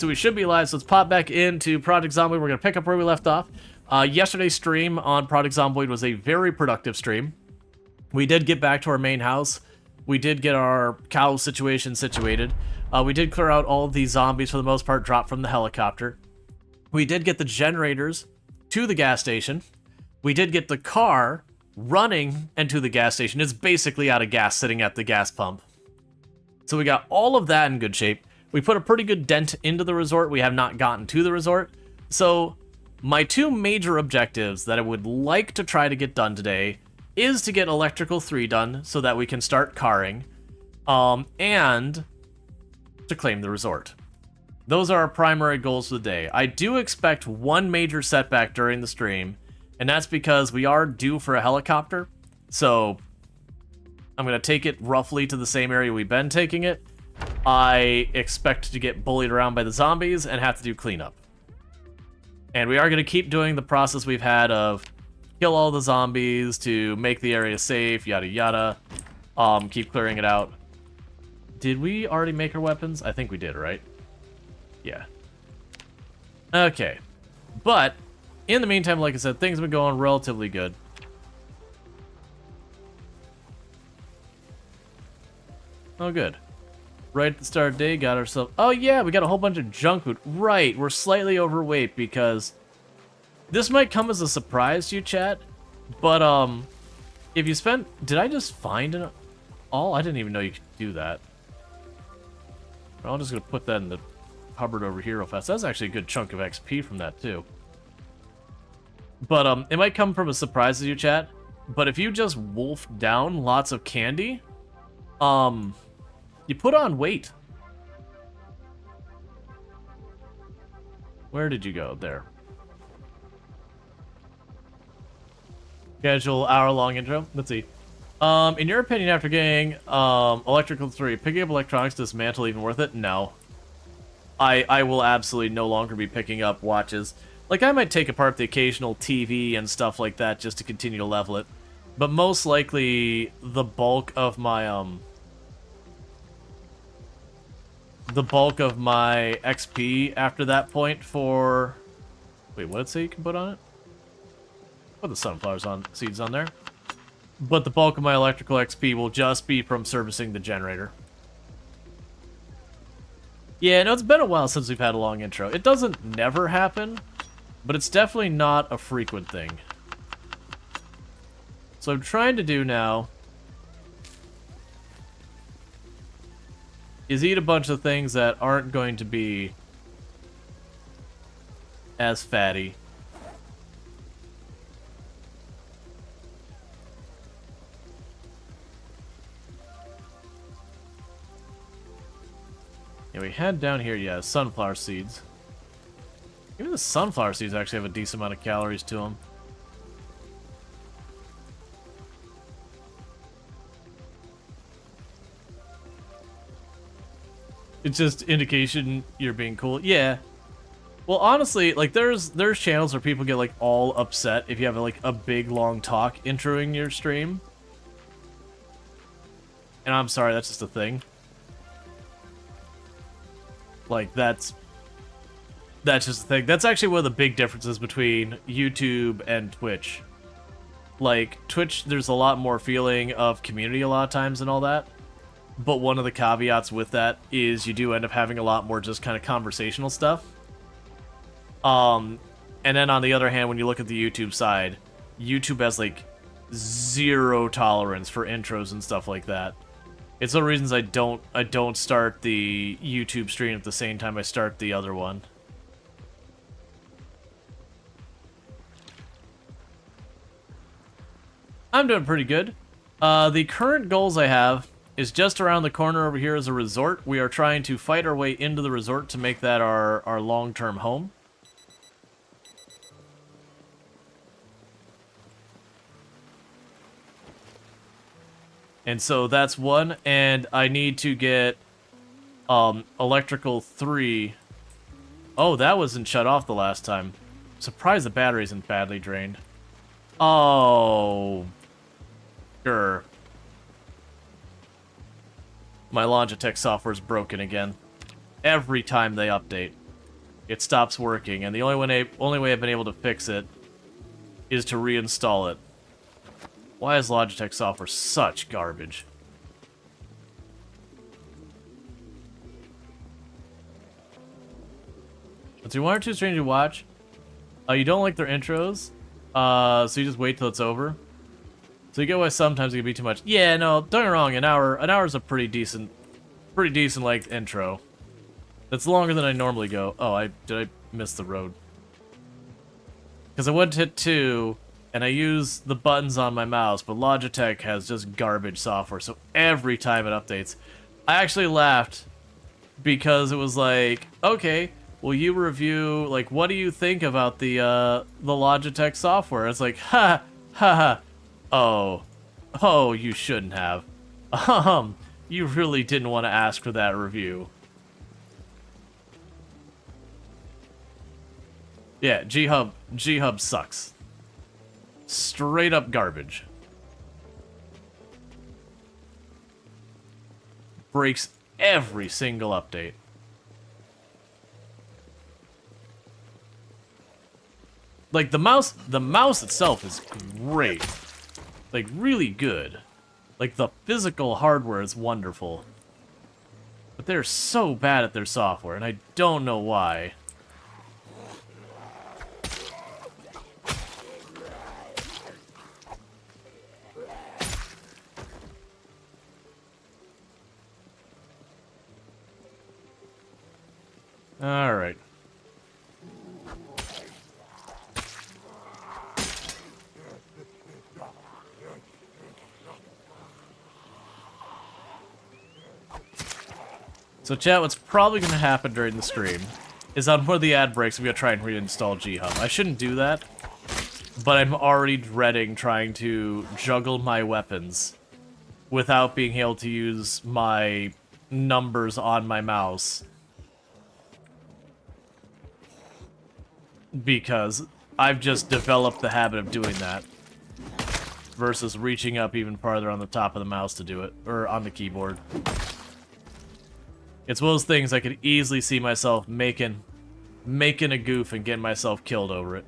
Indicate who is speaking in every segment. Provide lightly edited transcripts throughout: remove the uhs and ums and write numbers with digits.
Speaker 1: So we should be live, so let's pop back into Project Zomboid. We're going to pick up where we left off. Yesterday's stream on Project Zomboid was a very productive stream. We did get back to our main house. We did get our cow situation situated. We did clear out all of these zombies for the most part, dropped from the helicopter. We did get the generators to the gas station. We did get the car running into the gas station. It's basically out of gas sitting at the gas pump. So we got all of that in good shape. We put a pretty good dent into the resort. We have not gotten to the resort. So my two major objectives that I would like to try to get done today is to get Electrical 3 done so that we can start carring, and to claim the resort. Those are our primary goals for the day. I do expect one major setback during the stream, and that's because we are due for a helicopter. So I'm going to take it roughly to the same area we've been taking it. I expect to get bullied around by the zombies and have to do cleanup. And we are going to keep doing the process we've had of kill all the zombies to make the area safe, yada yada. Keep clearing it out. Did we already make our weapons? I think we did, right? Yeah. Okay. But in the meantime, like I said, things have been going relatively good. Oh, good. Right at the start of the day, got ourselves... Oh, yeah, we got a whole bunch of junk food. Right, we're slightly overweight because... This might come as a surprise to you, chat, but, if you spend... Did I just find an... all? I didn't even know you could do that. I'm just gonna put that in the cupboard over here real fast. That's actually a good chunk of XP from that, too. But, it might come from a surprise to you, chat, but if you just wolf down lots of candy, you put on weight. Where did you go? There. Schedule hour-long intro. Let's see. In your opinion, after getting Electrical 3, picking up electronics to dismantle even worth it? No. I will absolutely no longer be picking up watches. Like, I might take apart the occasional TV and stuff like that just to continue to level it. But most likely, the bulk of my, XP after that point for... Wait, what did it say you can put on it? Put the sunflowers on seeds on there. But the bulk of my electrical XP will just be from servicing the generator. Yeah, no, it's been a while since we've had a long intro. It doesn't never happen, but it's definitely not a frequent thing. So I'm trying to do now is eat a bunch of things that aren't going to be as fatty. Yeah, we had down here, yeah, sunflower seeds. Even the sunflower seeds actually have a decent amount of calories to them. It's just indication you're being cool. Yeah. Well, honestly, like there's channels where people get like all upset if you have like a big long talk introing your stream. And I'm sorry, that's just a thing. Like that's just the thing. That's actually one of the big differences between YouTube and Twitch. Like Twitch, there's a lot more feeling of community a lot of times and all that. But one of the caveats with that is you do end up having a lot more just kind of conversational stuff. And then on the other hand, when you look at the YouTube side, YouTube has like zero tolerance for intros and stuff like that. It's one of the reasons I don't start the YouTube stream at the same time I start the other one. I'm doing pretty good. The current goals I have is just around the corner over here is a resort. We are trying to fight our way into the resort to make that our long-term home. And so that's one, and I need to get Electrical 3. Oh, that wasn't shut off the last time. Surprised the battery isn't badly drained. Oh, sure. My Logitech software is broken again. Every time they update. it stops working, and the only way I've been able to fix it is to reinstall it. Why is Logitech software such garbage? Let's see, one or two strange to watch. You don't like their intros, so you just wait till it's over. So you get why sometimes it can be too much. Yeah, no, don't get me wrong. An hour is a pretty decent length intro. That's longer than I normally go. Oh, did I miss the road? Because I went to hit 2, and I use the buttons on my mouse, but Logitech has just garbage software, so every time it updates. I actually laughed because it was like, okay, will you review, like, what do you think about the Logitech software? It's like, ha, ha, ha, oh, you shouldn't have. You really didn't want to ask for that review. Yeah, G-Hub sucks. Straight up garbage. Breaks every single update. Like, the mouse itself is great. Like, really good. Like, the physical hardware is wonderful. But they're so bad at their software, and I don't know why. Alright. So chat, what's probably going to happen during the stream is on one of the ad breaks I'm going to try and reinstall G-Hub. I shouldn't do that, but I'm already dreading trying to juggle my weapons without being able to use my numbers on my mouse. Because I've just developed the habit of doing that versus reaching up even farther on the top of the mouse to do it, or on the keyboard. It's one of those things I could easily see myself making a goof and getting myself killed over it.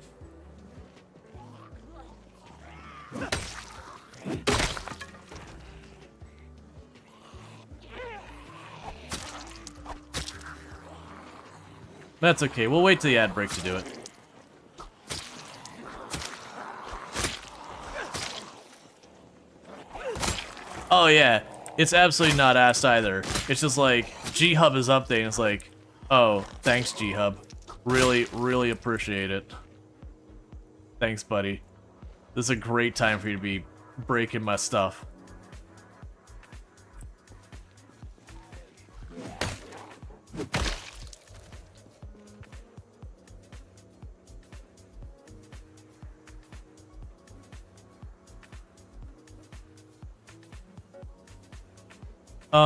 Speaker 1: That's okay, we'll wait till the ad break to do it. Oh yeah, it's absolutely not asked either. It's just like, G-Hub is updating, it's like, oh, thanks G-Hub. Really, really appreciate it. Thanks, buddy. This is a great time for you to be breaking my stuff.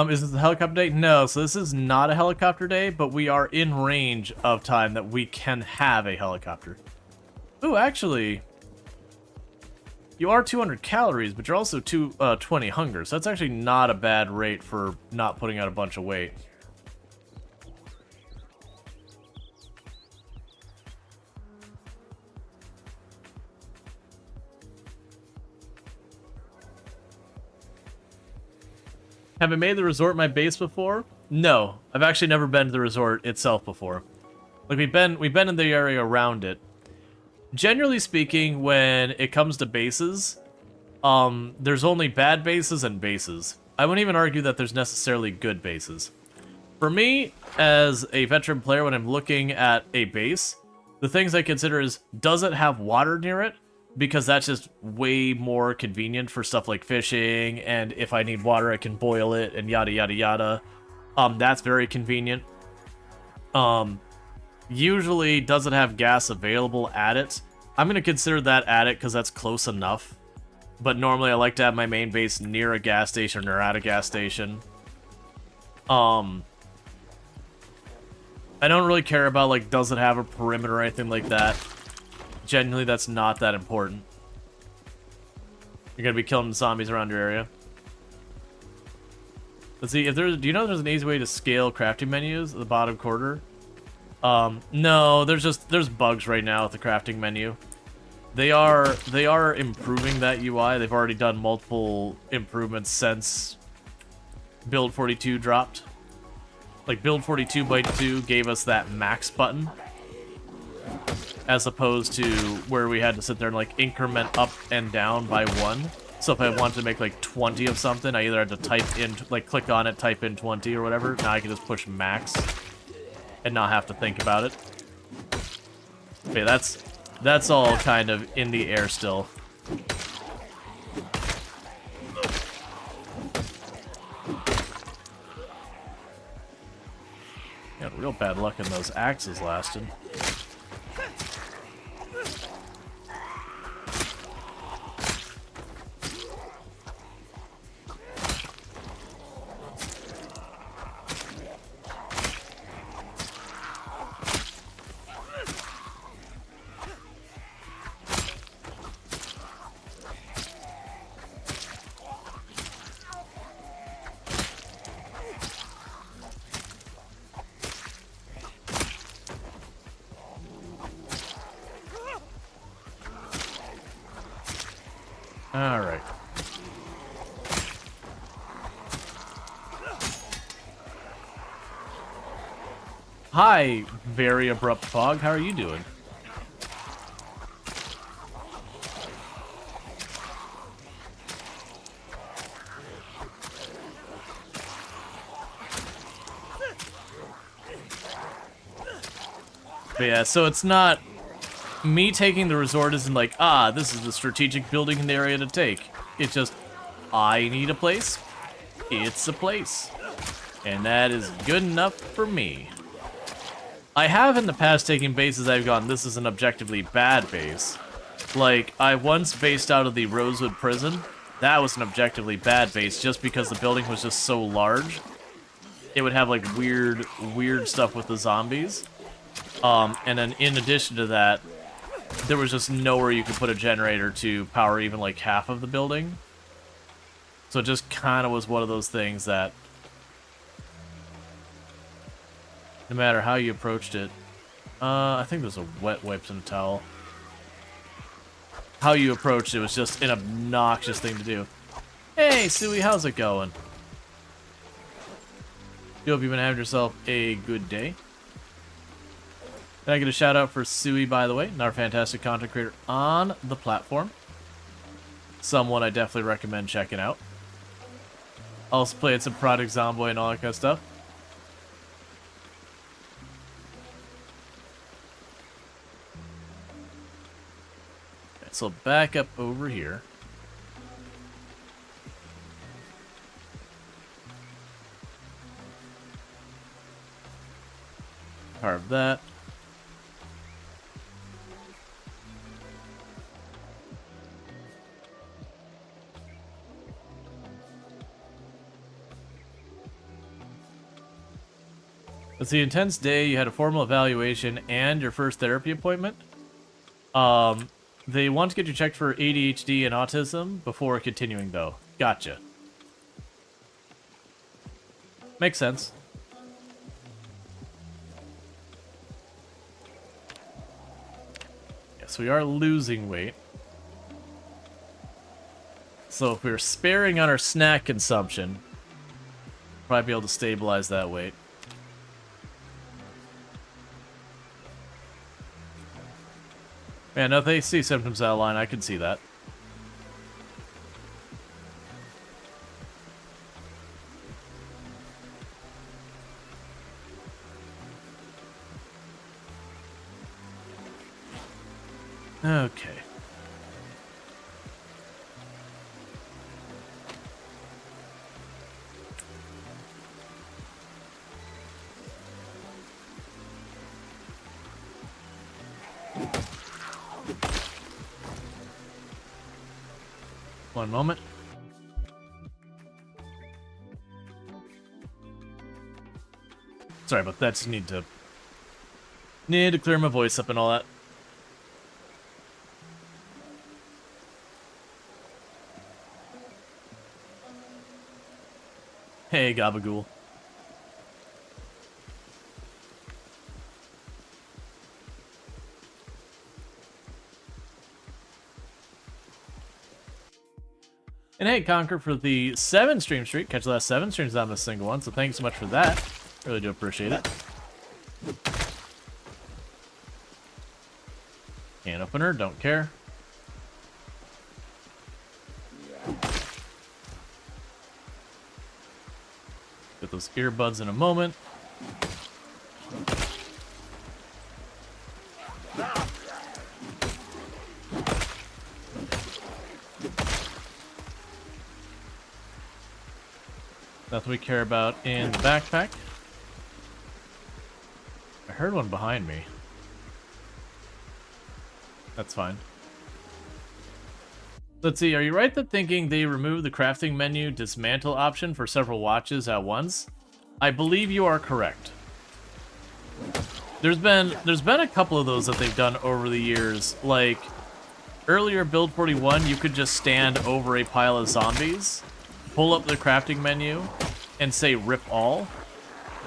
Speaker 1: Is this a helicopter day? No, so this is not a helicopter day, but we are in range of time that we can have a helicopter. Ooh, actually, you are 200 calories, but you're also 20 hunger, so that's actually not a bad rate for not putting out a bunch of weight. Have I made the resort my base before? No, I've actually never been to the resort itself before. Like, we've been in the area around it. Generally speaking, when it comes to bases, there's only bad bases and bases. I wouldn't even argue that there's necessarily good bases. For me, as a veteran player, when I'm looking at a base, the things I consider is, does it have water near it? Because that's just way more convenient for stuff like fishing, and if I need water, I can boil it, and yada yada yada. That's very convenient. Usually, does it have gas available at it? I'm going to consider that at it because that's close enough. But normally, I like to have my main base near a gas station or at a gas station. I don't really care about, like, does it have a perimeter or anything like that. Genuinely, that's not that important. You're gonna be killing zombies around your area. Let's see, if there's, do you know there's an easy way to scale crafting menus at the bottom corner? No, there's bugs right now with the crafting menu. They are improving that UI. They've already done multiple improvements since build 42 dropped. Like build 42.2 gave us that max button, as opposed to where we had to sit there and like increment up and down by 1. So if I wanted to make like 20 of something, I either had to type in, like click on it, type in 20 or whatever. Now I can just push max and not have to think about it. Okay, that's all kind of in the air still. Got real bad luck in those axes lasted. Alright. Hi, very abrupt fog. How are you doing? But yeah, so it's not... Me taking the resort isn't like, ah, this is the strategic building in the area to take. It's just, I need a place. It's a place. And that is good enough for me. I have in the past taken bases I've gone, this is an objectively bad base. Like, I once based out of the Rosewood Prison. That was an objectively bad base just because the building was just so large. It would have, like, weird stuff with the zombies. And then in addition to that, there was just nowhere you could put a generator to power even like half of the building. So it just kind of was one of those things that no matter how you approached it, I think there's a wet wipes and a towel. How you approached it was just an obnoxious thing to do. Hey, Suey, how's it going? You hope you've been having yourself a good day. Can I get a shout out for Suey, by the way, another fantastic content creator on the platform. Someone I definitely recommend checking out. Also played some Project Zomboid and all that kind of stuff. Okay, so back up over here. Carve that. It's the intense day. You had a formal evaluation and your first therapy appointment. They want to get you checked for ADHD and autism before continuing, though. Gotcha. Makes sense. Yes, we are losing weight. So if we're sparing on our snack consumption, probably be able to stabilize that weight. Man, if they see symptoms outline, I can see that. Okay. One moment. Sorry about that. Just need to clear my voice up and all that. Hey, Gabagool. And hey, Conquer, for the 7 stream streak. Catch the last 7 streams, not a single one, so thanks so much for that. Really do appreciate it. Can opener, don't care. Get those earbuds in a moment. Nothing we care about in the backpack. I heard one behind me. That's fine. Let's see, are you right that thinking they removed the crafting menu dismantle option for several watches at once? I believe you are correct. There's been a couple of those that they've done over the years. Like, earlier build 41, you could just stand over a pile of zombies, pull up the crafting menu, and say rip all,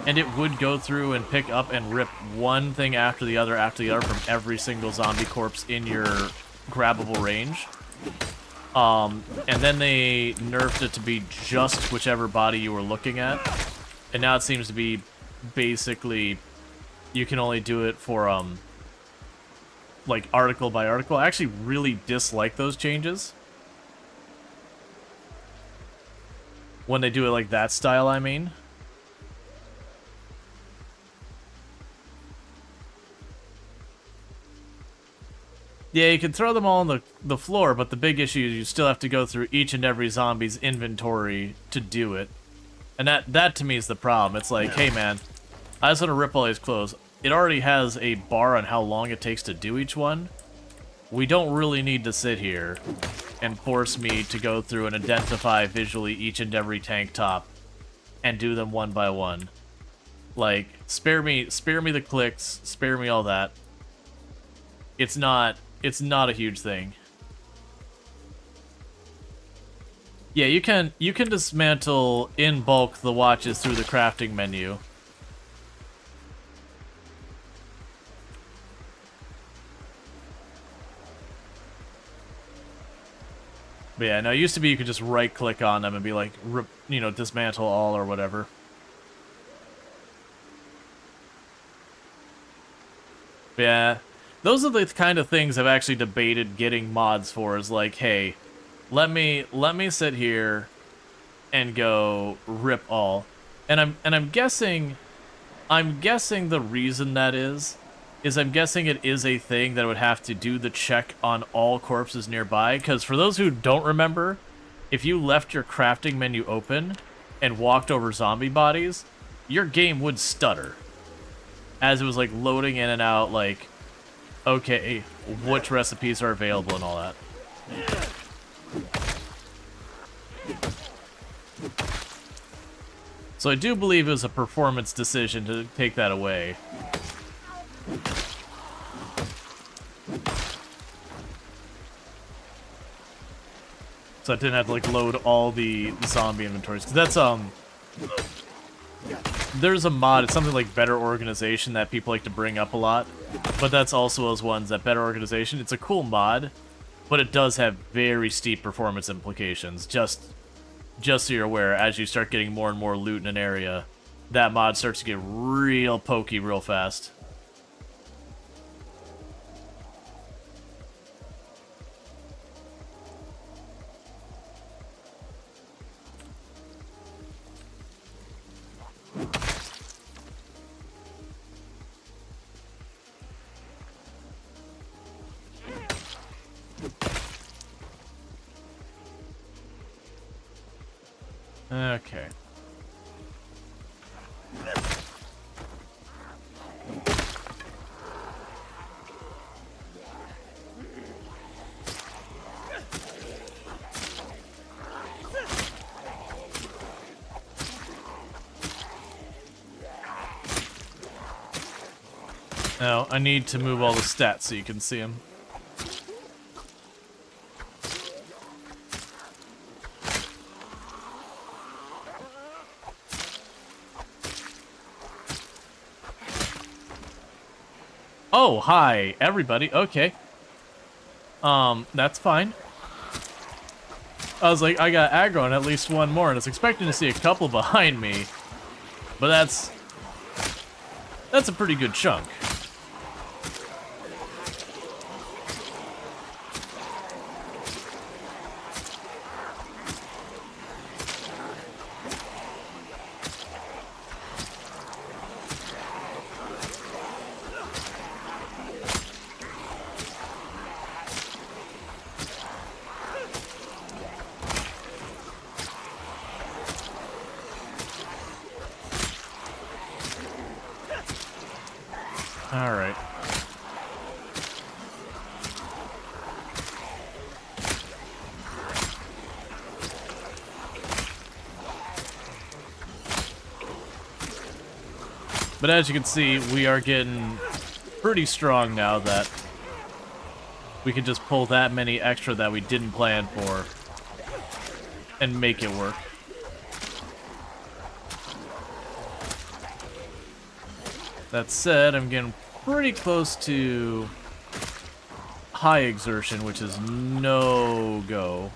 Speaker 1: and it would go through and pick up and rip one thing after the other from every single zombie corpse in your grabbable range. And then they nerfed it to be just whichever body you were looking at, and now it seems to be basically you can only do it for like article by article. I actually really dislike those changes when they do it like that style, I mean. Yeah, you can throw them all on the floor, but the big issue is you still have to go through each and every zombie's inventory to do it. And that to me is the problem. It's like, hey man, I just want to rip all these clothes. It already has a bar on how long it takes to do each one. We don't really need to sit here and force me to go through and identify visually each and every tank top and do them one by one. Like, spare me the clicks, spare me all that. It's not a huge thing. Yeah, you can dismantle in bulk the watches through the crafting menu. But yeah, no, it used to be you could just right-click on them and be like, you know, dismantle all or whatever. But yeah, those are the kind of things I've actually debated getting mods for. Is like, hey, let me sit here and go rip all, and I'm guessing the reason that is I'm guessing it is a thing that would have to do the check on all corpses nearby, because for those who don't remember, if you left your crafting menu open and walked over zombie bodies, your game would stutter as it was like loading in and out, like, okay, which recipes are available and all that. So I do believe it was a performance decision to take that away. So I didn't have to like load all the zombie inventories. 'Cause that's there's a mod, it's something like Better Organization that people like to bring up a lot. But that's also those ones, that Better Organization. It's a cool mod, but it does have very steep performance implications. Just so you're aware, as you start getting more and more loot in an area, that mod starts to get real pokey real fast. Okay. Now, I need to move all the stats so you can see them. Oh, hi, everybody. Okay. That's fine. I was like, I got aggro and at least one more, and I was expecting to see a couple behind me. But that's a pretty good chunk. All right. But as you can see, we are getting pretty strong now that we can just pull that many extra that we didn't plan for and make it work. That said, I'm getting pretty close to high exertion, which is no go.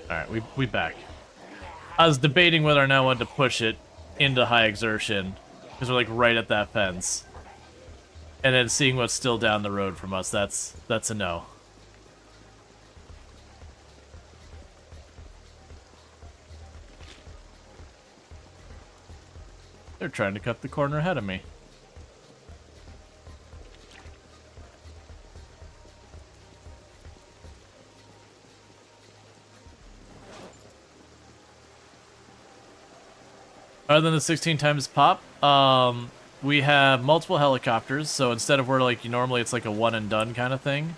Speaker 1: Alright, we back. I was debating whether or not I wanted to push it into high exertion, because we're like right at that fence. And then seeing what's still down the road from us, that's a no. They're trying to cut the corner ahead of me. Other than the 16 times pop, we have multiple helicopters, so instead of where like normally it's like a one and done kind of thing,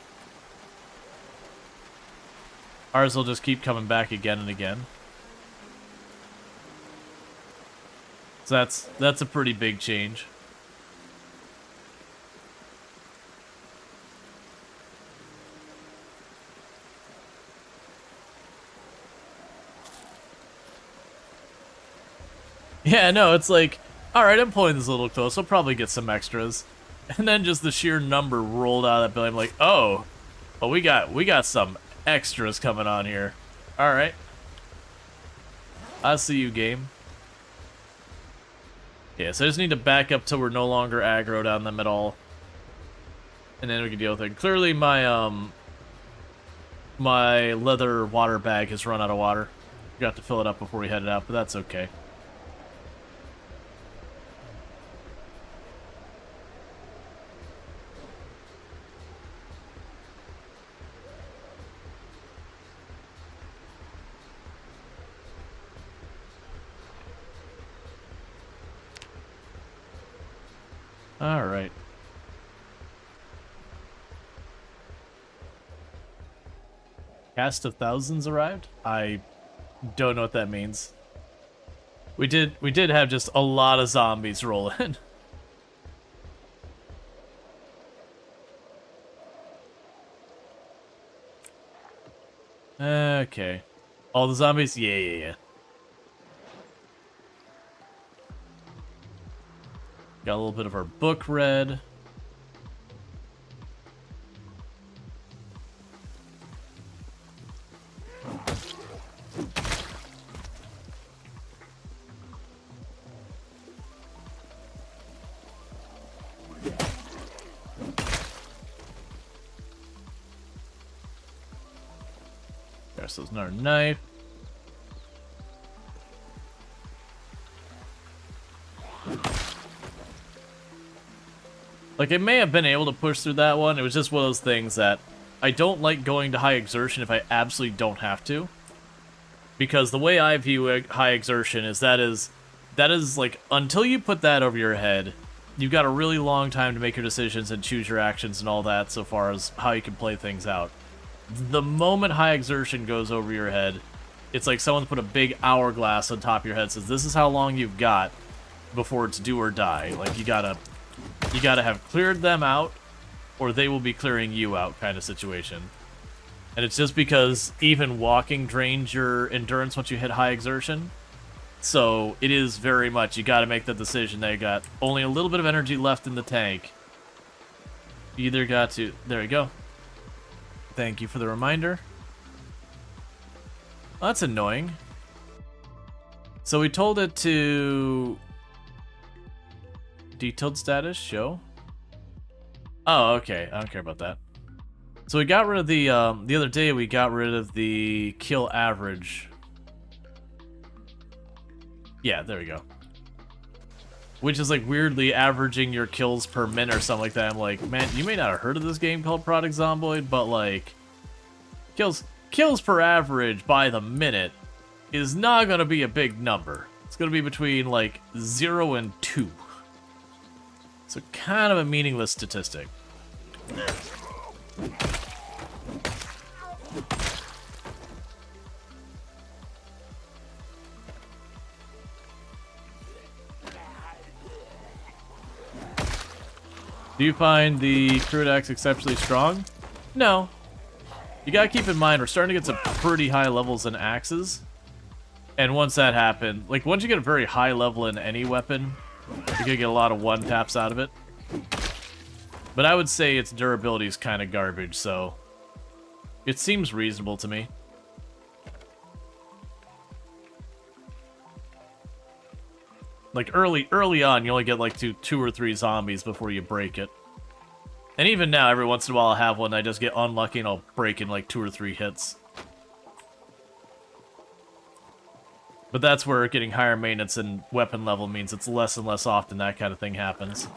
Speaker 1: ours will just keep coming back again and again. So that's a pretty big change. Yeah, no, it's like, alright, I'm pulling this a little close, I'll probably get some extras. And then just the sheer number rolled out of that building, I'm like, oh, well, we got some extras coming on here. Alright. I see you, game. Yeah, so I just need to back up till we're no longer aggroed on them at all. And then we can deal with it. Clearly my, my leather water bag has run out of water. Forgot to fill it up before we headed out, but that's okay. Alright. Cast of Thousands arrived? I don't know what that means. We did have just a lot of zombies roll in. Okay. All the zombies? Yeah. Got a little bit of our book read. There's another knife. Like, I may have been able to push through that one. It was just one of those things that I don't like going to high exertion if I absolutely don't have to. Because the way I view high exertion is that is like, until you put that over your head, you've got a really long time to make your decisions and choose your actions and all that so far as how you can play things out. The moment high exertion goes over your head, it's like someone's put a big hourglass on top of your head, says this is how long you've got before it's do or die. Like, you gotta have cleared them out or they will be clearing you out kind of situation. And it's just because even walking drains your endurance once you hit high exertion. So it is very much, you got to make the decision that you got only a little bit of energy left in the tank. You either got to, there you go. Thank you for the reminder. Well, that's annoying. So we told it to detailed status, show. Oh, okay. I don't care about that. So we got rid of the other day we got rid of the kill average. Yeah, there we go. Which is like weirdly averaging your kills per minute or something like that. I'm like, man, you may not have heard of this game called Product Zomboid, but like kills per average by the minute is not gonna be a big number. It's gonna be between like 0 and 2. So kind of a meaningless statistic. Do you find the crude axe exceptionally strong? No. You gotta keep in mind, we're starting to get some pretty high levels in axes. And once that happens, like once you get a very high level in any weapon, you're gonna get a lot of one-taps out of it. But I would say its durability is kind of garbage, so it seems reasonable to me. Like early on, you only get like two or three zombies before you break it. And even now, every once in a while I have one, I just get unlucky and I'll break in like 2 or 3 hits. But that's where getting higher maintenance and weapon level means it's less and less often that kind of thing happens.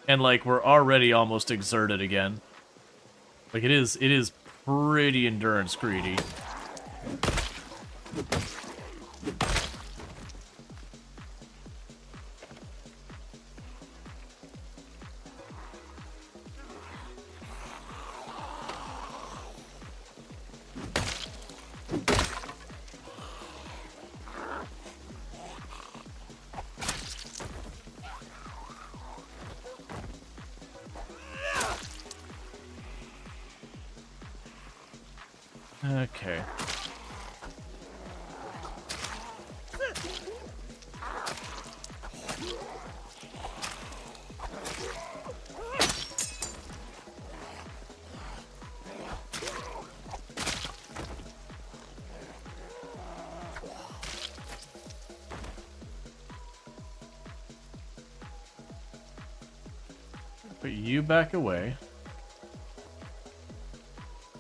Speaker 1: And like we're already almost exerted again. Like it is pretty endurance greedy. Okay. Put you back away.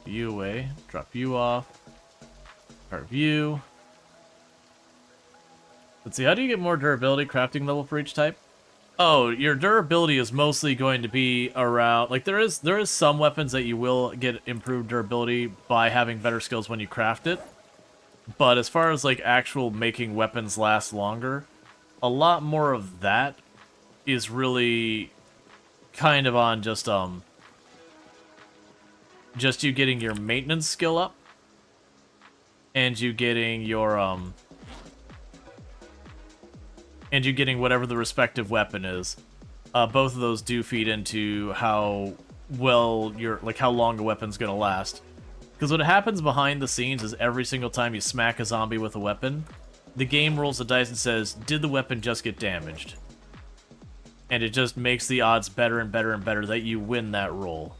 Speaker 1: You away. Drop you off. Start view. Let's see, how do you get more durability crafting level for each type? Oh, your durability is mostly going to be around, like there is some weapons that you will get improved durability by having better skills when you craft it. But as far as like actual making weapons last longer, a lot more of that is really kind of on just you getting your maintenance skill up and you getting your and you getting whatever the respective weapon is. Both of those do feed into how well how long a weapon's gonna last. Because what happens behind the scenes is every single time you smack a zombie with a weapon, the game rolls the dice and says, did the weapon just get damaged? And it just makes the odds better and better and better that you win that roll.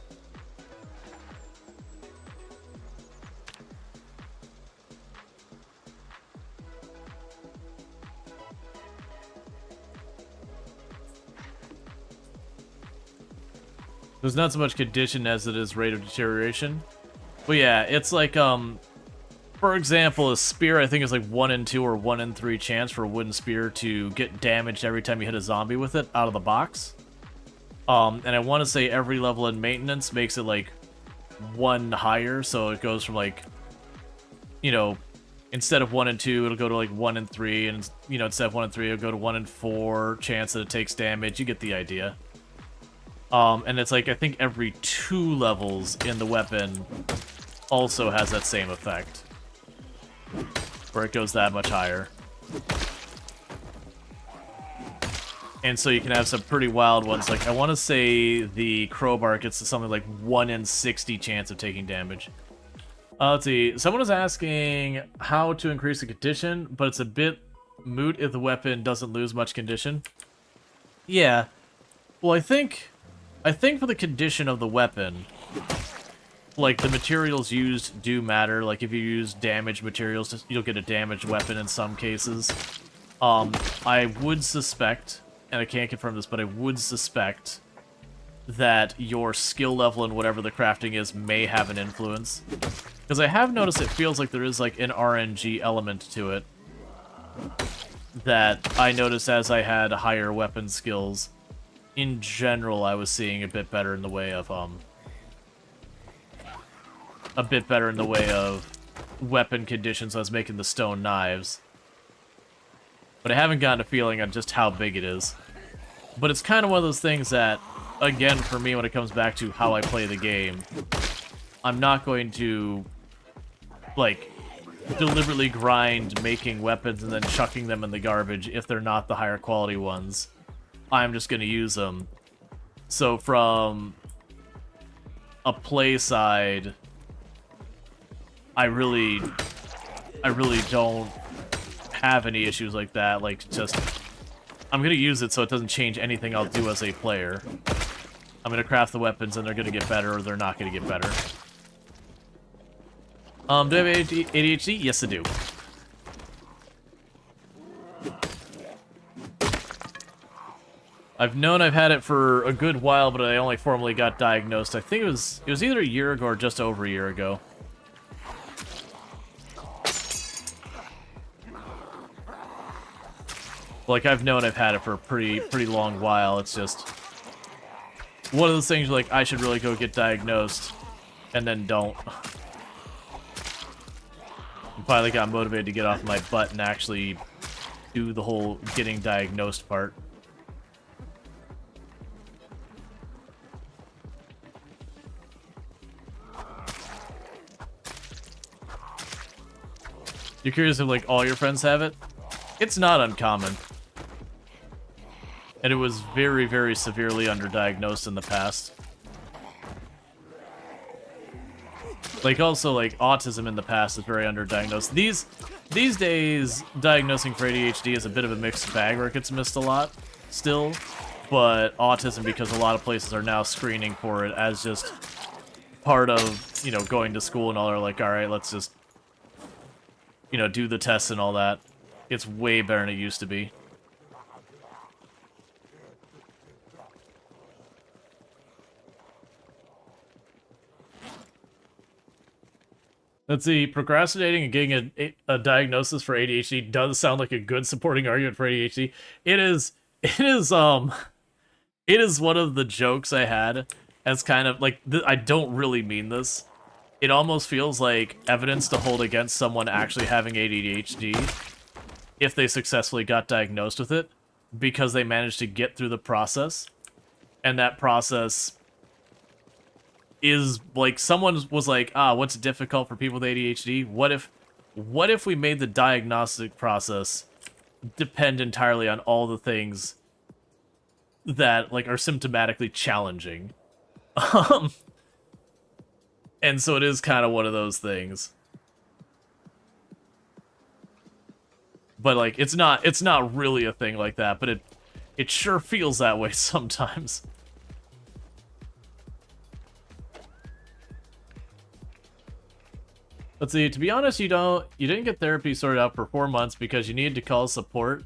Speaker 1: There's not so much condition as it is rate of deterioration. But yeah, it's like, for example, a spear I think is like 1 in 2 or 1 in 3 chance for a wooden spear to get damaged every time you hit a zombie with it out of the box. And I want to say every level in maintenance makes it like 1 higher, so it goes from like, you know, instead of 1 in 2, it'll go to like 1 in 3, and you know, instead of 1 in 3, it'll go to 1 in 4 chance that it takes damage. You get the idea. And it's like, I think every 2 levels in the weapon also has that same effect, where it goes that much higher. And so you can have some pretty wild ones. Like, I want to say the crowbar gets to something like 1 in 60 chance of taking damage. Let's see. Someone was asking how to increase the condition, but it's a bit moot if the weapon doesn't lose much condition. Yeah. Well, I think for the condition of the weapon, like, the materials used do matter. Like, if you use damaged materials, you'll get a damaged weapon in some cases. I would suspect, and I can't confirm this, but I would suspect that your skill level and whatever the crafting is may have an influence. Because I have noticed it feels like there is, like, an RNG element to it that I noticed as I had higher weapon skills. In general, I was seeing a bit better in the way of, weapon conditions. I was making the stone knives. But I haven't gotten a feeling on just how big it is. But it's kind of one of those things that, again, for me, when it comes back to how I play the game, I'm not going to, like, deliberately grind making weapons and then chucking them in the garbage if they're not the higher quality ones. I'm just going to use them. So from a play side, I really don't have any issues like that. Like, just, I'm going to use it so it doesn't change anything I'll do as a player. I'm going to craft the weapons and they're going to get better or they're not going to get better. Do I have ADHD? Yes, I do. I've known I've had it for a good while, but I only formally got diagnosed. I think it was either a year ago or just over a year ago. Like, I've known I've had it for a pretty long while. It's just one of those things like, I should really go get diagnosed, and then don't. I finally got motivated to get off my butt and actually do the whole getting diagnosed part. You're curious if, like, all your friends have it? It's not uncommon. And it was very, very severely underdiagnosed in the past. Like, also, like, autism in the past is very underdiagnosed. These days, diagnosing for ADHD is a bit of a mixed bag where it gets missed a lot, still. But autism, because a lot of places are now screening for it as just part of, you know, going to school and all, are like, alright, let's just, you know, do the tests and all that. It's way better than it used to be. Let's see, procrastinating and getting a diagnosis for ADHD does sound like a good supporting argument for ADHD. It is one of the jokes I had as kind of, like, I don't really mean this. It almost feels like evidence to hold against someone actually having ADHD if they successfully got diagnosed with it, because they managed to get through the process, and that process is, like, someone was like, what's difficult for people with ADHD? What if we made the diagnostic process depend entirely on all the things that, like, are symptomatically challenging? And so it is kind of one of those things. But, like, it's not really a thing like that, but it sure feels that way sometimes. Let's see, to be honest, you didn't get therapy sorted out for 4 months because you needed to call support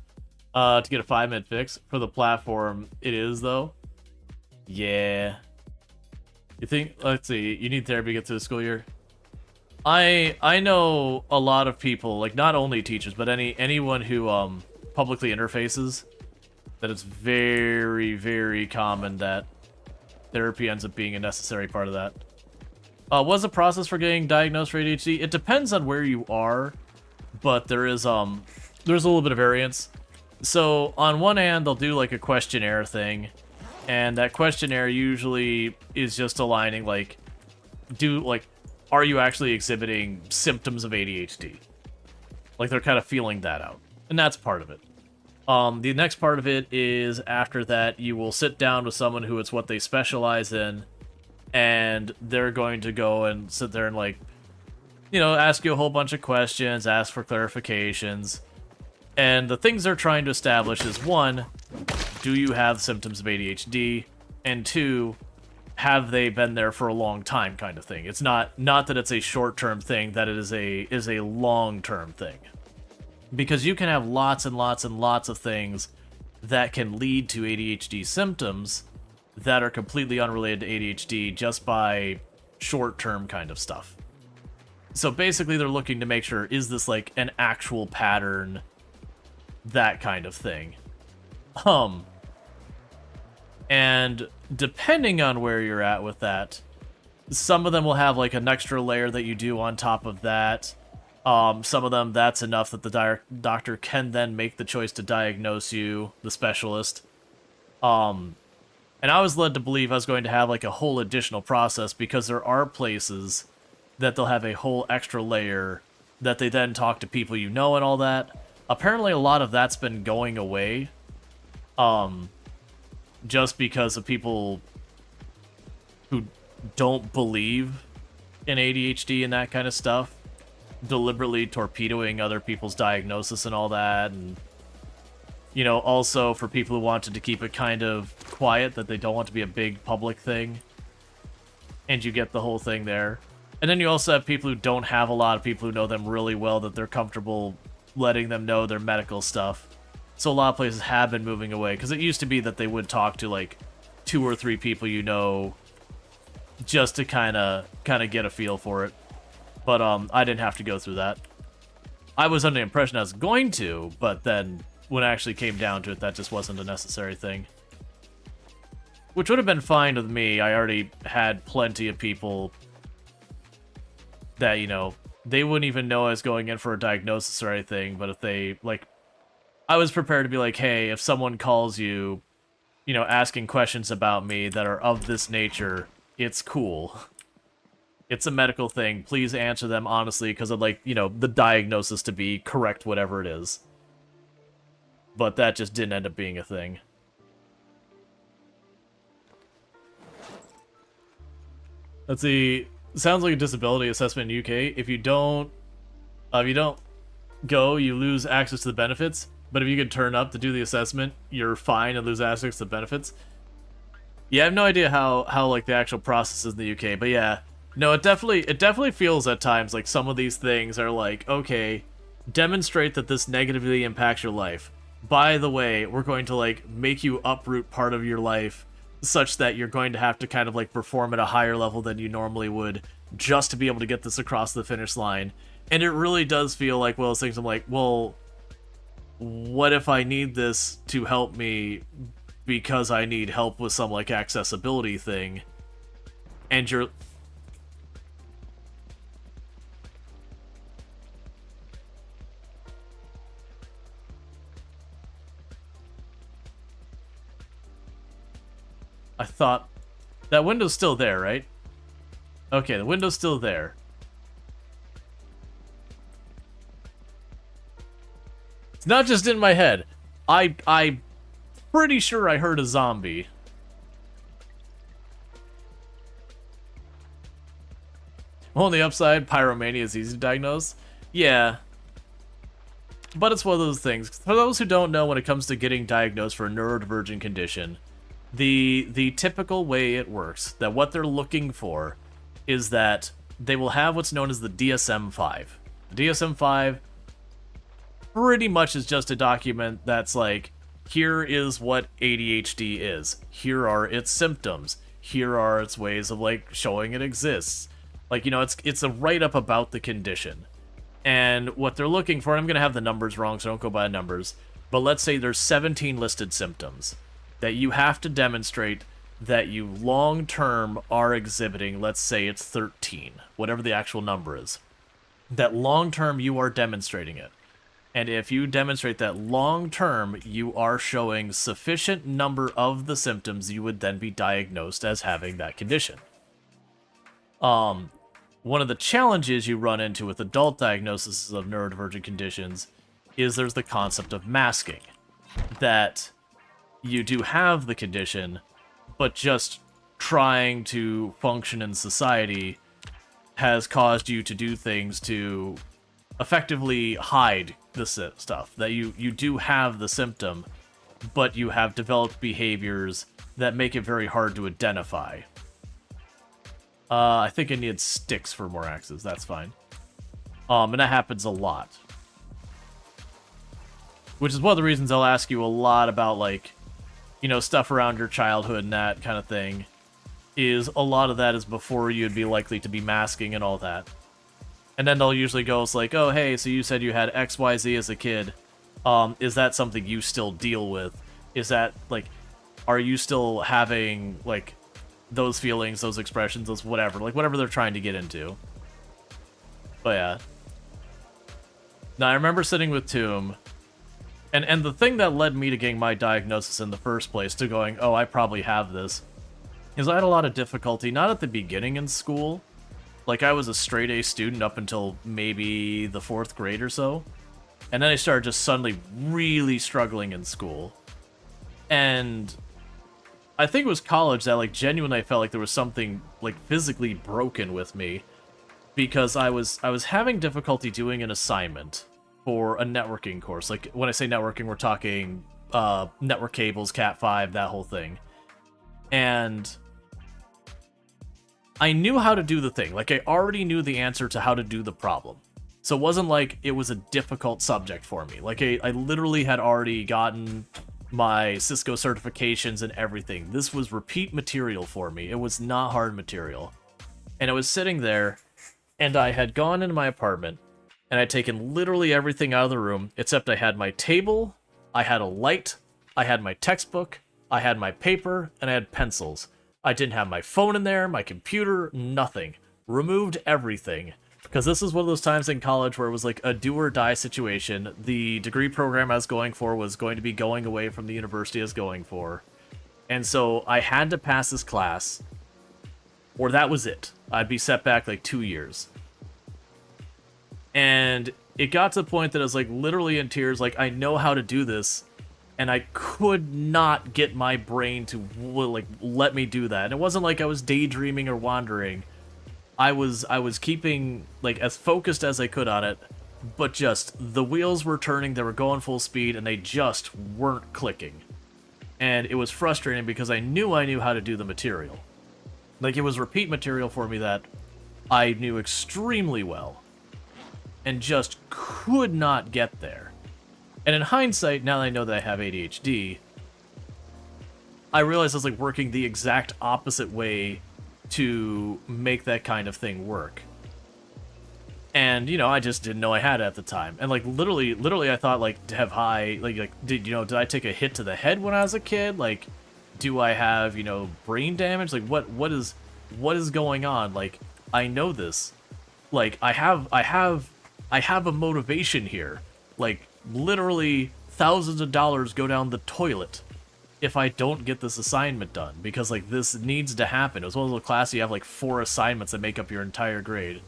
Speaker 1: to get a 5-minute fix. For the platform, it is, though. Yeah. You think, let's see, you need therapy to get through the school year? I know a lot of people, like, not only teachers, but anyone who publicly interfaces, that it's very, very common that therapy ends up being a necessary part of that. What's the process for getting diagnosed for ADHD? It depends on where you are, but there's a little bit of variance. So on one hand, they'll do like a questionnaire thing, And that questionnaire usually is just aligning, like, are you actually exhibiting symptoms of ADHD? Like, they're kind of feeling that out. And that's part of it. The next part of it is, after that, you will sit down with someone who it's what they specialize in, and they're going to go and sit there and, like, you know, ask you a whole bunch of questions, ask for clarifications. And the things they're trying to establish is, one, do you have symptoms of ADHD? And two, have they been there for a long time, kind of thing. It's not that it's a short-term thing, that it is a long-term thing. Because you can have lots and lots and lots of things that can lead to ADHD symptoms that are completely unrelated to ADHD just by short-term kind of stuff. So basically they're looking to make sure, is this like an actual pattern, that kind of thing. And depending on where you're at with that, some of them will have like an extra layer that you do on top of that. Some of them, that's enough that the doctor can then make the choice to diagnose you, the specialist. And I was led to believe I was going to have like a whole additional process, because there are places that they'll have a whole extra layer that they then talk to people you know and all that. Apparently a lot of that's been going away. Just because of people who don't believe in ADHD and that kind of stuff, deliberately torpedoing other people's diagnosis and all that. And, you know, also for people who wanted to keep it kind of quiet, that they don't want to be a big public thing, and you get the whole thing there. And then you also have people who don't have a lot of people who know them really well, that they're comfortable letting them know their medical stuff. So a lot of places have been moving away, because it used to be that they would talk to like 2 or 3 people you know, just to kind of get a feel for it. But I didn't have to go through that. I was under the impression I was going to, but then when it actually came down to it, that just wasn't a necessary thing. Which would have been fine with me. I already had plenty of people that, you know, they wouldn't even know I was going in for a diagnosis or anything, but if they, like, I was prepared to be like, hey, if someone calls you, you know, asking questions about me that are of this nature, it's cool. It's a medical thing. Please answer them honestly, because I'd like, you know, the diagnosis to be correct, whatever it is. But that just didn't end up being a thing. Let's see. Sounds like a disability assessment in UK. If you don't go, you lose access to the benefits. But if you can turn up to do the assessment, you're fine and lose access to the benefits. Yeah, I have no idea how like the actual process is in the UK, but yeah. No, it definitely feels at times like some of these things are like, okay, demonstrate that this negatively impacts your life. By the way, we're going to like make you uproot part of your life such that you're going to have to kind of like perform at a higher level than you normally would just to be able to get this across the finish line. And it really does feel like one of those things I'm like, well, what if I need this to help me because I need help with some like accessibility thing, and you're I thought that window's still there, right? Okay, the window's still there. It's not just in my head. I'm pretty sure I heard a zombie. On the upside, pyromania is easy to diagnose. Yeah. But it's one of those things. For those who don't know, when it comes to getting diagnosed for a neurodivergent condition, the typical way it works, that what they're looking for is that they will have what's known as the DSM-5. The DSM-5 pretty much is just a document that's like, here is what ADHD is. Here are its symptoms. Here are its ways of like showing it exists. Like, you know, it's a write-up about the condition. And what they're looking for, and I'm going to have the numbers wrong, so don't go by numbers, but let's say there's 17 listed symptoms that you have to demonstrate that you long-term are exhibiting. Let's say it's 13, whatever the actual number is. That long-term you are demonstrating it. And if you demonstrate that long term, you are showing sufficient number of the symptoms, you would then be diagnosed as having that condition. One of the challenges you run into with adult diagnoses of neurodivergent conditions is there's the concept of masking. That you do have the condition, but just trying to function in society has caused you to do things to effectively hide the stuff. That you do have the symptom, but you have developed behaviors that make it very hard to identify. I think I need sticks for more axes. That's fine. And that happens a lot. Which is one of the reasons I'll ask you a lot about, like, you know, stuff around your childhood and that kind of thing. Is a lot of that is before you'd be likely to be masking and all that. And then they'll usually go, it's like, oh, hey, so you said you had XYZ as a kid. Is that something you still deal with? Is that, like, are you still having, like, those feelings, those expressions, those whatever, like whatever they're trying to get into. But yeah. Now I remember sitting with Tomb, and the thing that led me to getting my diagnosis in the first place, to going, oh, I probably have this, is I had a lot of difficulty, not at the beginning in school. Like, I was a straight A student up until maybe the 4th grade or so. And then I started just suddenly really struggling in school. And I think it was college that, like, genuinely I felt like there was something, like, physically broken with me. Because I was having difficulty doing an assignment for a networking course. Like, when I say networking, we're talking network cables, Cat5, that whole thing. And I knew how to do the thing. Like, I already knew the answer to how to do the problem. So it wasn't like it was a difficult subject for me. Like, I literally had already gotten my Cisco certifications and everything. This was repeat material for me. It was not hard material. And I was sitting there, and I had gone into my apartment, and I'd taken literally everything out of the room, except I had my table, I had a light, I had my textbook, I had my paper, and I had pencils. I didn't have my phone in there, my computer, nothing. Removed everything. Because this is one of those times in college where it was like a do-or-die situation. The degree program I was going for was going to be going away from the university I was going for. And so I had to pass this class, or that was it. I'd be set back like 2 years. And it got to the point that I was like literally in tears, like, I know how to do this, and I could not get my brain to, like, let me do that. And it wasn't like I was daydreaming or wandering. I was keeping, like, as focused as I could on it, but just the wheels were turning, they were going full speed, and they just weren't clicking. And it was frustrating because I knew how to do the material. Like, it was repeat material for me that I knew extremely well, and just could not get there. And in hindsight, now that I know that I have ADHD, I realized I was, like, working the exact opposite way to make that kind of thing work. And, you know, I just didn't know I had it at the time. And, like, literally I thought, like, have I, did I take a hit to the head when I was a kid? Like, do I have, you know, brain damage? Like, what is going on? Like, I know this. Like, I have a motivation here. Like, literally thousands of dollars go down the toilet if I don't get this assignment done, because, like, this needs to happen. It was one of those classes you have, like, 4 assignments that make up your entire grade.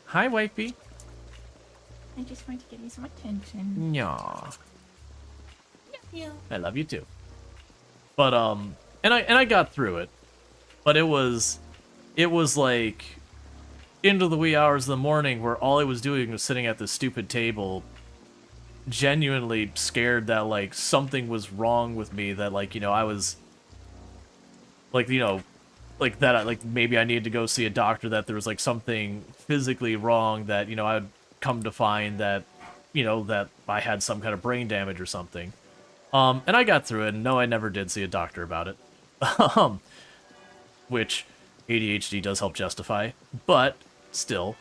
Speaker 1: Hi, wifey.
Speaker 2: I just want to give you some attention.
Speaker 1: Yeah.
Speaker 2: Yeah.
Speaker 1: I love you too. But and I got through it. But it was like into the wee hours of the morning where all I was doing was sitting at this stupid table, genuinely scared that, like, something was wrong with me, that, like, you know, I was, like, you know, like, that, like, maybe I needed to go see a doctor, that there was, like, something physically wrong, that, you know, I'd come to find that, you know, that I had some kind of brain damage or something. And I got through it, and no, I never did see a doctor about it. Which ADHD does help justify, but still.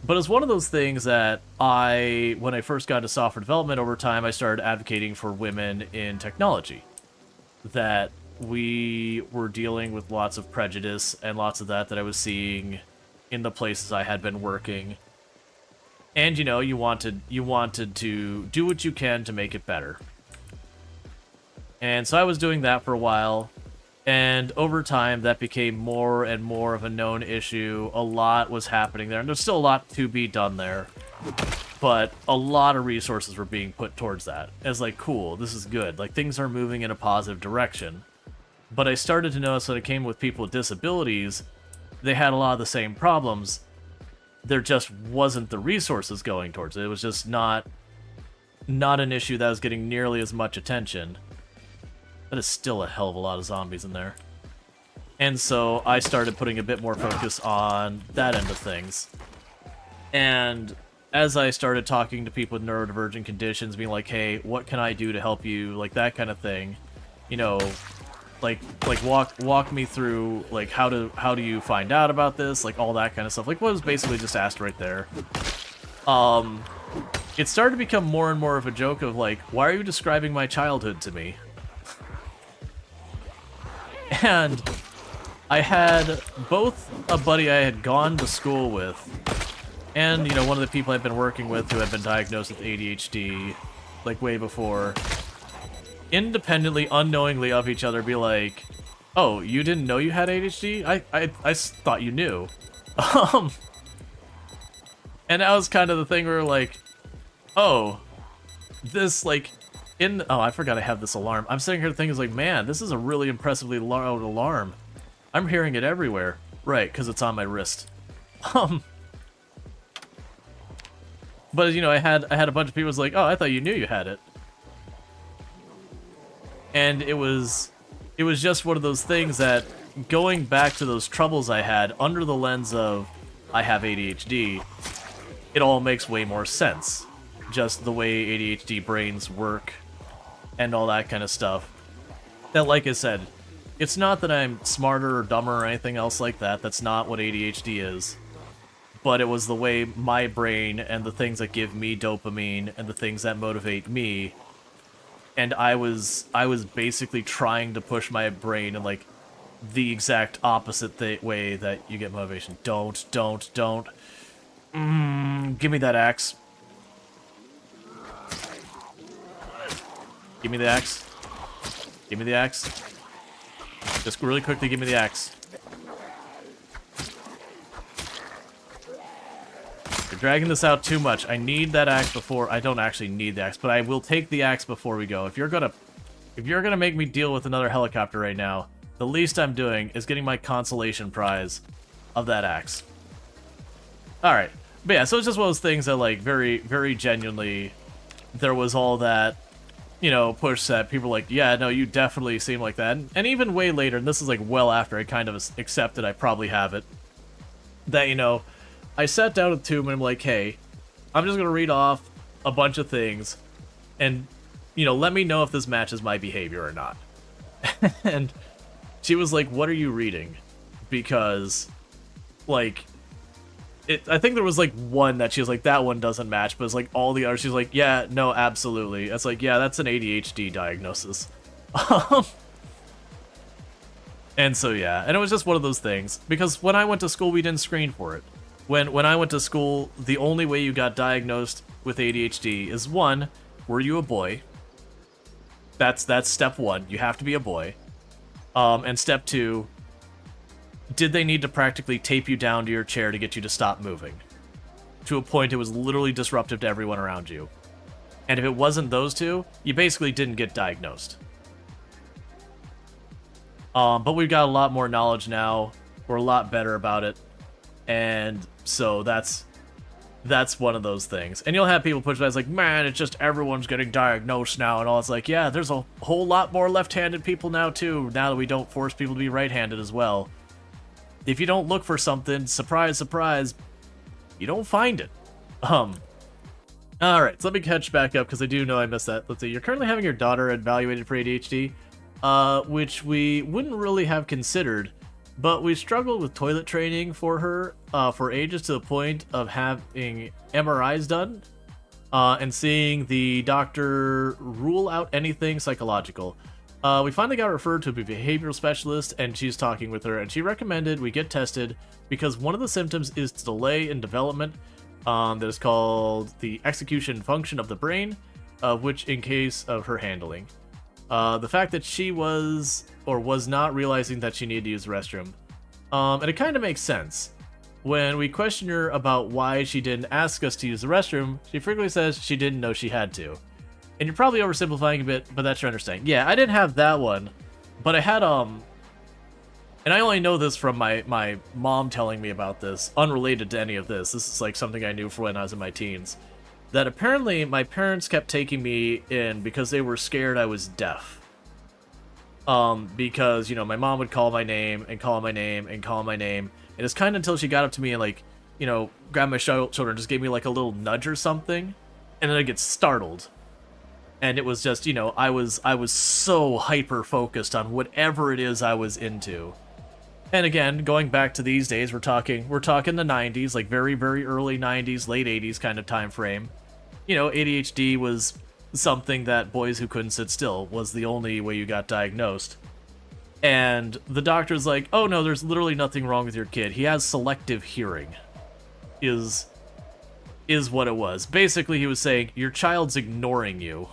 Speaker 1: But it's one of those things that when I first got into software development, over time, I started advocating for women in technology. That we were dealing with lots of prejudice and lots of that I was seeing in the places I had been working. And you know, you wanted to do what you can to make it better. And so I was doing that for a while, and over time that became more and more of a known issue. A lot was happening there, and there's still a lot to be done there. But a lot of resources were being put towards that. As like, cool, this is good. Like, things are moving in a positive direction. But I started to notice that it came with people with disabilities, they had a lot of the same problems. There just wasn't the resources going towards it. It was just not an issue that was getting nearly as much attention. That is still a hell of a lot of zombies in there. And so I started putting a bit more focus on that end of things. And as I started talking to people with neurodivergent conditions, being like, hey, what can I do to help you? Like, that kind of thing. You know, like walk me through, like, how do you find out about this? Like, all that kind of stuff. Like, what was basically just asked right there. It started to become more and more of a joke of, like, why are you describing my childhood to me? And I had both a buddy I had gone to school with and, you know, one of the people I've been working with who had been diagnosed with ADHD, like, way before, independently, unknowingly of each other, be like, oh, you didn't know you had ADHD? I thought you knew. And that was kind of the thing where, like, oh, this, like, oh, I forgot I have this alarm. I'm sitting here thinking, like, man, this is a really impressively loud alarm. I'm hearing it everywhere. Right, because it's on my wrist. But, you know, I had a bunch of people was like, oh, I thought you knew you had it. And it was just one of those things that, going back to those troubles I had under the lens of I have ADHD, it all makes way more sense. Just the way ADHD brains work and all that kind of stuff. That, like I said, it's not that I'm smarter or dumber or anything else like that. That's not what ADHD is. But it was the way my brain and the things that give me dopamine and the things that motivate me. And I was basically trying to push my brain in, like, the exact opposite way that you get motivation. Don't. Give me that axe. Give me the axe. Give me the axe. Just really quickly, give me the axe. You're dragging this out too much. I need that axe before... I don't actually need the axe, but I will take the axe before we go. If you're gonna make me deal with another helicopter right now, the least I'm doing is getting my consolation prize of that axe. Alright. But yeah, so it's just one of those things that, like, very, very genuinely, there was all that, you know, push that people were like, yeah, no, you definitely seem like that. And even way later, and this is, like, well after I kind of accepted I probably have it, that, you know, I sat down with Tomb and I'm like, hey, I'm just going to read off a bunch of things and, you know, let me know if this matches my behavior or not. And she was like, what are you reading? Because, like, I think there was, like, one that she was like, that one doesn't match, but it's like all the others, she's like, yeah, no, absolutely. It's like, yeah, that's an ADHD diagnosis. And so, yeah, and it was just one of those things. Because when I went to school, we didn't screen for it. When I went to school, the only way you got diagnosed with ADHD is, one, were you a boy? That's step one. You have to be a boy. And step two, did they need to practically tape you down to your chair to get you to stop moving? To a point it was literally disruptive to everyone around you. And if it wasn't those two, you basically didn't get diagnosed. But we've got a lot more knowledge now. We're a lot better about it. And so that's one of those things. And you'll have people push back, it's like, man, it's just everyone's getting diagnosed now and all. It's like, yeah, there's a whole lot more left-handed people now too, now that we don't force people to be right-handed as well. If you don't look for something, surprise, surprise, you don't find it. Alright, so let me catch back up, because I do know I missed that. Let's see, you're currently having your daughter evaluated for ADHD, which we wouldn't really have considered, but we struggled with toilet training for her for ages, to the point of having MRIs done, and seeing the doctor rule out anything psychological. We finally got referred to a behavioral specialist, and she's talking with her, and she recommended we get tested because one of the symptoms is delay in development, that is called the execution function of the brain, which in case of her handling. The fact that she was or was not realizing that she needed to use the restroom. And it kind of makes sense. When we question her about why she didn't ask us to use the restroom, she frequently says she didn't know she had to. And you're probably oversimplifying a bit, but that's your understanding. Yeah, I didn't have that one, but I had, and I only know this from my mom telling me about this, unrelated to any of this. This is like something I knew for when I was in my teens. That apparently my parents kept taking me in because they were scared I was deaf. Because, you know, my mom would call my name and call my name and call my name. And it's kind of until she got up to me and, like, you know, grabbed my shoulder and just gave me, like, a little nudge or something. And then I get startled. And it was just, you know, I was so hyper-focused on whatever it is I was into. And again, going back to these days, we're talking the 90s, like very, very early 90s, late 80s kind of time frame. You know, ADHD was something that boys who couldn't sit still was the only way you got diagnosed. And the doctor's like, oh no, there's literally nothing wrong with your kid. He has selective hearing, is what it was. Basically, he was saying, your child's ignoring you.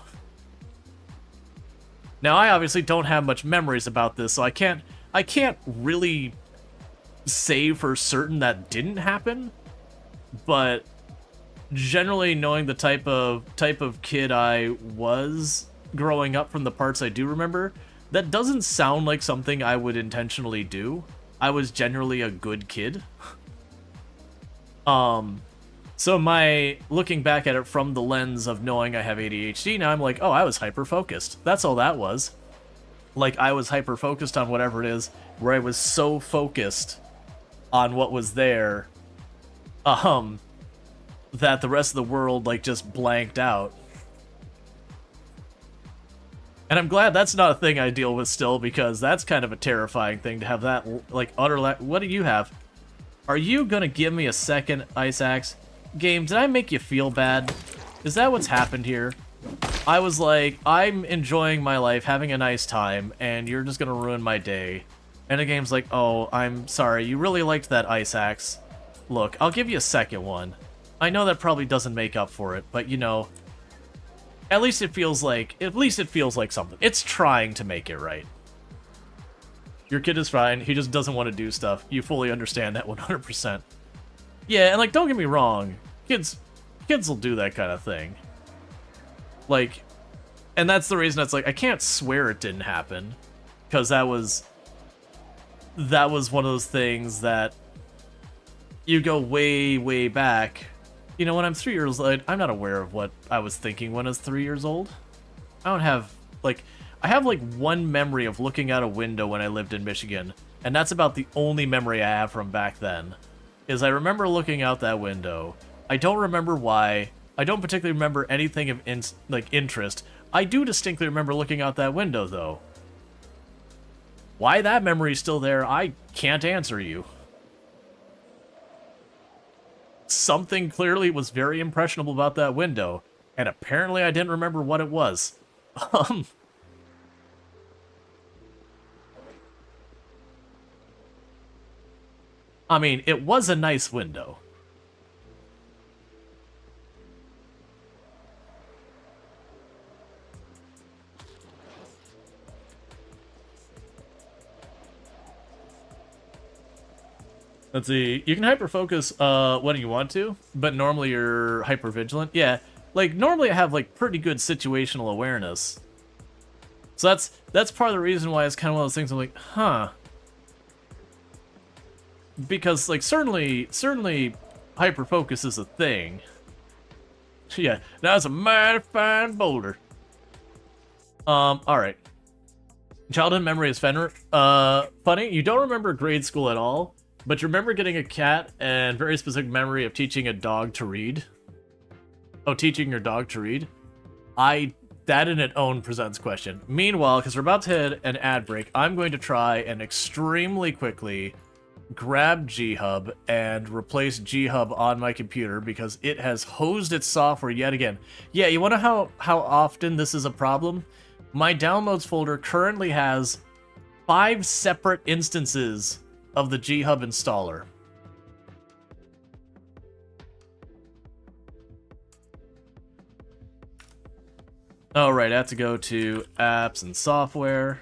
Speaker 1: Now, I obviously don't have much memories about this, so I can't really say for certain that didn't happen, but generally knowing the type of kid I was growing up from the parts I do remember, that doesn't sound like something I would intentionally do. I was generally a good kid. So my looking back at it from the lens of knowing I have ADHD, now I'm like, oh, I was hyper-focused. That's all that was. Like, I was hyper-focused on whatever it is, where I was so focused on what was there, that the rest of the world, like, just blanked out. And I'm glad that's not a thing I deal with still, because that's kind of a terrifying thing to have that, like, utter what do you have? Are you gonna give me a second ice axe? Game, did I make you feel bad? Is that what's happened here? I was like, I'm enjoying my life, having a nice time, and you're just gonna ruin my day. And the game's like, oh, I'm sorry, you really liked that ice axe. Look, I'll give you a second one. I know that probably doesn't make up for it, but you know, at least it feels like something. It's trying to make it right. Your kid is fine, he just doesn't want to do stuff. You fully understand that 100%. Yeah, and like, don't get me wrong, kids will do that kind of thing. Like, and that's the reason it's like, I can't swear it didn't happen, because that was one of those things that you go way, way back. You know, when I'm 3 years old, I'm not aware of what I was thinking when I was 3 years old. I don't have, like, I have like one memory of looking out a window when I lived in Michigan, and that's about the only memory I have from back then, is I remember looking out that window. I don't remember why. I don't particularly remember anything of interest. I do distinctly remember looking out that window, though. Why that memory is still there, I can't answer you. Something clearly was very impressionable about that window, and apparently I didn't remember what it was. I mean, it was a nice window. Let's see, you can hyper-focus when you want to, but normally you're hyper-vigilant. Yeah, like, normally I have, like, pretty good situational awareness. So that's part of the reason why it's kind of one of those things I'm like, huh. Because, like, certainly hyper-focus is a thing. Yeah, that's a mighty fine boulder. Alright. Childhood memory is funny. You don't remember grade school at all, but you remember getting a cat and very specific memory of teaching a dog to read. Oh, teaching your dog to read? That in its own presents question. Meanwhile, because we're about to hit an ad break, I'm going to try and extremely quickly grab G-Hub and replace G-Hub on my computer because it has hosed its software yet again. Yeah, you want to know how often this is a problem? My downloads folder currently has 5 separate instances of the G-Hub installer. Oh, right, I have to go to apps and software.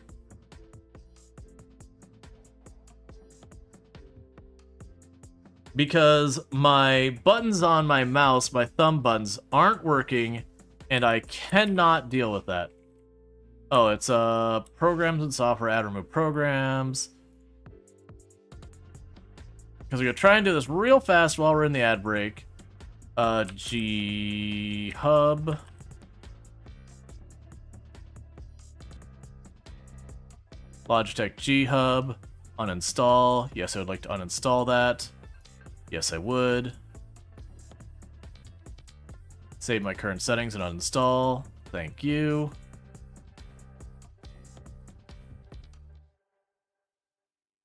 Speaker 1: Because my buttons on my mouse, my thumb buttons, aren't working, and I cannot deal with that. Oh, it's programs and software, add remove programs. Because we're gonna try and do this real fast while we're in the ad break. G Hub. Logitech G Hub. Uninstall. Yes, I would like to uninstall that. Yes, I would. Save my current settings and uninstall. Thank you.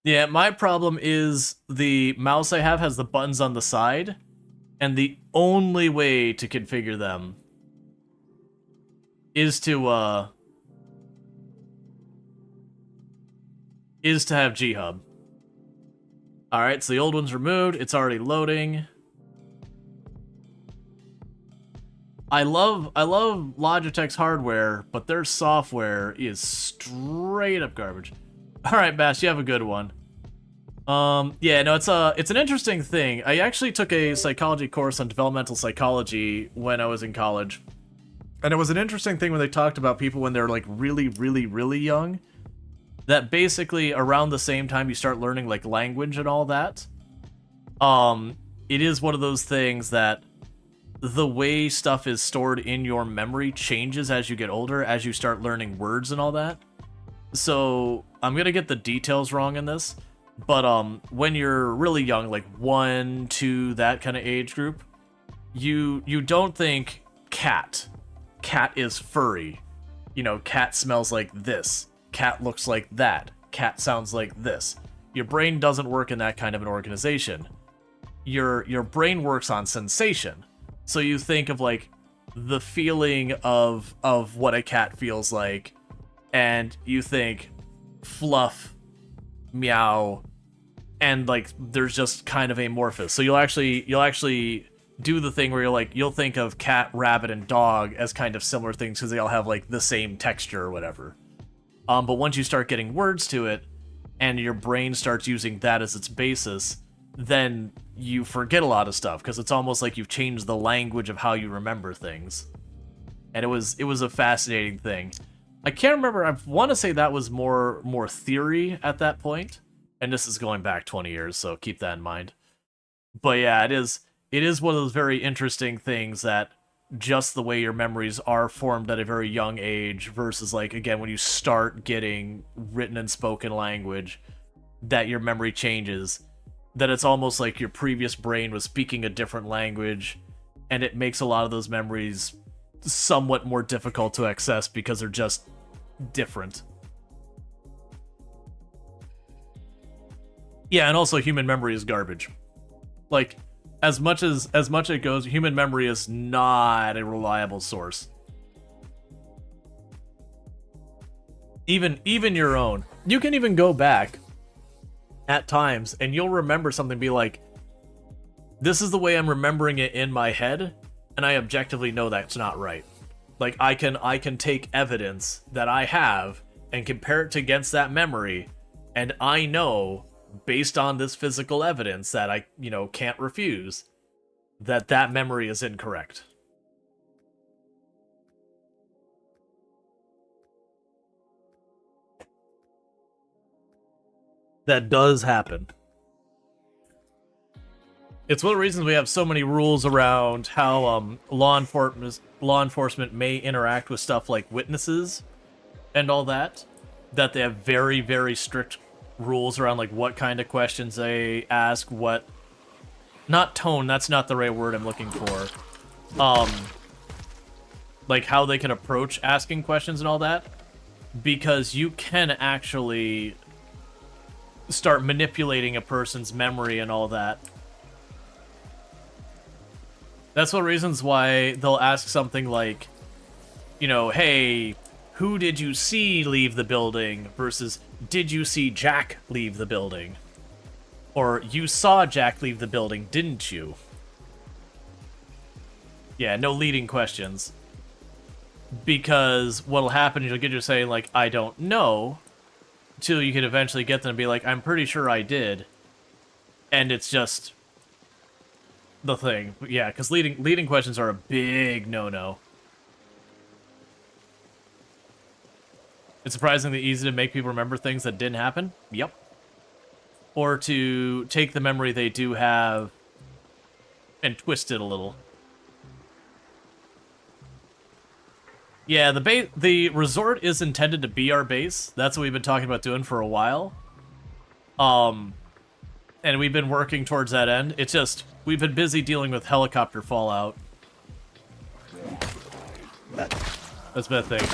Speaker 1: Yeah, my problem is the mouse I have has the buttons on the side, and the only way to configure them is to have G-Hub. Alright, so the old one's removed, it's already loading. I love Logitech's hardware, but their software is straight up garbage. Alright, Bash, you have a good one. Yeah, no, it's an interesting thing. I actually took a psychology course on developmental psychology when I was in college. And it was an interesting thing when they talked about people when they're like really, really, really young. That basically around the same time you start learning like language and all that. It is one of those things that the way stuff is stored in your memory changes as you get older, as you start learning words and all that. So I'm gonna get the details wrong in this, but when you're really young, like 1, 2, that kind of age group, you don't think cat is furry. You know, cat smells like this. Cat looks like that. Cat sounds like this. Your brain doesn't work in that kind of an organization. Your brain works on sensation. So you think of like the feeling of what a cat feels like, and you think fluff, meow, and like there's just kind of amorphous. So you'll actually do the thing where you'll think of cat, rabbit, and dog as kind of similar things because they all have like the same texture or whatever. But once you start getting words to it, and your brain starts using that as its basis, then you forget a lot of stuff, because it's almost like you've changed the language of how you remember things. And it was a fascinating thing. I can't remember, I want to say that was more theory at that point, and this is going back 20 years, so keep that in mind. But yeah, it is one of those very interesting things that just the way your memories are formed at a very young age versus, like, again, when you start getting written and spoken language, that your memory changes, that it's almost like your previous brain was speaking a different language, and it makes a lot of those memories somewhat more difficult to access because they're just different. Yeah, and also human memory is garbage. Like, as much it goes, human memory is not a reliable source. Even your own. You can even go back at times and you'll remember something, be like, this is the way I'm remembering it in my head, and I objectively know that's not right. Like, I can take evidence that I have and compare it against that memory, and I know, based on this physical evidence that I, can't refuse, that memory is incorrect. That does happen. It's one of the reasons we have so many rules around how law enforcement may interact with stuff like witnesses and all that. That they have very, very strict rules around like what kind of questions they ask, what, not tone, that's not the right word I'm looking for. Like how they can approach asking questions and all that, because you can actually start manipulating a person's memory and all that. That's one of the reasons why they'll ask something like, hey, who did you see leave the building versus did you see Jack leave the building? Or you saw Jack leave the building, didn't you? Yeah, no leading questions. Because what'll happen is you'll get to say, like, I don't know, till you can eventually get them to be like, I'm pretty sure I did. And it's just the thing. Yeah, because leading questions are a big no-no. It's surprisingly easy to make people remember things that didn't happen. Yep. Or to take the memory they do have and twist it a little. Yeah, the resort is intended to be our base. That's what we've been talking about doing for a while. And we've been working towards that end. It's just, we've been busy dealing with helicopter fallout. That's been a thing.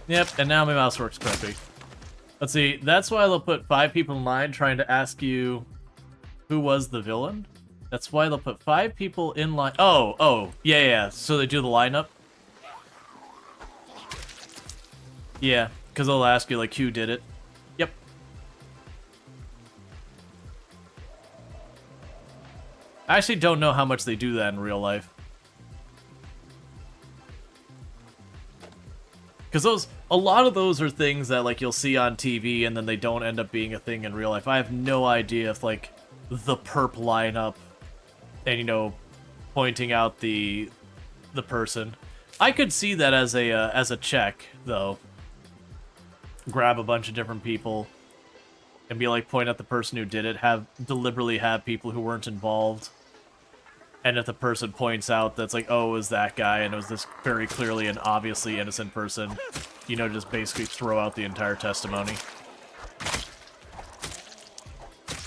Speaker 1: Yep, and now my mouse works correctly. Let's see, that's why they'll put 5 people in line trying to ask you who was the villain. That's why they'll put 5 people in line. Oh, yeah. So they do the lineup. Yeah, because they'll ask you, like, who did it. Yep. I actually don't know how much they do that in real life. Because a lot of those are things that, like, you'll see on TV and then they don't end up being a thing in real life. I have no idea if, like, the perp lineup and, you know, pointing out the person. I could see that as a check, though. Grab a bunch of different people and be like, point at the person who did it, deliberately have people who weren't involved. And if the person points out that's like, oh, it was that guy, and it was this very clearly and obviously innocent person, you know, just basically throw out the entire testimony.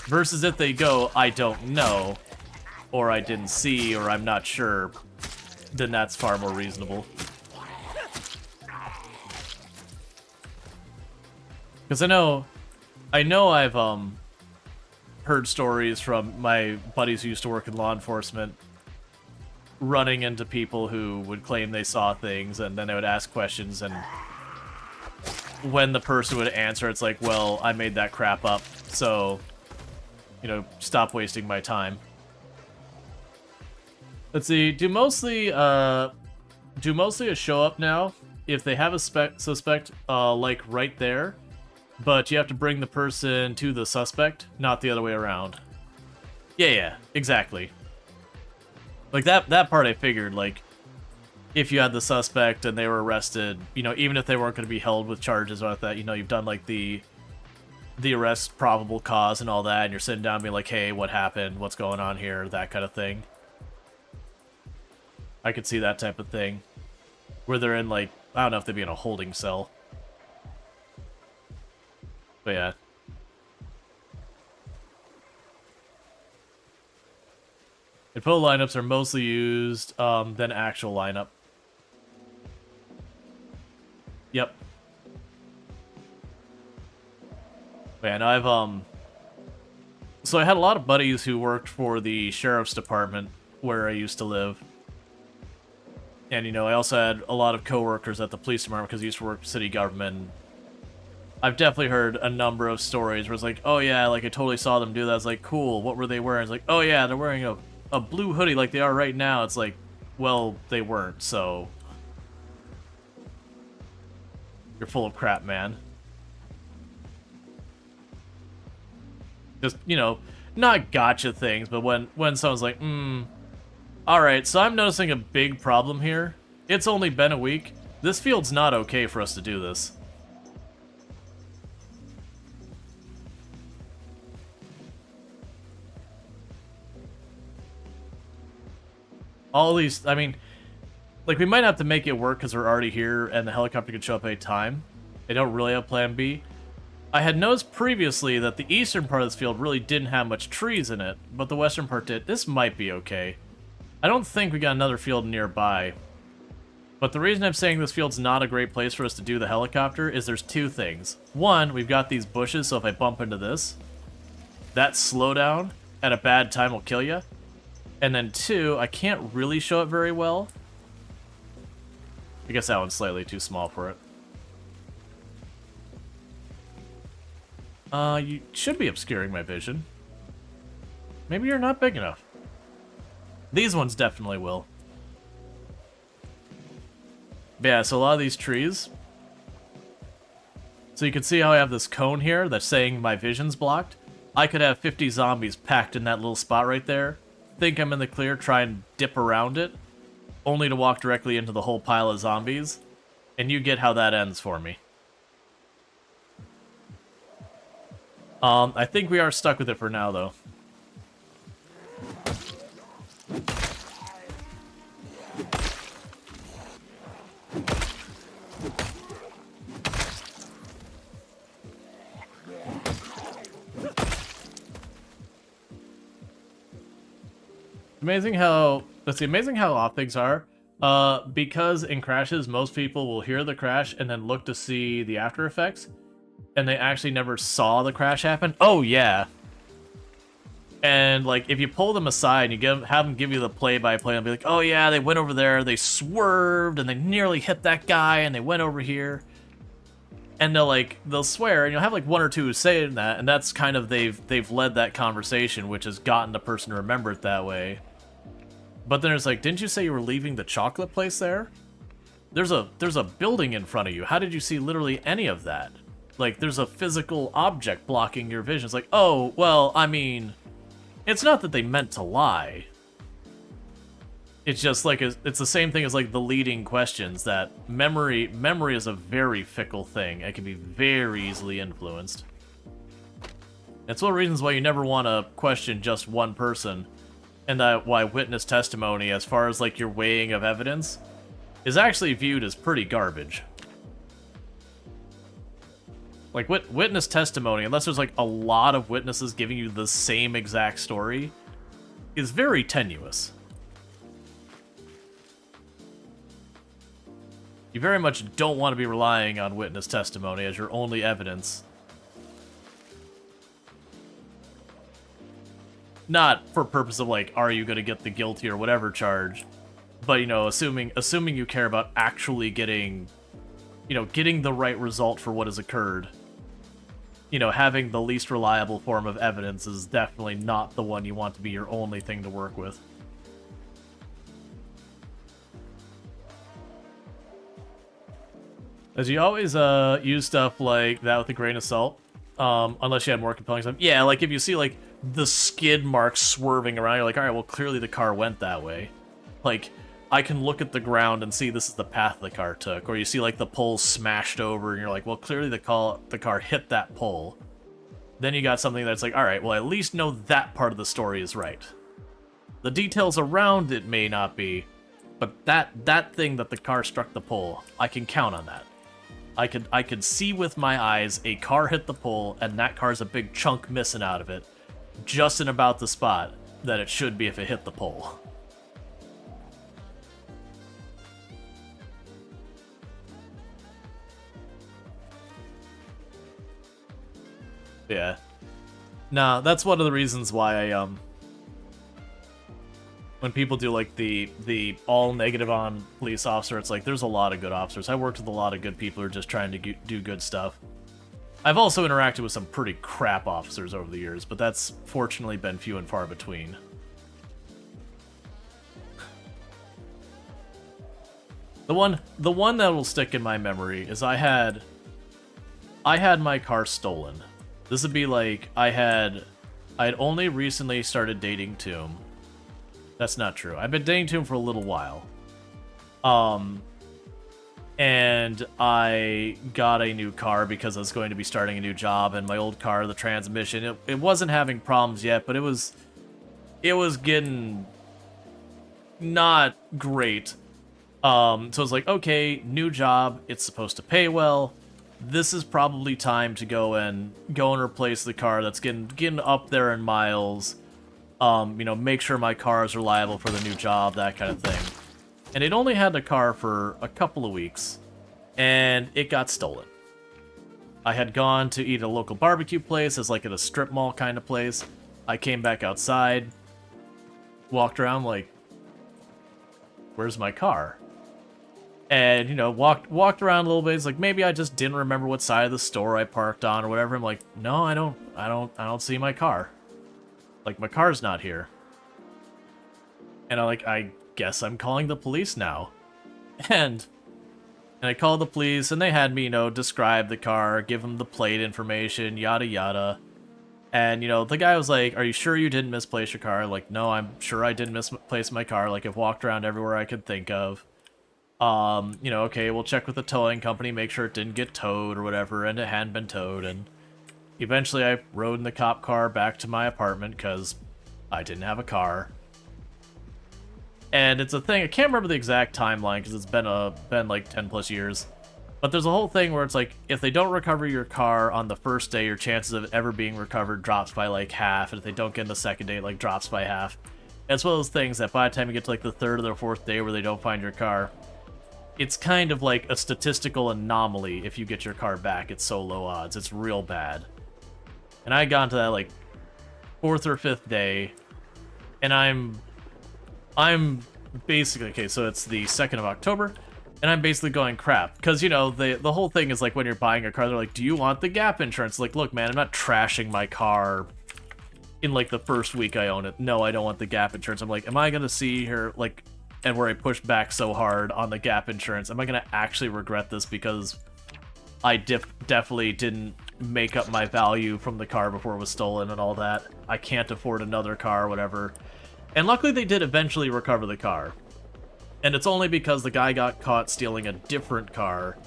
Speaker 1: Versus if they go, I don't know, or I didn't see, or I'm not sure, then that's far more reasonable. Because I know I've heard stories from my buddies who used to work in law enforcement running into people who would claim they saw things, and then they would ask questions, and when the person would answer, it's like, well, I made that crap up, so, you know, stop wasting my time. Let's see, do mostly a show up now if they have a suspect, like, right there, but you have to bring the person to the suspect, not the other way around. Yeah, exactly. Like, that part I figured, like, if you had the suspect and they were arrested, you know, even if they weren't going to be held with charges or that, you know, you've done, like, the arrest, probable cause and all that, and you're sitting down being like, hey, what happened? What's going on here? That kind of thing. I could see that type of thing. Where they're in, like, I don't know if they'd be in a holding cell. But yeah. Info lineups are mostly used than actual lineup. Yep. Man, so I had a lot of buddies who worked for the sheriff's department where I used to live. And, you know, I also had a lot of coworkers at the police department because I used to work for city government. I've definitely heard a number of stories where it's like, oh yeah, like I totally saw them do that. It's like, cool, what were they wearing? It's like, oh yeah, they're wearing a blue hoodie like they are right now. It's like, well, they weren't, so you're full of crap, man. Just, you know, not gotcha things, but when someone's like, alright, so I'm noticing a big problem here. It's only been a week. This field's not okay for us to do this. All these, I mean, like, we might have to make it work because we're already here and the helicopter can show up any time. They don't really have plan B. I had noticed previously that the eastern part of this field really didn't have much trees in it, but the western part did. This might be okay. I don't think we got another field nearby. But the reason I'm saying this field's not a great place for us to do the helicopter is there's two things. One, we've got these bushes, so if I bump into this, that slowdown at a bad time will kill you. And then two, I can't really show it very well. I guess that one's slightly too small for it. You should be obscuring my vision. Maybe you're not big enough. These ones definitely will. But yeah, so a lot of these trees. So you can see how I have this cone here that's saying my vision's blocked. I could have 50 zombies packed in that little spot right there. Think I'm in the clear, try and dip around it, only to walk directly into the whole pile of zombies. And you get how that ends for me. I think we are stuck with it for now, though. Amazing how off things are. Because in crashes, most people will hear the crash and then look to see the after effects, and they actually never saw the crash happen. Oh yeah. And like, if you pull them aside and you have them give you the play-by-play, and be like, oh yeah, they went over there, they swerved, and they nearly hit that guy, and they went over here. And they'll swear, and you'll have like one or two saying that, and that's kind of they've led that conversation, which has gotten the person to remember it that way. But then it's like, didn't you say you were leaving the chocolate place there? There's a building in front of you. How did you see literally any of that? Like, there's a physical object blocking your vision. It's like, oh, well, I mean, it's not that they meant to lie. It's just like, it's the same thing as like the leading questions, that memory is a very fickle thing. It can be very easily influenced. It's one of the reasons why you never want to question just one person, and that why witness testimony, as far as like your weighing of evidence, is actually viewed as pretty garbage. Like, witness testimony, unless there's like a lot of witnesses giving you the same exact story, is very tenuous. You very much don't want to be relying on witness testimony as your only evidence. Not for purpose of like, are you going to get the guilty or whatever charge, but, you know, assuming you care about actually getting, you know, getting the right result for what has occurred. You know, having the least reliable form of evidence is definitely not the one you want to be your only thing to work with. As you always use stuff like that with a grain of salt, unless you had more compelling stuff. Yeah, like if you see like the skid marks swerving around, you're like, all right, well, clearly the car went that way. Like, I can look at the ground and see this is the path the car took. Or you see like the pole smashed over and you're like, well, clearly the car hit that pole. Then you got something that's like, all right, well, I at least know that part of the story is right. The details around it may not be, but that thing that the car struck the pole, I can count on that. I could see with my eyes a car hit the pole, and that car's a big chunk missing out of it, just in about the spot that it should be if it hit the pole. Yeah. Nah, that's one of the reasons why I, when people do, like, the all negative on police officer, it's like, there's a lot of good officers. I worked with a lot of good people who are just trying to do good stuff. I've also interacted with some pretty crap officers over the years, but that's fortunately been few and far between. The one that will stick in my memory is I had my car stolen. This would be like, I had only recently started dating Tomb. That's not true. I've been dating Tomb for a little while. And I got a new car because I was going to be starting a new job, and my old car, the transmission, it wasn't having problems yet, but it was getting not great. So it's like, okay, new job, it's supposed to pay well. This is probably time to go and replace the car that's getting up there in miles. You know, make sure my car is reliable for the new job, that kind of thing. And it only had the car for a couple of weeks, and it got stolen. I had gone to eat at a local barbecue place, as like at a strip mall kind of place. I came back outside, walked around like, where's my car? And, you know, walked around a little bit. It's like, maybe I just didn't remember what side of the store I parked on or whatever. I'm like, no, I don't see my car. Like, my car's not here. And I guess I'm calling the police now. And I called the police, and they had me, describe the car, give them the plate information, yada yada. And, the guy was like, are you sure you didn't misplace your car? Like, no, I'm sure I didn't misplace my car. Like, I've walked around everywhere I could think of. Okay, we'll check with the towing company, make sure it didn't get towed or whatever, and it hadn't been towed. And eventually I rode in the cop car back to my apartment because I didn't have a car. And it's a thing, I can't remember the exact timeline because it's been like 10 plus years. But there's a whole thing where it's like, if they don't recover your car on the first day, your chances of it ever being recovered drops by like half, and if they don't get in the second day, it like drops by half. And it's one of those things that by the time you get to like the third or the fourth day where they don't find your car, it's kind of like a statistical anomaly if you get your car back. It's so low odds. It's real bad. And I got into that like fourth or fifth day, and I'm basically, okay, so it's the 2nd of October, and I'm basically going crap. Because, the whole thing is like when you're buying a car, they're like, do you want the gap insurance? Like, look, man, I'm not trashing my car in like the first week I own it. No, I don't want the gap insurance. I'm like, am I going to see here, like, and where I pushed back so hard on the gap insurance, am I going to actually regret this because I definitely didn't make up my value from the car before it was stolen and all that? I can't afford another car or whatever. And luckily they did eventually recover the car. And it's only because the guy got caught stealing a different car,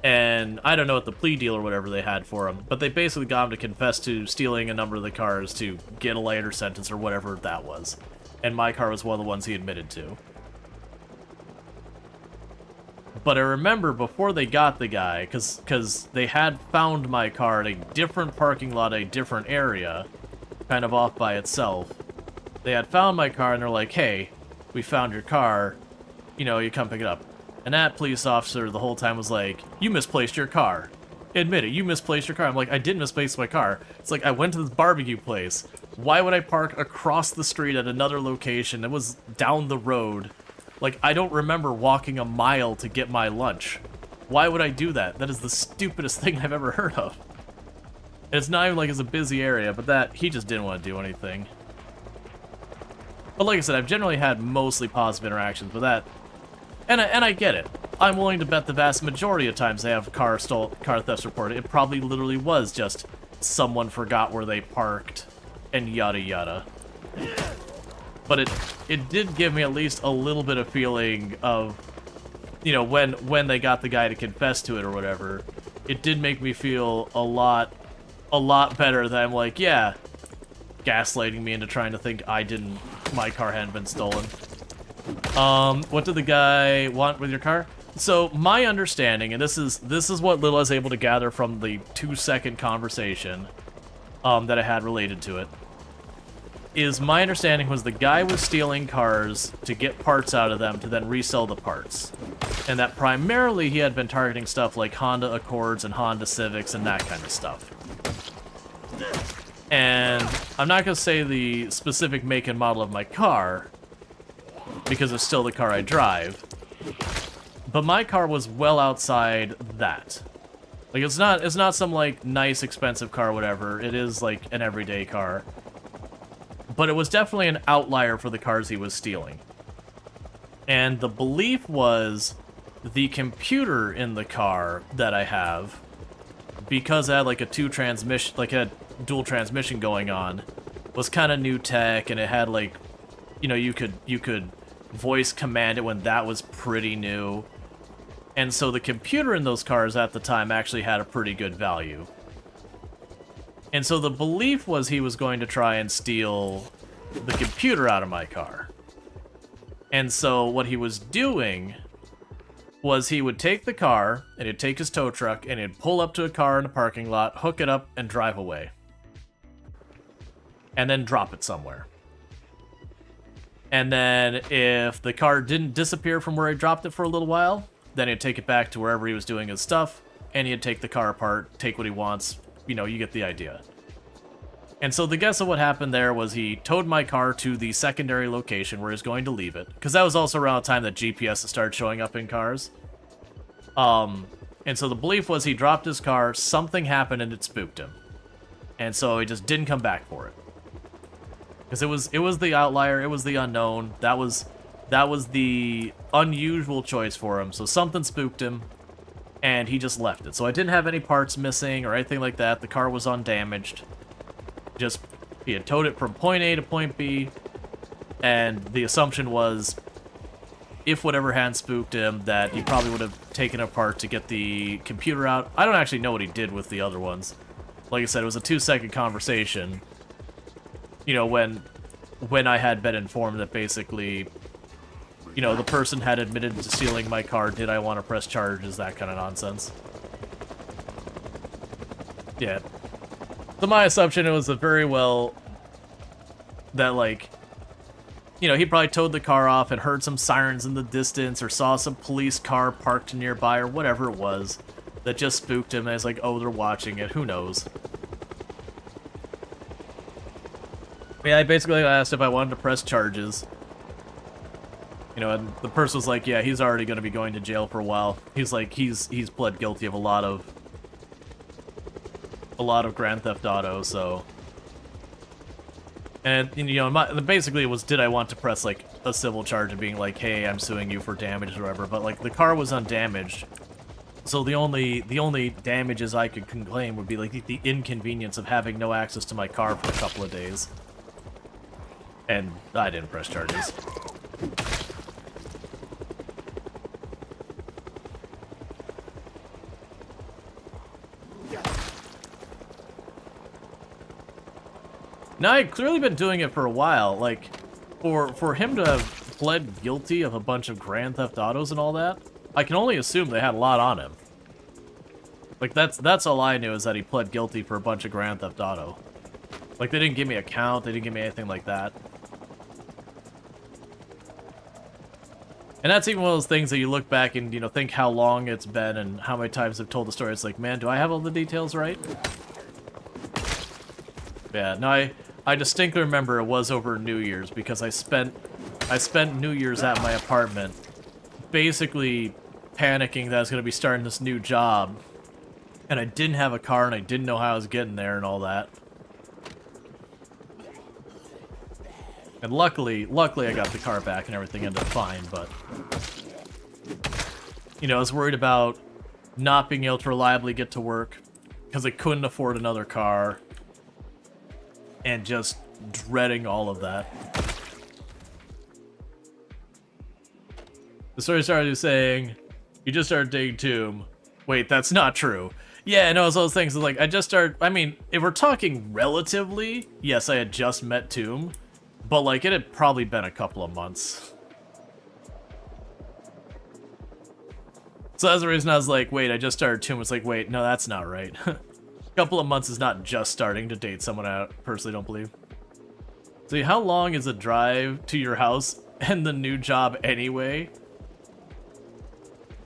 Speaker 1: and I don't know what the plea deal or whatever they had for him, but they basically got him to confess to stealing a number of the cars to get a lighter sentence or whatever that was. And my car was one of the ones he admitted to. But I remember before they got the guy, because they had found my car at a different parking lot, a different area, kind of off by itself. They had found my car, and they're like, hey, we found your car, you come pick it up. And that police officer the whole time was like, you misplaced your car. Admit it, you misplaced your car. I'm like, I didn't misplace my car. It's like, I went to this barbecue place. Why would I park across the street at another location? It was down the road. Like, I don't remember walking a mile to get my lunch. Why would I do that? That is the stupidest thing I've ever heard of. And it's not even like it's a busy area, but he just didn't want to do anything. But like I said, I've generally had mostly positive interactions with that. And I get it. I'm willing to bet the vast majority of times they have car thefts reported, it probably literally was just someone forgot where they parked and yada yada. But it did give me at least a little bit of feeling of, when they got the guy to confess to it or whatever, it did make me feel a lot better that I'm like, yeah, gaslighting me into trying to think my car hadn't been stolen. What did the guy want with your car? So my understanding, and this is what Lil is able to gather from the 2-second conversation that I had related to it, is my understanding was the guy was stealing cars to get parts out of them to then resell the parts. And that primarily he had been targeting stuff like Honda Accords and Honda Civics and that kind of stuff. And I'm not going to say the specific make and model of my car, because it's still the car I drive. But my car was well outside that. Like, it's not some, like, nice, expensive car or whatever. It is, like, an everyday car. But it was definitely an outlier for the cars he was stealing. And the belief was the computer in the car that I have, because I had, like, a dual transmission going on, was kind of new tech, and it had, like, you could voice command it when that was pretty new. And so the computer in those cars at the time actually had a pretty good value. And so the belief was he was going to try and steal the computer out of my car. And so what he was doing was he would take the car, and he'd take his tow truck, and he'd pull up to a car in a parking lot, hook it up, and drive away. And then drop it somewhere. And then if the car didn't disappear from where he dropped it for a little while, then he'd take it back to wherever he was doing his stuff, and he'd take the car apart, take what he wants. You get the idea. And so the guess of what happened there was he towed my car to the secondary location where he was going to leave it, because that was also around the time that GPS started showing up in cars. And so the belief was he dropped his car, something happened, and it spooked him. And so he just didn't come back for it. Because it was the outlier, it was the unknown. That was the unusual choice for him. So something spooked him, and he just left it. So I didn't have any parts missing or anything like that. The car was undamaged. Just, he had towed it from point A to point B, and the assumption was, if whatever had spooked him, that he probably would have taken it apart to get the computer out. I don't actually know what he did with the other ones. Like I said, it was a 2-second conversation. You know, when I had been informed that basically, you know, the person had admitted to stealing my car, did I want to press charges, that kind of nonsense. Yeah. So my assumption, it was a very well that, like, you know, he probably towed the car off and heard some sirens in the distance or saw some police car parked nearby or whatever it was that just spooked him. And he's like, oh, they're watching it. Who knows? Yeah, I basically asked if I wanted to press charges. You know, and the person was like, yeah, he's already going to be going to jail for a while. He's like, he's pled guilty of a lot of Grand Theft Auto, so... And, you know, basically it was, did I want to press, like, a civil charge of being like, hey, I'm suing you for damage or whatever, but, like, the car was undamaged. So the only damages I could claim would be, like, the inconvenience of having no access to my car for a couple of days. And I didn't press charges. Now, I'd clearly been doing it for a while. Like, for him to have pled guilty of a bunch of Grand Theft Autos and all that, I can only assume they had a lot on him. Like, that's all I knew, is that he pled guilty for a bunch of Grand Theft Auto. Like, they didn't give me a count, they didn't give me anything like that. And that's even one of those things that you look back and, you know, think how long it's been and how many times I've told the story. It's like, man, do I have all the details right? Yeah, no, I distinctly remember it was over New Year's, because I spent New Year's at my apartment basically panicking that I was going to be starting this new job, and I didn't have a car and I didn't know how I was getting there and all that. And luckily I got the car back and everything ended up fine, but... You know, I was worried about not being able to reliably get to work, because I couldn't afford another car, and just dreading all of that. The story started saying, you just started dating Tomb. Wait, that's not true. Yeah, no, it's those things, like, I mean, if we're talking relatively, yes, I had just met Tomb, but, like, it had probably been a couple of months. So that's the reason I was like, wait, I just started Tomb. It's like, wait, no, that's not right. A couple of months is not just starting to date someone I personally don't believe. So how long is a drive to your house and the new job anyway?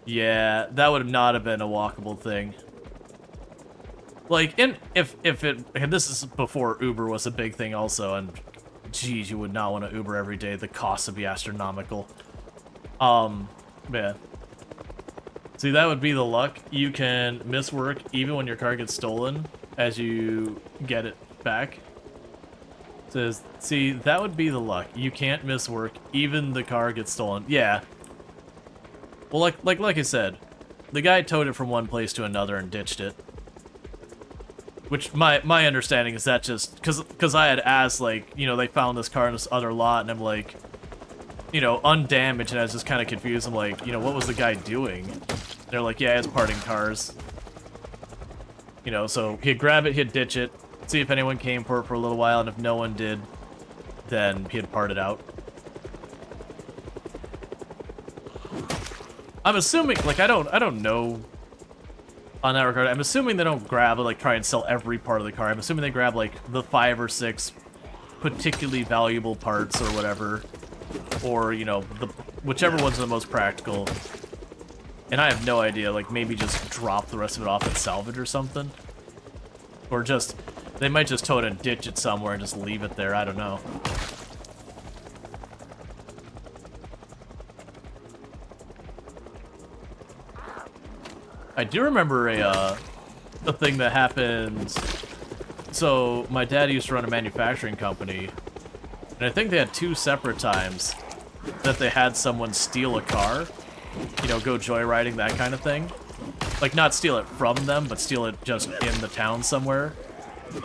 Speaker 1: Yeah, that would not have been a walkable thing. Like, and this is before Uber was a big thing also, and geez, you would not want to Uber every day. The costs would be astronomical. Yeah. See, that would be the luck. You can miss work even when your car gets stolen as you get it back. Says, see, that would be the luck. You can't miss work even the car gets stolen. Yeah. Well, like I said, the guy towed it from one place to another and ditched it. Which my understanding is that just because I had asked, like, you know, they found this car in this other lot, and I'm like, you know, undamaged, and I was just kind of confused. I'm like, you know, what was the guy doing? They're like, yeah, it's parting cars. You know, so he'd grab it, he'd ditch it, see if anyone came for it for a little while, and if no one did, then he'd part it out. I'm assuming, like, I don't know on that regard. I'm assuming they don't grab, like, try and sell every part of the car. I'm assuming they grab, like, the 5 or 6 particularly valuable parts or whatever. Or, you know, whichever one's the most practical. And I have no idea, like, maybe just drop the rest of it off at salvage or something. Or just, they might just tow it and ditch it somewhere and just leave it there, I don't know. I do remember a thing that happened. So, my dad used to run a manufacturing company, And I think they had 2 separate times that they had someone steal a car. You know, go joyriding, that kind of thing. Like, not steal it from them, but steal it just in the town somewhere.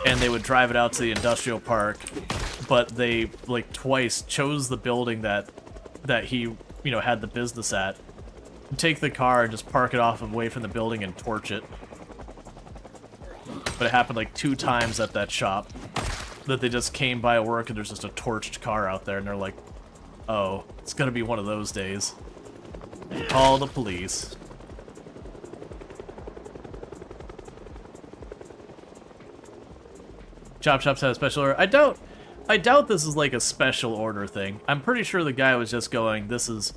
Speaker 1: And they would drive it out to the industrial park, but they, like, twice chose the building that he, you know, had the business at. Take the car and just park it off away from the building and torch it. But it happened, like, 2 times at that shop. That they just came by work and there's just a torched car out there, and they're like, oh, it's gonna be one of those days. Call the police. Chop Chops had a special order. I doubt this is like a special order thing. I'm pretty sure the guy was just going, this is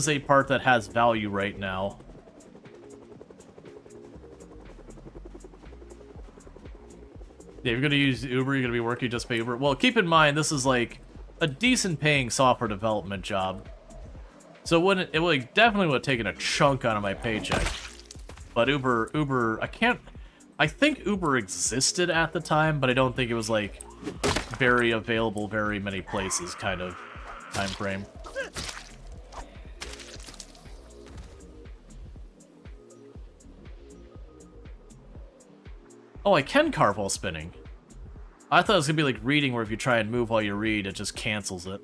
Speaker 1: a part that has value right now. Yeah, you're gonna use Uber, you're gonna be working just pay Uber. Well, keep in mind, this is like a decent paying software development job. So it definitely would have taken a chunk out of my paycheck. But Uber, I think Uber existed at the time, but I don't think it was like very available very many places kind of time frame. Oh, I can carve while spinning. I thought it was gonna be like reading, where if you try and move while you read, it just cancels it.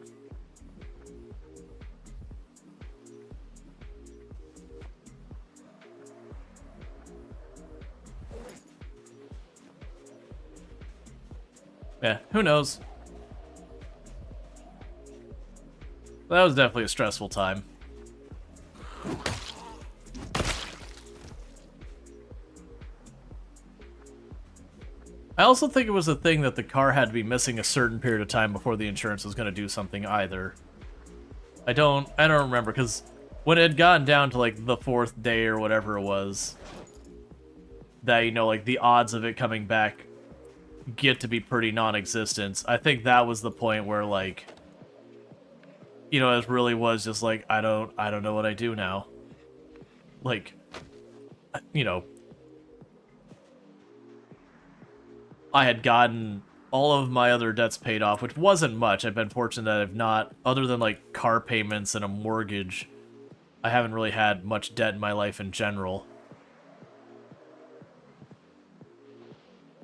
Speaker 1: Yeah, who knows? That was definitely a stressful time. I also think it was a thing that the car had to be missing a certain period of time before the insurance was going to do something either. I don't remember, because when it had gotten down to like the 4th day or whatever it was, that, you know, like the odds of it coming back get to be pretty non-existent. I think that was the point where, like, you know, it really was just like, I don't know what I do now. Like, you know, I had gotten all of my other debts paid off, which wasn't much. I've been fortunate that I've not, other than like car payments and a mortgage, I haven't really had much debt in my life in general.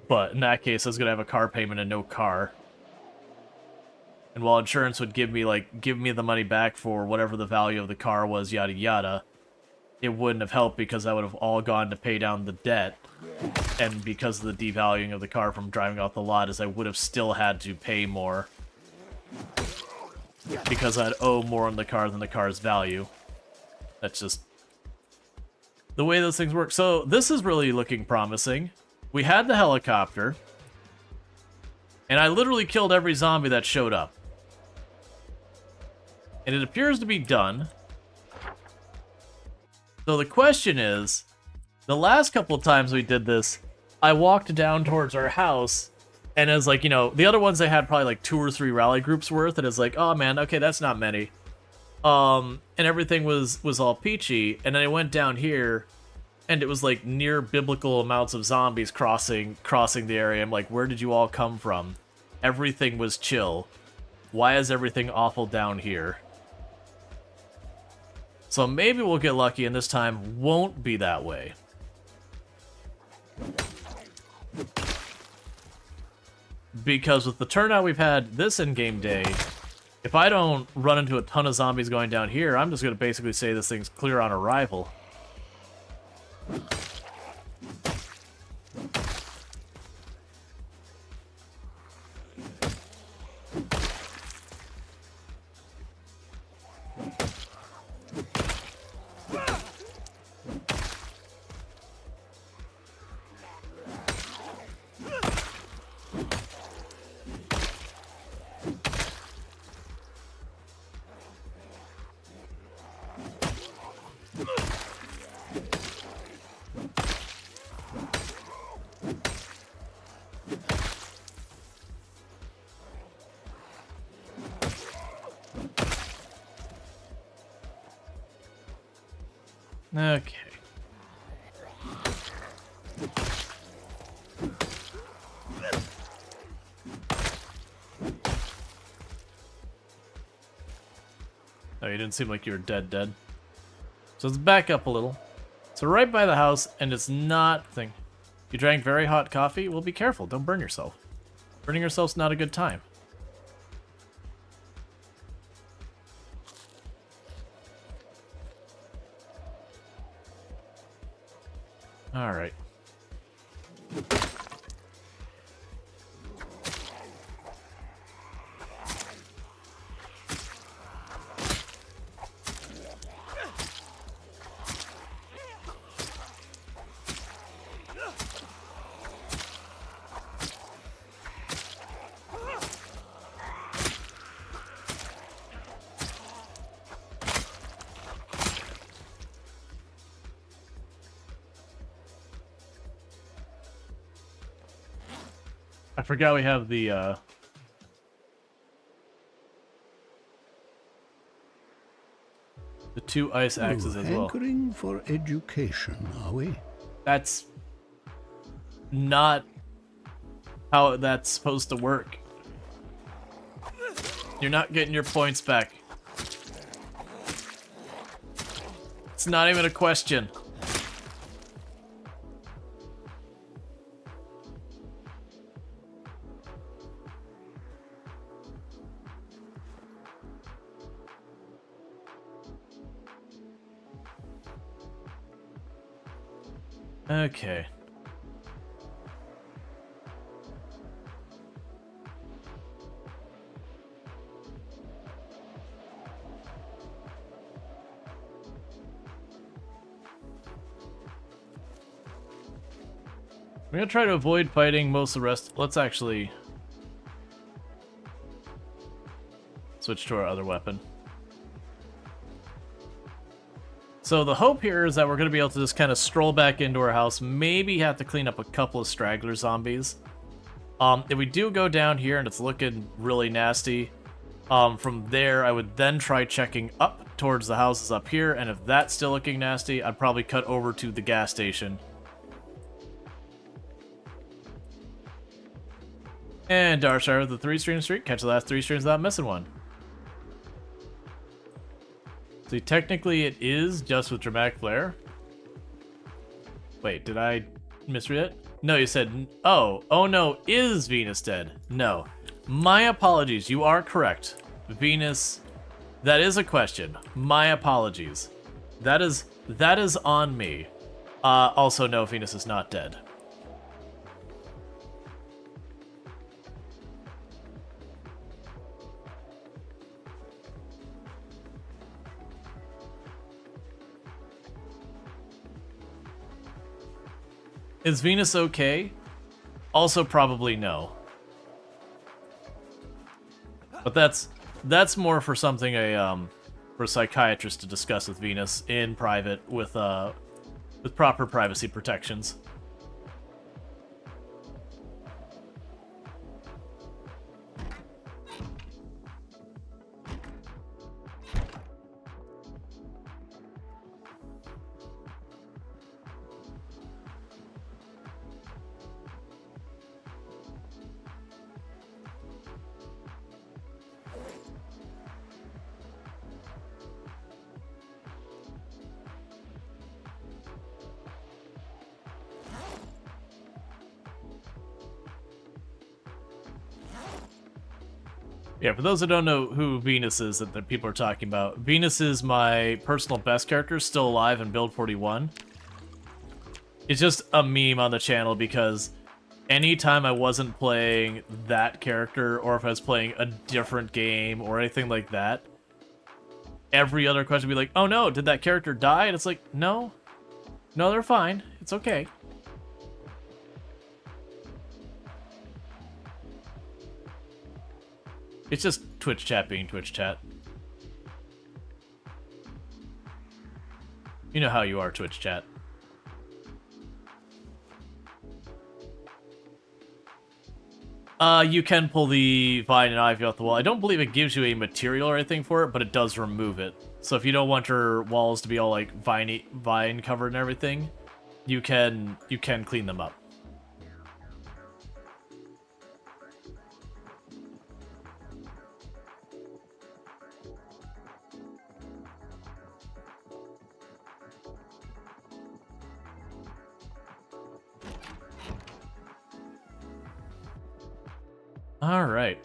Speaker 1: But in that case, I was gonna have a car payment and no car. And while insurance would give me the money back for whatever the value of the car was, yada yada, it wouldn't have helped because that would have all gone to pay down the debt. And because of the devaluing of the car from driving off the lot, is I would have still had to pay more. Because I'd owe more on the car than the car's value. That's just the way those things work. So this is really looking promising. We had the helicopter. And I literally killed every zombie that showed up. And it appears to be done. So the question is, the last couple of times we did this, I walked down towards our house, and it was like, you know, the other ones they had probably like 2 or 3 rally groups worth, and it's like, oh man, okay, that's not many. And everything was all peachy, and then I went down here, and it was like near biblical amounts of zombies crossing the area. I'm like, where did you all come from? Everything was chill. Why is everything awful down here? So maybe we'll get lucky and this time won't be that way. Because with the turnout we've had this in-game day, if I don't run into a ton of zombies going down here, I'm just going to basically say this thing's clear on arrival. Okay. didn't seem like you were dead. So let's back up a little. So right by the house, and it's not thing. You drank very hot coffee? Well, be careful. Don't burn yourself. Burning yourself's not a good time. All right. I forgot we have the 2 ice axes as well.
Speaker 3: Hankering for education, are we?
Speaker 1: That's not how that's supposed to work. You're not getting your points back. It's not even a question. Okay. I'm gonna try to avoid fighting most of the rest. Let's actually switch to our other weapon. So the hope here is that we're going to be able to just kind of stroll back into our house, maybe have to clean up a couple of straggler zombies. If we do go down here and it's looking really nasty, from there I would then try checking up towards the houses up here, and if that's still looking nasty, I'd probably cut over to the gas station. And Darshire with the 3-stream streak, catch the last 3 streams without missing one. See, technically it is just with Dramatic Flare. Wait, did I misread it? No, you said, oh no, is Venus dead? No. My apologies, you are correct. Venus, that is a question. My apologies. That is on me. Also, no, Venus is not dead. Is Venus okay? Also probably no. But that's more for something for a psychiatrist to discuss with Venus in private with proper privacy protections. Yeah, for those that don't know who Venus is that the people are talking about, Venus is my personal best character, still alive in Build 41. It's just a meme on the channel because anytime I wasn't playing that character, or if I was playing a different game or anything like that, every other question would be like, oh no, did that character die? And it's like, no, they're fine. It's okay. It's just Twitch chat being Twitch chat. You know how you are, Twitch chat. You can pull the vine and ivy off the wall. I don't believe it gives you a material or anything for it, but it does remove it. So if you don't want your walls to be all like vine covered and everything, you can clean them up. All right.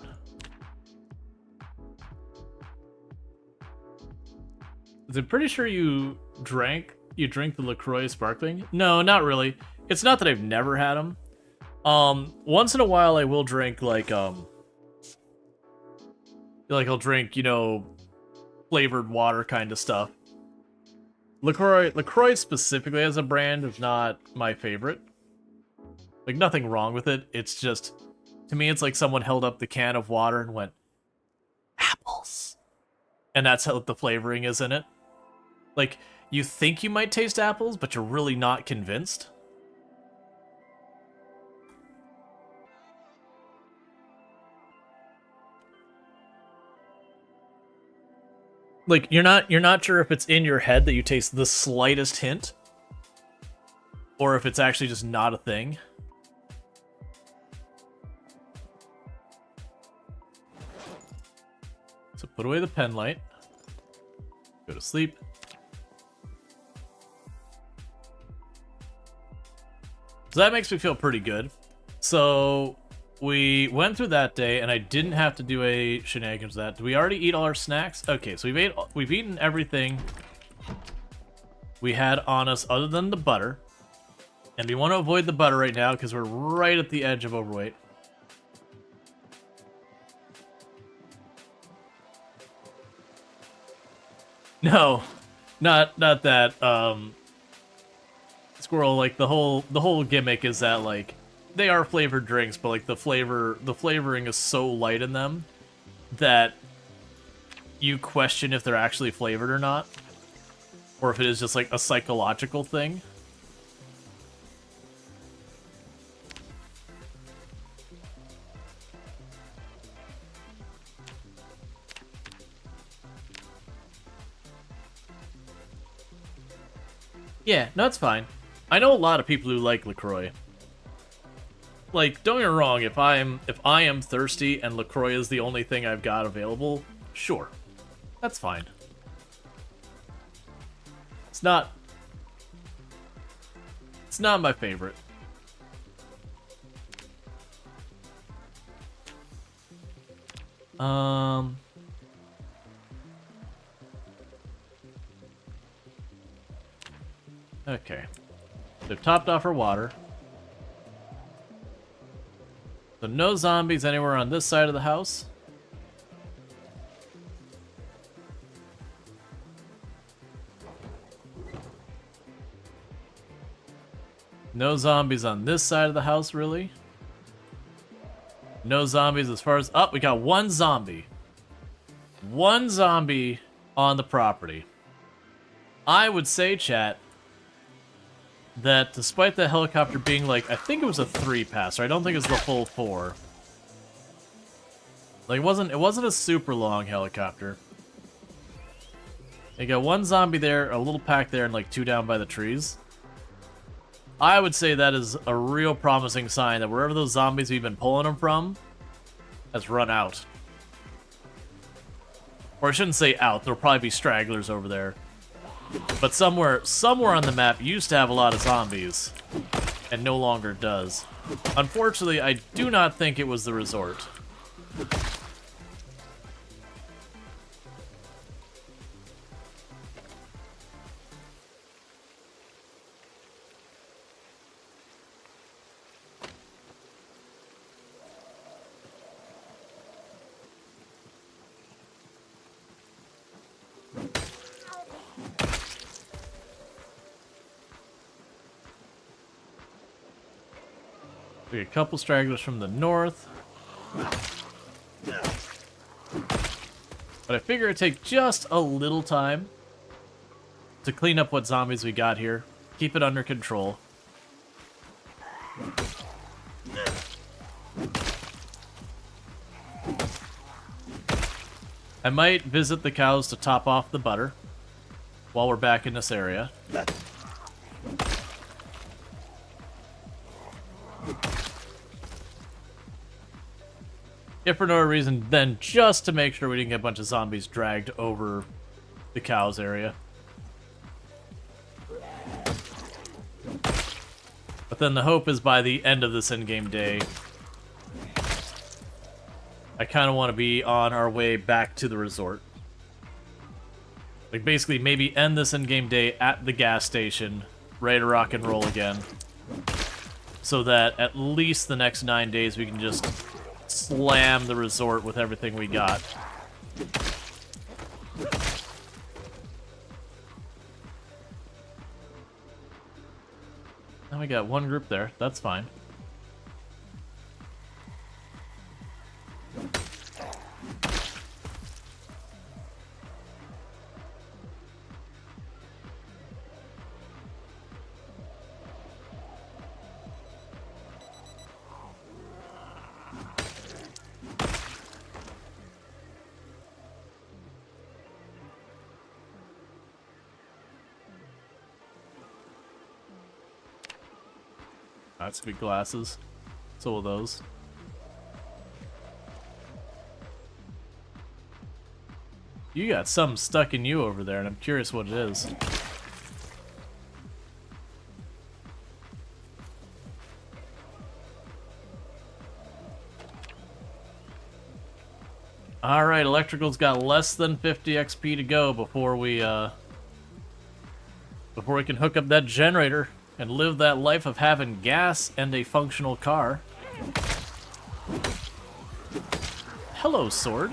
Speaker 1: I'm pretty sure you drink the LaCroix sparkling. No, not really. It's not that I've never had them. Once in a while I will drink like I'll drink, you know, flavored water kind of stuff. LaCroix specifically as a brand is not my favorite. Like, nothing wrong with it. It's just, to me, it's like someone held up the can of water and went, apples. And that's how the flavoring is in it. Like, you think you might taste apples, but you're really not convinced. Like, you're not sure if it's in your head that you taste the slightest hint, or if it's actually just not a thing. So put away the pen light. Go to sleep. So that makes me feel pretty good. So we went through that day, and I didn't have to do a shenanigans of that. Did we already eat all our snacks? Okay, so we've eaten everything we had on us other than the butter. And we want to avoid the butter right now because we're right at the edge of overweight. No, not that. Squirrel, like the whole gimmick is that like they are flavored drinks, but like the flavoring is so light in them that you question if they're actually flavored or not, or if it is just like a psychological thing. Yeah, no, it's fine. I know a lot of people who like LaCroix. Like, don't get me wrong, if I am thirsty and LaCroix is the only thing I've got available, sure. That's fine. It's not my favorite. Okay. They've topped off our water. So no zombies anywhere on this side of the house. No zombies on this side of the house, really. No zombies as far as... Oh, we got one zombie. One zombie on the property. I would say, chat, that despite the helicopter being like, I think it was a 3-passer. I don't think it was the full 4. Like, it wasn't a super long helicopter. You got one zombie there, a little pack there, and like 2 down by the trees. I would say that is a real promising sign that wherever those zombies we've been pulling them from has run out. Or I shouldn't say out, there'll probably be stragglers over there. But somewhere on the map used to have a lot of zombies, and no longer does. Unfortunately, I do not think it was the resort. We got a couple stragglers from the north. But I figure it'd take just a little time to clean up what zombies we got here. Keep it under control. I might visit the cows to top off the butter while we're back in this area. If for no reason, then just to make sure we didn't get a bunch of zombies dragged over the cows area. But then the hope is by the end of this in-game day, I kind of want to be on our way back to the resort. Like, basically, maybe end this in-game day at the gas station, ready to rock and roll again. So that at least the next 9 days we can just slam the resort with everything we got. Now we got one group there. That's fine. That's big glasses. So will those. You got something stuck in you over there, and I'm curious what it is. Alright, Electrical's got less than 50 XP to go before we can hook up that generator and live that life of having gas and a functional car. Hello, sword.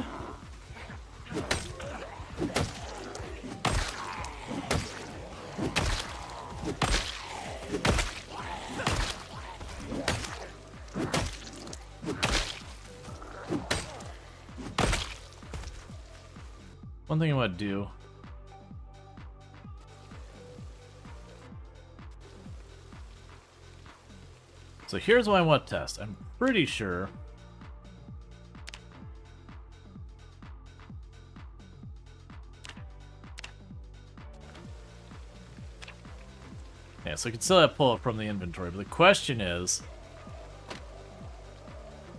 Speaker 1: One thing I want to do. So here's what I want to test. I'm pretty sure. Yeah, so I can still have pull it from the inventory, but the question is,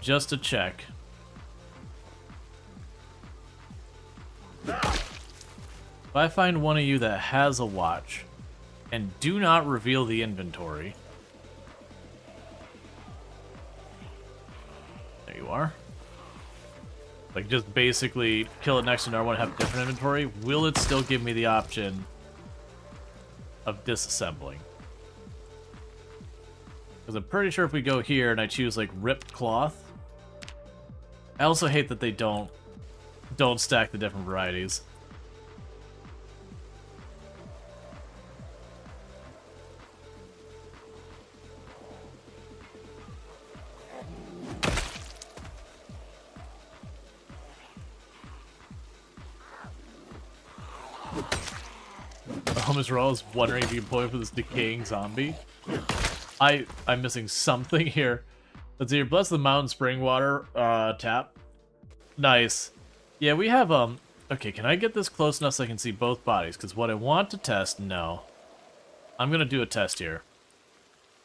Speaker 1: just to check. If I find one of you that has a watch, and do not reveal the inventory. There you are. Like, just basically kill it next to another one, have a different inventory. Will it still give me the option of disassembling? Because I'm pretty sure if we go here and I choose, like, ripped cloth. I also hate that they don't stack the different varieties. Ms. Rual is wondering if you can play for this decaying zombie. I'm missing something here. Let's see here. Bless the mountain spring water tap. Nice. Yeah, we have okay, can I get this close enough so I can see both bodies? Because what I want to test, no. I'm gonna do a test here.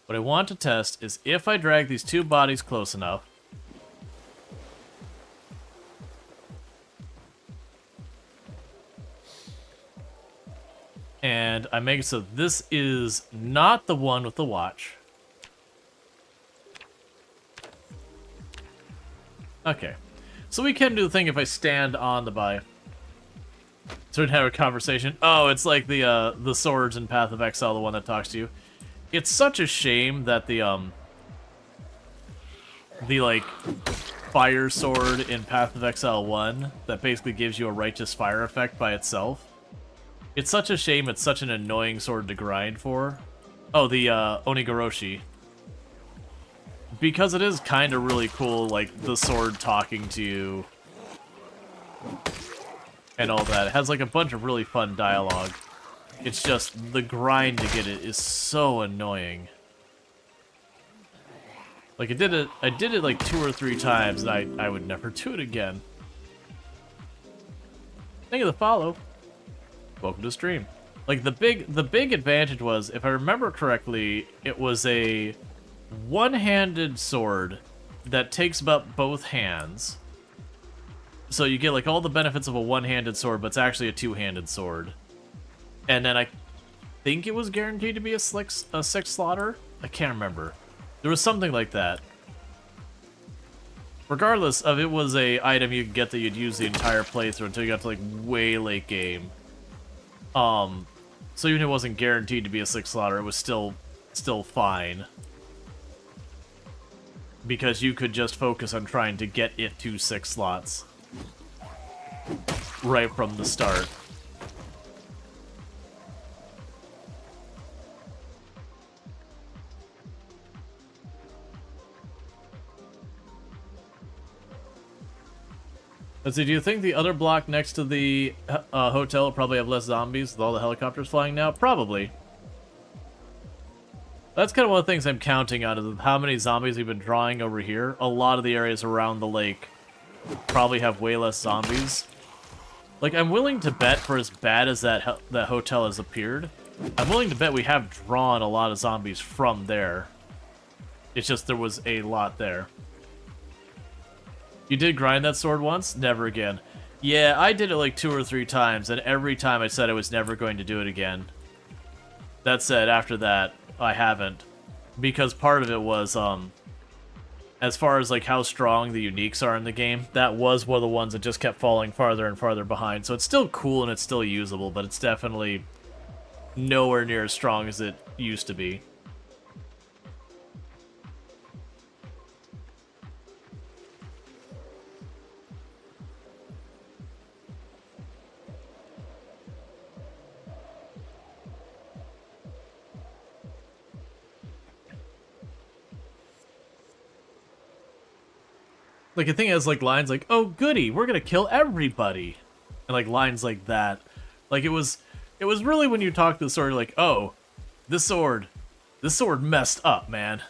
Speaker 1: What I want to test is if I drag these two bodies close enough. And I make it so this is not the one with the watch. Okay. So we can do the thing if I stand on the body. So we'd have a conversation. Oh, it's like the swords in Path of Exile, the one that talks to you. It's such a shame that the like fire sword in Path of Exile 1 that basically gives you a righteous fire effect by itself. It's such a shame it's such an annoying sword to grind for. Oh, the Onigoroshi. Because it is kind of really cool, like, the sword talking to you. And all that. It has, like, a bunch of really fun dialogue. It's just, the grind to get it is so annoying. Like, I did it like 2 or 3 times, and I would never do it again. Thank you for the follow. Welcome to the stream. Like, the big advantage was, if I remember correctly, it was a one-handed sword that takes about both hands. So you get, like, all the benefits of a one-handed sword, but it's actually a two-handed sword. And then I think it was guaranteed to be a 6 slaughter? I can't remember. There was something like that. Regardless of it was a item you could get that you'd use the entire playthrough until you got to like way late game. So even if it wasn't guaranteed to be a 6 slotter, it was still fine. Because you could just focus on trying to get it to 6 slots. Right from the start. Let's see, do you think the other block next to the hotel will probably have less zombies with all the helicopters flying now? Probably. That's kind of one of the things I'm counting on, is how many zombies we've been drawing over here. A lot of the areas around the lake probably have way less zombies. Like, I'm willing to bet, for as bad as that hotel has appeared, I'm willing to bet we have drawn a lot of zombies from there. It's just there was a lot there. You did grind that sword once? Never again. Yeah, I did it like 2 or 3 times, and every time I said I was never going to do it again. That said, after that, I haven't. Because part of it was, as far as like how strong the uniques are in the game, that was one of the ones that just kept falling farther and farther behind. So it's still cool and it's still usable, but it's definitely nowhere near as strong as it used to be. Like, I think it has, like, lines like, oh, goody, we're gonna kill everybody. And, like, lines like that. Like, it was really when you talk to the sword, like, oh, this sword messed up, man.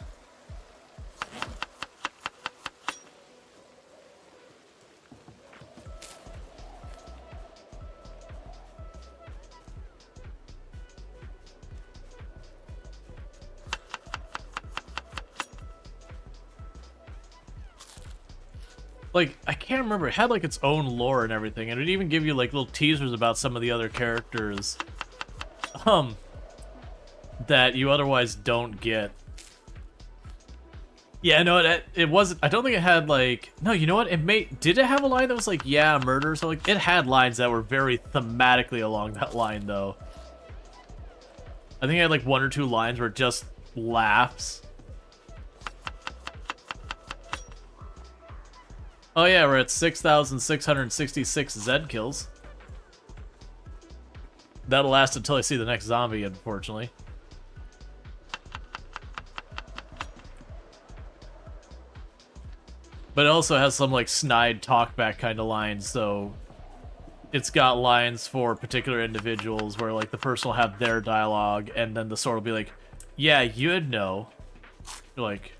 Speaker 1: Like, I can't remember, it had like its own lore and everything, and it'd even give you like little teasers about some of the other characters that you otherwise don't get. Yeah, no, it wasn't, I don't think it had like, no, you know what, did it have a line that was like, yeah, murder? So like, it had lines that were very thematically along that line though. I think it had like 1 or 2 lines where it just laughs. Oh yeah, we're at 6,666 Zed kills. That'll last until I see the next zombie, unfortunately. But it also has some, like, snide talkback kind of lines, so... It's got lines for particular individuals where, like, the person will have their dialogue, and then the sword will be like, yeah, you'd know. You're like...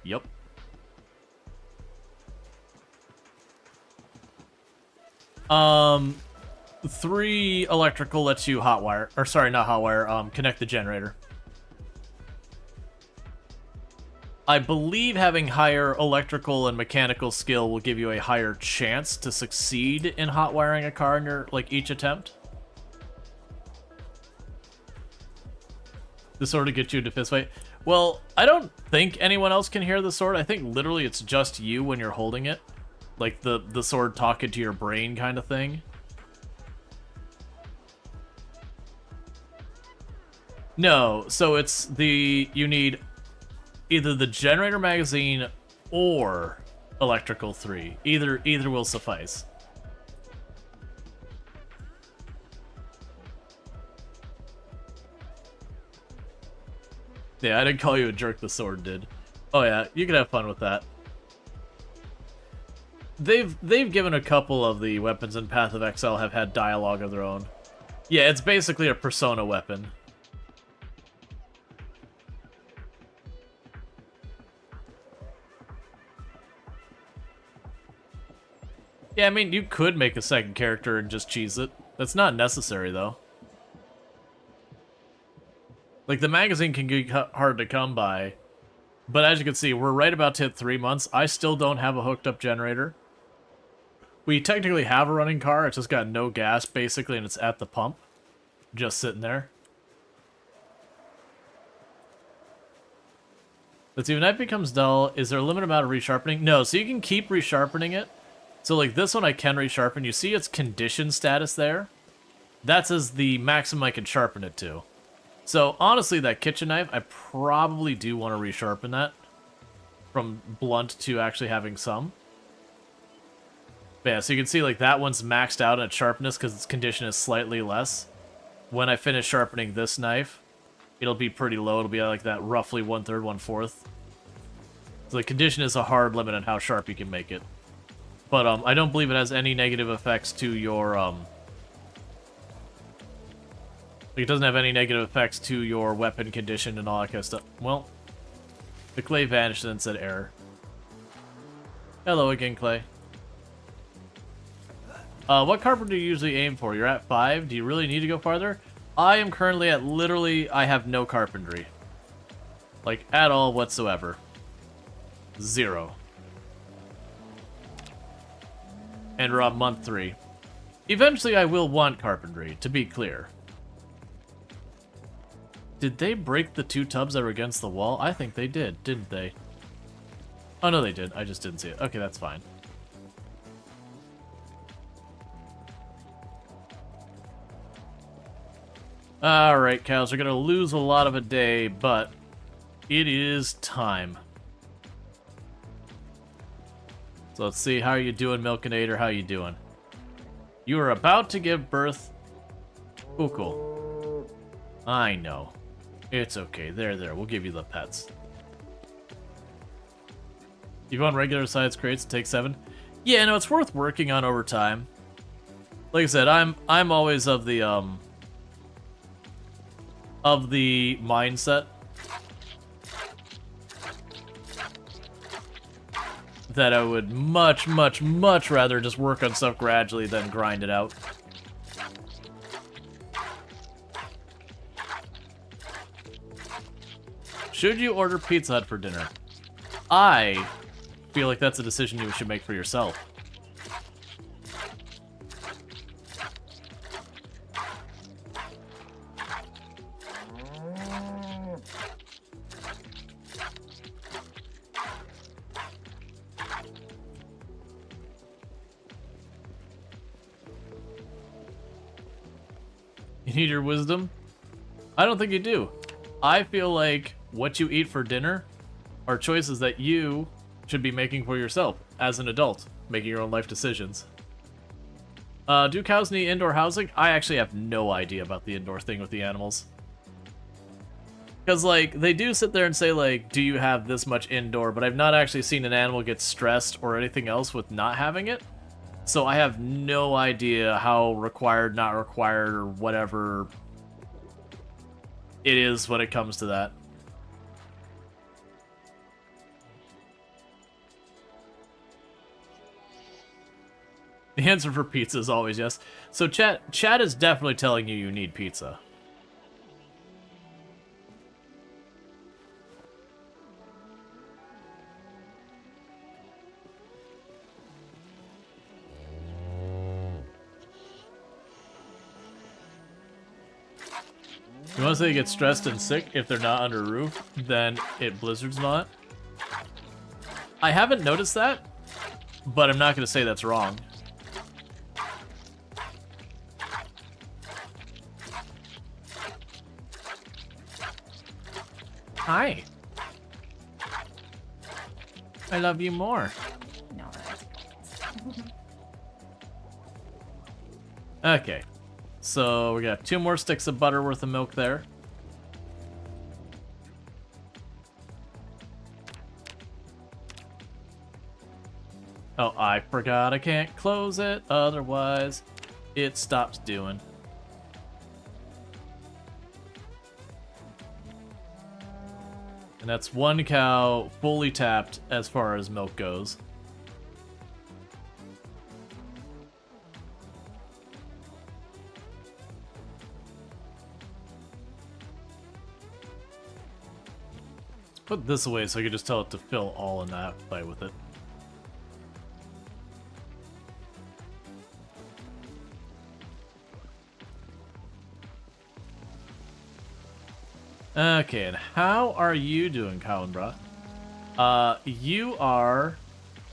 Speaker 1: Yep. Three electrical lets you hotwire, or sorry, not hotwire, connect the generator. I believe having higher electrical and mechanical skill will give you a higher chance to succeed in hotwiring a car in your, like, each attempt. To sort of get you into fistfight. Well, I don't think anyone else can hear the sword. I think literally it's just you when you're holding it. Like the sword talking to your brain kind of thing. No, so it's you need either the generator magazine or electrical 3. Either will suffice. Yeah, I didn't call you a jerk, the sword did. Oh yeah, you can have fun with that. They've given a couple of the weapons in Path of Exile have had dialogue of their own. Yeah, it's basically a persona weapon. Yeah, I mean, you could make a second character and just cheese it. That's not necessary, though. Like, the magazine can get hard to come by. But as you can see, we're right about to hit 3 months. I still don't have a hooked up generator. We technically have a running car. It's just got no gas, basically, and it's at the pump. Just sitting there. Let's see, when knife becomes dull, is there a limited amount of resharpening? No, so you can keep resharpening it. So like this one I can resharpen. You see its condition status there? That's as the maximum I can sharpen it to. So honestly, that kitchen knife, I probably do want to resharpen that. From blunt to actually having some. But yeah, so you can see like that one's maxed out at sharpness because its condition is slightly less. When I finish sharpening this knife, it'll be pretty low. It'll be like that roughly 1/3, 1/4. So the condition is a hard limit on how sharp you can make it. But I don't believe it has any negative effects to your it doesn't have any negative effects to your weapon condition and all that kind of stuff. Well, the clay vanished and said error. Hello again, Clay. What carpenter do you usually aim for? You're at 5. Do you really need to go farther? I am currently at literally, I have no carpentry. Like, at all whatsoever. 0. And we're on month 3. Eventually I will want carpentry, to be clear. Did they break the 2 tubs that were against the wall? I think they did, didn't they? Oh, no, they did. I just didn't see it. Okay, that's fine. Alright, cows, we're gonna lose a lot of a day, but it is time. So let's see, how are you doing, Milkinator? How you doing? You are about to give birth. Oh, cool. I know. It's okay. There. We'll give you the pets. You've on regular size crates, take 7. Yeah, no, it's worth working on over time. Like I said, I'm always of the mindset that I would much rather just work on stuff gradually than grind it out. Should you order Pizza Hut for dinner? I feel like that's a decision you should make for yourself. You need your wisdom? I don't think you do. I feel like what you eat for dinner are choices that you should be making for yourself as an adult, making your own life decisions. Do cows need indoor housing? I actually have no idea about the indoor thing with the animals. Because, like, they do sit there and say, like, do you have this much indoor, but I've not actually seen an animal get stressed or anything else with not having it. So I have no idea how required, not required, or whatever it is when it comes to that. The answer for pizza is always yes. So chat is definitely telling you need pizza. You want to say they get stressed and sick if they're not under a roof, then it blizzards not? I haven't noticed that, but I'm not going to say that's wrong. Hi. I love you more.
Speaker 2: No, that's
Speaker 1: Okay. So we got 2 more sticks of butter worth of milk there. Oh, I forgot I can't close it, otherwise it stops doing. And that's 1 cow fully tapped as far as milk goes. Put this away so I can just tell it to fill all and not play with it. Okay, and how are you doing, Colin, bruh? You are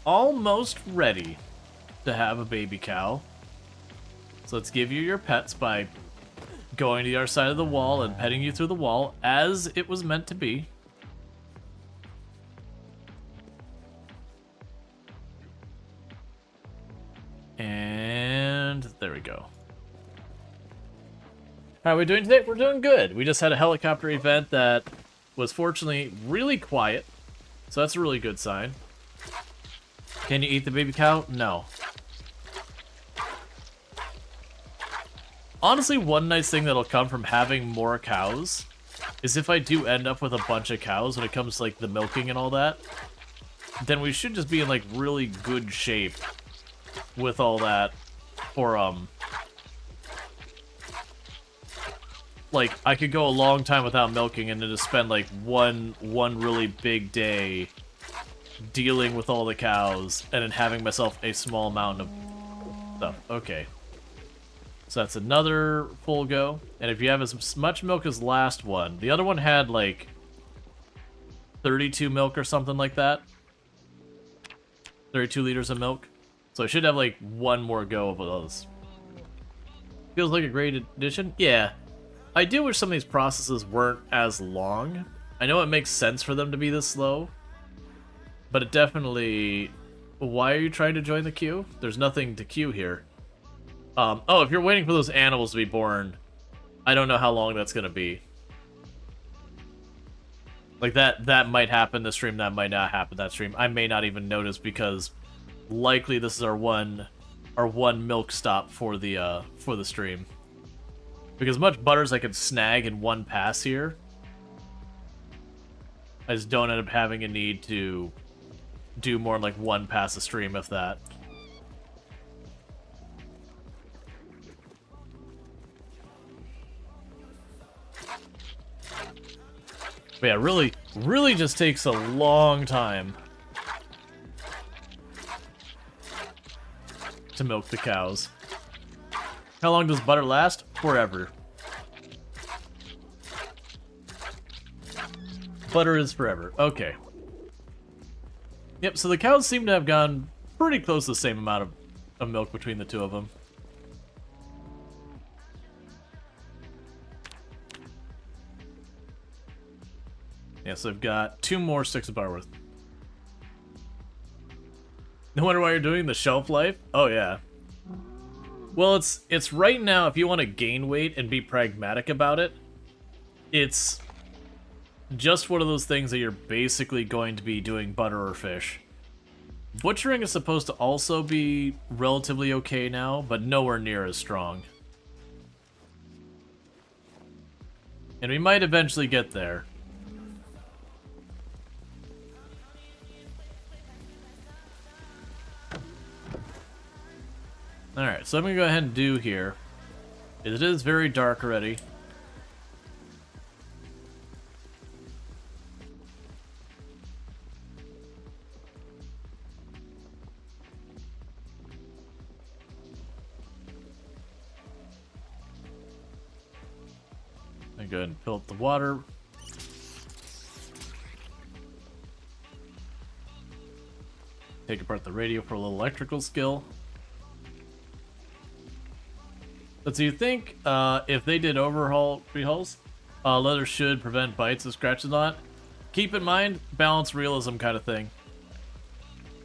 Speaker 1: almost ready to have a baby cow. So let's give you your pets by going to the other side of the wall and petting you through the wall as it was meant to be. And there we go. How are we doing today? We're doing good. We just had a helicopter event that was fortunately really quiet. So that's a really good sign. Can you eat the baby cow? No. Honestly, one nice thing that'll come from having more cows is if I do end up with a bunch of cows when it comes to like the milking and all that, then we should just be in like really good shape with all that for like I could go a long time without milking and then just spend like one really big day dealing with all the cows and then having myself a small amount of stuff. Okay. So that's another full go. And if you have as much milk as last one, the other one had like 32 milk or something like that. 32 liters of milk. So I should have like one more go of those. Feels like a great addition. Yeah. I do wish some of these processes weren't as long. I know it makes sense for them to be this slow. But it definitely... Why are you trying to join the queue? There's nothing to queue here. Oh, if you're waiting for those animals to be born, I don't know how long that's gonna be. Like that might happen this stream, that might not happen that stream. I may not even notice because likely this is our one milk stop for the stream. Because much butter as I could snag in one pass here, I just don't end up having a need to do more than like one pass a stream, if that. But yeah, really just takes a long time to milk the cows. How long does butter last? Forever. Butter is forever. Okay. Yep, so the cows seem to have gone pretty close to the same amount of milk between the two of them. Yeah, so I've got 2 more sticks of bar worth. No wonder why you're doing the shelf life? Oh, yeah. Well, it's right now, if you want to gain weight and be pragmatic about it, it's just one of those things that you're basically going to be doing butter or fish. Butchering is supposed to also be relatively okay now, but nowhere near as strong. And we might eventually get there. Alright, so I'm going to go ahead and do here. It is very dark already. I'm going to go ahead and fill up the water. Take apart the radio for a little electrical skill. But so you think if they did rehauls, leather should prevent bites and scratches on it? Keep in mind, balanced realism kind of thing.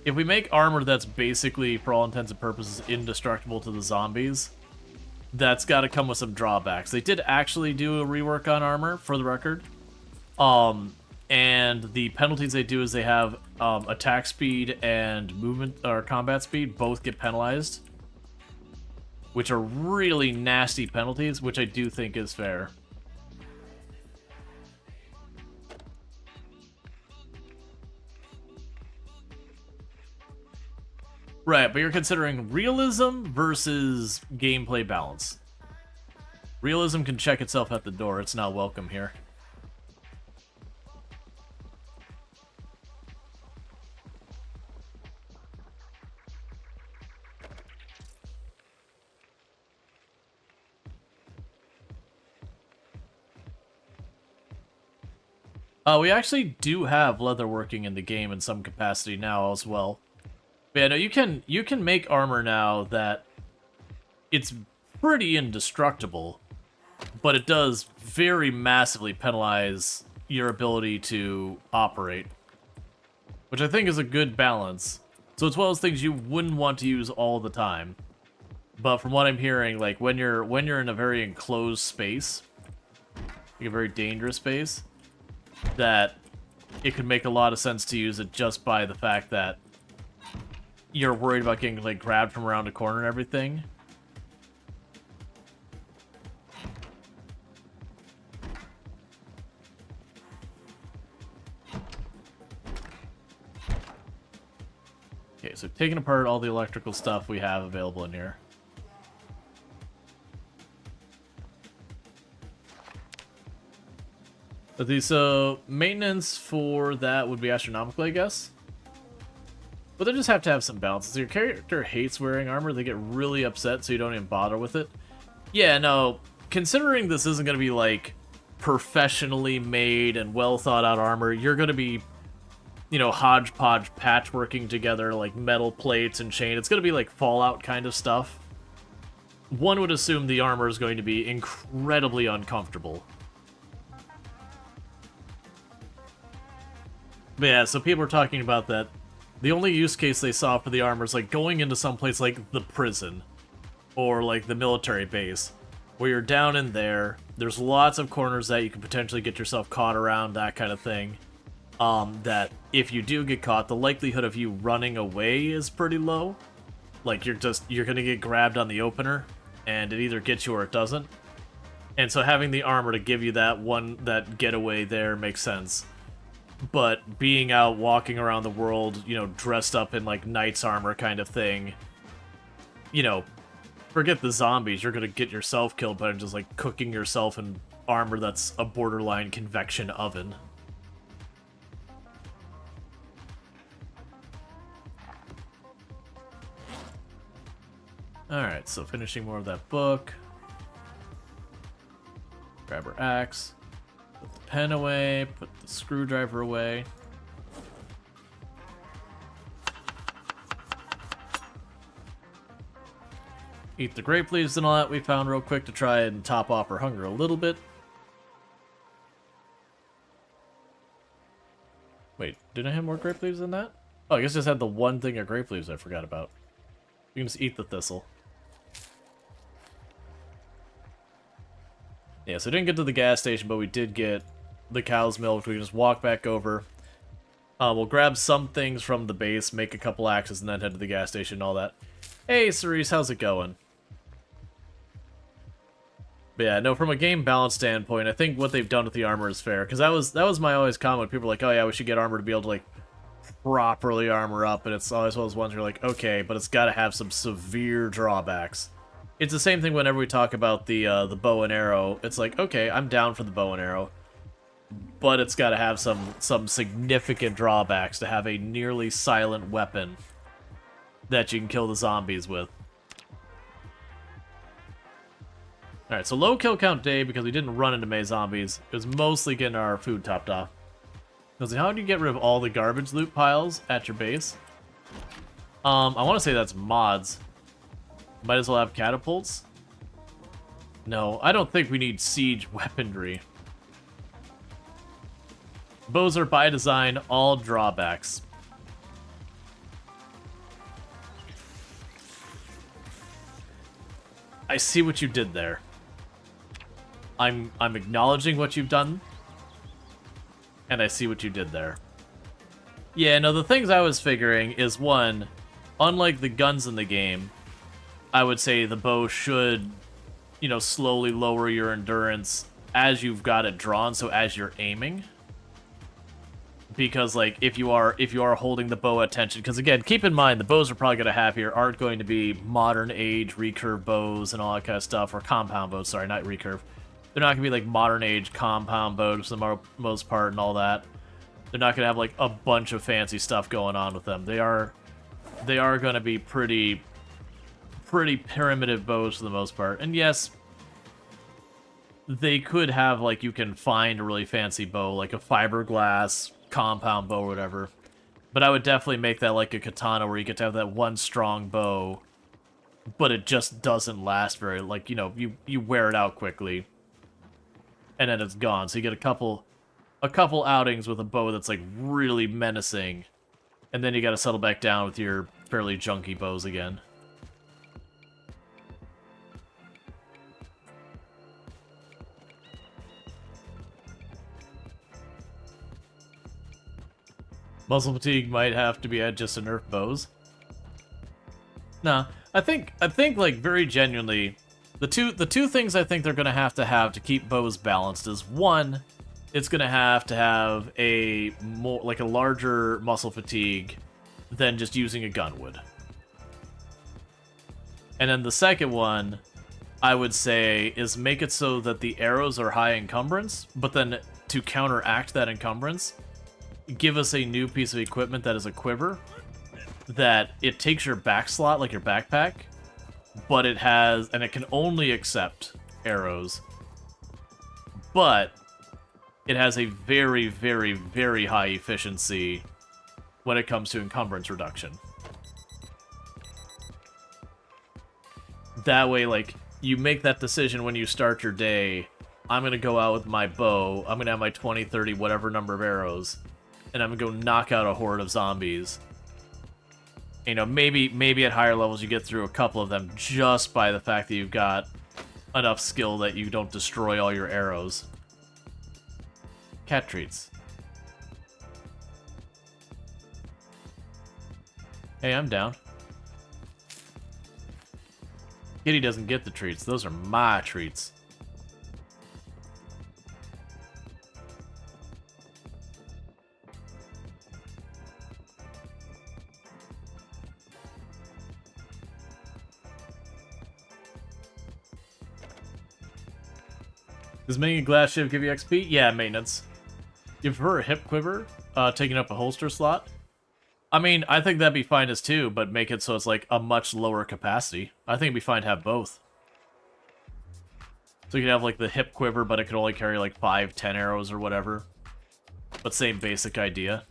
Speaker 1: If we make armor that's basically, for all intents and purposes, indestructible to the zombies, that's got to come with some drawbacks. They did actually do a rework on armor, for the record. And the penalties they do is they have attack speed and movement or combat speed both get penalized, which are really nasty penalties, which I do think is fair. Right, but you're considering realism versus gameplay balance. Realism can check itself at the door. It's not welcome here. We actually do have leatherworking in the game in some capacity now as well. But yeah, no, you can make armor now that it's pretty indestructible, but it does very massively penalize your ability to operate, which I think is a good balance. So it's one of those things you wouldn't want to use all the time. But from what I'm hearing, like when you're in a very enclosed space, like a very dangerous space, that it could make a lot of sense to use it just by the fact that you're worried about getting like grabbed from around a corner and everything. Okay, so taking apart all the electrical stuff we have available in here. So maintenance for that would be astronomical, I guess. But they just have to have some balance. If your character hates wearing armor, they get really upset, so you don't even bother with it. Yeah, no, considering this isn't going to be, like, professionally made and well thought out armor, you're going to be, you know, hodgepodge patchworking together, like, metal plates and chain. It's going to be, like, Fallout kind of stuff. One would assume the armor is going to be incredibly uncomfortable. But yeah, so people are talking about that. The only use case they saw for the armor is like going into some place like the prison or like the military base where you're down in there. There's lots of corners that you can potentially get yourself caught around, that kind of thing. That if you do get caught, the likelihood of you running away is pretty low. Like you're gonna get grabbed on the opener and it either gets you or it doesn't. And so having the armor to give you that getaway there makes sense. But being out walking around the world, you know, dressed up in like knight's armor kind of thing, you know, forget the zombies, you're gonna get yourself killed by just like cooking yourself in armor that's a borderline convection oven. Alright, so finishing more of that book. Grab her axe. Put the pen away, put the screwdriver away. Eat the grape leaves and all that we found real quick to try and top off our hunger a little bit. Wait, didn't I have more grape leaves than that? Oh, I guess I just had the one thing of grape leaves I forgot about. You can just eat the thistle. Yeah, so I didn't get to the gas station, but we did get the cow's milk. We can just walk back over. We'll grab some things from the base, make a couple axes, and then head to the gas station and all that. Hey, Cerise, how's it going? But yeah, no, from a game balance standpoint, I think what they've done with the armor is fair. Because that was my always comment. People are like, oh yeah, we should get armor to be able to, like, properly armor up. And it's always one of those ones where you're like, okay, but it's got to have some severe drawbacks. It's the same thing whenever we talk about the bow and arrow. It's like, okay, I'm down for the bow and arrow, but it's got to have some significant drawbacks to have a nearly silent weapon that you can kill the zombies with. Alright, so low kill count day because we didn't run into May zombies. It was mostly getting our food topped off. Because how do you get rid of all the garbage loot piles at your base? I want to say that's mods. Might as well have catapults. No, I don't think we need siege weaponry. Bows are by design all drawbacks. I see what you did there. I'm acknowledging what you've done. And I see what you did there. Yeah, no, the things I was figuring is, one, unlike the guns in the game, I would say the bow should, you know, slowly lower your endurance as you've got it drawn, so as you're aiming. Because, like, if you are holding the bow at tension, because again, keep in mind, the bows we're probably going to have here aren't going to be modern age recurve bows and all that kind of stuff, or compound bows, sorry, not recurve. They're not going to be like modern age compound bows for the most part and all that. They're not going to have like a bunch of fancy stuff going on with them. They are going to be pretty primitive bows for the most part. And yes, they could have, like, you can find a really fancy bow, like a fiberglass compound bow or whatever. But I would definitely make that like a katana where you get to have that one strong bow, but it just doesn't last very, like, you know, you wear it out quickly. And then it's gone. So you get a couple outings with a bow that's like really menacing. And then you gotta settle back down with your fairly junky bows again. Muscle fatigue might have to be at just to nerf bows. No, I think like very genuinely, the two things I think they're gonna have to keep bows balanced is one, it's gonna have a more like a larger muscle fatigue than just using a gun would. And then the second one, I would say, is make it so that the arrows are high encumbrance, but then to counteract that encumbrance, give us a new piece of equipment that is a quiver, that it takes your back slot, like your backpack, but it has, and it can only accept arrows, but it has a very, very, very high efficiency when it comes to encumbrance reduction. That way, like, you make that decision when you start your day, I'm gonna go out with my bow, I'm gonna have my 20, 30, whatever number of arrows, and I'm gonna go knock out a horde of zombies. You know, maybe at higher levels you get through a couple of them just by the fact that you've got enough skill that you don't destroy all your arrows. Cat treats. Hey, I'm down. Kitty doesn't get the treats. Those are my treats. Does making a glass shiv give you XP? Yeah, maintenance. You prefer a hip quiver, taking up a holster slot? I mean, I think that'd be fine as two, but make it so it's like a much lower capacity. I think it'd be fine to have both. So you could have like the hip quiver, but it could only carry like 5, 10 arrows or whatever. But same basic idea.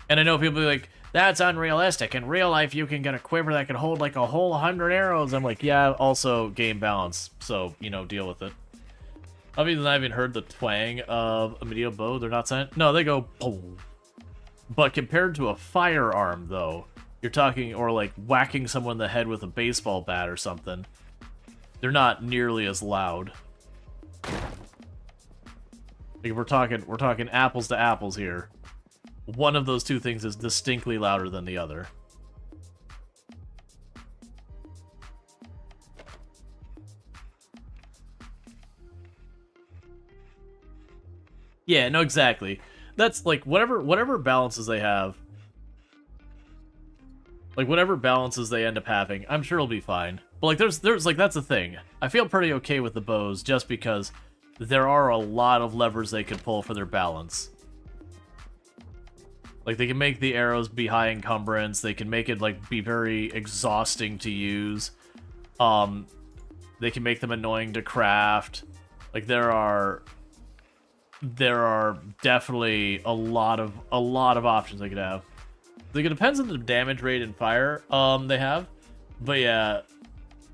Speaker 1: And I know people be like, that's unrealistic. In real life, you can get a quiver that can hold like a whole 100 arrows. I'm like, yeah, also game balance. So, you know, deal with it. I've not even heard the twang of a medieval bow. They're not saying, no, they go boom. But compared to a firearm, though, you're talking, or like whacking someone in the head with a baseball bat or something, they're not nearly as loud. Like we're talking apples to apples here. One of those two things is distinctly louder than the other. Yeah, no, exactly. That's like whatever balances they have. Like whatever balances they end up having, I'm sure it'll be fine. But like there's like that's the thing. I feel pretty okay with the bows just because there are a lot of levers they could pull for their balance. Like, they can make the arrows be high encumbrance. They can make it, like, be very exhausting to use. They can make them annoying to craft. Like, there are definitely a lot of options they could have. Like, it depends on the damage rate and fire they have. But yeah,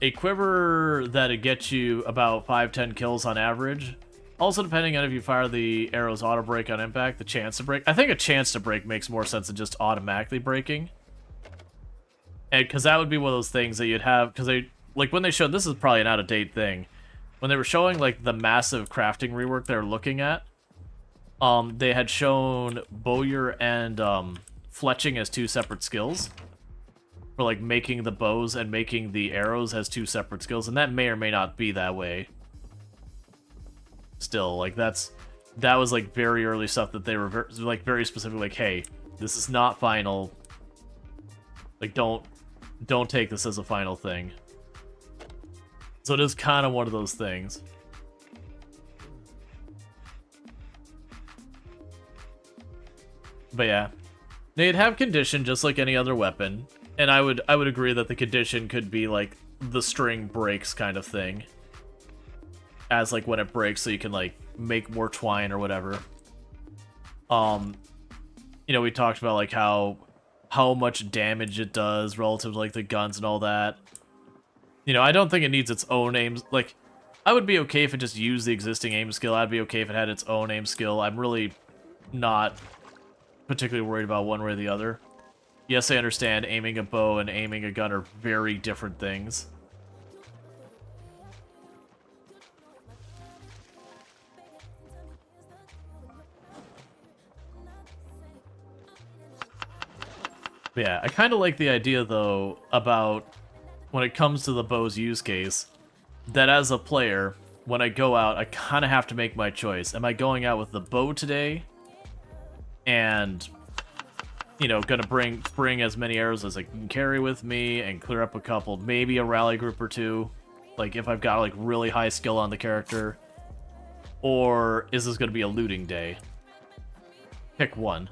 Speaker 1: a quiver that'd get you about 5-10 kills on average. Also, depending on if you fire the arrows auto break on impact, the chance to break. I think a chance to break makes more sense than just automatically breaking. And because that would be one of those things that you'd have, because they, like when they showed, this is probably an out-of-date thing, when they were showing like the massive crafting rework they're looking at, they had shown bowyer and fletching as two separate skills. For like making the bows and making the arrows as two separate skills, and that may or may not be that way. Still, like that was like very early stuff that they were like very specific, like, hey, this is not final. Like, don't take this as a final thing. So it is kind of one of those things. But yeah, they'd have condition just like any other weapon. And I would agree that the condition could be like the string breaks kind of thing. As like when it breaks so you can like make more twine or whatever. You know, we talked about like how much damage it does relative to like the guns and all that. You know, I don't think it needs its own aims. Like, I would be okay if it just used the existing aim skill. I'd be okay if it had its own aim skill. I'm really not particularly worried about one way or the other. Yes, I understand aiming a bow and aiming a gun are very different things. But yeah, I kind of like the idea, though, about when it comes to the bow's use case, that as a player, when I go out, I kind of have to make my choice. Am I going out with the bow today and, you know, gonna bring as many arrows as I can carry with me and clear up a couple, maybe a rally group or two, like if I've got like really high skill on the character, or is this gonna be a looting day? Pick one.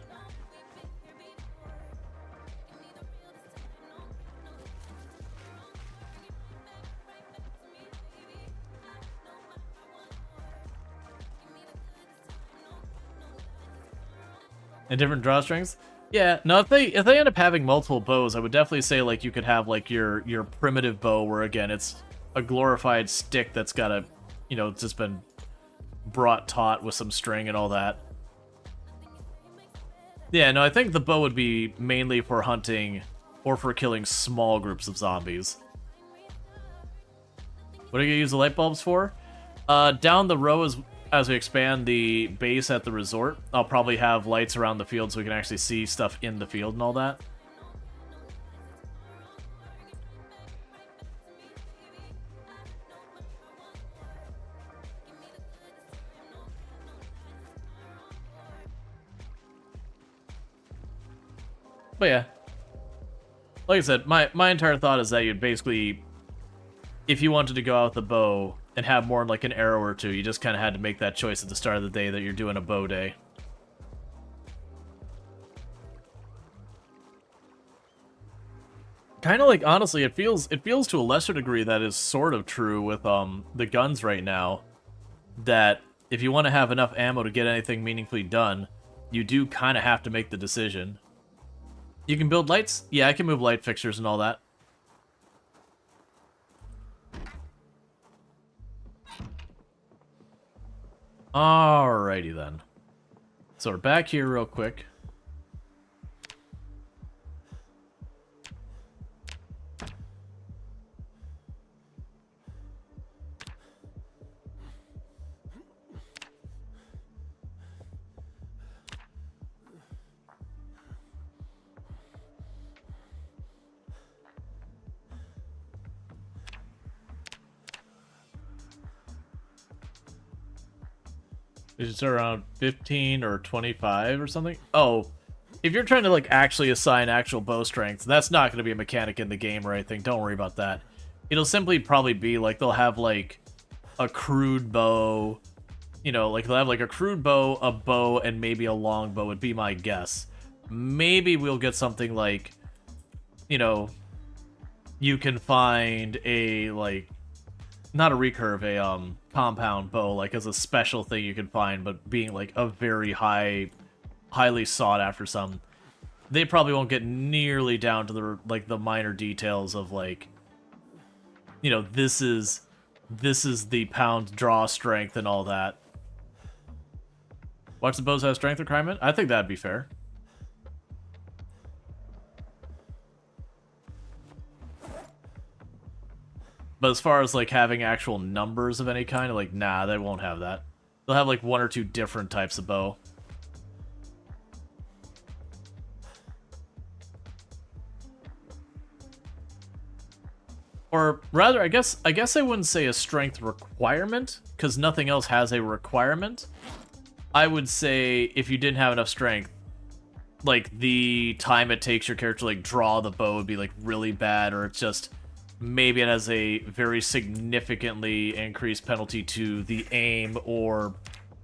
Speaker 1: And different drawstrings? Yeah, no, if they end up having multiple bows, I would definitely say like you could have like your primitive bow where again it's a glorified stick that's got a, you know, just been brought taut with some string and all that. Yeah, no, I think the bow would be mainly for hunting or for killing small groups of zombies. What are you gonna use the light bulbs for? Down the row as we expand the base at the resort, I'll probably have lights around the field so we can actually see stuff in the field and all that. But yeah, like I said, my entire thought is that you'd basically, if you wanted to go out with a bow and have more like an arrow or two, you just kind of had to make that choice at the start of the day that you're doing a bow day. Kind of like, honestly, it feels to a lesser degree that is sort of true with the guns right now, that if you want to have enough ammo to get anything meaningfully done, you do kind of have to make the decision. You can build lights? Yeah, I can move light fixtures and all that. Alrighty then. So we're back here real quick. It's around 15 or 25 or something. Oh, if you're trying to like actually assign actual bow strength, that's not going to be a mechanic in the game or anything. Don't worry about that. It'll simply probably be like they'll have like a crude bow, you know, like they'll have like a crude bow, a bow, and maybe a long bow would be my guess. Maybe we'll get something like, you know, you can find a like, not a recurve, a compound bow, like as a special thing you can find, but being like a very highly sought after some. They probably won't get nearly down to the like the minor details of like, you know, this is the pound draw strength and all that. Watch the bows have strength requirement? I think that'd be fair. But as far as like having actual numbers of any kind, like nah, they won't have that. They'll have like one or two different types of bow. Or rather, I guess I wouldn't say a strength requirement, because nothing else has a requirement. I would say if you didn't have enough strength, like the time it takes your character to like draw the bow would be like really bad, or it's just maybe it has a very significantly increased penalty to the aim or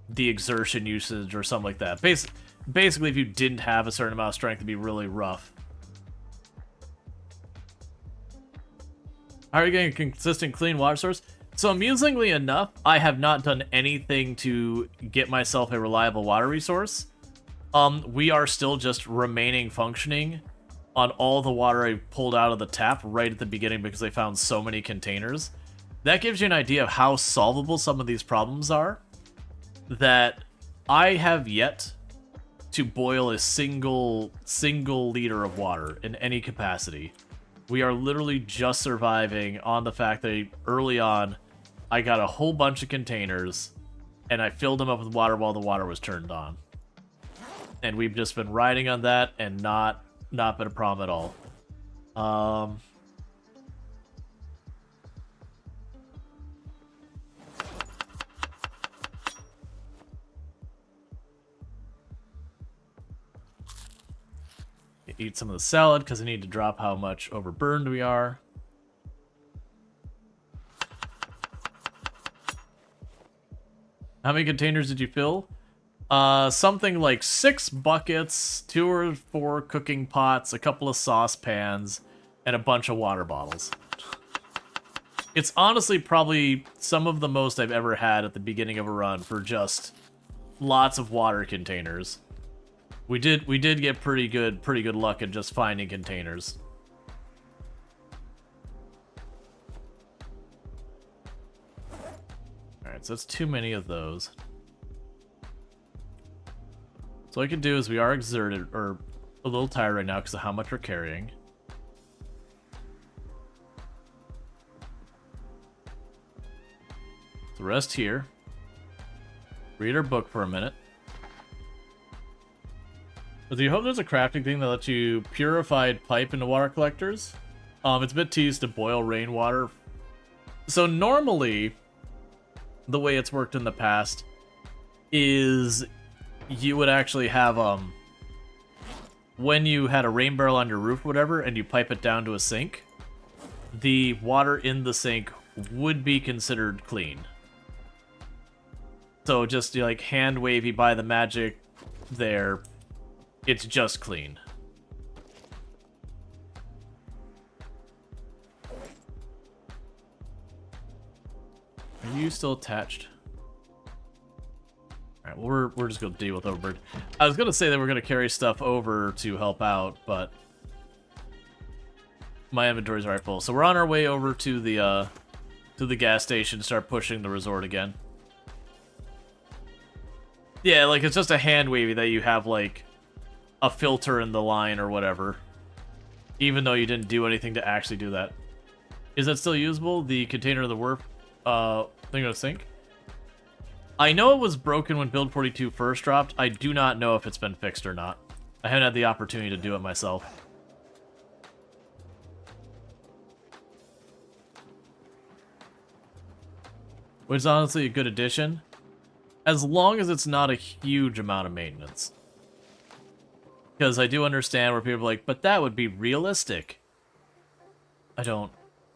Speaker 1: the exertion usage or something like that. Basically, if you didn't have a certain amount of strength, it'd be really rough. How are you getting a consistent clean water source? So amusingly enough, I have not done anything to get myself a reliable water resource. We are still just remaining functioning on all the water I pulled out of the tap right at the beginning because I found so many containers. That gives you an idea of how solvable some of these problems are, that I have yet to boil a single liter of water in any capacity. We are literally just surviving on the fact that early on, I got a whole bunch of containers, and I filled them up with water while the water was turned on. And we've just been riding on that, and not been a problem at all. Eat some of the salad because I need to drop how much overburned we are. How many containers did you fill? Something like 6 buckets, 2 or 4 cooking pots, a couple of saucepans, and a bunch of water bottles. It's honestly probably some of the most I've ever had at the beginning of a run for just lots of water containers. We did get pretty good luck at just finding containers. Alright, so that's too many of those. So what I could do is we are exerted, or a little tired right now because of how much we're carrying. So rest here. Read our book for a minute. Do you hope there's a crafting thing that lets you purified pipe into water collectors? It's a bit tedious to boil rainwater. So normally, the way it's worked in the past is you would actually have, when you had a rain barrel on your roof or whatever, and you pipe it down to a sink, the water in the sink would be considered clean. So just like hand wavy by the magic there, it's just clean. Are you still attached? Alright, well we're just gonna deal with Overbird. I was gonna say that we're gonna carry stuff over to help out, but my inventory's already full. So we're on our way over to the gas station to start pushing the resort again. Yeah, like it's just a hand wavy that you have like a filter in the line or whatever, even though you didn't do anything to actually do that. Is that still usable? The container of the warp thing of sink? I know it was broken when build 42 first dropped. I do not know if it's been fixed or not. I haven't had the opportunity to do it myself. Which is honestly a good addition, as long as it's not a huge amount of maintenance. Because I do understand where people are like, but that would be realistic. I don't.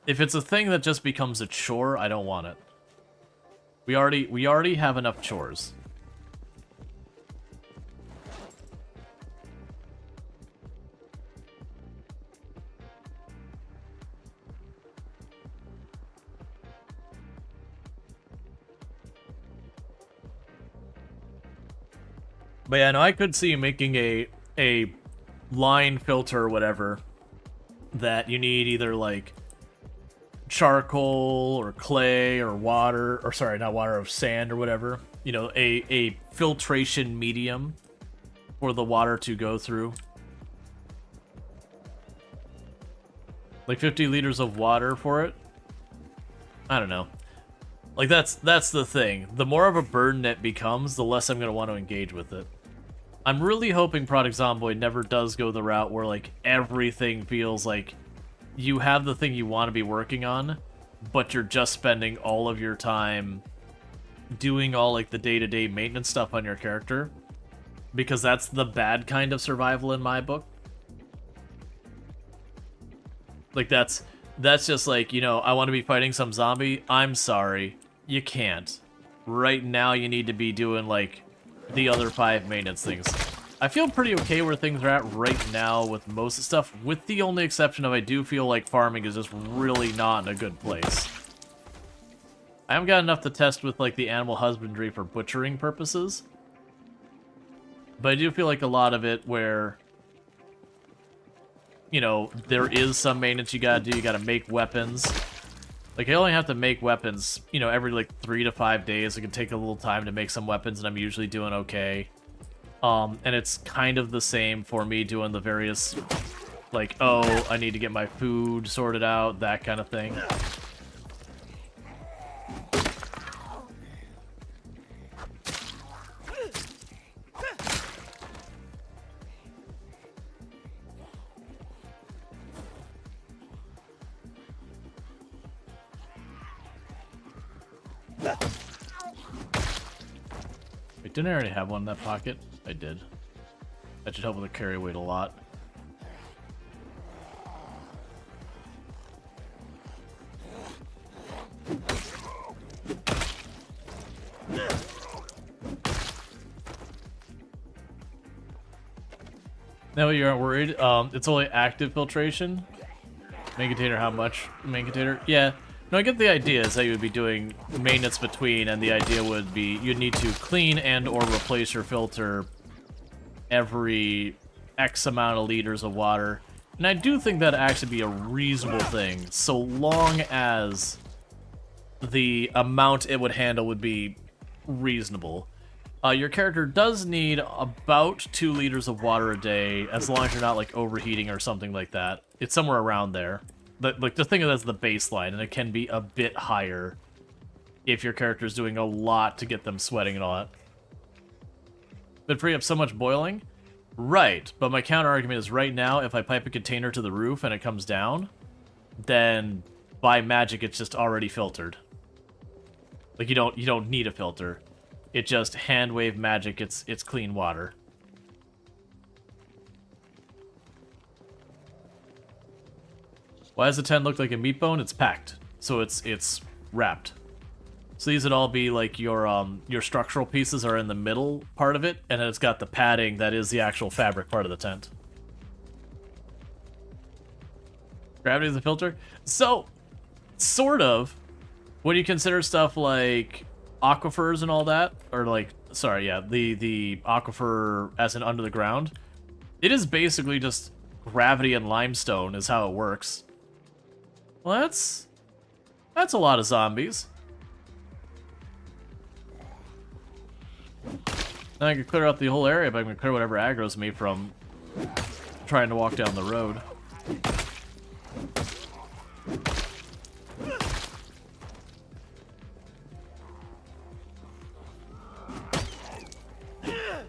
Speaker 1: If it's a thing that just becomes a chore, I don't want it. We already have enough chores. But yeah, no, I could see you making a line filter or whatever that you need either like charcoal or clay or water, or sorry, not water, or sand or whatever. You know, a filtration medium for the water to go through. Like 50 liters of water for it? I don't know. Like that's the thing. The more of a burden it becomes, the less I'm going to want to engage with it. I'm really hoping Product Zomboid never does go the route where like everything feels like you have the thing you want to be working on, but you're just spending all of your time doing all like the day-to-day maintenance stuff on your character, because that's the bad kind of survival in my book. Like that's just like, you know, I want to be fighting some zombie. I'm sorry, you can't. Right now you need to be doing like the other 5 maintenance things. I feel pretty okay where things are at right now with most of the stuff, with the only exception of I do feel like farming is just really not in a good place. I haven't got enough to test with like the animal husbandry for butchering purposes. But I do feel like a lot of it where, you know, there is some maintenance you gotta do. You gotta make weapons. Like, I only have to make weapons, you know, every like 3 to 5 days. It can take a little time to make some weapons, and I'm usually doing okay. And it's kind of the same for me doing the various, like, oh, I need to get my food sorted out, that kind of thing. Wait, didn't I already have one in that pocket? I did. That should help with the carry weight a lot. No, you aren't worried. It's only active filtration. Main container, how much? Main container? Yeah. No, I get the idea is that you would be doing maintenance between, and the idea would be you'd need to clean and or replace your filter every X amount of liters of water. And I do think that'd actually be a reasonable thing, so long as the amount it would handle would be reasonable. Your character does need about 2 liters of water a day, as long as you're not like overheating or something like that. It's somewhere around there. Like, the thing that's the baseline, and it can be a bit higher if your character's doing a lot to get them sweating and all that. But free up so much boiling? Right, but my counter argument is right now, if I pipe a container to the roof and it comes down, then by magic it's just already filtered. Like, you don't need a filter. It just hand wave magic, it's clean water. Why does the tent look like a meat bone? It's packed, so it's wrapped. So these would all be like your structural pieces are in the middle part of it, and then it's got the padding that is the actual fabric part of the tent. Gravity is the filter? So, sort of. When you consider stuff like aquifers and all that, or like, sorry, yeah, the aquifer as in under the ground, it is basically just gravity and limestone is how it works. Well, that's a lot of zombies. Now I can clear out the whole area, but I'm gonna clear whatever aggroes me from trying to walk down the road.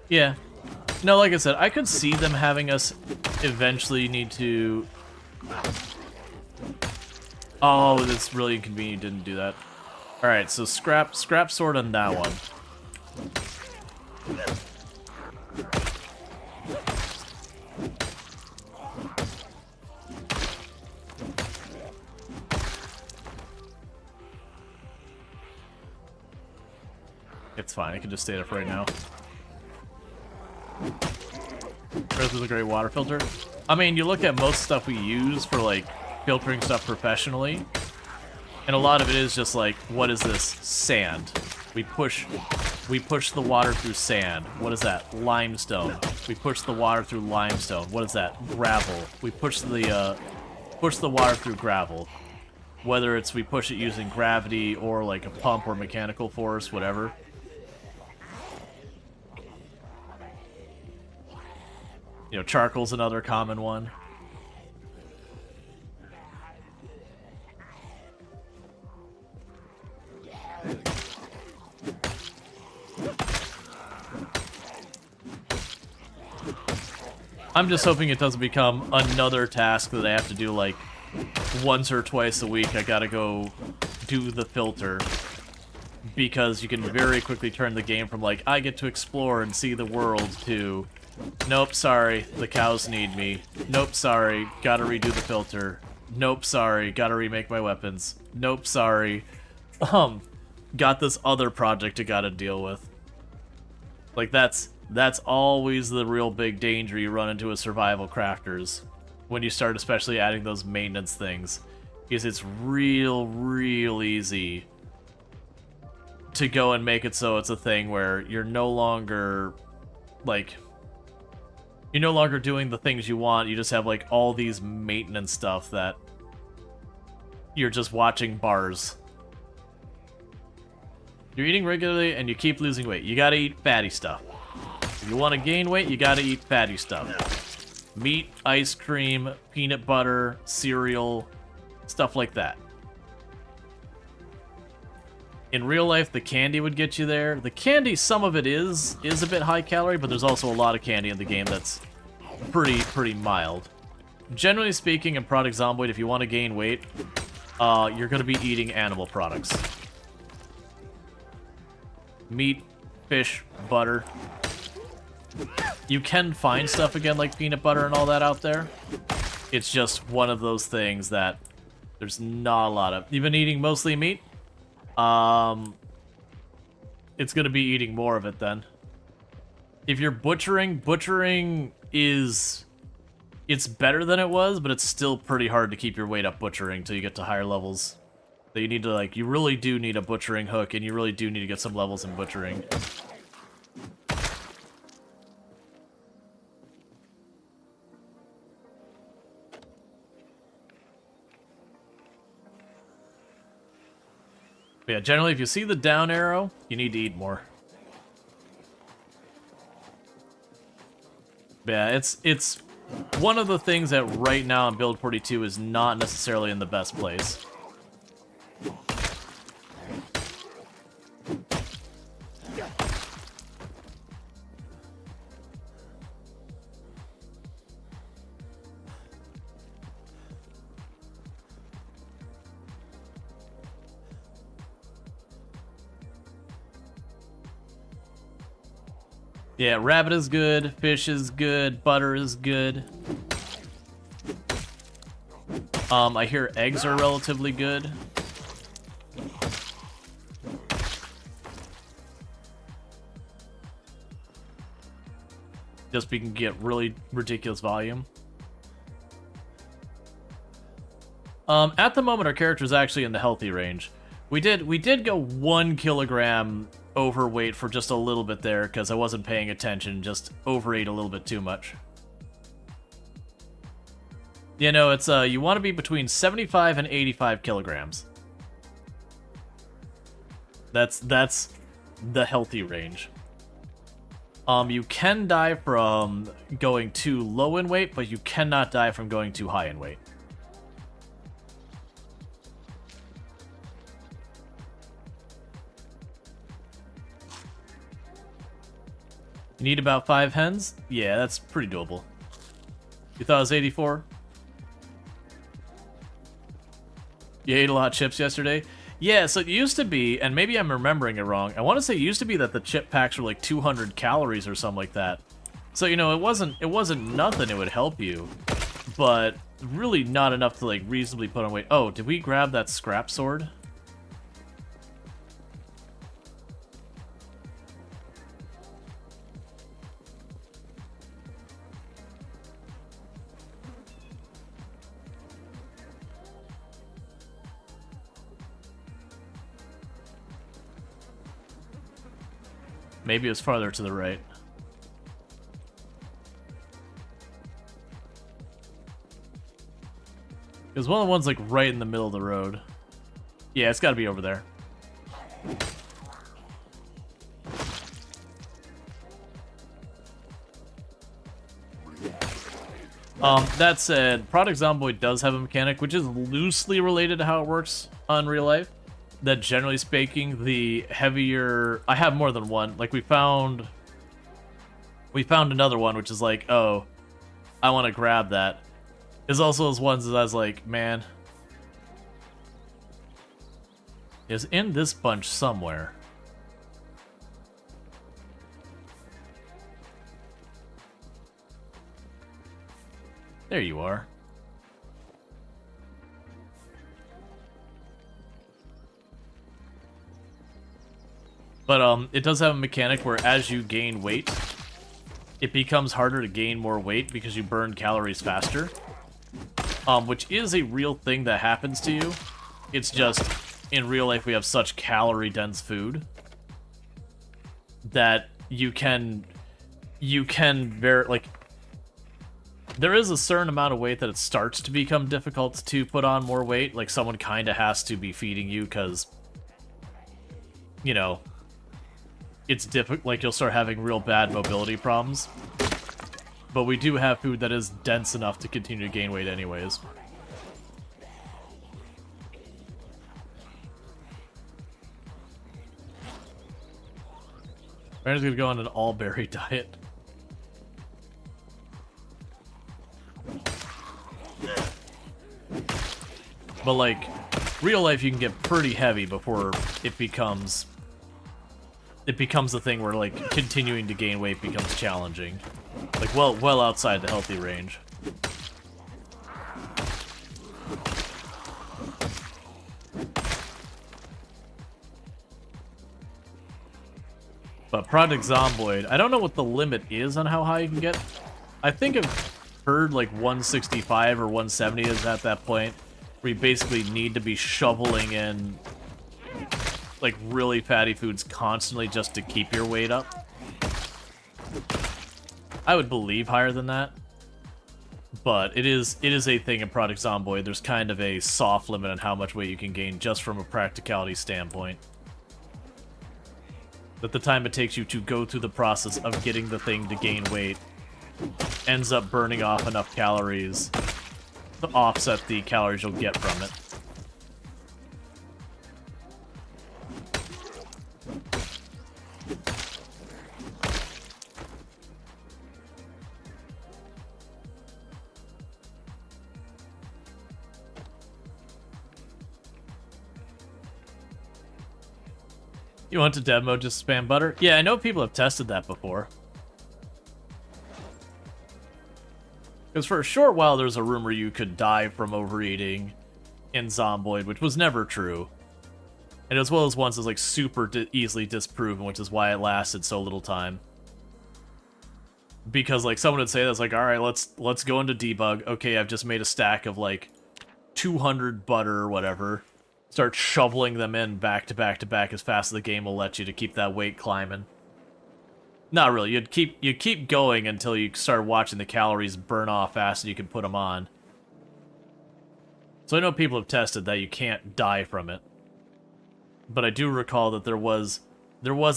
Speaker 1: Yeah. No, like I said, I could see them having us eventually need to... Oh, that's really inconvenient. Didn't do that. Alright, so scrap sword on that one. It's fine, I can just stay there for right now. Earth is a great water filter. I mean, you look at most stuff we use for, like, filtering stuff professionally, and a lot of it is just like, what is this? Sand. We push the water through sand. What is that? Limestone. We push the water through limestone. What is that? Gravel. We push the water through gravel. Whether it's we push it using gravity or like a pump or mechanical force, whatever. You know, charcoal's another common one. I'm just hoping it doesn't become another task that I have to do like once or twice a week. I gotta go do the filter, because you can very quickly turn the game from like, I get to explore and see the world, to nope, sorry, the cows need me. Nope, sorry, gotta redo the filter. Nope, sorry, gotta remake my weapons. Nope, sorry, got this other project I gotta deal with. Like, that's That's always the real big danger you run into with survival crafters when you start especially adding those maintenance things, is it's real easy to go and make it so it's a thing where you're no longer, like, you're no longer doing the things you want, you just have, like, all these maintenance stuff that you're just watching bars. You're eating regularly and you keep losing weight. You gotta eat fatty stuff. If you want to gain weight, you gotta eat fatty stuff. Meat, ice cream, peanut butter, cereal, stuff like that. In real life, the candy would get you there. The candy, some of it is a bit high calorie, but there's also a lot of candy in the game that's pretty mild. Generally speaking, in Product Zomboid, if you want to gain weight, you're going to be eating animal products. Meat, fish, butter. You can find stuff again like peanut butter and all that out there. It's just one of those things that there's not a lot of. You've been eating mostly meat? It's gonna be eating more of it then. If you're butchering is... It's better than it was, but it's still pretty hard to keep your weight up butchering till you get to higher levels. So you need to, like, you really do need a butchering hook, and you really do need to get some levels in butchering. But yeah, generally, if you see the down arrow, you need to eat more. But yeah, it's one of the things that right now in Build 42 is not necessarily in the best place. Yeah, rabbit is good, fish is good, butter is good. I hear eggs are relatively good. Just we can get really ridiculous volume. At the moment, our character is actually in the healthy range. We did go 1 kilogram overweight for just a little bit there because I wasn't paying attention, just overate a little bit too much. You know, it's you want to be between 75 and 85 kilograms. That's the healthy range. You can die from going too low in weight, but you cannot die from going too high in weight. You need about 5 hens? Yeah, that's pretty doable. You thought it was 84? You ate a lot of chips yesterday? Yeah, so it used to be, and maybe I'm remembering it wrong, I want to say it used to be that the chip packs were like 200 calories or something like that. So, you know, it wasn't nothing it would help you, but really not enough to like reasonably put on weight. Oh, did we grab that scrap sword? Maybe it was farther to the right. It was one of the ones like right in the middle of the road. Yeah, it's got to be over there. That said, Product Zomboid does have a mechanic which is loosely related to how it works on real life. That generally speaking, the heavier... I have more than one. Like, we found another one, which is like, oh, I want to grab that. There's also those ones that I was like, man, it's in this bunch somewhere. There you are. But it does have a mechanic where as you gain weight, it becomes harder to gain more weight because you burn calories faster. Which is a real thing that happens to you. It's just, in real life, we have such calorie-dense food that you can like, there is a certain amount of weight that it starts to become difficult to put on more weight. Like, someone kind of has to be feeding you because, you know, it's difficult. Like, you'll start having real bad mobility problems. But we do have food that is dense enough to continue to gain weight anyways. Brandon's gonna go on an all-berry diet. But, like, real life you can get pretty heavy before it becomes a thing where, like, continuing to gain weight becomes challenging. Like, well outside the healthy range. But Project Zomboid, I don't know what the limit is on how high you can get. I think I've heard like 165 or 170 is at that point, where you basically need to be shoveling in like really fatty foods constantly just to keep your weight up. I would believe higher than that. But it is a thing in Project Zomboid. There's kind of a soft limit on how much weight you can gain just from a practicality standpoint. That the time it takes you to go through the process of getting the thing to gain weight ends up burning off enough calories to offset the calories you'll get from it. You want to dev mode just spam butter? Yeah, I know people have tested that before. Because for a short while there was a rumor you could die from overeating in Zomboid, which was never true. And as well as once is like super easily disproven, which is why it lasted so little time. Because like someone would say that's like, alright, let's go into debug. Okay, I've just made a stack of like 200 butter or whatever. Start shoveling them in back to back to back as fast as the game will let you to keep that weight climbing. Not really. You'd keep going until you start watching the calories burn off fast and you can put them on. So I know people have tested that you can't die from it. But I do recall that there was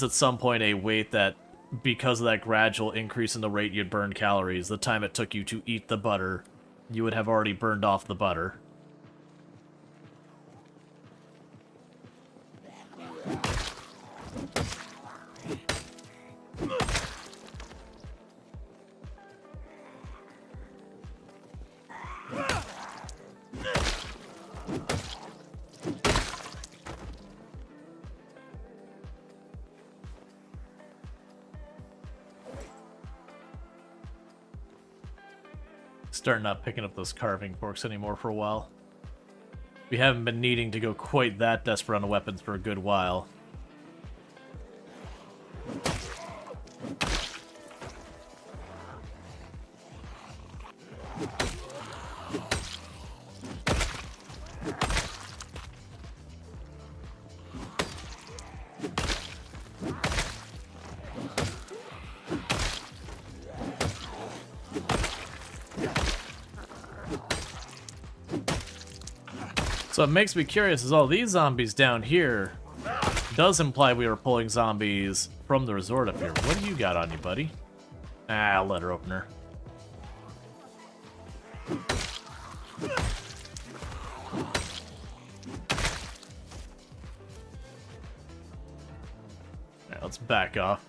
Speaker 1: at some point a weight that, because of that gradual increase in the rate you'd burn calories, the time it took you to eat the butter, you would have already burned off the butter. Starting not picking up those carving forks anymore for a while. We haven't been needing to go quite that desperate on weapons for a good while. So it makes me curious, is all these zombies down here does imply we were pulling zombies from the resort up here. What do you got on you, buddy? Ah, letter opener. Alright, let's back off.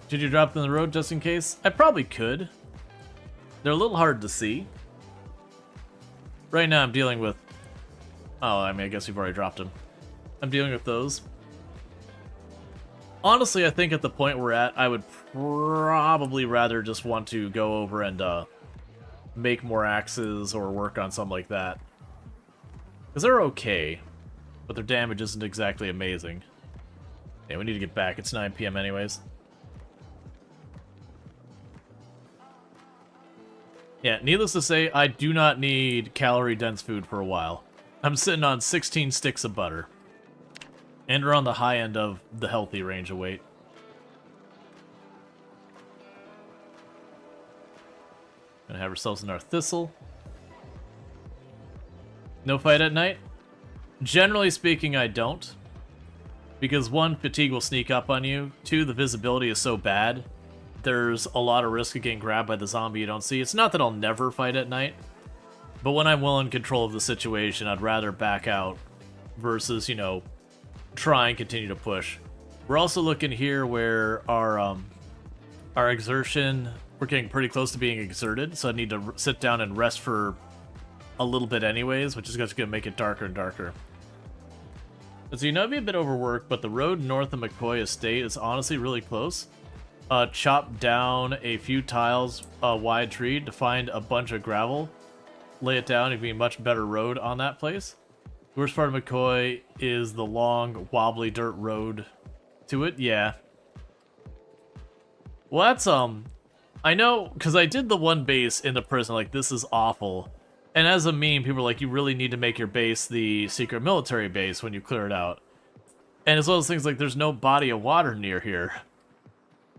Speaker 1: Should you drop them in the road just in case? I probably could. They're a little hard to see. Right now I'm dealing with... Oh, I mean, I guess we've already dropped them. I'm dealing with those. Honestly, I think at the point we're at, I would probably rather just want to go over and make more axes or work on something like that. Because they're okay, but their damage isn't exactly amazing. Yeah, we need to get back. It's 9 p.m. anyways. Yeah, needless to say, I do not need calorie-dense food for a while. I'm sitting on 16 sticks of butter. And we're on the high end of the healthy range of weight. Gonna have ourselves in our thistle. No fight at night? Generally speaking, I don't. Because one, fatigue will sneak up on you. Two, the visibility is so bad. There's a lot of risk of getting grabbed by the zombie you don't see. It's not that I'll never fight at night. But when I'm well in control of the situation, I'd rather back out versus, you know, try and continue to push. We're also looking here where our exertion, we're getting pretty close to being exerted, so I need to sit down and rest for a little bit anyways, which is just going to make it darker and darker. So you know, it'd be a bit overworked, but the road north of McCoy Estate is honestly really close. Chop down a few tiles wide tree to find a bunch of gravel, lay it down, it'd be a much better road on that place. The worst part of McCoy is the long, wobbly dirt road to it. Yeah. Well, that's, I know, because I did the one base in the prison, like, this is awful. And as a meme, people are like, you really need to make your base the secret military base when you clear it out. And as well as things like, there's no body of water near here.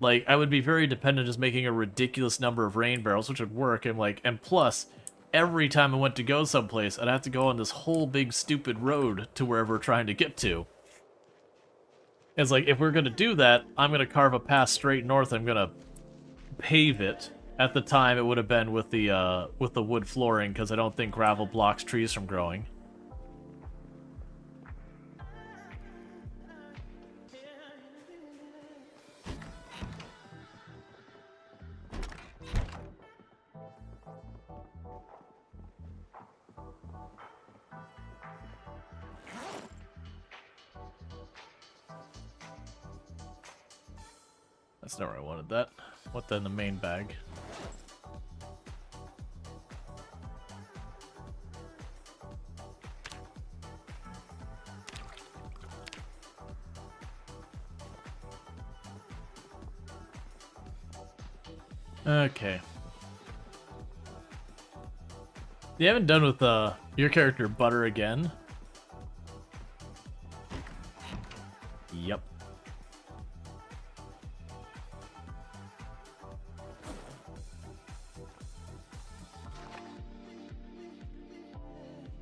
Speaker 1: Like, I would be very dependent just making a ridiculous number of rain barrels, which would work, and like, and plus, every time I went to go someplace, I'd have to go on this whole big stupid road to wherever we're trying to get to. It's like, if we're gonna do that, I'm gonna carve a path straight north, I'm gonna pave it. At the time, it would have been with the wood flooring, because I don't think gravel blocks trees from growing. That's not where I wanted that. What then, the main bag? Okay. You haven't done with your character Butter again? Yep.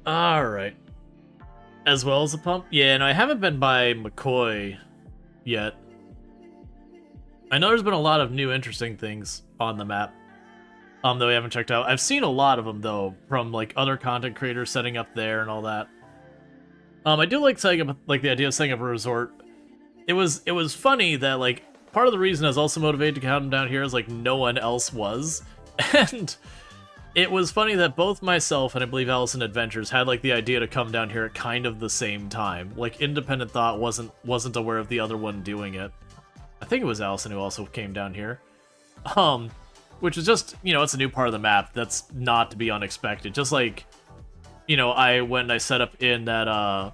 Speaker 1: Alright. As well as the pump? Yeah, no, I haven't been by McCoy yet. I know there's been a lot of new interesting things on the map that we haven't checked out. I've seen a lot of them, though, from, like, other content creators setting up there and all that. I do like setting up, like, the idea of setting up a resort. It was funny that, like, part of the reason I was also motivated to come down here is, like, no one else was. And it was funny that both myself and I believe Allison Adventures had, like, the idea to come down here at kind of the same time. Like, Independent Thought wasn't aware of the other one doing it. I think it was Allison who also came down here. Which is just, you know, it's a new part of the map that's not to be unexpected. Just like, you know, I went and I set up in that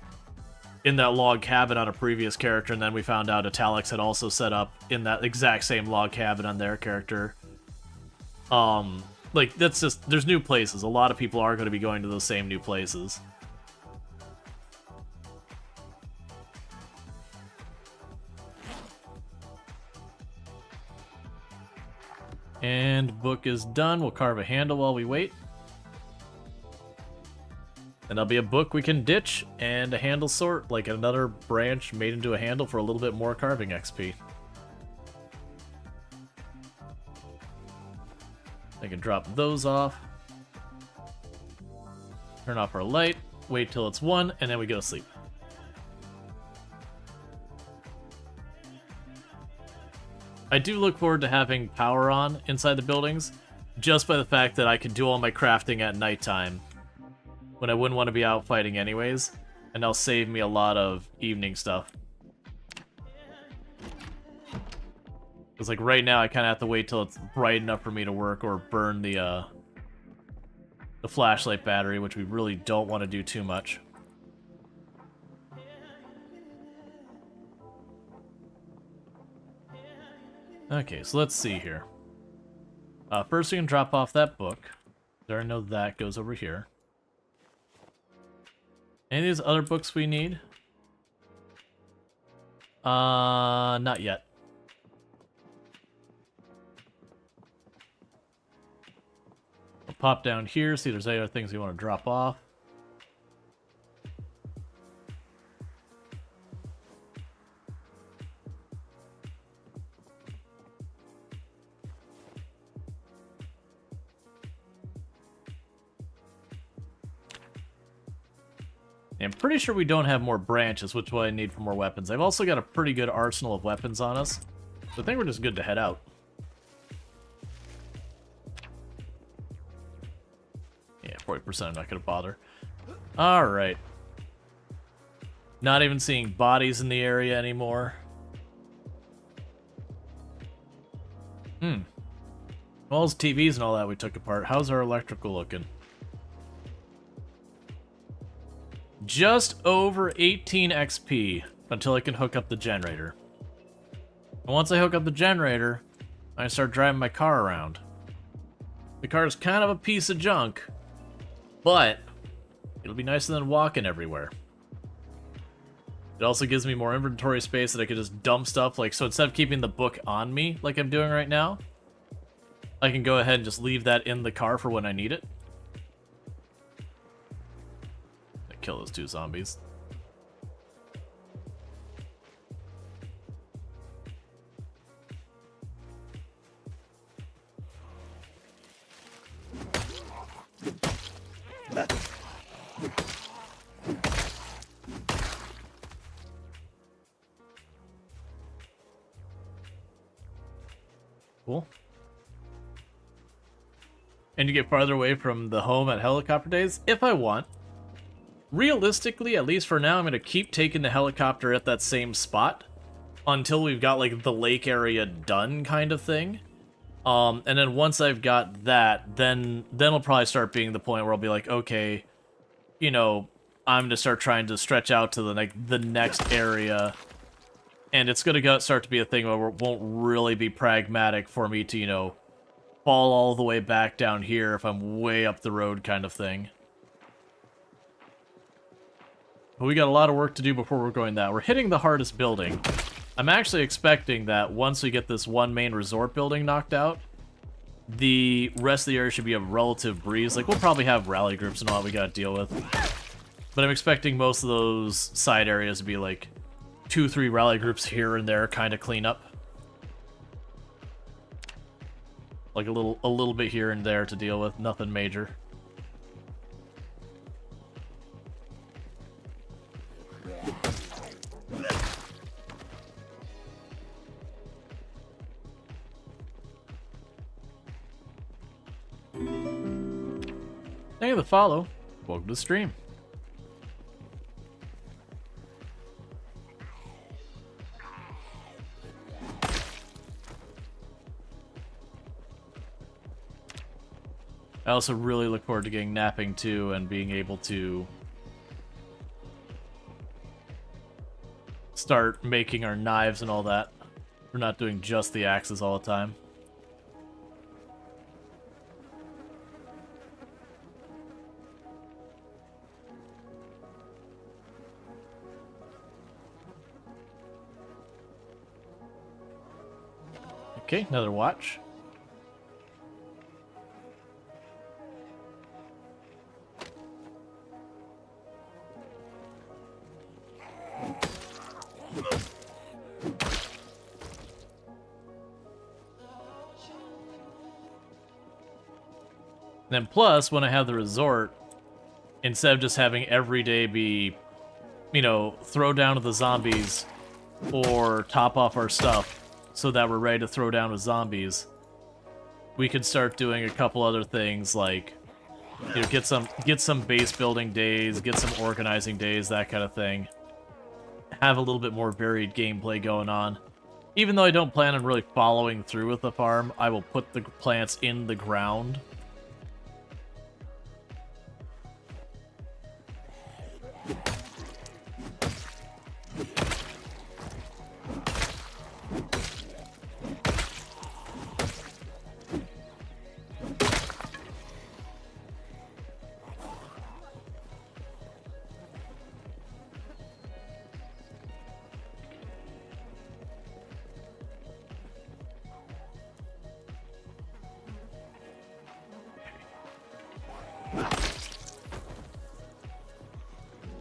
Speaker 1: log cabin on a previous character, and then we found out Italics had also set up in that exact same log cabin on their character. Like, that's just, there's new places. A lot of people are going to be going to those same new places. And book is done. We'll carve a handle while we wait. And there'll be a book we can ditch, and a handle sort, like another branch made into a handle for a little bit more carving XP. I can drop those off. Turn off our light, wait till it's 1, and then we go to sleep. I do look forward to having power on inside the buildings, just by the fact that I can do all my crafting at nighttime, when I wouldn't want to be out fighting anyways, and that'll save me a lot of evening stuff. Because, like, right now I kind of have to wait till it's bright enough for me to work, or burn the flashlight battery, which we really don't want to do too much. Okay, so let's see here. First we can drop off that book. There, I know that goes over here. Any of these other books we need? Not yet. We'll pop down here, see if there's any other things we want to drop off. I'm pretty sure we don't have more branches, which is what I need for more weapons. I've also got a pretty good arsenal of weapons on us, so I think we're just good to head out. Yeah, 40%, I'm not going to bother. Alright. Not even seeing bodies in the area anymore. Well, those TVs and all that we took apart. How's our electrical looking? Just over 18 XP until I can hook up the generator. And once I hook up the generator, I start driving my car around. The car is kind of a piece of junk, but it'll be nicer than walking everywhere. It also gives me more inventory space that I could just dump stuff. Like, so instead of keeping the book on me like I'm doing right now, I can go ahead and just leave that in the car for when I need it. Kill those two zombies. Cool. And you get farther away from the home at helicopter days if I want. Realistically, at least for now, I'm going to keep taking the helicopter at that same spot until we've got, like, the lake area done kind of thing. And then once I've got that, then it'll probably start being the point where I'll be like, okay, you know, I'm going to start trying to stretch out to the next area. And it's going to start to be a thing where it won't really be pragmatic for me to, you know, fall all the way back down here if I'm way up the road kind of thing. But we got a lot of work to do before we're going that. We're hitting the hardest building. I'm actually expecting that once we get this one main resort building knocked out, the rest of the area should be a relative breeze. Like, we'll probably have rally groups and all that we gotta deal with. But I'm expecting most of those side areas to be like 2-3 rally groups here and there, kind of clean up. Like a little bit here and there to deal with, nothing major. Thank you for the follow. Welcome to the stream. I also really look forward to getting napping too and being able to start making our knives and all that. We're not doing just the axes all the time. Okay, another watch. Then plus, when I have the resort, instead of just having every day be, you know, throw down to the zombies or top off our stuff so that we're ready to throw down with zombies, we could start doing a couple other things like, you know, get some base building days, get some organizing days, that kind of thing. Have a little bit more varied gameplay going on. Even though I don't plan on really following through with the farm, I will put the plants in the ground.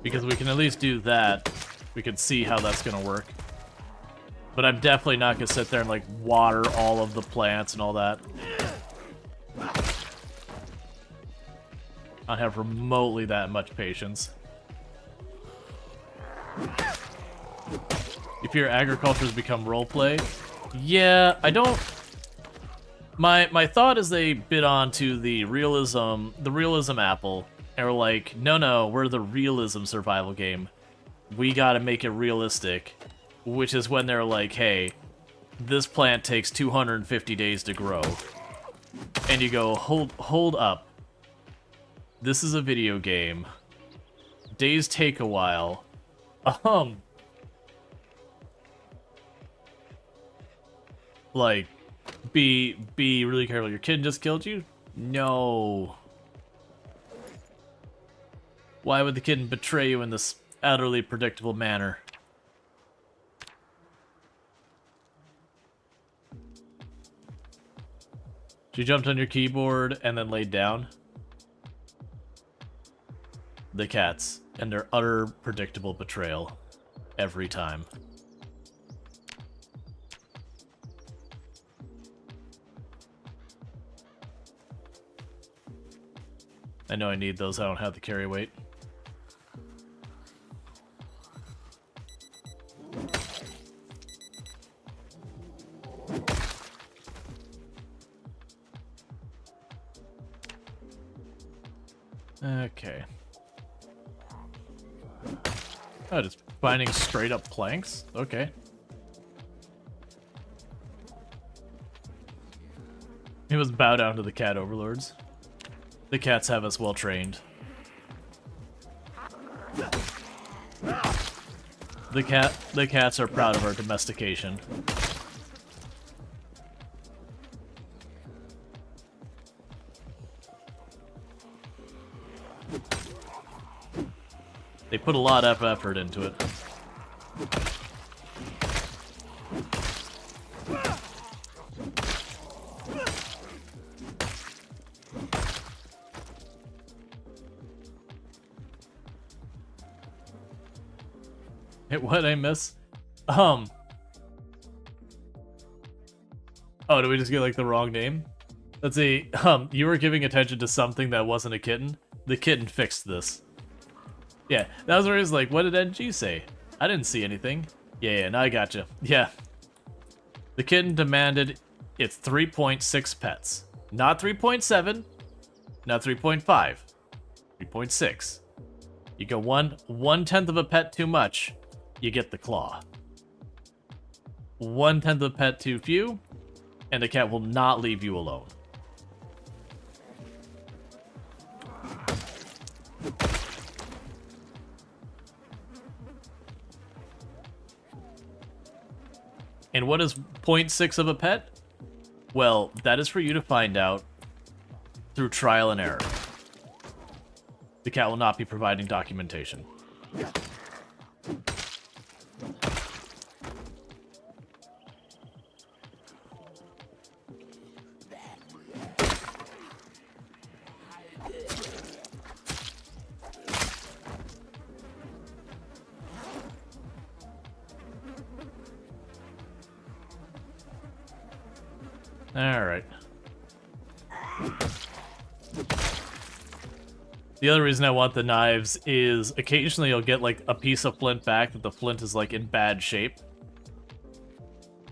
Speaker 1: Because we can at least do that. We can see how that's gonna work. But I'm definitely not gonna sit there and like water all of the plants and all that. I don't have remotely that much patience. If your agriculture has become roleplay, yeah, I don't. My thought is they bid on to the realism apple, and we're like, no, we're the realism survival game. We gotta make it realistic, which is when they're like, hey, this plant takes 250 days to grow, and you go, hold up, this is a video game. Days take a while. Like, be really careful. Your kid just killed you? No. Why would the kid betray you in this utterly predictable manner? She jumped on your keyboard and then laid down. The cats and their utter predictable betrayal every time. I know I need those. I don't have the carry weight. Okay. Oh, just finding straight up planks? Okay. It was bow down to the cat overlords. The cats have us well trained. The cats are proud of our domestication. They put a lot of effort into it. What I miss? Oh, did we just get like the wrong name? Let's see. You were giving attention to something that wasn't a kitten. The kitten fixed this. Yeah, that was where he was like, what did NG say? I didn't see anything. Yeah, now I gotcha. Yeah. The kitten demanded its 3.6 pets. Not 3.7, not 3.5, 3.6. You go one-tenth of a pet too much, you get the claw. 1/10 of a pet too few, and the cat will not leave you alone. And what is 0.6 of a pet? Well, that is for you to find out through trial and error. The cat will not be providing documentation. Alright. The other reason I want the knives is occasionally you'll get like a piece of flint back that the flint is like in bad shape.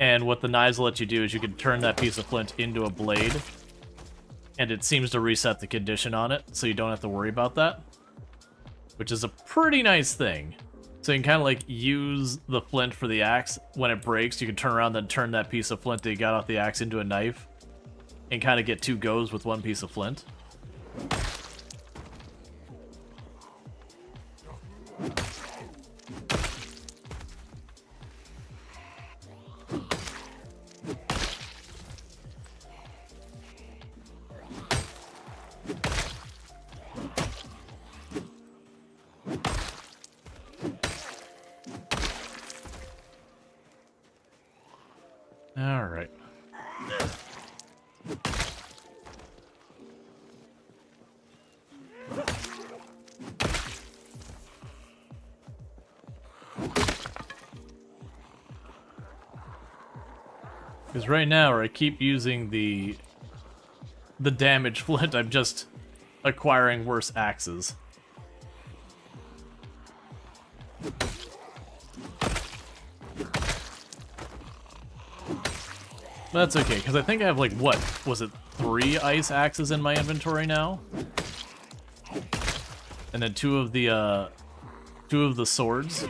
Speaker 1: And what the knives will let you do is you can turn that piece of flint into a blade, and it seems to reset the condition on it, so you don't have to worry about that. Which is a pretty nice thing. So you can kind of like use the flint for the axe. When it breaks, you can turn around and turn that piece of flint that you got off the axe into a knife, and kind of get 2 goes with 1 piece of flint. Alright. Because right now, where I keep using the damage flint, I'm just acquiring worse axes. That's okay, because I think I have, like, what? Was it 3 ice axes in my inventory now? And then 2 of the swords.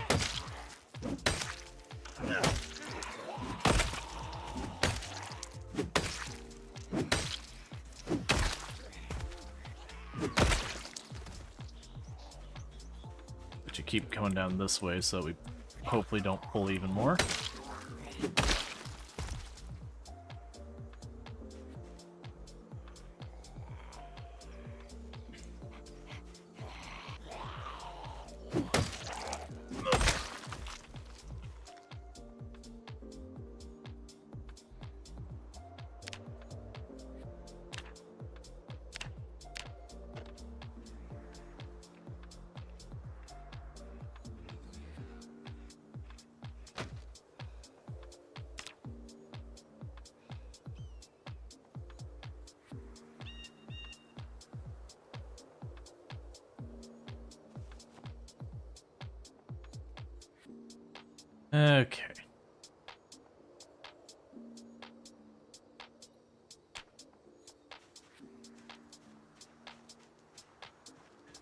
Speaker 1: But you keep coming down this way, so we hopefully don't pull even more. Okay.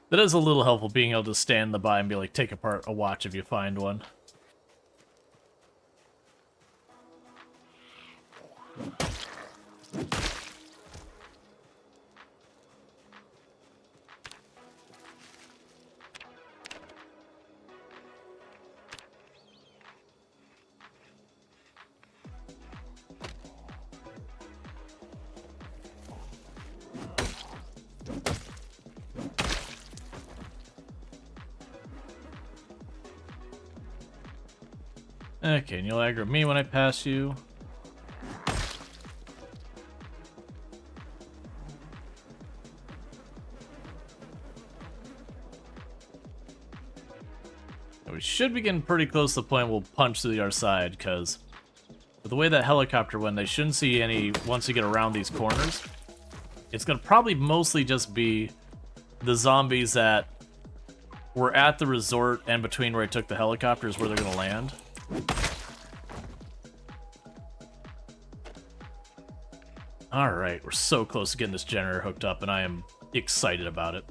Speaker 1: That is a little helpful, being able to stand by and be like, take apart a watch if you find one. Okay, and you'll aggro me when I pass you. We should be getting pretty close to the point we'll punch to the other side, because with the way that helicopter went, they shouldn't see any once you get around these corners. It's going to probably mostly just be the zombies that were at the resort and between where I took the helicopters where they're going to land. Alright, we're so close to getting this generator hooked up, and I am excited about it.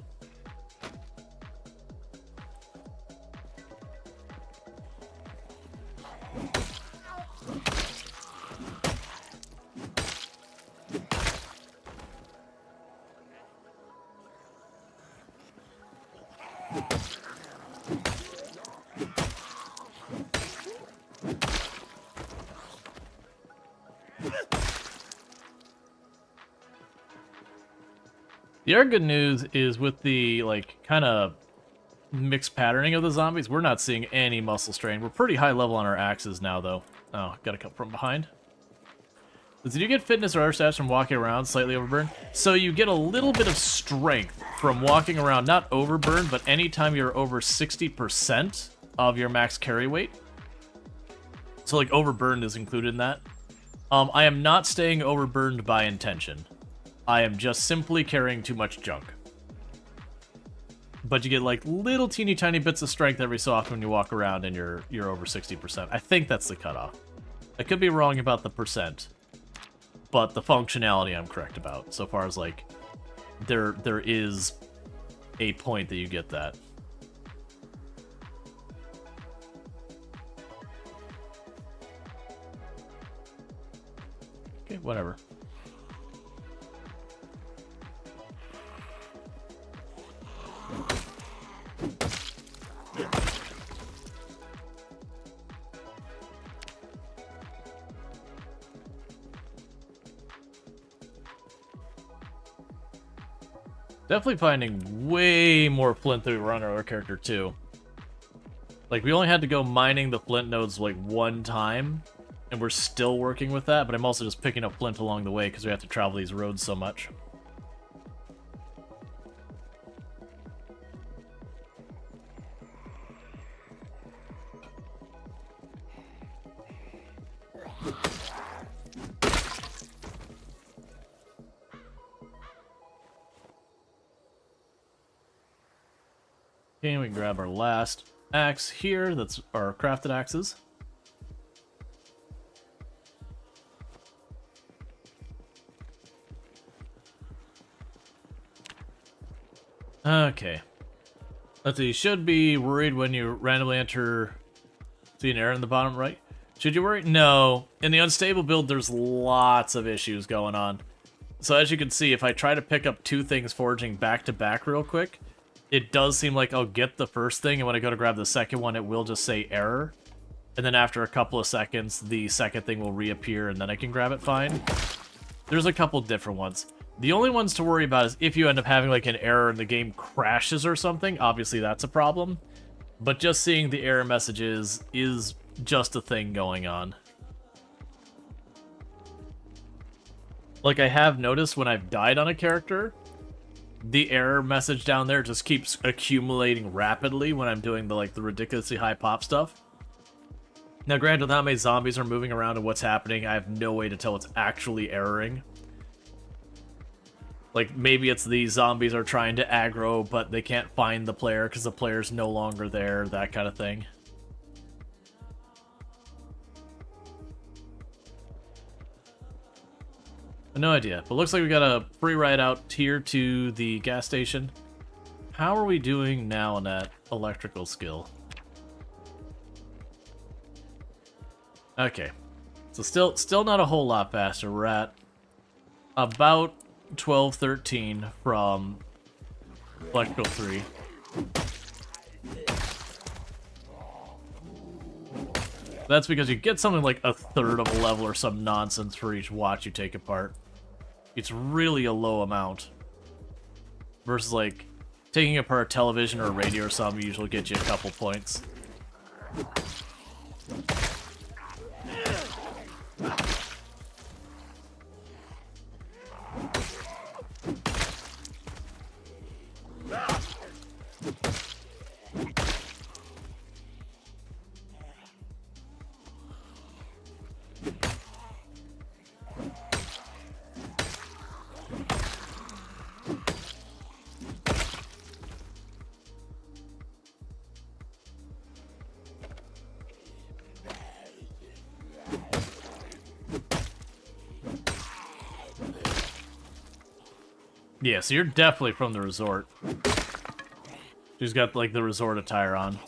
Speaker 1: The other good news is with the, like, kind of mixed patterning of the zombies, we're not seeing any muscle strain. We're pretty high level on our axes now, though. Oh, gotta come from behind. Did you get fitness or other stats from walking around slightly overburned? So you get a little bit of strength from walking around, not overburned, but anytime you're over 60% of your max carry weight. So, like, overburned is included in that. I am not staying overburned by intention. I am just simply carrying too much junk. But you get, like, little teeny tiny bits of strength every so often when you walk around and you're over 60%. I think that's the cutoff. I could be wrong about the percent, but the functionality I'm correct about. So far as, like, there is a point that you get that. Okay, whatever. Definitely finding way more flint than we were on our other character, too. Like, we only had to go mining the flint nodes, like, one time, and we're still working with that, but I'm also just picking up flint along the way because we have to travel these roads so much. Okay, we can grab our last axe here. That's our crafted axes. Okay. Let's see, you should be worried when you randomly enter... See an error in the bottom right? Should you worry? No. In the unstable build, there's lots of issues going on. So as you can see, if I try to pick up two things forging back to back real quick, it does seem like I'll get the first thing, and when I go to grab the second one, it will just say error. And then after a couple of seconds, the second thing will reappear, and then I can grab it fine. There's a couple different ones. The only ones to worry about is if you end up having like an error and the game crashes or something, obviously that's a problem. But just seeing the error messages is just a thing going on. Like, I have noticed when I've died on a character, the error message down there just keeps accumulating rapidly when I'm doing the ridiculously high pop stuff. Now, granted, how many zombies are moving around and what's happening, I have no way to tell what's actually erroring. Like, maybe it's the zombies are trying to aggro, but they can't find the player because the player's no longer there, that kind of thing. No idea, but looks like we got a free ride out here to the gas station. How are we doing now on that electrical skill? Okay, so still not a whole lot faster. We're at about 12, 13 from electrical 3. That's because you get something like a third of a level or some nonsense for each watch you take apart. It's really a low amount. Versus like taking apart a television or a radio or something usually gets you a couple points. Yeah, so you're definitely from the resort. She's got, like, the resort attire on.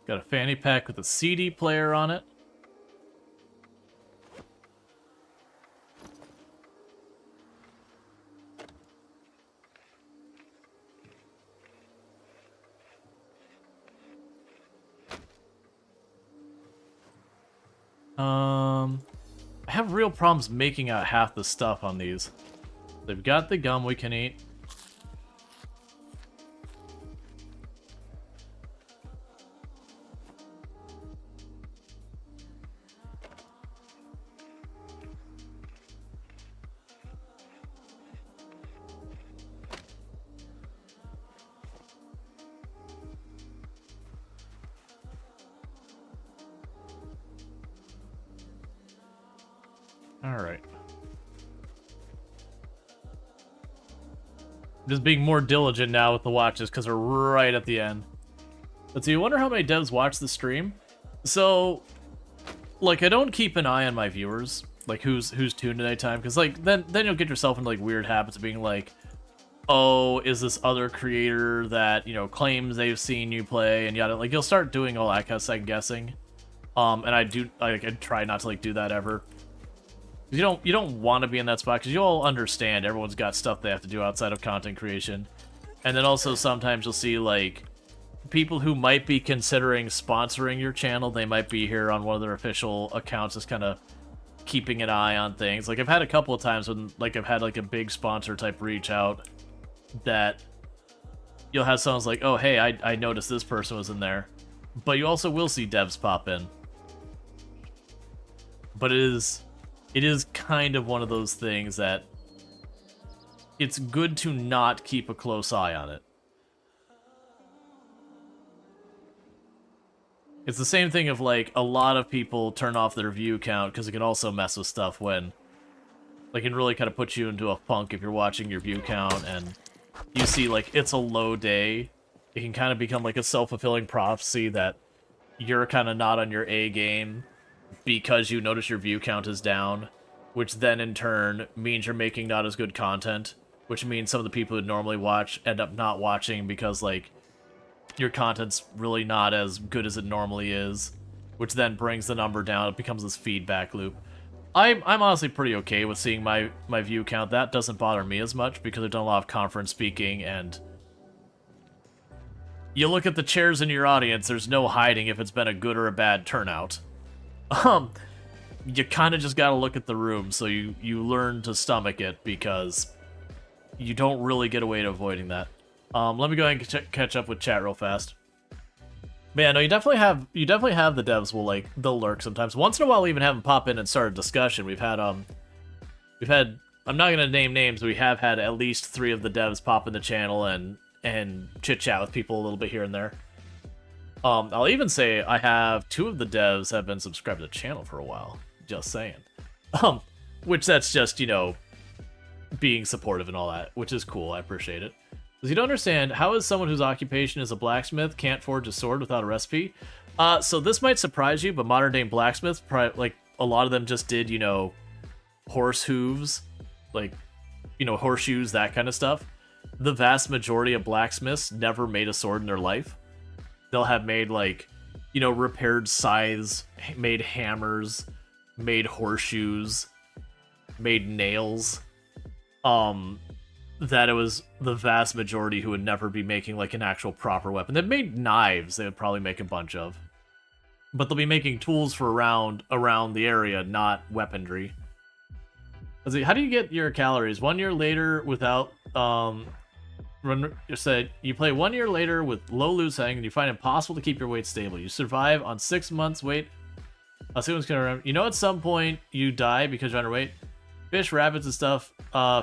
Speaker 1: Got a fanny pack with a CD player on it. I have real problems making out half the stuff on these. They've got the gum we can eat. Alright. Just being more diligent now with the watches because we're right at the end. Let's see, I wonder how many devs watch the stream. So, like, I don't keep an eye on my viewers, like who's tuned at any time, because like then you'll get yourself into like weird habits of being like, oh, is this other creator that, you know, claims they've seen you play and yada, like you'll start doing all that kind of second guessing. And I try not to like do that ever. You don't want to be in that spot because you'll understand everyone's got stuff they have to do outside of content creation. And then also sometimes you'll see like people who might be considering sponsoring your channel, they might be here on one of their official accounts just kind of keeping an eye on things. Like I've had a couple of times when like I've had like a big sponsor type reach out that you'll have someone's like, oh hey, I noticed this person was in there. But you also will see devs pop in. But it is kind of one of those things that it's good to not keep a close eye on it. It's the same thing of like a lot of people turn off their view count because it can also mess with stuff when Like, it really kind of puts you into a funk if you're watching your view count and you see, like, it's a low day. It can kind of become, like, a self-fulfilling prophecy that you're kind of not on your A game because you notice your view count is down, which then, in turn, means you're making not as good content, which means some of the people who normally watch end up not watching because, like, your content's really not as good as it normally is, which then brings the number down. It becomes this feedback loop. I'm honestly pretty okay with seeing my view count. That doesn't bother me as much because I've done a lot of conference speaking, and you look at the chairs in your audience, there's no hiding if it's been a good or a bad turnout. You kind of just gotta look at the room, so you learn to stomach it because you don't really get away to avoiding that. Let me go ahead and catch up with chat real fast. But yeah, no, you definitely have the devs they'll lurk sometimes. Once in a while, we even have them pop in and start a discussion. We've had, I'm not gonna name names, but we have had at least 3 of the devs pop in the channel and chit chat with people a little bit here and there. I'll even say I have 2 of the devs have been subscribed to the channel for a while. Just saying. Which that's just, you know, being supportive and all that, which is cool. I appreciate it. Because you don't understand, how is someone whose occupation is a blacksmith can't forge a sword without a recipe? So this might surprise you, but modern day blacksmiths, like, a lot of them just did, you know, horse hooves, like, you know, horseshoes, that kind of stuff. The vast majority of blacksmiths never made a sword in their life. They'll have made, like, you know, repaired scythes, made hammers, made horseshoes, made nails. That it was the vast majority who would never be making, like, an actual proper weapon. They've made knives they would probably make a bunch of. But they'll be making tools for around the area, not weaponry. Let's see, how do you get your calories? 1 year later without, said you play 1 year later with low loose hang and you find it impossible to keep your weight stable. You survive on 6 months weight. I'll see what's gonna remember. You know, at some point you die because you're underweight. Fish, rabbits, and stuff.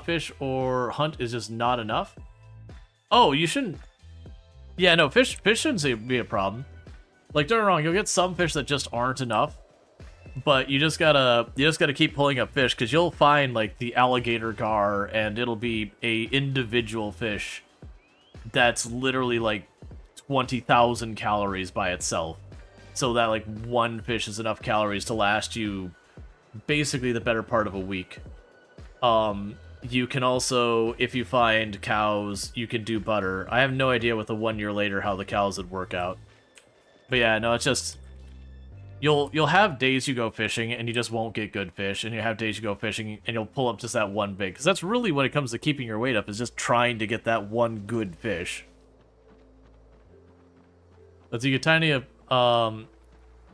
Speaker 1: Fish or hunt is just not enough. Oh, you shouldn't. Yeah, no, fish shouldn't be a problem. Like, don't get me wrong, you'll get some fish that just aren't enough, but you just gotta keep pulling up fish because you'll find like the alligator gar, and it'll be a individual fish that's literally like 20,000 calories by itself. So that like one fish is enough calories to last you basically the better part of a week. You can also, if you find cows, you can do butter. I have no idea with the 1 year later how the cows would work out. But yeah, no, it's just you'll have days you go fishing and you just won't get good fish, and you have days you go fishing and you'll pull up just that one big. Because that's really when it comes to keeping your weight up, is just trying to get that one good fish. Let's see, you get tiny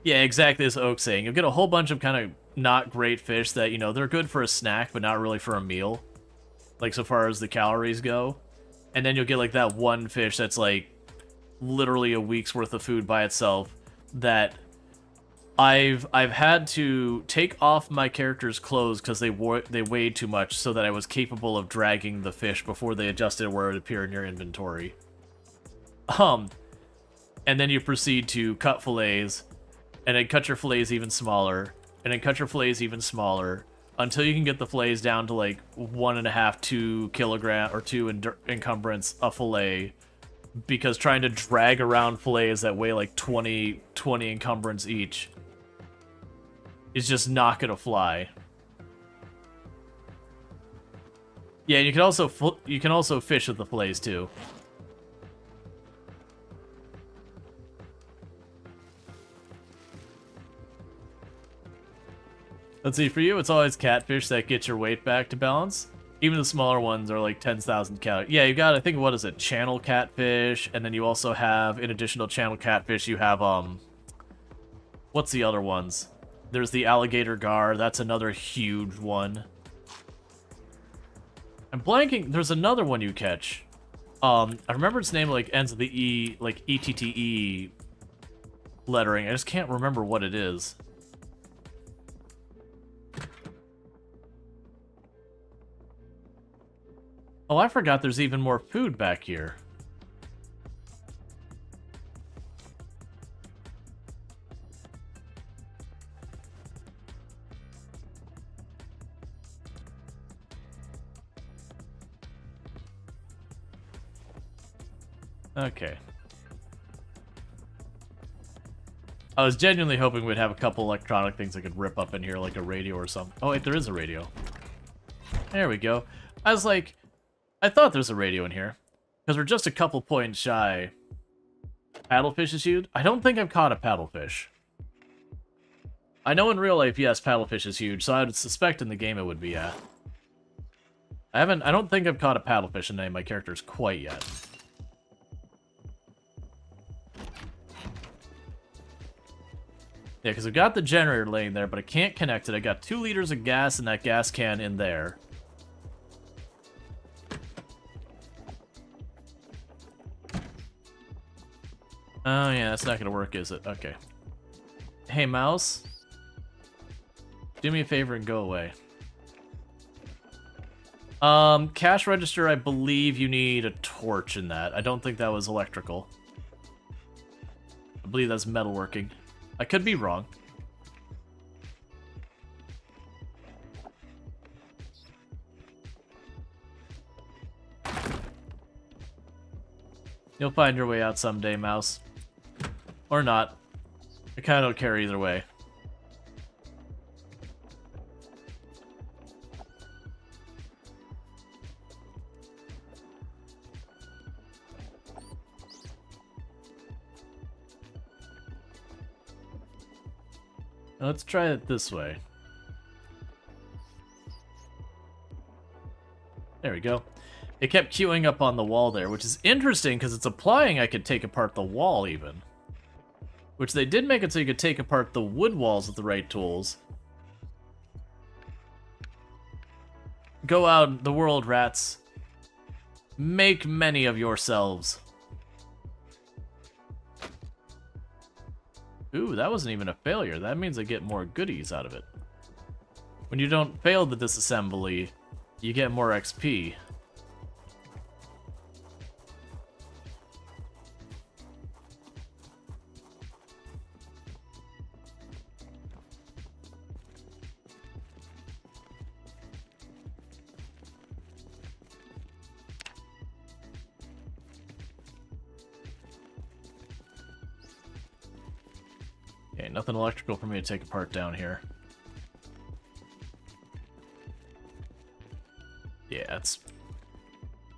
Speaker 1: yeah, exactly as Oak's saying. You'll get a whole bunch of kind of not great fish that, you know, they're good for a snack, but not really for a meal. Like, so far as the calories go. And then you'll get, like, that one fish that's, like, literally a week's worth of food by itself that I've had to take off my character's clothes because they weighed too much so that I was capable of dragging the fish before they adjusted where it would appear in your inventory. And then you proceed to cut fillets, and then cut your fillets even smaller, and then cut your fillets even smaller, until you can get the fillets down to like 1.5, 2 kilogram or 2 encumbrance a fillet, because trying to drag around fillets that weigh like 20 encumbrance each is just not gonna fly. Yeah, and you can also fish with the fillets too. Let's see, for you, it's always catfish that gets your weight back to balance. Even the smaller ones are like 10,000 calories. Yeah, you got, I think, what is it, channel catfish, and then you also have, in addition to channel catfish, you have, what's the other ones? There's the alligator gar, that's another huge one. I'm blanking, there's another one you catch. I remember its name, like, ends with the E, like, ETTE lettering. I just can't remember what it is. Oh, I forgot there's even more food back here. Okay. I was genuinely hoping we'd have a couple electronic things I could rip up in here, like a radio or something. Oh, wait, there is a radio. There we go. I was like, I thought there's a radio in here. Because we're just a couple points shy. Paddlefish is huge? I don't think I've caught a paddlefish. I know in real life, yes, paddlefish is huge, so I would suspect in the game it would be, yeah. I don't think I've caught a paddlefish in any of my characters quite yet. Yeah, because I've got the generator laying there, but I can't connect it. I got 2 liters of gas in that gas can in there. Oh, yeah, that's not going to work, is it? Okay. Hey, mouse. Do me a favor and go away. Cash register, I believe you need a torch in that. I don't think that was electrical. I believe that's metalworking. I could be wrong. You'll find your way out someday, mouse. Or not. I kind of don't care either way. Let's try it this way. There we go. It kept queuing up on the wall there, which is interesting because it's implying I could take apart the wall even. Which they did make it so you could take apart the wood walls with the right tools. Go out in the world, rats. Make many of yourselves. Ooh, that wasn't even a failure. That means I get more goodies out of it. When you don't fail the disassembly, you get more XP. Okay, nothing electrical for me to take apart down here. Yeah,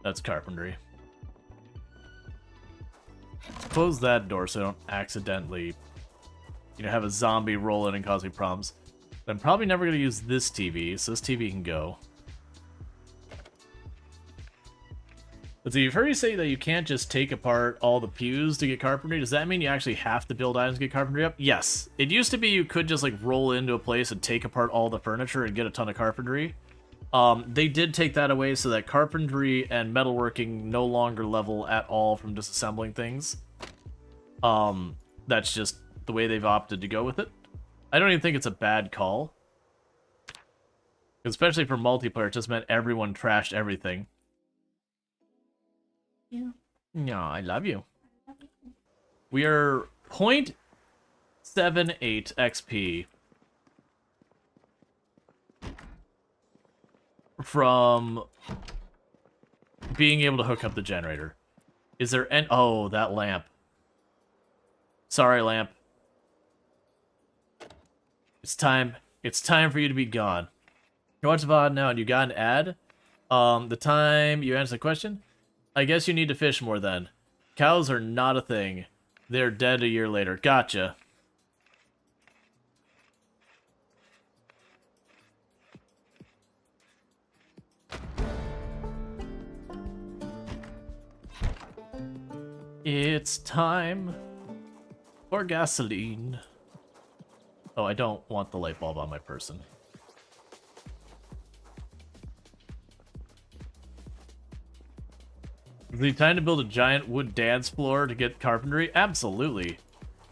Speaker 1: that's carpentry. Close that door so I don't accidentally, have a zombie roll in and cause me problems. But I'm probably never going to use this TV, so this TV can go. But so you've heard me say that you can't just take apart all the pews to get carpentry. Does that mean you actually have to build items to get carpentry up? Yes. It used to be you could just like roll into a place and take apart all the furniture and get a ton of carpentry. They did take that away so that carpentry and metalworking no longer level at all from disassembling things. That's just the way they've opted to go with it. I don't even think it's a bad call. Especially for multiplayer, it just meant everyone trashed everything.
Speaker 2: Yeah.
Speaker 1: Yeah, I love you. We are 0.78 XP from being able to hook up the generator. Is there any... Oh, that lamp. Sorry, lamp. It's time. It's time for you to be gone. You watch the VOD now and you got an ad? The time you answer the question? I guess you need to fish more then. Cows are not a thing. They're dead a year later. Gotcha. It's time for gasoline. Oh, I don't want the light bulb on my person. Is it time to build a giant wood dance floor to get carpentry? Absolutely.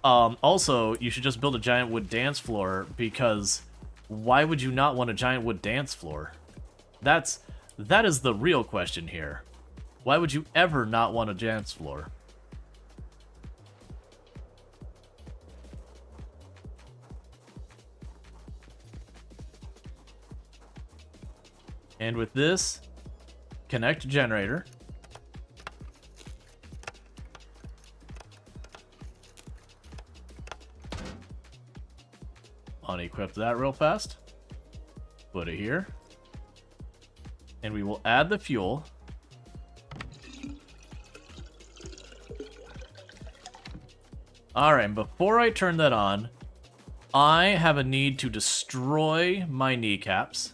Speaker 1: Also, you should just build a giant wood dance floor because why would you not want a giant wood dance floor? That is the real question here. Why would you ever not want a dance floor? And with this, connect generator. unequip that real fast. Put it here. And we will add the fuel. Alright, and before I turn that on, I have a need to destroy my kneecaps.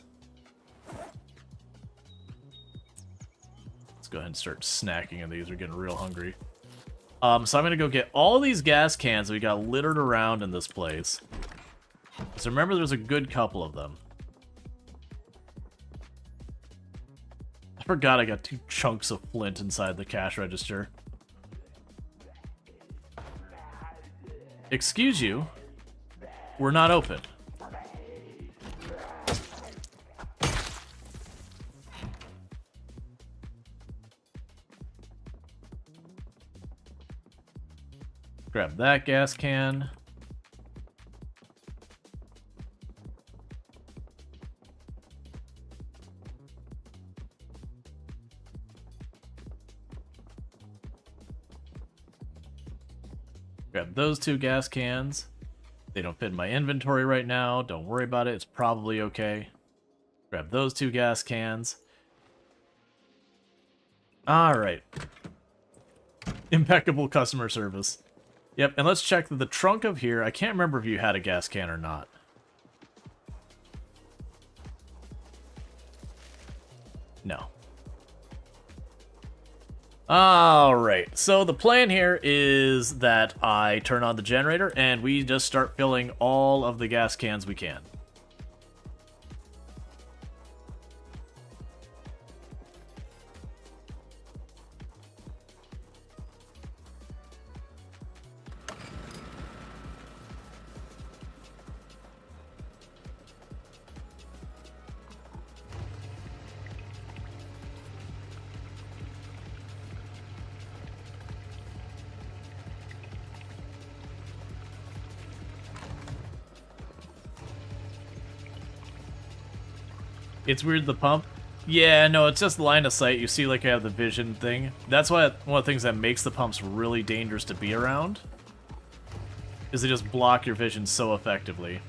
Speaker 1: Let's go ahead and start snacking on these. We're getting real hungry. So I'm going to go get all these gas cans that we got littered around in this place. So remember, there's a good couple of them. I forgot I got 2 chunks of flint inside the cash register. Excuse you. We're not open. Grab that gas can. Grab those 2 gas cans. They don't fit in my inventory right now. Don't worry about it. It's probably okay. Grab those 2 gas cans. Alright. Impeccable customer service. Yep, and let's check the trunk of here. I can't remember if you had a gas can or not. No. Alright, so the plan here is that I turn on the generator and we just start filling all of the gas cans we can. It's weird, the pump. Yeah, no, it's just line of sight. You see, like, I have the vision thing. That's why one of the things that makes the pumps really dangerous to be around is they just block your vision so effectively.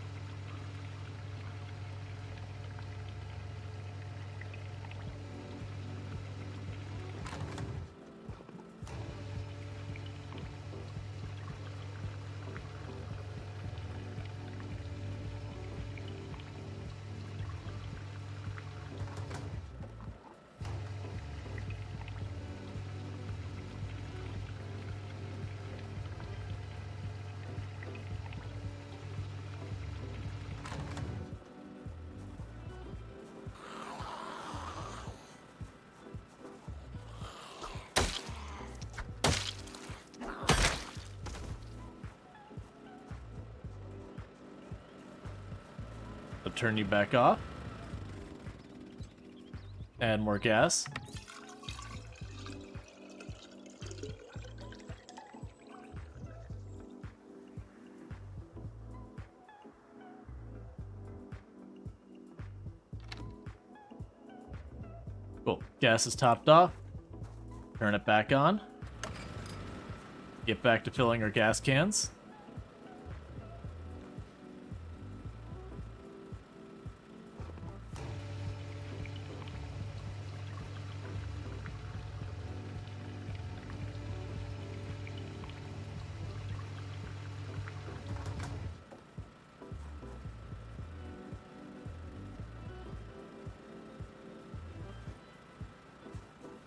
Speaker 1: Turn you back off. Add more gas. Cool. Gas is topped off. Turn it back on. Get back to filling our gas cans.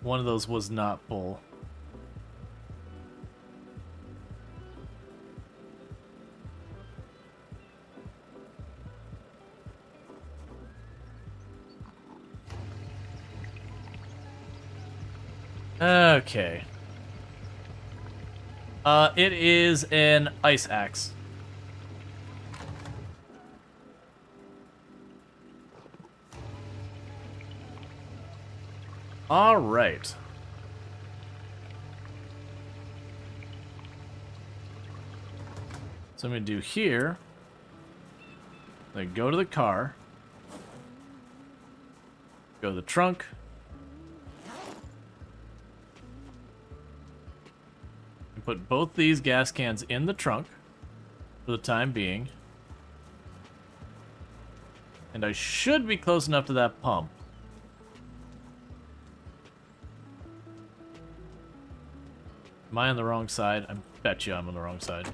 Speaker 1: One of those was not full. Okay. It is an ice axe. All right. So I'm going to do here, then go to the car, go to the trunk, and put both these gas cans in the trunk for the time being. And I should be close enough to that pump. Am I on the wrong side? I bet you I'm on the wrong side.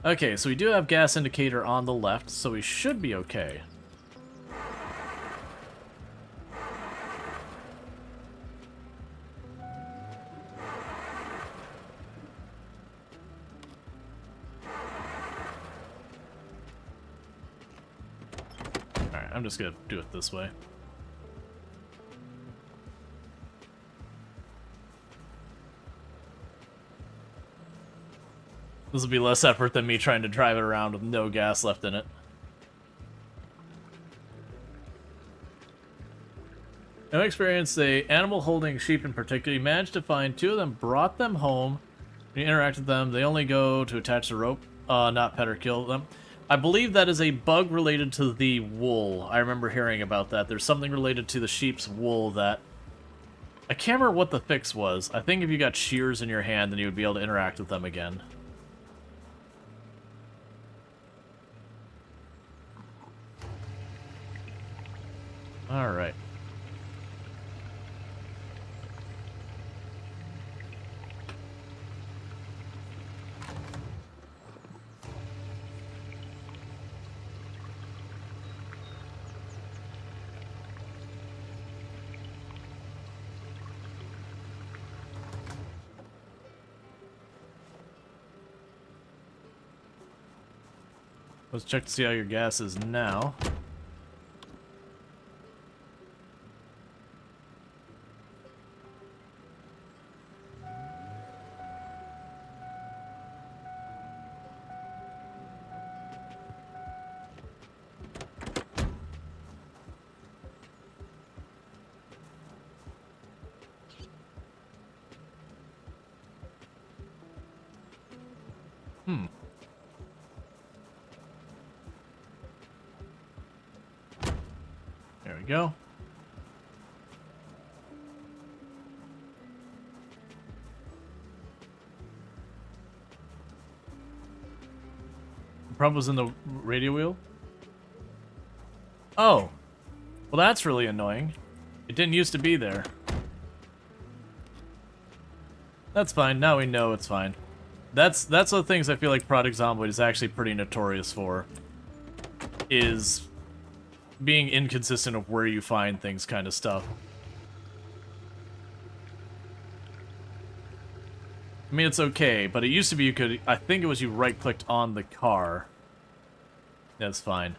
Speaker 1: Okay, so we do have gas indicator on the left, so we should be okay. Alright, I'm just gonna do it this way. This will be less effort than me trying to drive it around with no gas left in it. I've experienced a animal holding sheep in particular. You managed to find 2 of them, brought them home. When you interact with them, they only go to attach the rope, not pet or kill them. I believe that is a bug related to the wool. I remember hearing about that. There's something related to the sheep's wool that... I can't remember what the fix was. I think if you got shears in your hand, then you would be able to interact with them again. Alright. Let's check to see how your gas is now. There we go. The problem was in the radio wheel? Oh. Well, that's really annoying. It didn't used to be there. That's fine. Now we know it's fine. That's the things I feel like Product Zomboid is actually pretty notorious for. Is being inconsistent of where you find things kind of stuff. I mean, it's okay, but it used to be you could... I think it was you right-clicked on the car. That's fine.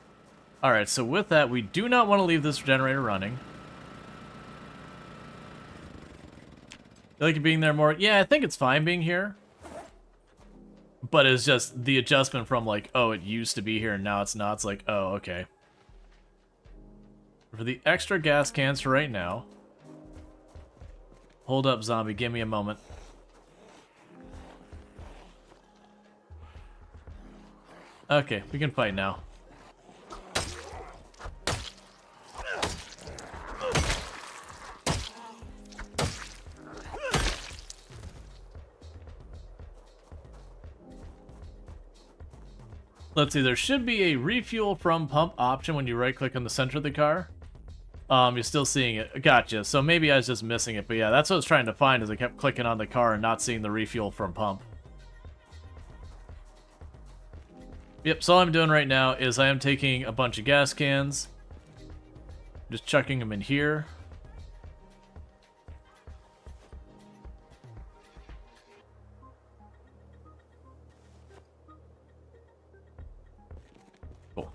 Speaker 1: Alright, so with that, we do not want to leave this generator running. You like it being there more? Yeah, I think it's fine being here. But it's just the adjustment from like, oh, it used to be here and now it's not. It's like, oh, okay. For the extra gas cans for right now. Hold up, zombie. Give me a moment. Okay, we can fight now. Let's see, there should be a refuel from pump option when you right-click on the center of the car. You're still seeing it. Gotcha. So maybe I was just missing it, but yeah, that's what I was trying to find is I kept clicking on the car and not seeing the refuel from pump. Yep, so all I'm doing right now is I am taking a bunch of gas cans, just chucking them in here. Cool.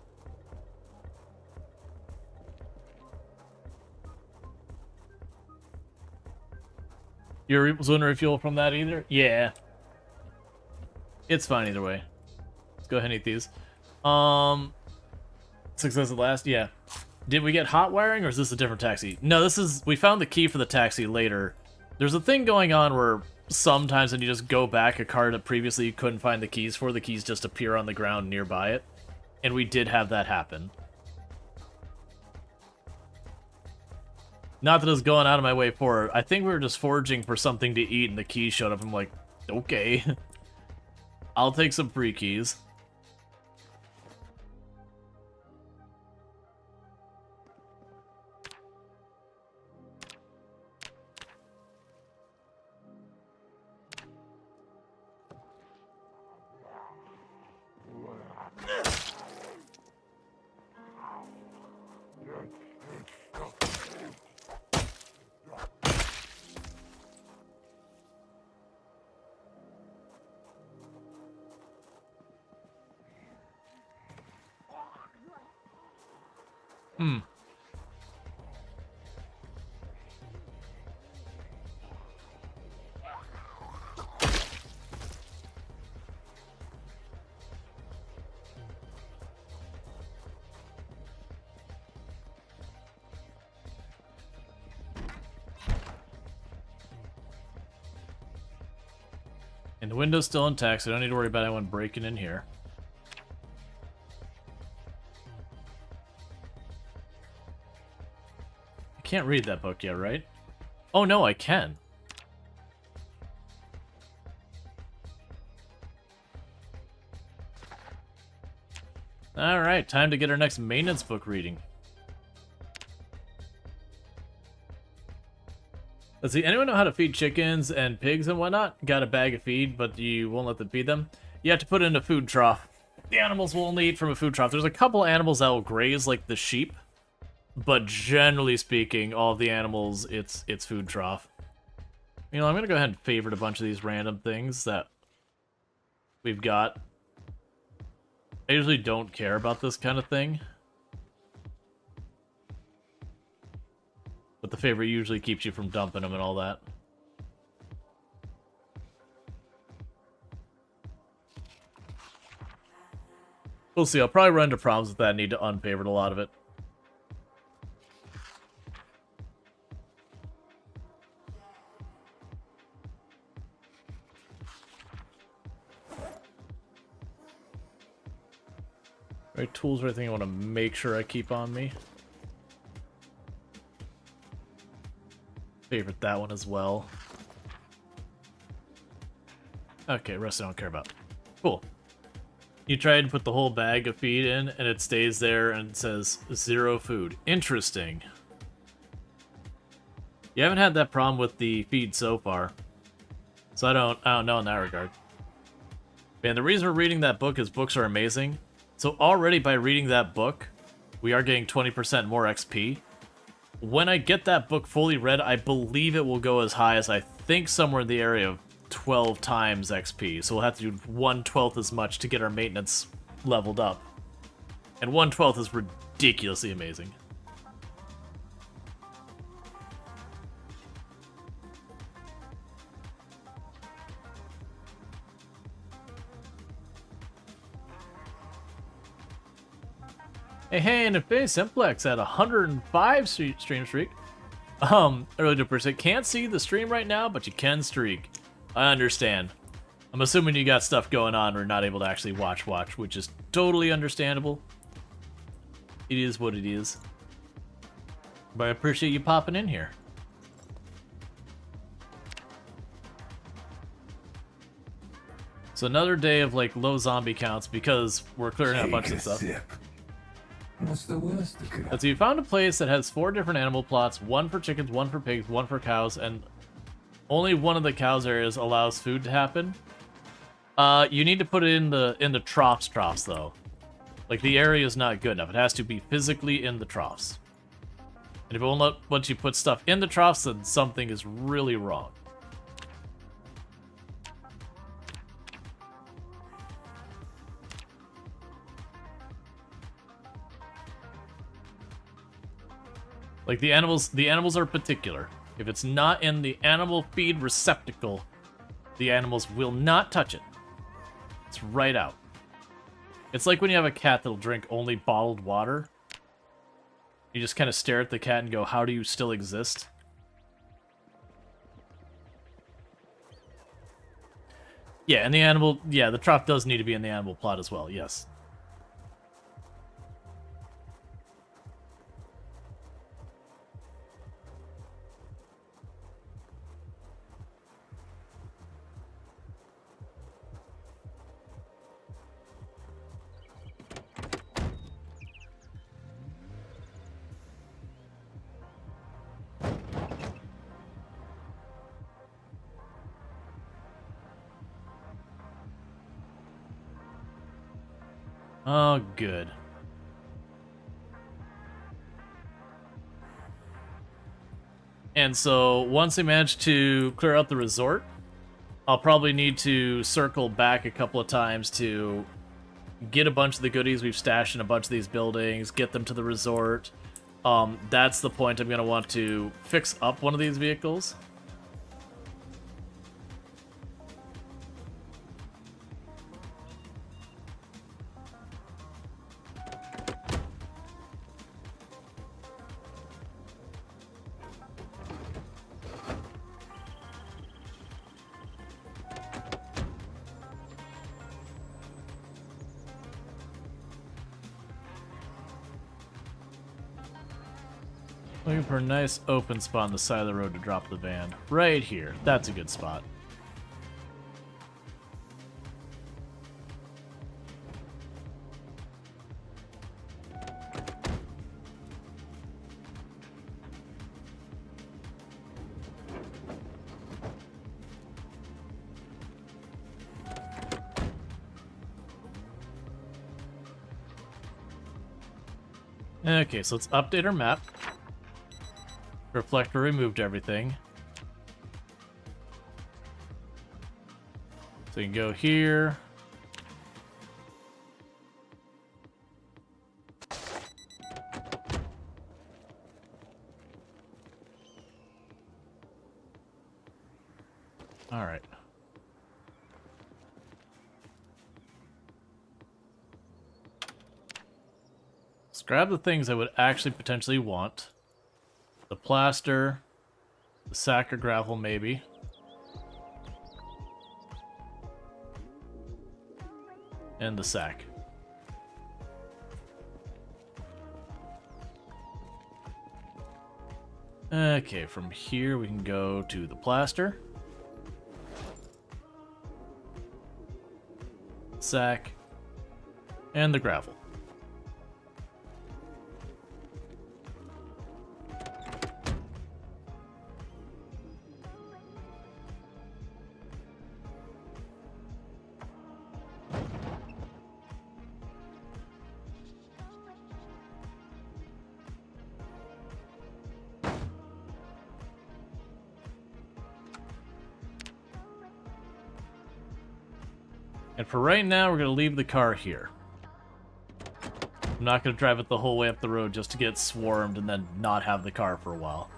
Speaker 1: You're doing refuel from that either? Yeah. It's fine either way. Let's go ahead and eat these. Success at last? Yeah. Did we get hot wiring, or is this a different taxi? No, this is... We found the key for the taxi later. There's a thing going on where sometimes when you just go back a car that previously you couldn't find the keys for, the keys just appear on the ground nearby it. And we did have that happen. Not that I was going out of my way for it. I think we were just foraging for something to eat and the keys showed up. I'm like, okay. I'll take some free keys. And the window's still intact, so I don't need to worry about anyone breaking in here. I can't read that book yet, right? Oh no, I can. Alright, time to get our next maintenance book reading. Let's see, anyone know how to feed chickens and pigs and whatnot? Got a bag of feed, but you won't let them feed them? You have to put it in a food trough. The animals will only eat from a food trough. There's a couple animals that will graze, like the sheep. But generally speaking, all of the animals, it's food trough. You know, I'm gonna go ahead and favorite a bunch of these random things that we've got. I usually don't care about this kind of thing. But the favorite usually keeps you from dumping them and all that. We'll see. I'll probably run into problems with that. I need to unfavorite a lot of it. Right, tools or anything I want to make sure I keep on me. Favorite that one as well. Okay, rest I don't care about. Cool. You tried to put the whole bag of feed in, and it stays there and says 0 food. Interesting. You haven't had that problem with the feed so far. So I don't know in that regard. Man, the reason we're reading that book is books are amazing. So already by reading that book, we are getting 20% more XP. When I get that book fully read, I believe it will go as high as I think somewhere in the area of 12 times XP. So we'll have to do 1/12 as much to get our maintenance leveled up. And 1/12 is ridiculously amazing. Hey, and Infinity Simplex at 105 stream streak. Early to percent. Can't see the stream right now, but you can streak. I understand. I'm assuming you got stuff going on or not able to actually watch, which is totally understandable. It is what it is. But I appreciate you popping in here. So another day of like low zombie counts because we're clearing out a bunch of stuff.
Speaker 4: What's the worst that could happen?
Speaker 1: So you found a place that has 4 different animal plots, 1 for chickens, 1 for pigs, 1 for cows, and only one of the cows areas allows food to happen. You need to put it in the troughs though. Like the area is not good enough. It has to be physically in the troughs. And if it won't let you put stuff in the troughs, then something is really wrong. Like the animals are particular. If it's not in the animal feed receptacle, the animals will not touch it. It's right out. It's like when you have a cat that'll drink only bottled water. You just kind of stare at the cat and go, how do you still exist? Yeah, and the trough does need to be in the animal plot as well, yes. Oh, good. And so, once I manage to clear out the resort, I'll probably need to circle back a couple of times to get a bunch of the goodies we've stashed in a bunch of these buildings, get them to the resort, that's the point I'm going to want to fix up one of these vehicles. Looking for a nice open spot on the side of the road to drop the van. Right here. That's a good spot. Okay, so let's update our map. Reflector removed everything. So you can go here. All right. Let's grab the things I would actually potentially want. The plaster, the sack or gravel maybe. And the sack. Okay, from here we can go to the plaster. Sack. And the gravel. And for right now, we're going to leave the car here. I'm not going to drive it the whole way up the road just to get swarmed and then not have the car for a while.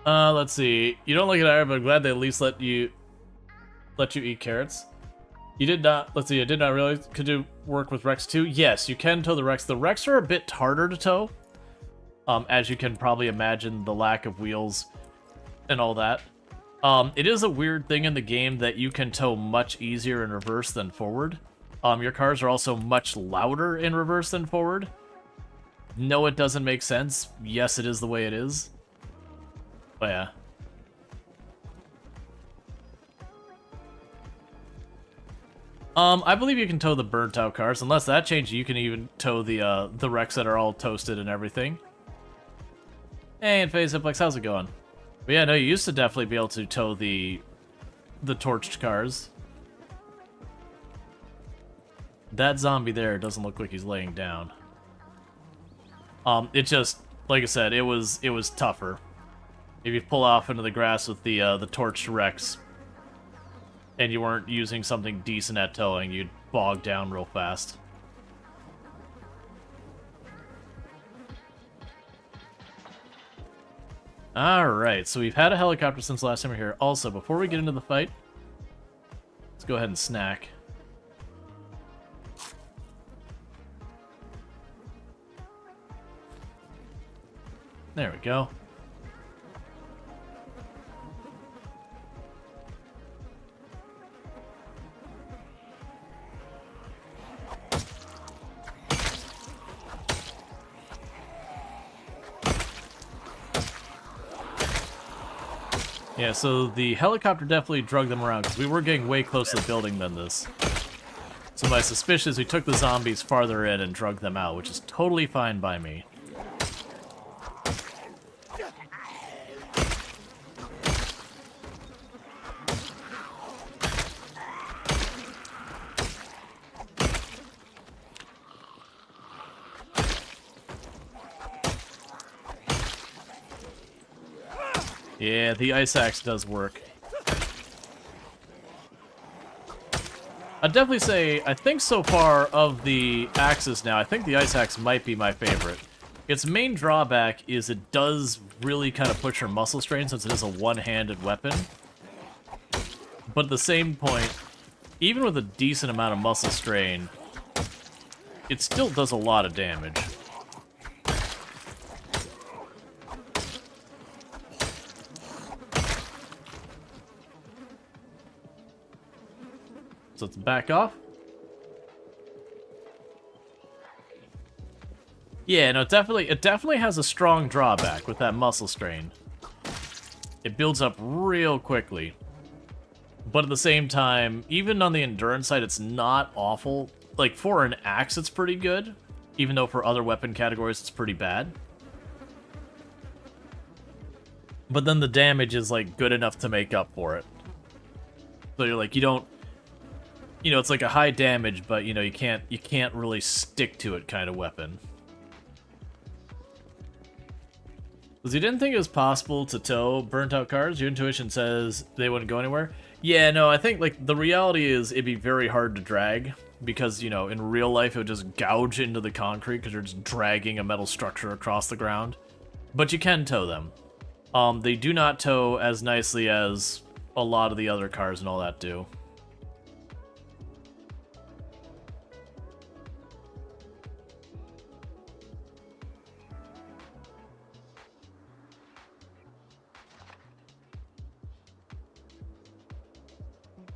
Speaker 1: Let's see. You don't like it either, but I'm glad they at least let you eat carrots. You did not. Let's see. I did not realize. Could you work with Rex too? Yes, you can tow the Rex. The Rex are a bit harder to tow. As you can probably imagine, the lack of wheels and all that. It is a weird thing in the game that you can tow much easier in reverse than forward. Your cars are also much louder in reverse than forward. No, it doesn't make sense. Yes, it is the way it is. But yeah. I believe you can tow the burnt out cars. Unless that changed, you can even tow the wrecks that are all toasted and everything. Hey, and Phasiplex, how's it going? But yeah, no, you used to definitely be able to tow the torched cars. That zombie there doesn't look like he's laying down. It just, like I said, it was tougher. If you pull off into the grass with the torched wrecks, and you weren't using something decent at towing, you'd bog down real fast. Alright, so we've had a helicopter since last time we were here. Also, before we get into the fight, let's go ahead and snack. There we go. Yeah, so the helicopter definitely drug them around, because we were getting way closer to the building than this. So my suspicion is we took the zombies farther in and drug them out, which is totally fine by me. Yeah, the ice axe does work. I'd definitely say, I think so far of the axes now, I think the ice axe might be my favorite. Its main drawback is it does really kind of push your muscle strain since it is a one-handed weapon. But at the same point, even with a decent amount of muscle strain, it still does a lot of damage. So let's back off. Yeah, no, it definitely has a strong drawback with that muscle strain. It builds up real quickly. But at the same time, even on the endurance side, it's not awful. Like, for an axe, it's pretty good. Even though for other weapon categories, it's pretty bad. But then the damage is, like, good enough to make up for it. So you're like, you don't... You know, it's like a high damage, but, you know, you can't really stick to it kind of weapon. Because you didn't think it was possible to tow burnt-out cars? Your intuition says they wouldn't go anywhere? Yeah, no, I think, like, the reality is it'd be very hard to drag. Because, you know, in real life it would just gouge into the concrete because you're just dragging a metal structure across the ground. But you can tow them. They do not tow as nicely as a lot of the other cars and all that do.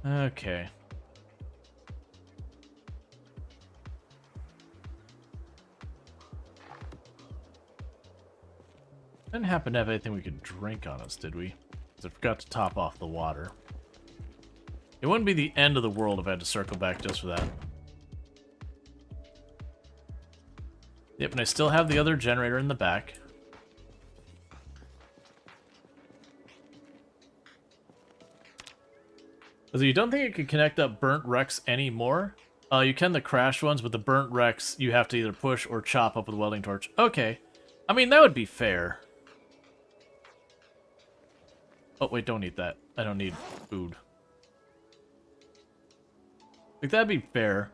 Speaker 1: Okay. Didn't happen to have anything we could drink on us, did we? Because I forgot to top off the water. It wouldn't be the end of the world if I had to circle back just for that. Yep, and I still have the other generator in the back. So you don't think it could connect up burnt wrecks anymore? You can the crashed ones, but the burnt wrecks you have to either push or chop up with a welding torch. Okay. I mean, that would be fair. Oh, wait, don't eat that. I don't need food. Like, that'd be fair.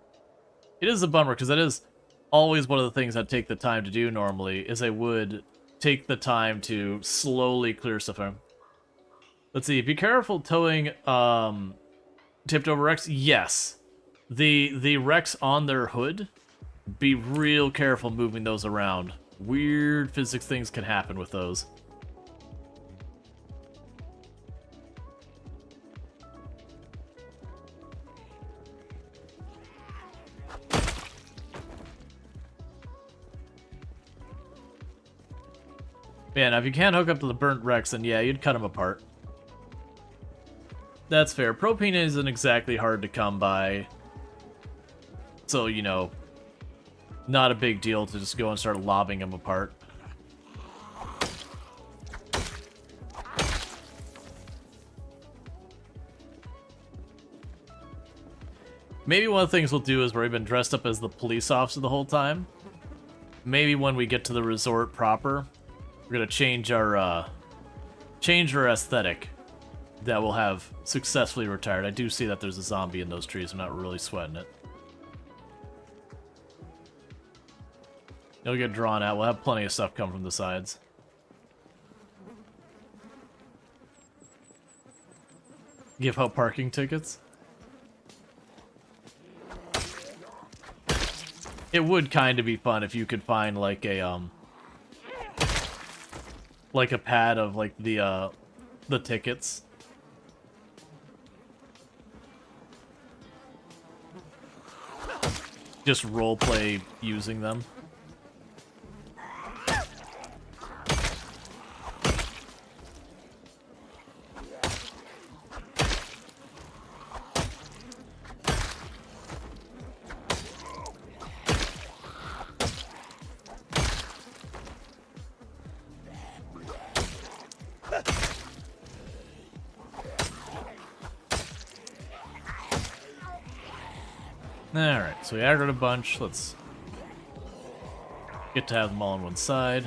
Speaker 1: It is a bummer, because that is always one of the things I'd take the time to do normally, is I would take the time to slowly clear stuff out. Let's see, be careful towing, tipped over wrecks. Yes. The wrecks on their hood, be real careful moving those around. Weird physics things can happen with those. Yeah, now if you can't hook up to the burnt wrecks, then yeah, you'd cut them apart. That's fair. Propane isn't exactly hard to come by. So, you know, not a big deal to just go and start lobbing them apart. Maybe one of the things we'll do is where we've been dressed up as the police officer the whole time. Maybe when we get to the resort proper, we're gonna change our aesthetic that we'll have successfully retired. I do see that there's a zombie in those trees. I'm not really sweating it. It'll get drawn out. We'll have plenty of stuff come from the sides. Give out parking tickets. It would kind of be fun if you could find like a pad of like the tickets. Just roleplay using them. Alright, so we aggroed a bunch. Let's get to have them all on one side.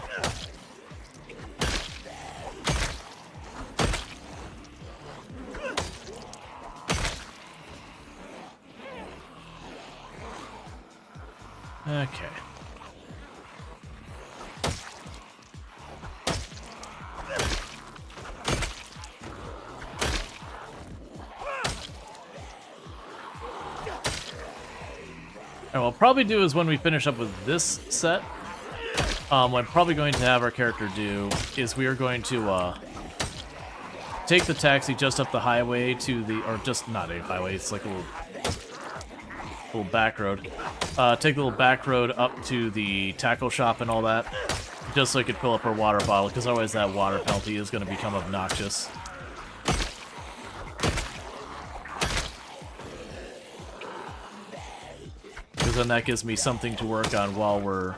Speaker 1: Okay. And what we'll probably do is when we finish up with this set, what I'm probably going to have our character do is we are going to take the taxi just up the highway to the, or just not a highway, it's like a little back road. Take the little back road up to the tackle shop and all that, just so I could fill up our water bottle, because otherwise that water penalty is going to become obnoxious. Because then that gives me something to work on while we're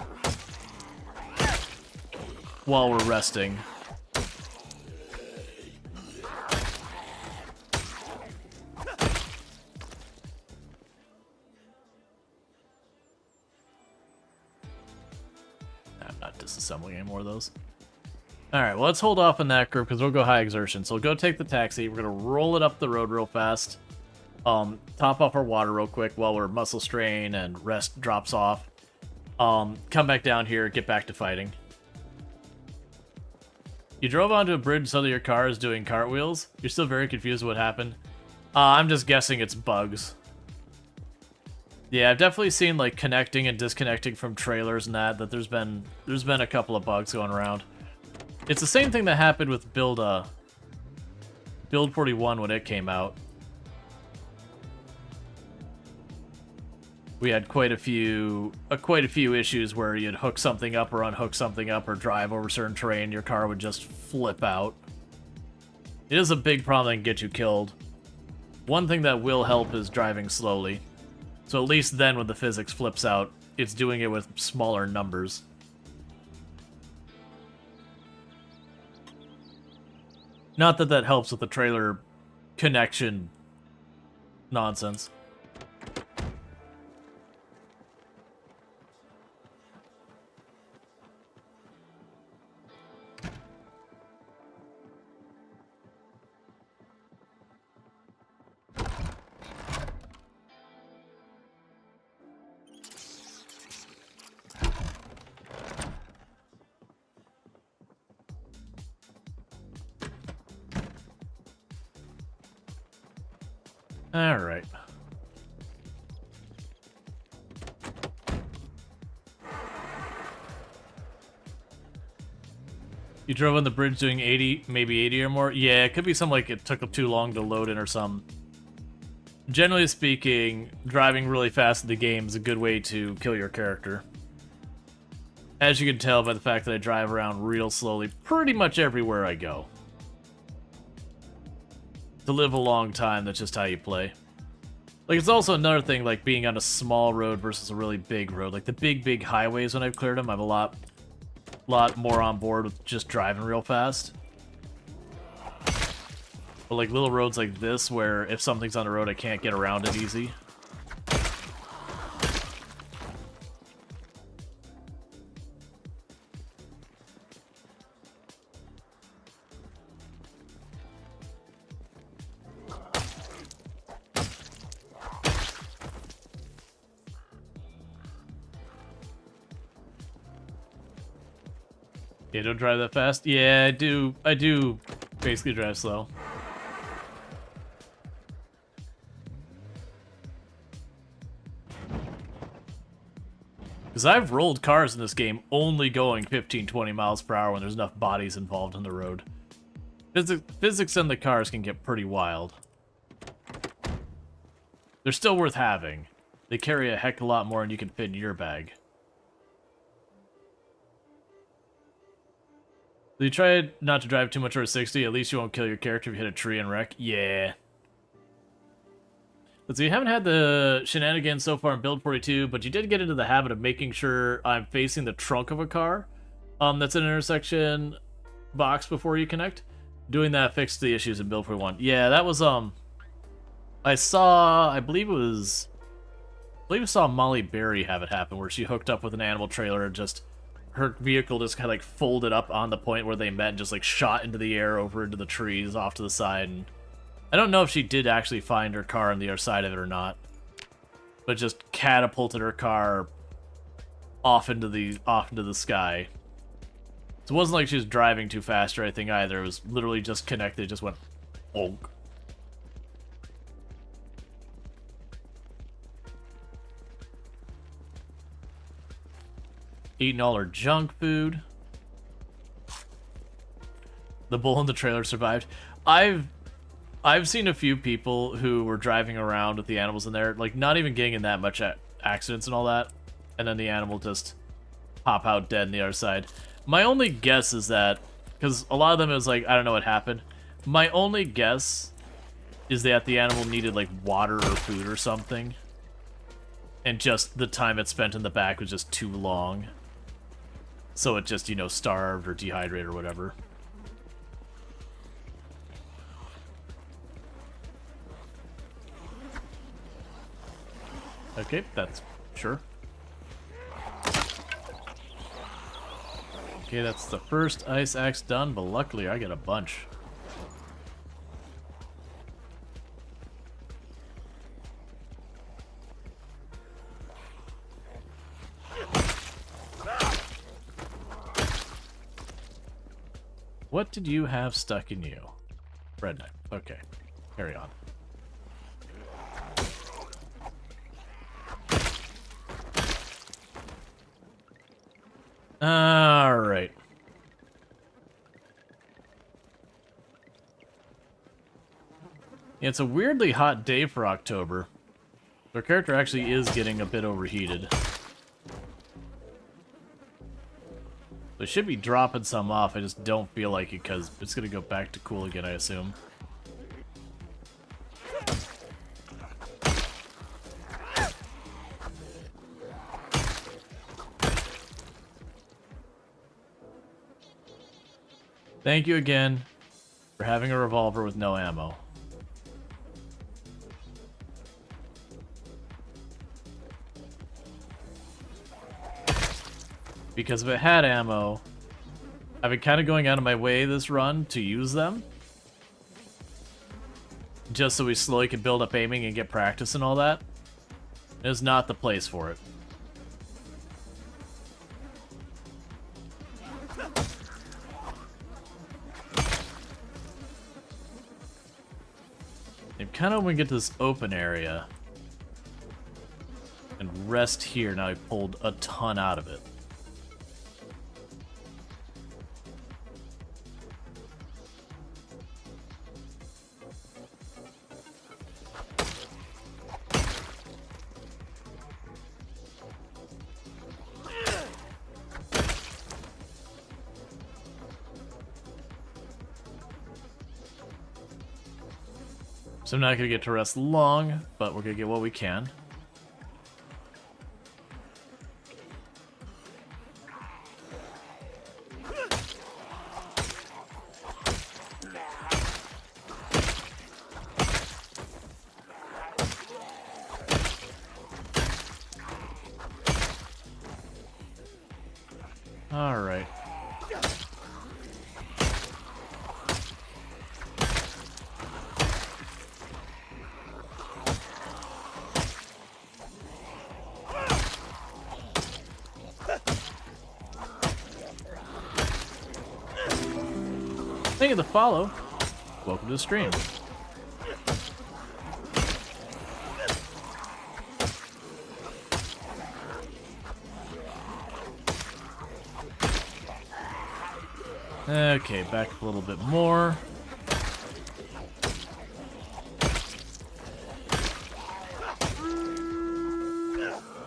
Speaker 1: resting. I'm not disassembling any more of those. Alright, well, let's hold off on that group because we'll go high exertion. So we'll go take the taxi. We're going to roll it up the road real fast. Top off our water real quick while we're muscle strain and rest drops off. Come back down here, get back to fighting. You drove onto a bridge so that your car is doing cartwheels? You're still very confused what happened? I'm just guessing it's bugs. Yeah, I've definitely seen like connecting and disconnecting from trailers and that there's been a couple of bugs going around. It's the same thing that happened with Build 41 when it came out. We had quite a few issues where you'd hook something up or unhook something up or drive over certain terrain, your car would just flip out. It is a big problem that can get you killed. One thing that will help is driving slowly. So at least then when the physics flips out, it's doing it with smaller numbers. Not that that helps with the trailer connection nonsense. All right. You drove on the bridge doing 80, maybe 80 or more? Yeah, it could be something like it took too long to load in or something. Generally speaking, driving really fast in the game is a good way to kill your character. As you can tell by the fact that I drive around real slowly pretty much everywhere I go. To live a long time, that's just how you play. Like, it's also another thing, like, being on a small road versus a really big road. Like, the big highways, when I've cleared them, I'm a lot more on board with just driving real fast. But, like, little roads like this, where if something's on the road, I can't get around it easy. Yeah, don't drive that fast. Yeah, I do basically drive slow. Because I've rolled cars in this game only going 15-20 miles per hour when there's enough bodies involved in the road. Physics in the cars can get pretty wild. They're still worth having. They carry a heck of a lot more than you can fit in your bag. So you try not to drive too much over 60, at least you won't kill your character if you hit a tree and wreck. Yeah. Let's see, you haven't had the shenanigans so far in Build 42, but you did get into the habit of making sure I'm facing the trunk of a car that's an intersection box before you connect. Doing that fixed the issues in Build 41. Yeah, that was, I believe I saw Molly Berry have it happen, where she hooked up with an animal trailer and just... her vehicle just kind of like folded up on the point where they met and just like shot into the air over into the trees off to the side. And I don't know if she did actually find her car on the other side of it or not, but just catapulted her car off into the sky. So it wasn't like she was driving too fast or anything either. It was literally just connected. It just went bonk. Eating all her junk food. The bull in the trailer survived. I've seen a few people who were driving around with the animals in there, like not even getting in that much accidents and all that, and then the animal just pop out dead on the other side. My only guess is that, because a lot of them is like, I don't know what happened. My only guess is that the animal needed like water or food or something, and just the time it spent in the back was just too long. So it just, you know, starved or dehydrated or whatever. Okay, that's sure. Okay, that's the first ice axe done, but luckily I get a bunch. What did you have stuck in you? Bread knife. Okay, carry on. Alright. Yeah, it's a weirdly hot day for October. Our character actually is getting a bit overheated. So it should be dropping some off, I just don't feel like it because it's going to go back to cool again, I assume. Thank you again for having a revolver with no ammo. Because if it had ammo, I've been kind of going out of my way this run to use them. Just so we slowly can build up aiming and get practice and all that. It's not the place for it. And kind of when we get to this open area and rest here, now I pulled a ton out of it. So I'm not going to get to rest long, but we're going to get what we can. All right. Thank you for the follow. Welcome to the stream. Okay, back up a little bit more.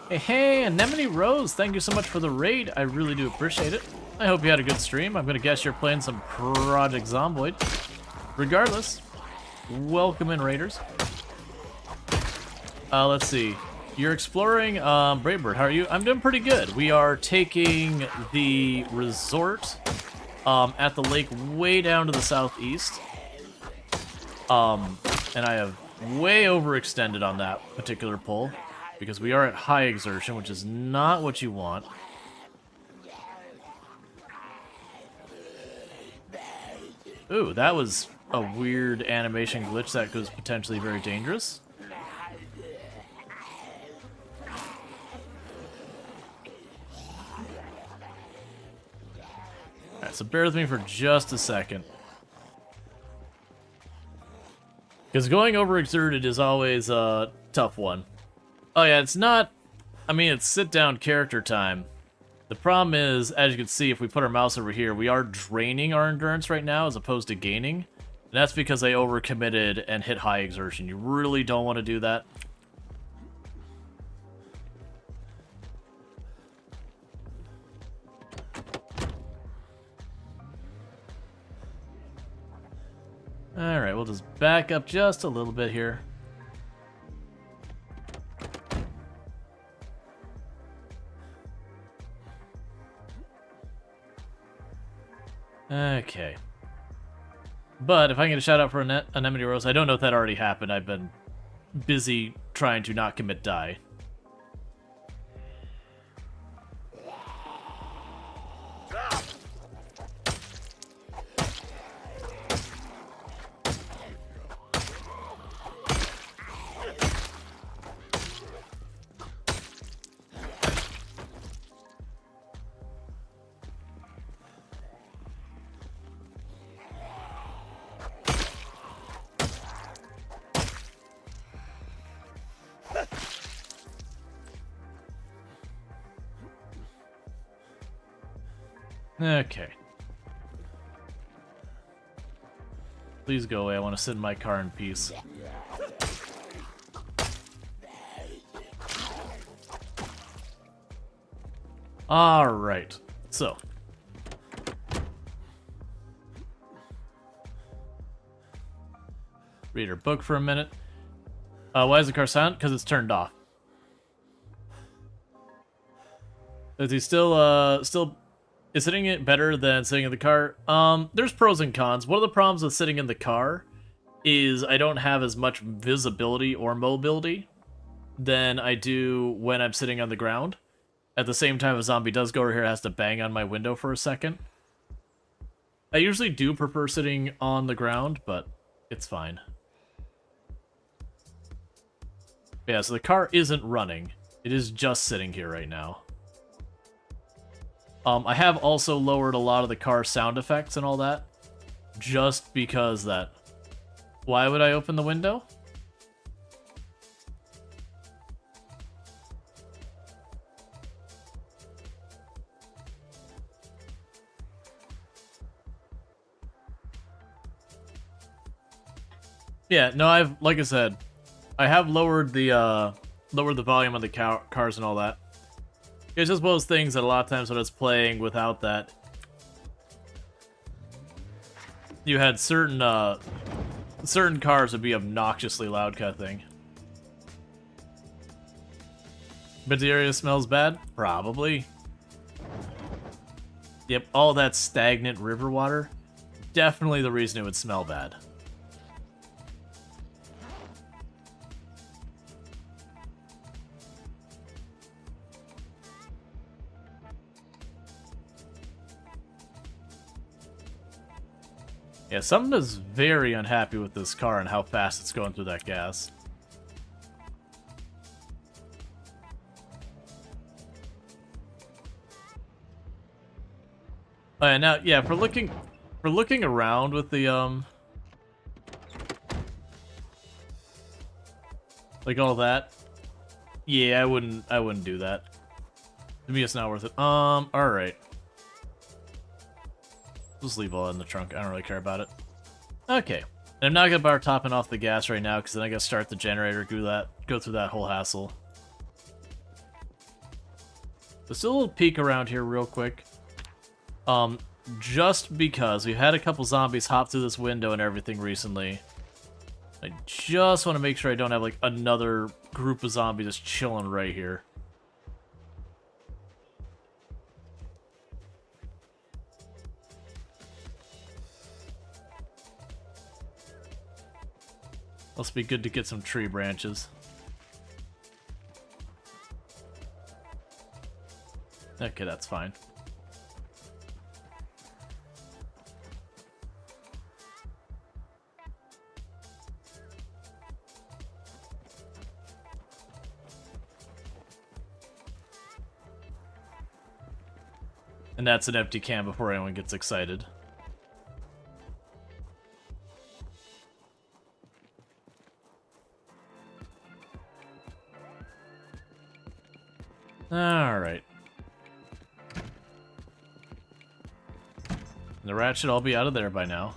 Speaker 1: Hey, Anemone Rose, thank you so much for the raid. I really do appreciate it. I hope you had a good stream. I'm gonna guess you're playing some Project Zomboid. Regardless, welcome in, Raiders. Let's see. You're exploring Bravebird. How are you? I'm doing pretty good. We are taking the resort at the lake way down to the southeast. And I have way overextended on that particular pull because we are at high exertion, which is not what you want. Ooh, that was a weird animation glitch that was potentially very dangerous. Alright, so bear with me for just a second. Because going overexerted is always a tough one. Oh yeah, it's not... I mean, it's sit-down character time. The problem is, as you can see, if we put our mouse over here, we are draining our endurance right now as opposed to gaining. And that's because I overcommitted and hit high exertion. You really don't want to do that. Alright, we'll just back up just a little bit here. Okay. But if I can get a shout out for Anemone Rose, I don't know if that already happened. I've been busy trying to not commit die. Okay. Please go away. I want to sit in my car in peace. Alright. So. Read our book for a minute. Why is the car silent? Because it's turned off. Is he still, is sitting it better than sitting in the car? There's pros and cons. One of the problems with sitting in the car is I don't have as much visibility or mobility than I do when I'm sitting on the ground. At the same time, a zombie does go over here, has to bang on my window for a second. I usually do prefer sitting on the ground, but it's fine. Yeah, so the car isn't running. It is just sitting here right now. I have also lowered a lot of the car sound effects and all that, just because that. Why would I open the window? Yeah, no, like I said, I have lowered the volume of the cars and all that. It's just one of those things that a lot of times when I was playing without that, you had certain cars would be obnoxiously loud kind of thing. But the area smells bad? Probably. Yep, all that stagnant river water, definitely the reason it would smell bad. Yeah, someone is very unhappy with this car and how fast it's going through that gas. And now, yeah, for looking around with the like all that. Yeah, I wouldn't do that. To me, it's not worth it. All right. Just leave all that in the trunk. I don't really care about it. Okay. And I'm not gonna bother topping off the gas right now because then I gotta start the generator, go through that whole hassle. Let's do a little peek around here real quick. Just because we've had a couple zombies hop through this window and everything recently. I just want to make sure I don't have like another group of zombies just chilling right here. Must be good to get some tree branches. Okay, that's fine. And that's an empty can before anyone gets excited. Alright. The rats should all be out of there by now.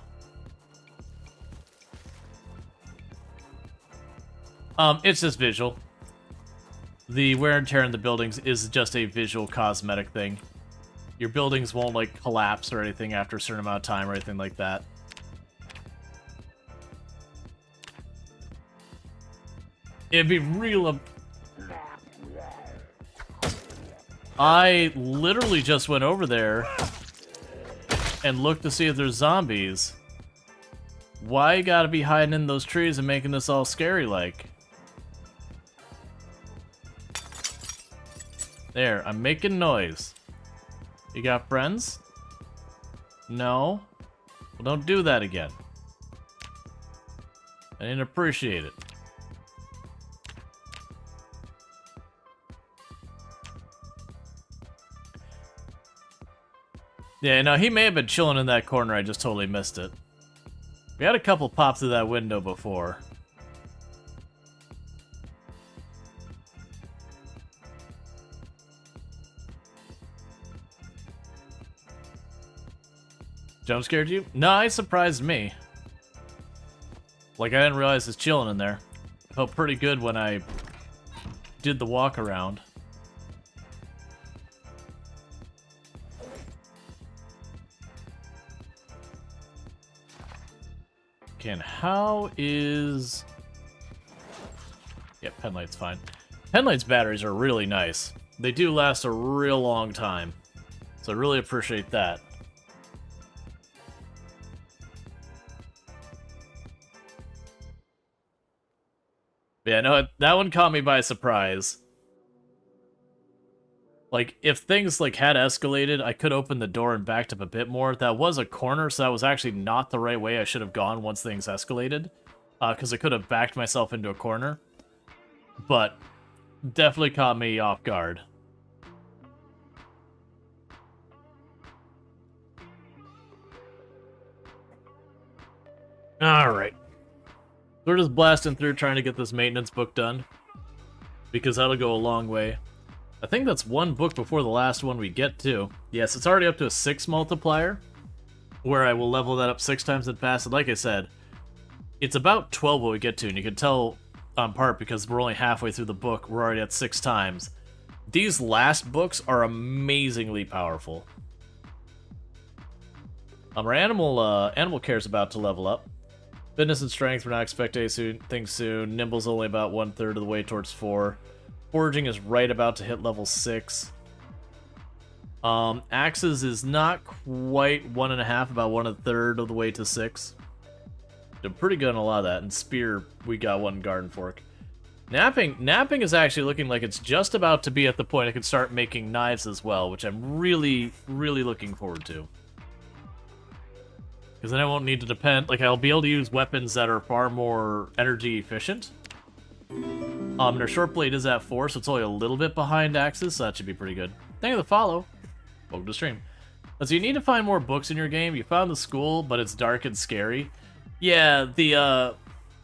Speaker 1: It's just visual. The wear and tear in the buildings is just a visual cosmetic thing. Your buildings won't, like, collapse or anything after a certain amount of time or anything like that. It'd be real... I literally just went over there and looked to see if there's zombies. Why you gotta be hiding in those trees and making this all scary-like? There, I'm making noise. You got friends? No? Well, don't do that again. I didn't appreciate it. Yeah, no, he may have been chilling in that corner, I just totally missed it. We had a couple pop through that window before. Jump scared you? No, it surprised me. Like, I didn't realize it's chilling in there. Felt pretty good when I did the walk around. Okay, and how is... Yep, penlight's fine. Penlight's batteries are really nice. They do last a real long time. So I really appreciate that. Yeah, no, that one caught me by surprise. Like, if things, like, had escalated, I could open the door and backed up a bit more. That was a corner, so that was actually not the right way I should have gone once things escalated. Because I could have backed myself into a corner. But, definitely caught me off guard. Alright. We're just blasting through trying to get this maintenance book done. Because that'll go a long way. I think that's one book before the last one we get to. Yes, it's already up to a 6 multiplier. Where I will level that up 6 times as fast. And like I said, it's about 12 what we get to. And you can tell on part because we're only halfway through the book. We're already at 6 times. These last books are amazingly powerful. Our animal care is about to level up. Fitness and strength, we're not expecting anything soon. Nimble's only about 1/3 of the way towards 4. Foraging is right about to hit level 6. Axes is not quite 1.5, about 1/3 of the way to 6. Did pretty good on a lot of that. And Spear, we got 1 Garden Fork. Napping is actually looking like it's just about to be at the point I can start making knives as well, which I'm really, really looking forward to. Because then I won't need to depend, like, I'll be able to use weapons that are far more energy efficient. Their short blade is at 4, so it's only a little bit behind axes, so that should be pretty good. Thank you for the follow. Welcome to the stream. So you need to find more books in your game. You found the school, but it's dark and scary. Yeah,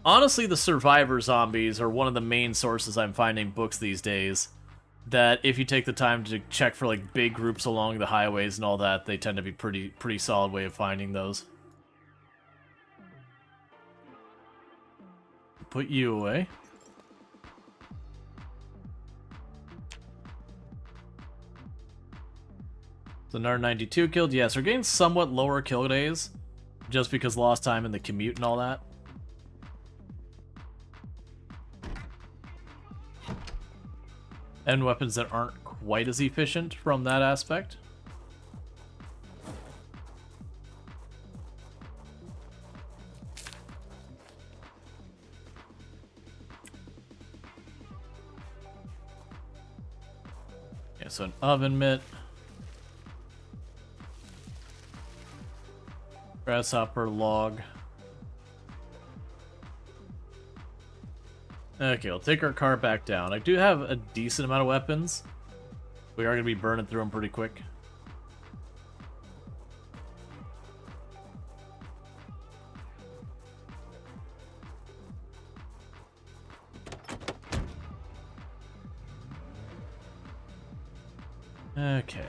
Speaker 1: honestly, the survivor zombies are one of the main sources I'm finding books these days. That if you take the time to check for, like, big groups along the highways and all that, they tend to be pretty solid way of finding those. Put you away. So another 92 killed. Yes, we're getting somewhat lower kill days. Just because lost time in the commute and all that. And weapons that aren't quite as efficient from that aspect. Okay, so an oven mitt. Grasshopper log. Okay, we'll take our car back down. I do have a decent amount of weapons. We are going to be burning through them pretty quick. Okay.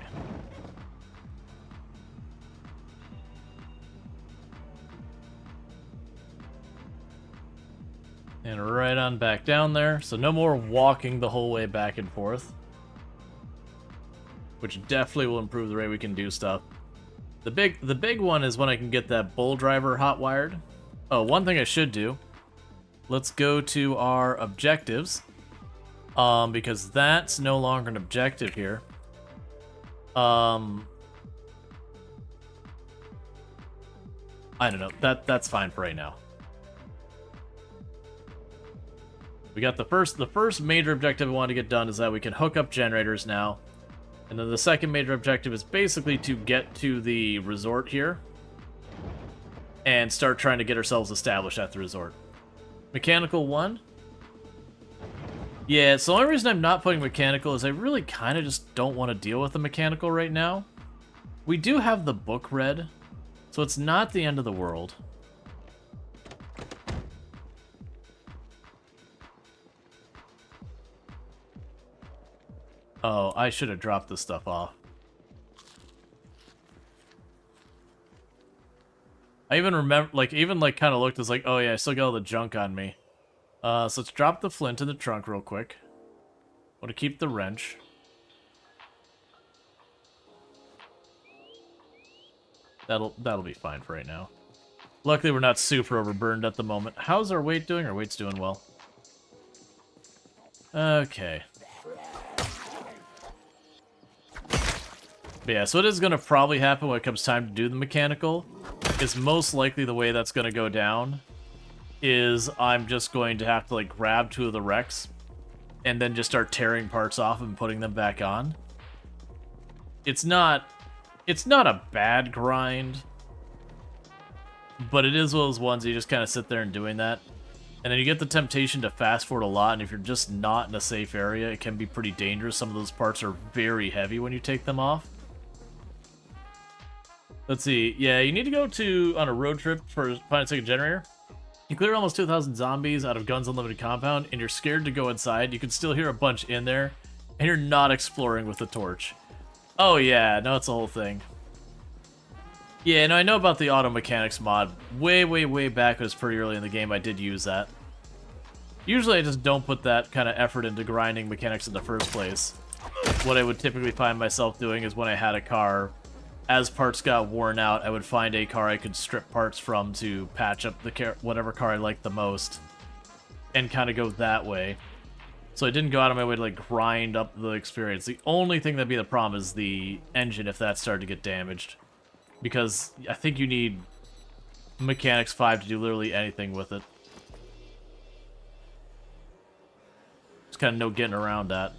Speaker 1: And right on back down there. So no more walking the whole way back and forth. Which definitely will improve the rate we can do stuff. The big one is when I can get that bull driver hot-wired. Oh, one thing I should do. Let's go to our objectives. Because that's no longer an objective here. I don't know. That's fine for right now. We got the first major objective I want to get done is that we can hook up generators now. And then the second major objective is basically to get to the resort here and start trying to get ourselves established at the resort. Mechanical 1. Yeah, so the only reason I'm not putting mechanical is I really kind of just don't want to deal with the mechanical right now. We do have the book read, so it's not the end of the world. Oh, I should have dropped this stuff off. I even remember, kind of looked as like, oh yeah, I still got all the junk on me. So let's drop the flint in the trunk real quick. Want to keep the wrench. That'll be fine for right now. Luckily, we're not super overburdened at the moment. How's our weight doing? Our weight's doing well. Okay. But yeah, so it is going to probably happen when it comes time to do the mechanical. Is most likely the way that's going to go down is I'm just going to have to like grab 2 of the wrecks and then just start tearing parts off and putting them back on. It's not a bad grind, but it is one of those ones you just kind of sit there and doing that. And then you get the temptation to fast forward a lot, and if you're just not in a safe area, it can be pretty dangerous. Some of those parts are very heavy when you take them off. Let's see. Yeah, you need to go on a road trip for find a second generator. You clear almost 2,000 zombies out of Guns Unlimited compound, and you're scared to go inside. You can still hear a bunch in there, and you're not exploring with the torch. Oh yeah, no, it's the whole thing. Yeah, no, I know about the auto mechanics mod. Way, way, way back, it was pretty early in the game, I did use that. Usually I just don't put that kind of effort into grinding mechanics in the first place. What I would typically find myself doing is when I had a car, as parts got worn out, I would find a car I could strip parts from to patch up the whatever car I liked the most, and kind of go that way. So I didn't go out of my way to like grind up the experience. The only thing that'd be the problem is the engine if that started to get damaged. Because I think you need Mechanics 5 to do literally anything with it. There's kind of no getting around that.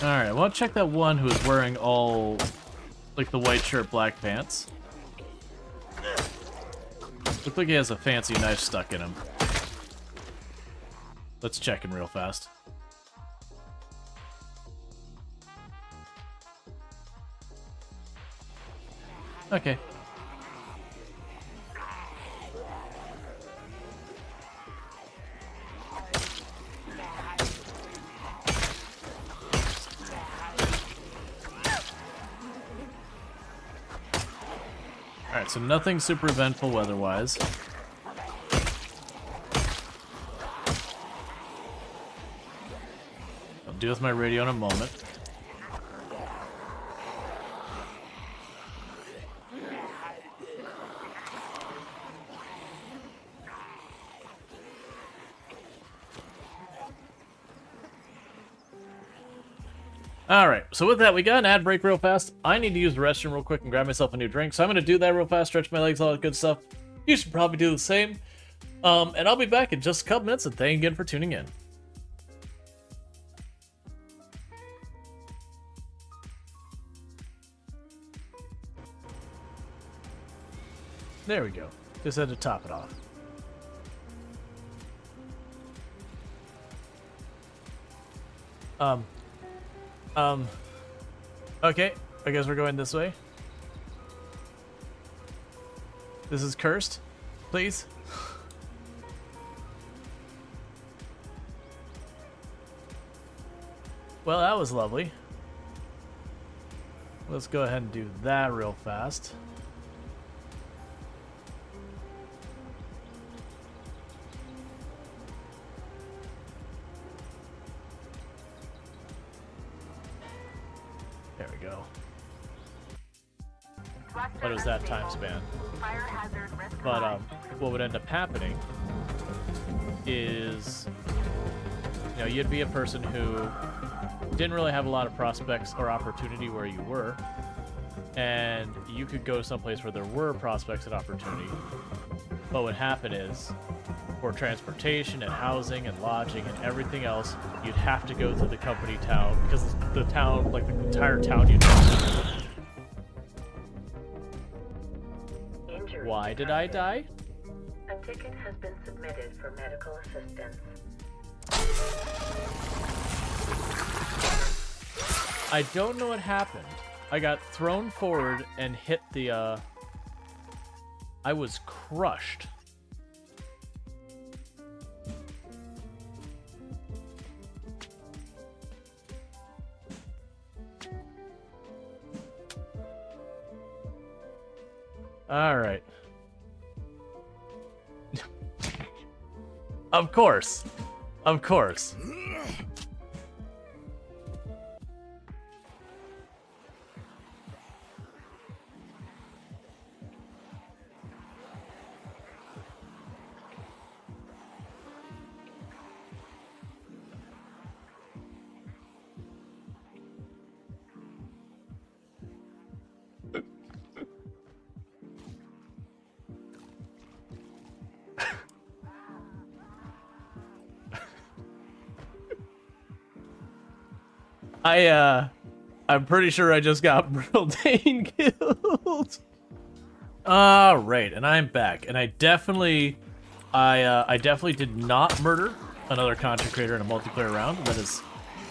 Speaker 1: Alright, I want to check that one who is wearing all, like, the white shirt, black pants. Looks like he has a fancy knife stuck in him. Let's check him real fast. Okay. Alright, so nothing super eventful weather-wise. I'll deal with my radio in a moment. Alright, so with that, we got an ad break real fast. I need to use the restroom real quick and grab myself a new drink, so I'm going to do that real fast, stretch my legs, all that good stuff. You should probably do the same. And I'll be back in just a couple minutes, and thank you again for tuning in. There we go. Just had to top it off. Okay, I guess we're going this way. This is cursed, please. Well, that was lovely. Let's go ahead and do that real fast. There we go. What is that time span? But what would end up happening is, you know, you'd be a person who didn't really have a lot of prospects or opportunity where you were, and you could go someplace where there were prospects and opportunity. But what would happen is, for transportation and housing and lodging and everything else, you'd have to go through the company town, because the town, like the entire town, you'd have to. Why did I die?
Speaker 5: A ticket has been submitted for medical assistance.
Speaker 1: I don't know what happened. I got thrown forward and hit the, I was crushed. All right. Of course. Of course. I'm pretty sure I just got Brildain killed. Alright, and I'm back. And I definitely did not murder another content creator in a multiplayer round. That is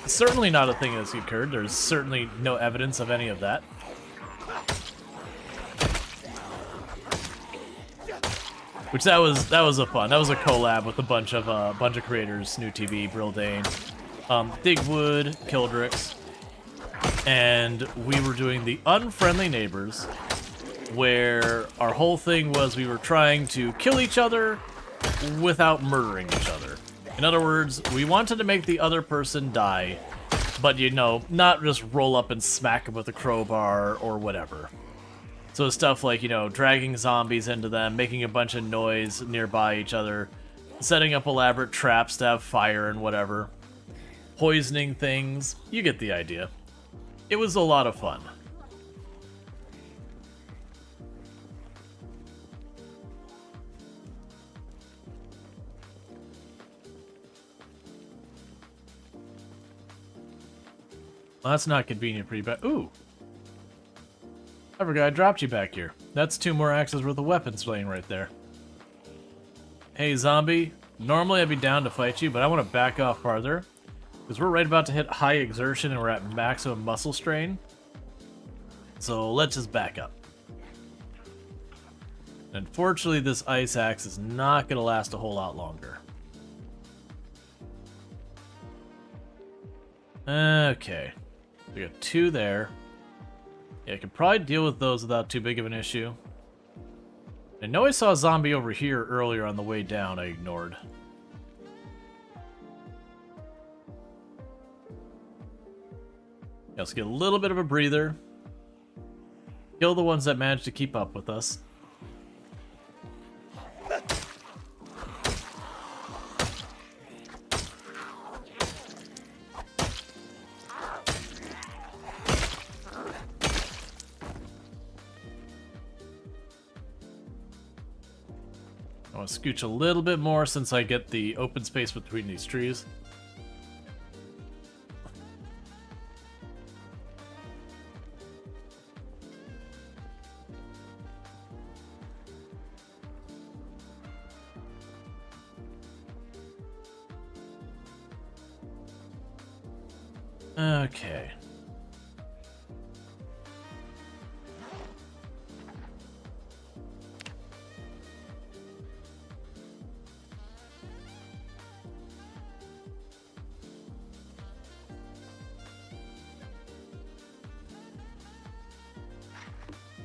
Speaker 1: certainly not a thing that's occurred. There's certainly no evidence of any of that. Which that was a fun. That was a collab with a bunch of creators, New TV, Brildain, Digwood, Kildrix, and we were doing the Unfriendly Neighbors, where our whole thing was we were trying to kill each other without murdering each other. In other words, we wanted to make the other person die, but, you know, not just roll up and smack them with a crowbar or whatever. So stuff like, you know, dragging zombies into them, making a bunch of noise nearby each other, setting up elaborate traps to have fire and whatever, poisoning things, you get the idea. It was a lot of fun. Well, that's not convenient for you, but ooh. I forgot I dropped you back here. That's 2 more axes worth of weapons laying right there. Hey, zombie. Normally I'd be down to fight you, but I want to back off farther. Because we're right about to hit high exertion and we're at maximum muscle strain. So let's just back up. Unfortunately, this ice axe is not going to last a whole lot longer. Okay. We got 2 there. Yeah, I could probably deal with those without too big of an issue. I know I saw a zombie over here earlier on the way down I ignored. Yeah, let's get a little bit of a breather. Kill the ones that managed to keep up with us. I want to scooch a little bit more since I get the open space between these trees. Okay.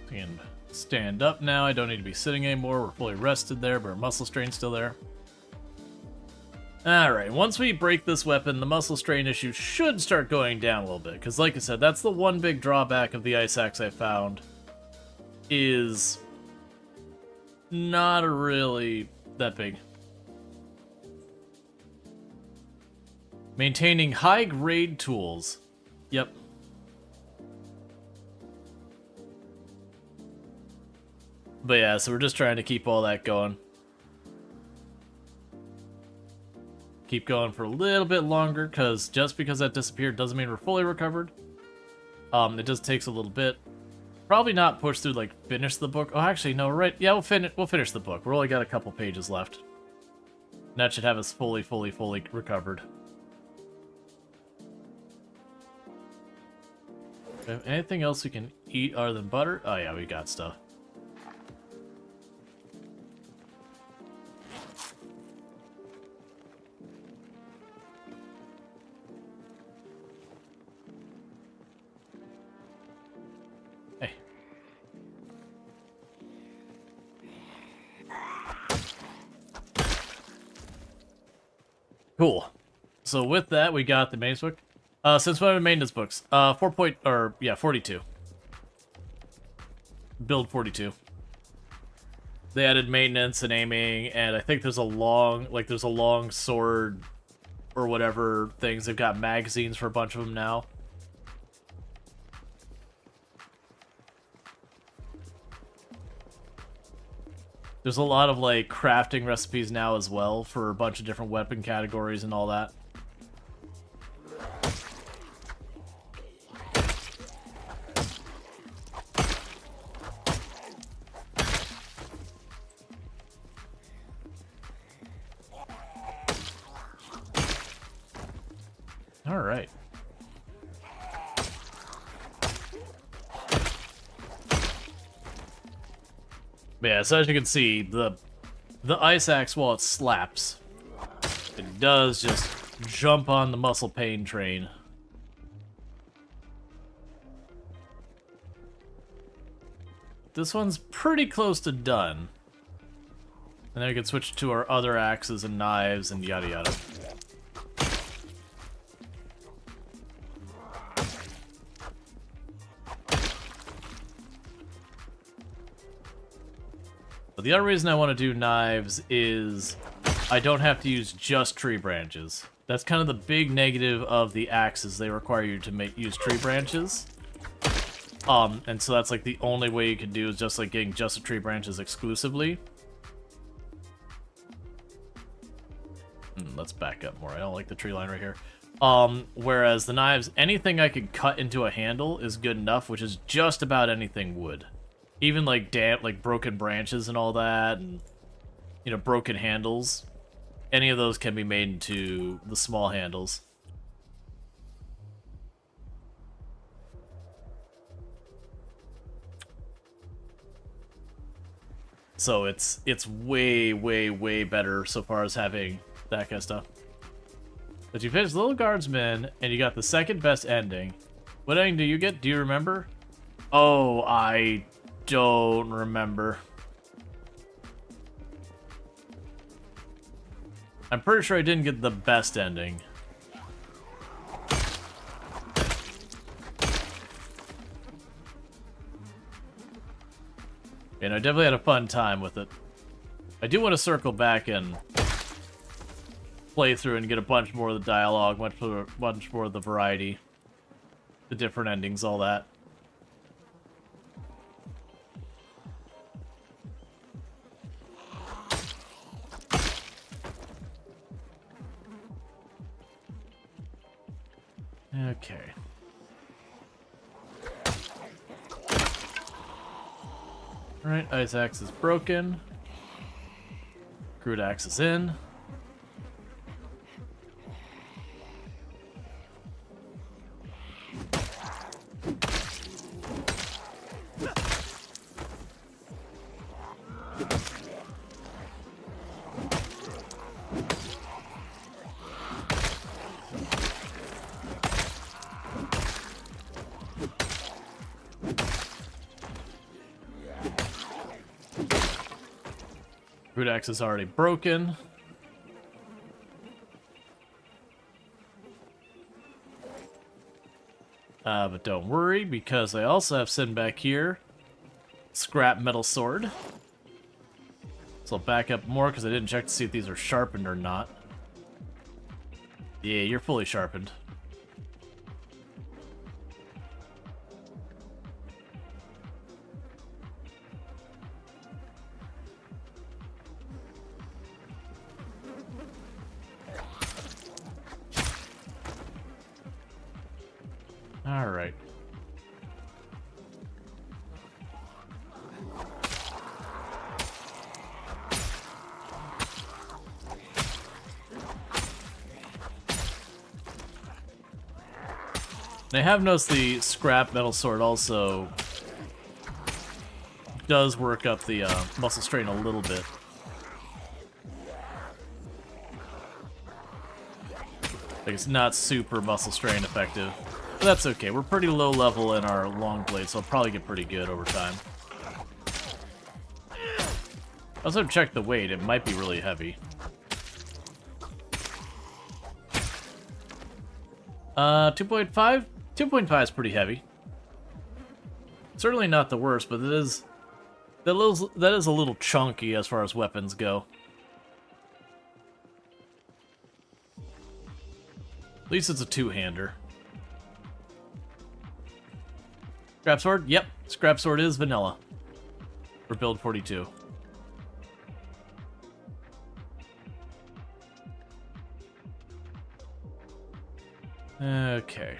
Speaker 1: I can stand up now. I don't need to be sitting anymore. We're fully rested there, but our muscle strain's still there. Alright, once we break this weapon, the muscle strain issue should start going down a little bit. Because like I said, that's the one big drawback of the ice axe I found. Is not really that big. Maintaining high-grade tools. Yep. But yeah, so we're just trying to keep all that going. Keep going for a little bit longer, because just because that disappeared doesn't mean we're fully recovered. It just takes a little bit. Probably not push through, like, finish the book. Oh, actually, no, right. Yeah, we'll finish the book. We're only got a couple pages left. And that should have us fully recovered. Anything else we can eat other than butter? Oh, yeah, we got stuff. Hey. Cool. So with that, we got the maintenance book. Since when are the maintenance books? 42. Build 42. They added maintenance and aiming, and I think there's a long sword or whatever things. They've got magazines for a bunch of them now. There's a lot of, like, crafting recipes now as well for a bunch of different weapon categories and all that. All right. But yeah, so as you can see, the ice axe, while it slaps, it does just jump on the muscle pain train. This one's pretty close to done. And then we can switch to our other axes and knives and yada yada. But the other reason I want to do knives is I don't have to use just tree branches. That's kind of the big negative of the axes. They require you to use tree branches. And so that's like the only way you can do is just like getting just the tree branches exclusively. Let's back up more. I don't like the tree line right here. Whereas the knives, anything I could cut into a handle is good enough, which is just about anything wood. Even like broken branches and all that, and you know, broken handles. Any of those can be made into the small handles. So it's way better so far as having that kind of stuff. But you finished Little Guardsman, and you got the second best ending. What ending do you get? Do you remember? Oh, I don't remember. I'm pretty sure I didn't get the best ending. And I definitely had a fun time with it. I do want to circle back and play through and get a bunch more of the dialogue, much more of the variety, the different endings, all that. Okay. Alright, ice axe is broken. Crude axe is in. Root axe is already broken. But don't worry, because I also have sitting back here scrap metal sword. So I'll back up more because I didn't check to see if these are sharpened or not. Yeah, you're fully sharpened. All right. And I have noticed the scrap metal sword also does work up the muscle strain a little bit. Like, it's not super muscle strain effective. But that's okay. We're pretty low level in our long blade, so I'll probably get pretty good over time. I also checked the weight. It might be really heavy. 2.5? 2.5 is pretty heavy. Certainly not the worst, but it is that is a little chunky as far as weapons go. At least it's a two-hander. Scrap sword? Yep. Scrap sword is vanilla. For build 42. Okay.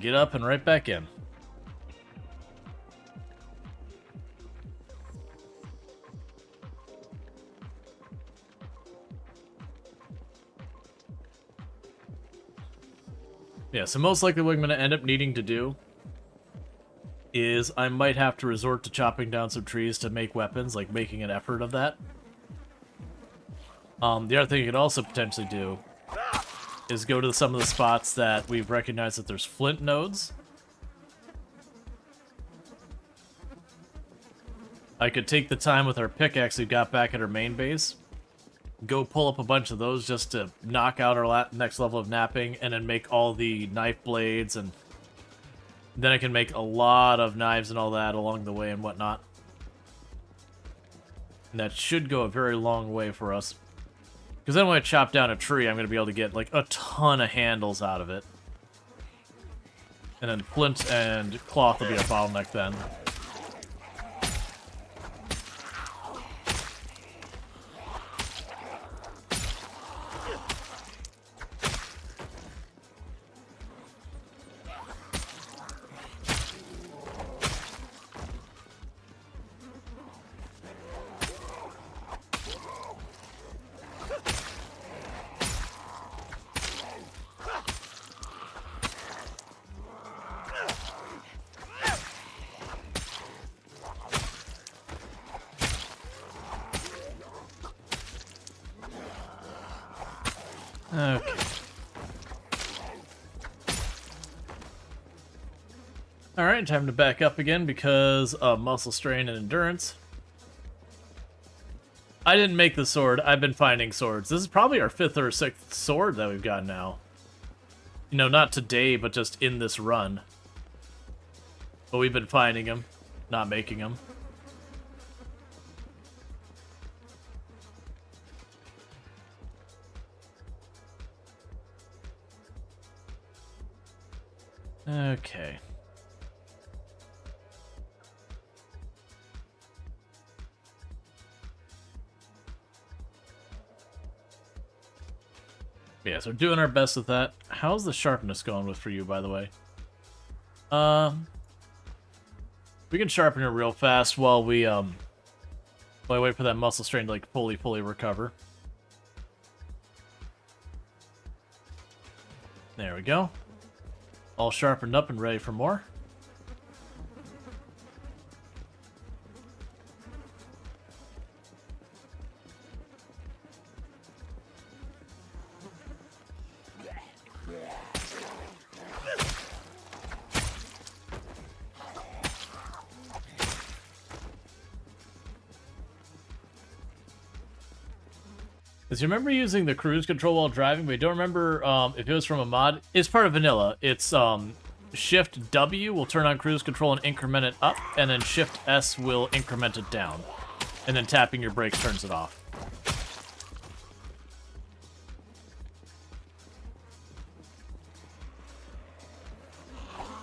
Speaker 1: Get up and right back in. Yeah, so most likely what I'm going to end up needing to do is I might have to resort to chopping down some trees to make weapons, like making an effort of that. The other thing you could also potentially do is go to some of the spots that we've recognized that there's flint nodes. I could take the time with our pickaxe we got back at our main base, go pull up a bunch of those just to knock out our next level of napping, and then make all the knife blades, and then I can make a lot of knives and all that along the way and whatnot. And that should go a very long way for us. Because then when I chop down a tree, I'm going to be able to get like a ton of handles out of it. And then flint and cloth will be a bottleneck then. Okay. Alright, time to back up again because of muscle strain and endurance. I didn't make the sword. I've been finding swords. This is probably our 5th or 6th sword that we've got now. You know, not today, but just in this run. But we've been finding them, not making them. Okay. Yeah, so we're doing our best with that. How's the sharpness going with for you, by the way? We can sharpen it real fast while we wait for that muscle strain to like fully recover. There we go. All sharpened up and ready for more. Because you remember using the cruise control while driving, but you don't remember if it was from a mod. It's part of vanilla. It's Shift W will turn on cruise control and increment it up, and then Shift S will increment it down. And then tapping your brakes turns it off.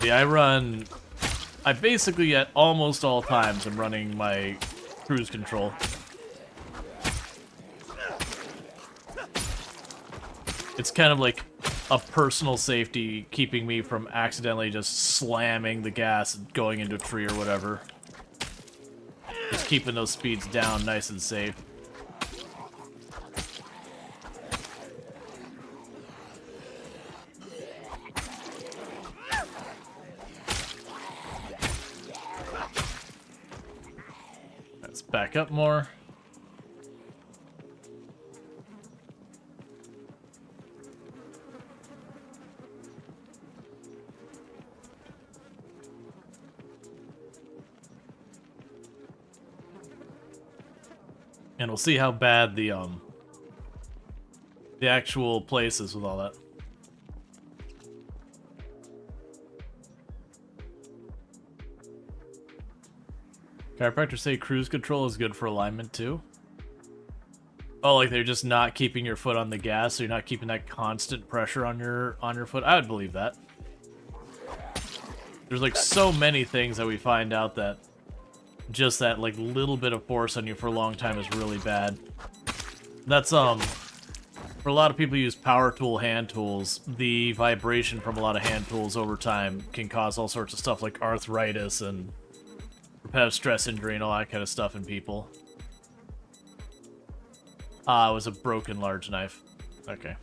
Speaker 1: Yeah, I basically at almost all times am running my cruise control. It's kind of like a personal safety, keeping me from accidentally just slamming the gas and going into a tree or whatever. Just keeping those speeds down nice and safe. Let's back up more. And we'll see how bad the actual place is with all that. Chiropractors say cruise control is good for alignment too. Oh, like they're just not keeping your foot on the gas, so you're not keeping that constant pressure on your foot. I would believe that. There's like so many things that we find out that just that like little bit of force on you for a long time is really bad. That's for a lot of people who use power tool hand tools, the vibration from a lot of hand tools over time can cause all sorts of stuff like arthritis and repetitive stress injury and all that kind of stuff in people. It was a broken large knife. Okay.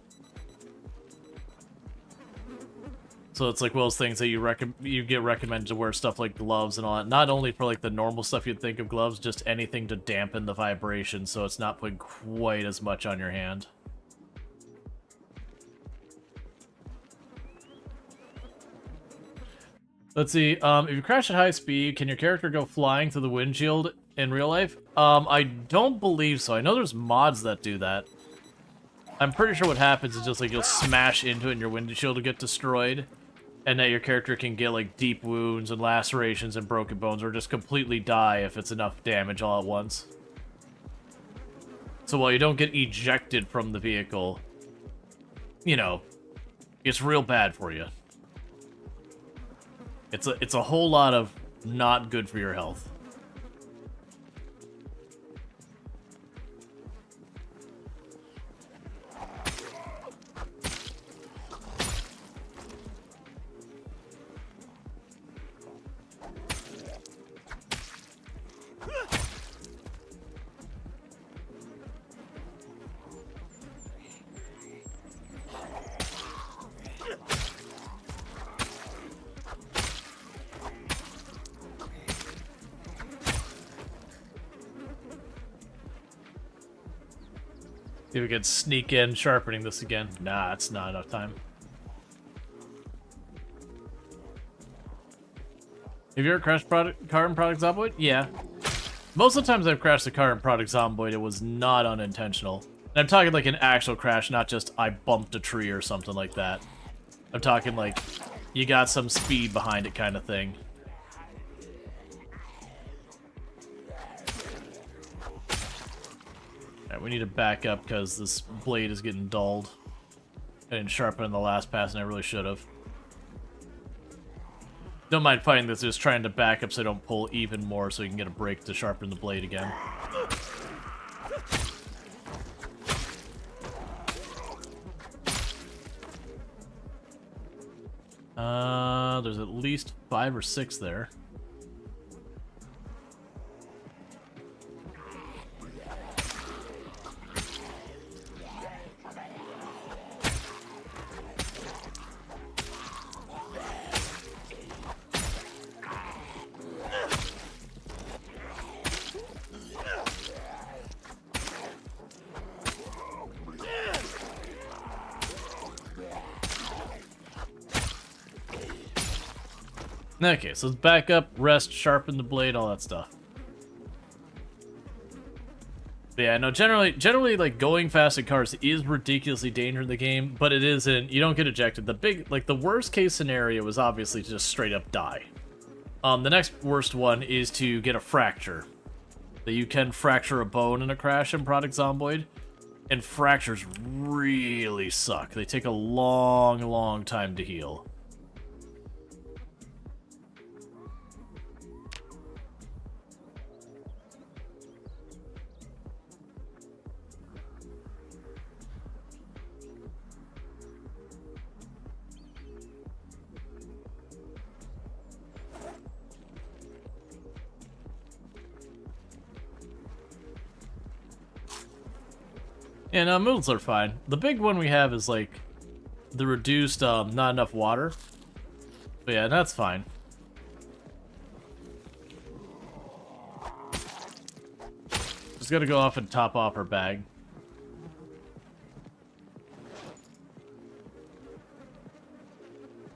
Speaker 1: So it's like one of those things that you get recommended to wear stuff like gloves and all that. Not only for like the normal stuff you'd think of gloves, just anything to dampen the vibration so it's not putting quite as much on your hand. Let's see, if you crash at high speed, can your character go flying through the windshield in real life? I don't believe so. I know there's mods that do that. I'm pretty sure what happens is just like you'll smash into it and your windshield will get destroyed. And that your character can get like deep wounds and lacerations and broken bones, or just completely die if it's enough damage all at once. So while you don't get ejected from the vehicle, you know, it's real bad for you. It's a whole lot of not good for your health. See if we could sneak in sharpening this again. Nah, it's not enough time. Have you ever crashed car in Product Zomboid? Yeah. Most of the times I've crashed a car in Product Zomboid, it was not unintentional. And I'm talking like an actual crash, not just I bumped a tree or something like that. I'm talking like you got some speed behind it kind of thing. Alright, we need to back up because this blade is getting dulled. I didn't sharpen in the last pass and I really should have. Don't mind fighting this, just trying to back up so I don't pull even more so you can get a break to sharpen the blade again. There's at least 5 or 6 there. Okay, so let's back up, rest, sharpen the blade, all that stuff. But yeah, no, generally, like, going fast in cars is ridiculously dangerous in the game, but it isn't, you don't get ejected. The worst case scenario is obviously to just straight up die. The next worst one is to get a fracture. That you can fracture a bone in a crash in Product Zomboid, and fractures really suck. They take a long, long time to heal. Yeah, no, moodles are fine. The big one we have is, like, the reduced, not enough water. But yeah, that's fine. Just gotta go off and top off her bag.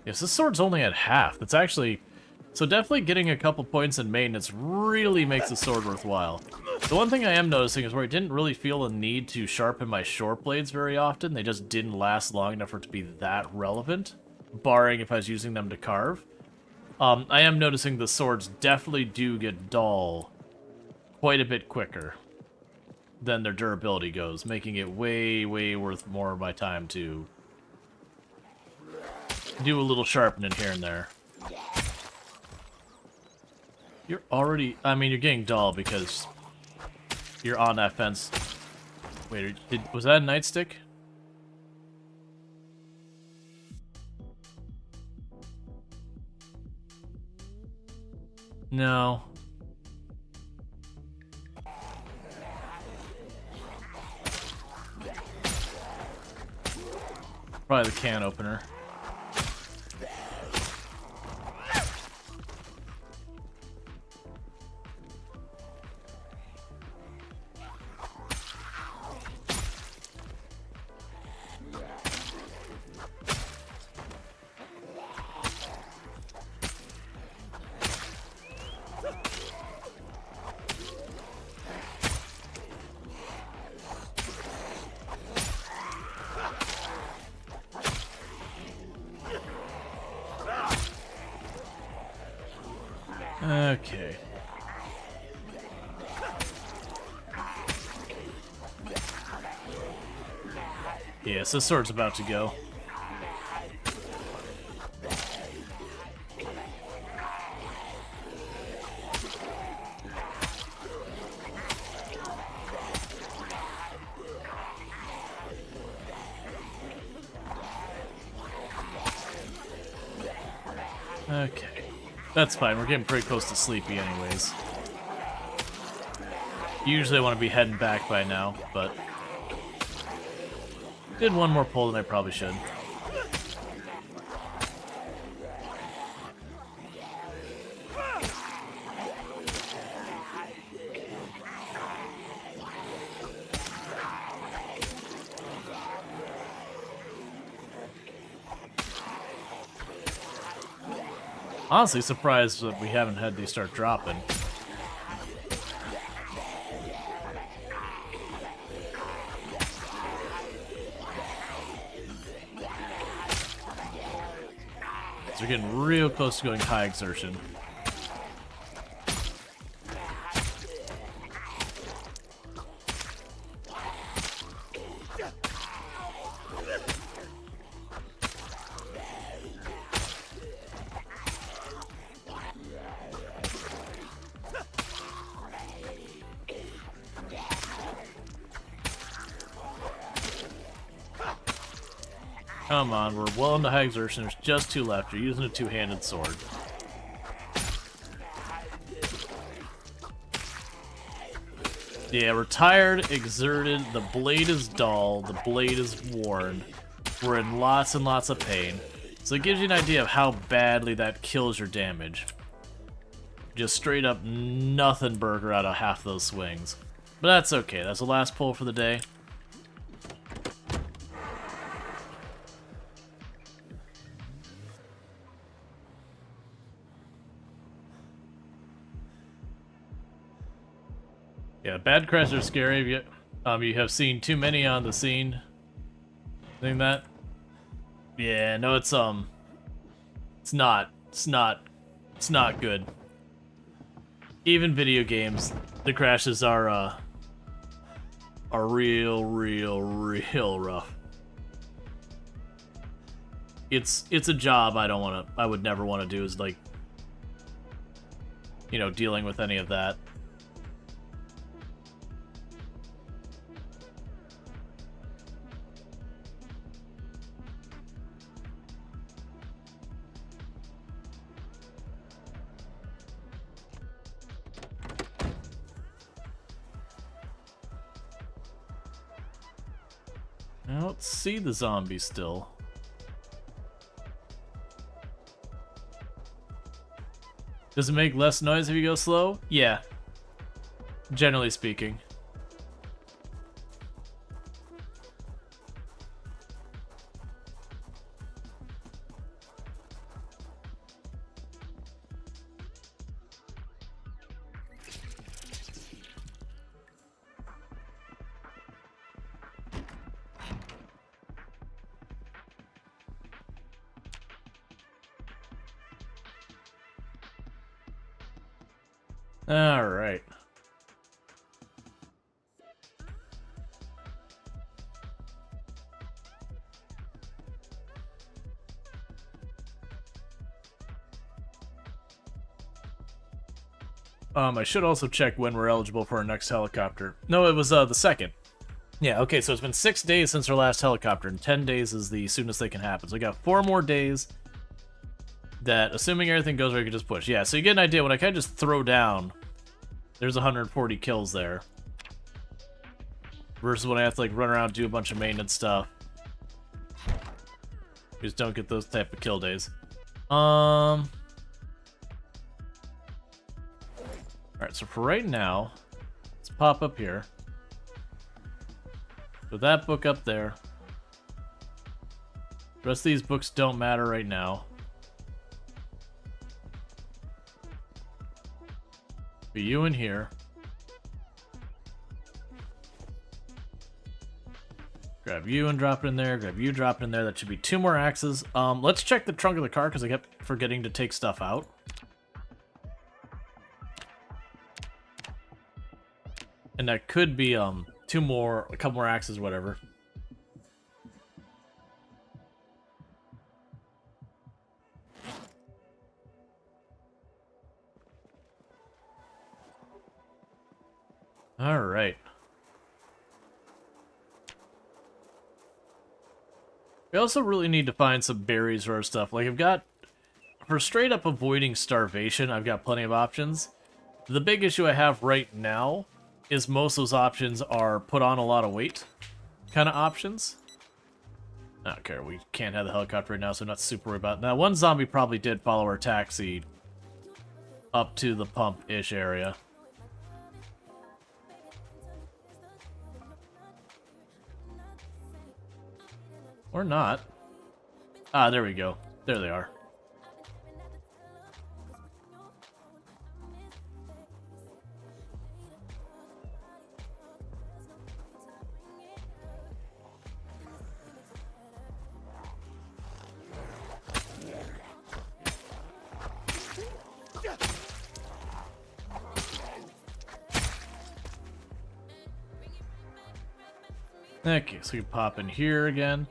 Speaker 1: Yes, this sword's only at half. That's actually... So definitely getting a couple points in maintenance really makes the sword worthwhile. The one thing I am noticing is where I didn't really feel a need to sharpen my short blades very often. They just didn't last long enough for it to be that relevant, barring if I was using them to carve. I am noticing the swords definitely do get dull quite a bit quicker than their durability goes, making it way, way worth more of my time to do a little sharpening here and there. You're already... I mean, you're getting dull because you're on that fence. Wait, was that a nightstick? No. Probably the can opener. Okay. Yes, this sword's about to go. Okay. That's fine, we're getting pretty close to sleepy anyways. Usually I want to be heading back by now, but... Did one more pull than I probably should. Honestly surprised that we haven't had these start dropping. So we're getting real close to going high exertion. Come on, we're well into high exertion. There's just two left. You're using a two-handed sword. Yeah, we're tired, exerted, the blade is dull, the blade is worn. We're in lots and lots of pain. So it gives you an idea of how badly that kills your damage. Just straight up nothing burger out of half those swings. But that's okay, that's the last pull for the day. Yeah, bad crashes are scary. You have seen too many on the scene. Think that? Yeah, no, it's not good. Even video games, the crashes are real rough. It's a job I would never want to do, is like, you know, dealing with any of that. I don't see the zombie still. Does it make less noise if you go slow? Yeah. Generally speaking. All right. I should also check when we're eligible for our next helicopter. No, it was the 2nd. Yeah, okay, so it's been 6 days since our last helicopter, and 10 days is the soonest they can happen. So we got 4 more days that, assuming everything goes right, we can just push. Yeah, so you get an idea. When I kind of just throw down, there's 140 kills there. Versus when I have to, like, run around and do a bunch of maintenance stuff. You just don't get those type of kill days. Alright, so for right now, let's pop up here. Put that book up there. The rest of these books don't matter right now. Put you in here. Grab you and drop it in there. Grab you, drop it in there. That should be 2 more axes. Let's check the trunk of the car because I kept forgetting to take stuff out. And that could be 2 more, a couple more axes, whatever. All right. We also really need to find some berries for our stuff. Like, I've got, for straight up avoiding starvation, I've got plenty of options. The big issue I have right now is most of those options are put on a lot of weight kind of options. I don't care, we can't have the helicopter right now, so I'm not super worried about it. Now, one zombie probably did follow our taxi up to the pump-ish area. Or not. Ah, there we go. There they are. Okay, so we pop in here again.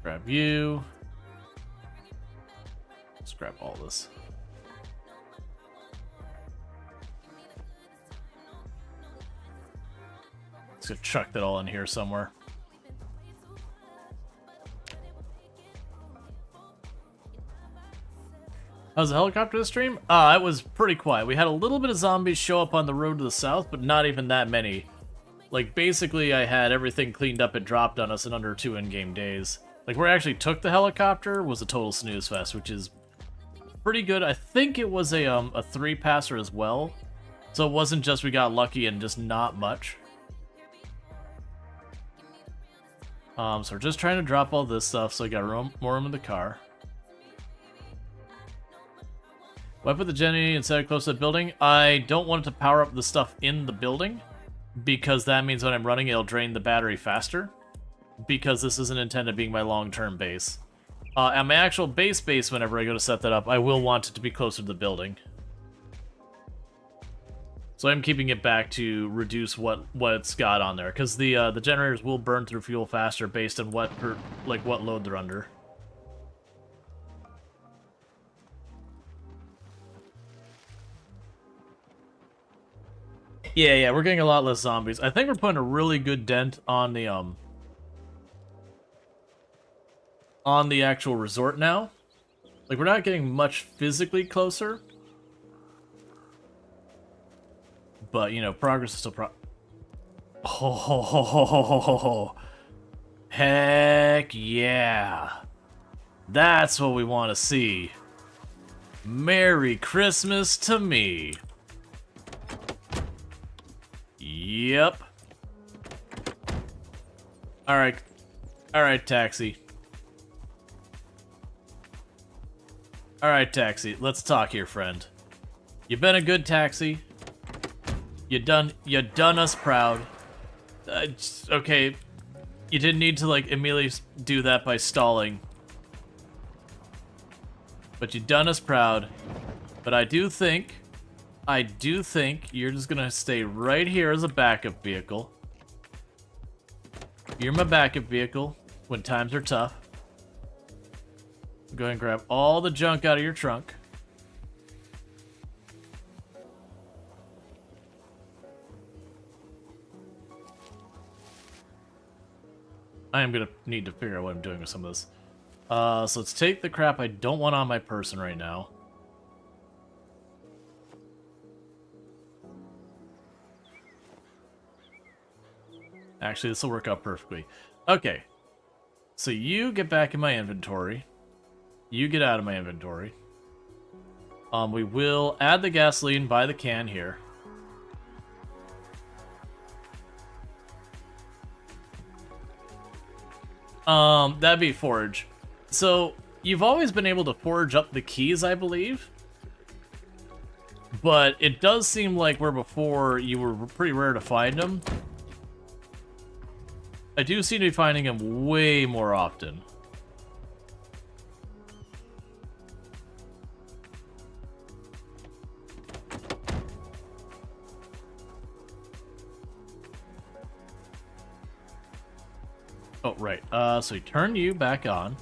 Speaker 1: Grab you. Let's grab all this. Let's go chuck that all in here somewhere. How's the helicopter stream? It was pretty quiet. We had a little bit of zombies show up on the road to the south, but not even that many. Like, basically, I had everything cleaned up and dropped on us in under 2 in-game days. Like, where I actually took the helicopter was a total snooze fest, which is pretty good. I think it was a 3-passer as well. So it wasn't just we got lucky and just not much. So we're just trying to drop all this stuff, so I got more room in the car. Why put the Jenny instead close to the building? I don't want it to power up the stuff in the building, because that means when I'm running, it'll drain the battery faster, because this isn't intended being my long-term base. At my actual base, whenever I go to set that up, I will want it to be closer to the building. So I'm keeping it back to reduce what it's got on there, because the generators will burn through fuel faster based on what load they're under. Yeah, we're getting a lot less zombies. I think we're putting a really good dent on the actual resort now. Like, we're not getting much physically closer. But, you know, progress is still Oh, heck yeah. That's what we want to see. Merry Christmas to me. Yep. Alright, Taxi. Alright, Taxi, let's talk here, friend. You've been a good taxi. You done us proud. Okay, you didn't need to, like, immediately do that by stalling. But you done us proud. But I do think you're just gonna stay right here as a backup vehicle. You're my backup vehicle when times are tough. Go ahead and grab all the junk out of your trunk. I am gonna need to figure out what I'm doing with some of this. So let's take the crap I don't want on my person right now. Actually, this will work out perfectly. Okay. So you get back in my inventory. You get out of my inventory. We will add the gasoline by the can here. That'd be forage. So, you've always been able to forage up the keys, I believe. But it does seem like where before you were pretty rare to find them. I do seem to be finding them way more often. Oh, right. So you turn you back on.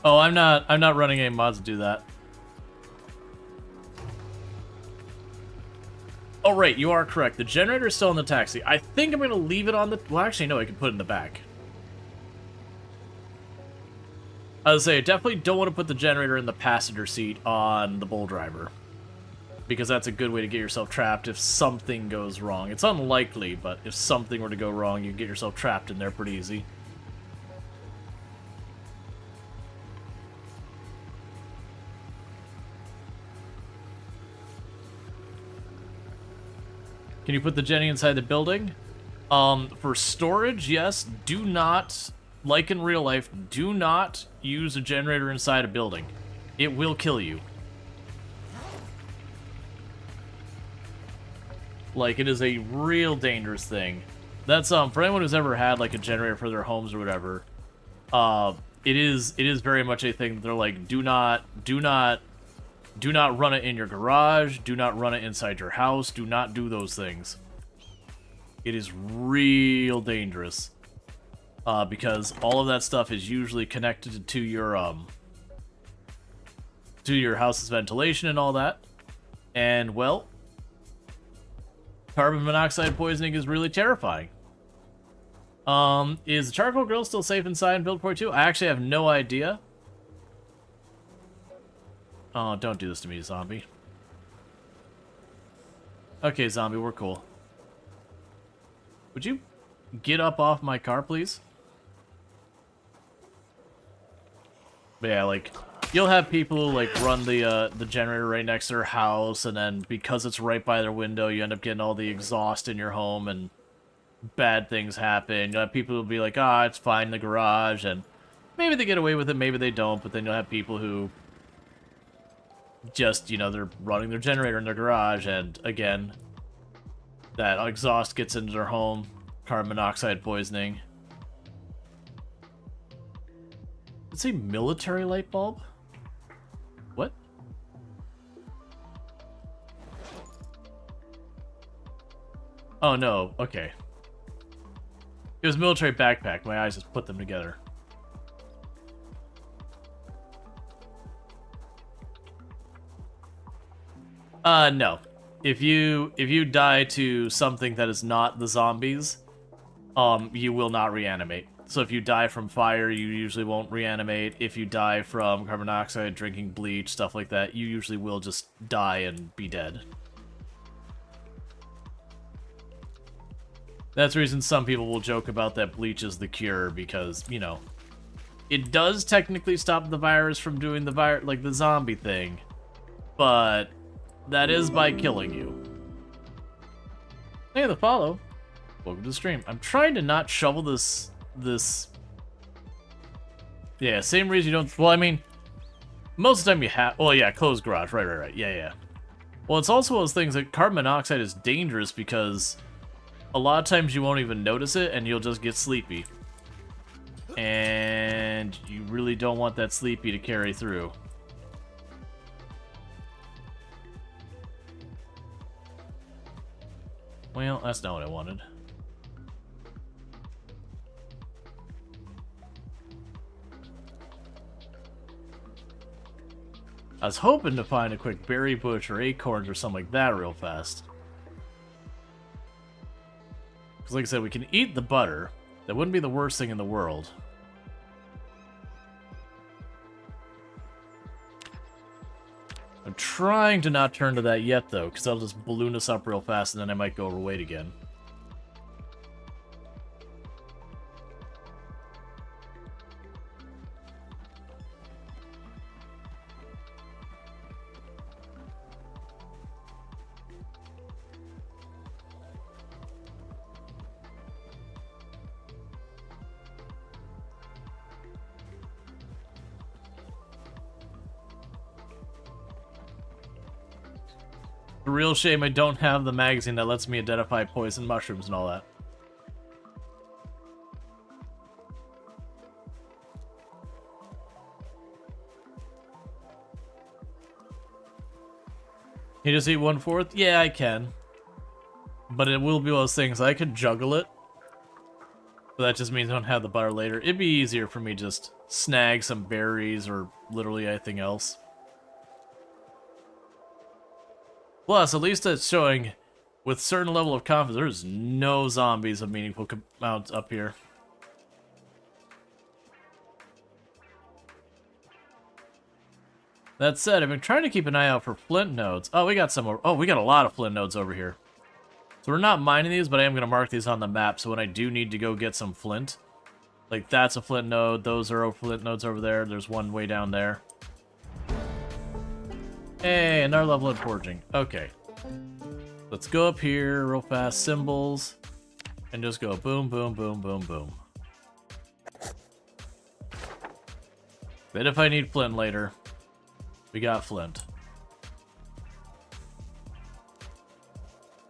Speaker 1: Oh, I'm not running any mods to do that. Oh, right, you are correct. The generator's still in the taxi. I think I'm going to leave it on the... Well, actually, no, I can put it in the back. I would say I definitely don't want to put the generator in the passenger seat on the bull driver. Because that's a good way to get yourself trapped if something goes wrong. It's unlikely, but if something were to go wrong, you can get yourself trapped in there pretty easy. Can you put the Jenny inside the building? For storage, yes. Do not, like in real life, do not use a generator inside a building. It will kill you. Like, it is a real dangerous thing. That's, for anyone who's ever had, like, a generator for their homes or whatever, it is very much a thing that they're like, do not run it in your garage, do not run it inside your house, do not do those things. It is real dangerous. Because all of that stuff is usually connected to your house's ventilation and all that. And, well, carbon monoxide poisoning is really terrifying. Is the charcoal grill still safe inside in Build 42? I actually have no idea. Oh, don't do this to me, zombie. Okay, zombie, we're cool. Would you get up off my car, please? But yeah, like, you'll have people who, like, run the generator right next to their house, and then because it's right by their window, you end up getting all the exhaust in your home, and bad things happen. You'll have people who'll be like, ah, it's fine in the garage, and maybe they get away with it, maybe they don't, but then you'll have people who just, you know, they're running their generator in their garage, and again, that exhaust gets into their home, carbon monoxide poisoning. Let's say military light bulb? What? Oh no, okay. It was military backpack, my eyes just put them together. No. If you die to something that is not the zombies, you will not reanimate. So if you die from fire, you usually won't reanimate. If you die from carbon monoxide, drinking bleach, stuff like that, you usually will just die and be dead. That's the reason some people will joke about that bleach is the cure, because, you know, it does technically stop the virus from doing the zombie thing, but that is by killing you. Hey, the follow. Welcome to the stream. I'm trying to not shovel this. Yeah, same reason you don't. Well, I mean, most of the time you have. Well, yeah, closed garage. Right. Yeah. Well, it's also one of those things that carbon monoxide is dangerous because a lot of times you won't even notice it and you'll just get sleepy. And you really don't want that sleepy to carry through. Well, that's not what I wanted. I was hoping to find a quick berry bush or acorns or something like that real fast. Because like I said, we can eat the butter. That wouldn't be the worst thing in the world. I'm trying to not turn to that yet, though, because that'll just balloon us up real fast, and then I might go overweight again. The real shame I don't have the magazine that lets me identify poison mushrooms and all that. You just eat 1/4? Yeah, I can. But it will be one of those things, I could juggle it. But that just means I don't have the butter later. It'd be easier for me just snag some berries or literally anything else. Plus, at least it's showing with certain level of confidence, there's no zombies of meaningful amounts up here. That said, I've been trying to keep an eye out for flint nodes. Oh, we got some. Oh, we got a lot of flint nodes over here. So we're not mining these, but I am going to mark these on the map. So when I do need to go get some flint, like that's a flint node. Those are flint nodes over there. There's one way down there. Hey, another level in forging. Okay. Let's go up here real fast. Symbols. And just go boom, boom, boom, boom, boom. Then if I need flint later, we got flint.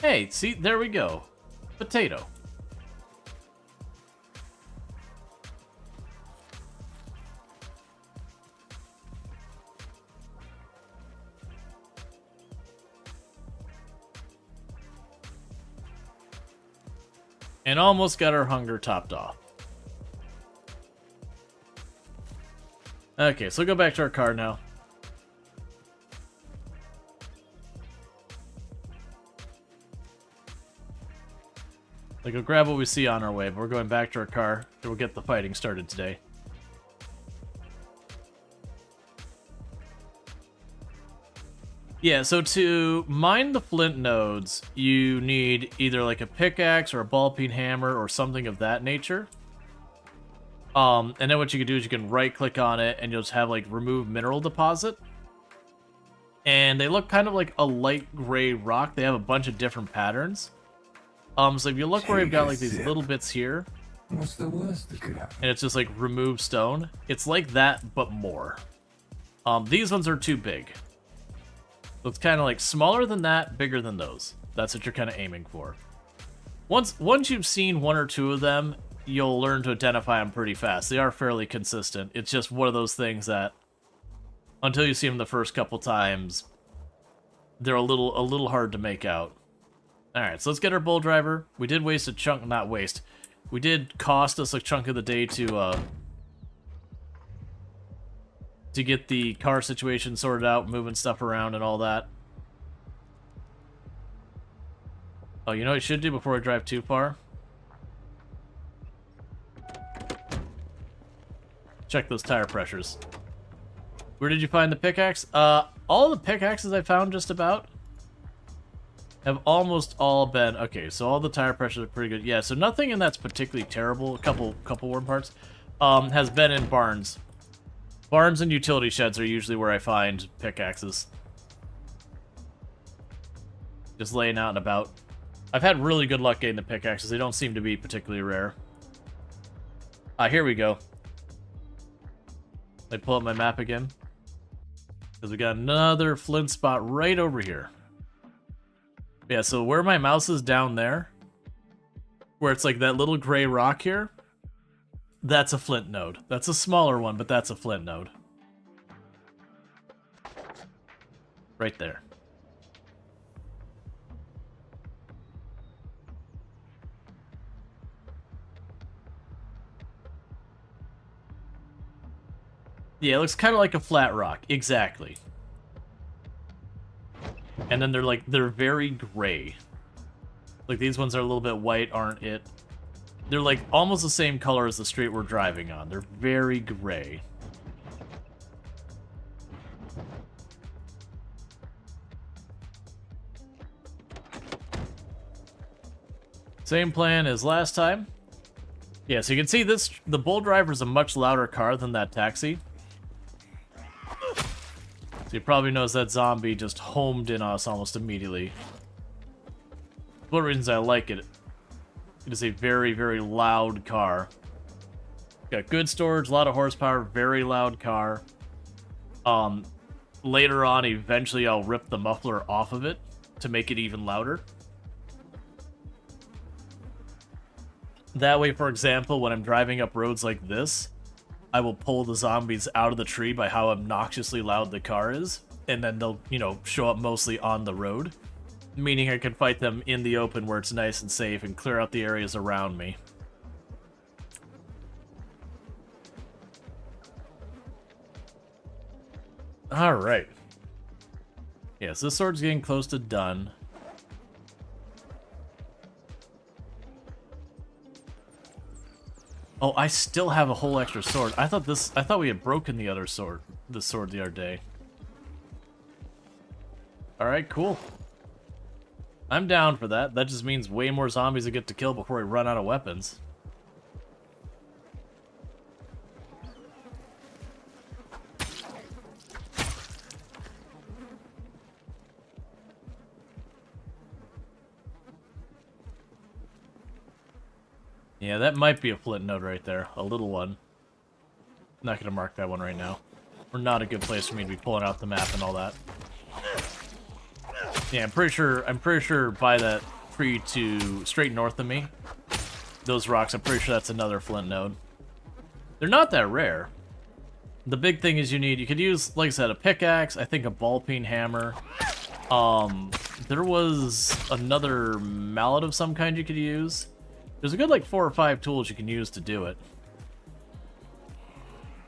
Speaker 1: Hey, see, there we go. Potato. And almost got our hunger topped off. Okay, so go back to our car now. Like, we'll grab what we see on our way, but we're going back to our car, and we'll get the fighting started today. Yeah, so to mine the flint nodes, you need either like a pickaxe or a ball-peen hammer or something of that nature. And then what you can do is you can right-click on it, and you'll just have like remove mineral deposit. And they look kind of like a light gray rock. They have a bunch of different patterns. So if you look where you've got like these little bits here,
Speaker 4: What's the worst that could happen?
Speaker 1: and it's just like remove stone, it's like that, but more. These ones are too big. So it's kind of like smaller than that, bigger than those. That's what you're kind of aiming for. Once you've seen one or two of them, you'll learn to identify them pretty fast. They are fairly consistent. It's just one of those things that, until you see them the first couple times, they're a little hard to make out. Alright, so let's get our bull driver. We did waste a chunk, not waste. We did cost us a chunk of the day to get the car situation sorted out, moving stuff around and all that. Oh, you know what I should do before I drive too far? Check those tire pressures. Where did you find the pickaxe? All the pickaxes I found just about have almost all been... Okay, so all the tire pressures are pretty good. Yeah, so nothing in that's particularly terrible. A couple worm parts. Has been in barns. Barns and utility sheds are usually where I find pickaxes. Just laying out and about. I've had really good luck getting the pickaxes. They don't seem to be particularly rare. Here we go. I pull up my map again. Because we got another flint spot right over here. Yeah, so where my mouse is down there, where it's like that little gray rock here, that's a flint node. That's a smaller one, but that's a flint node. Right there. Yeah, it looks kind of like a flat rock. Exactly. And then they're very gray. Like these ones are a little bit white, aren't it? They're like almost the same color as the street we're driving on. They're very gray. Same plan as last time. Yeah, so you can see this, the bull driver is a much louder car than that taxi. So you probably noticed that zombie just homed in on us almost immediately. One of the reasons I like it. It is a very, very loud car. Got good storage, a lot of horsepower, very loud car. Later on, eventually I'll rip the muffler off of it to make it even louder. That way, for example, when I'm driving up roads like this, I will pull the zombies out of the tree by how obnoxiously loud the car is, and then they'll, you know, show up mostly on the road. Meaning I can fight them in the open where it's nice and safe and clear out the areas around me. Alright. Yes, this sword's getting close to done. Oh, I still have a whole extra sword. I thought we had broken the other sword, the other day. Alright, cool. I'm down for that. That just means way more zombies to get to kill before we run out of weapons. Yeah, that might be a flint node right there. A little one. Not gonna mark that one right now. Or not a good place for me to be pulling out the map and all that. Yeah, I'm pretty sure by that tree to straight north of me, those rocks, I'm pretty sure that's another flint node. They're not that rare. The big thing is you could use, like I said, a pickaxe, I think a ball peen hammer. There was another mallet of some kind you could use. There's a good like 4 or 5 tools you can use to do it.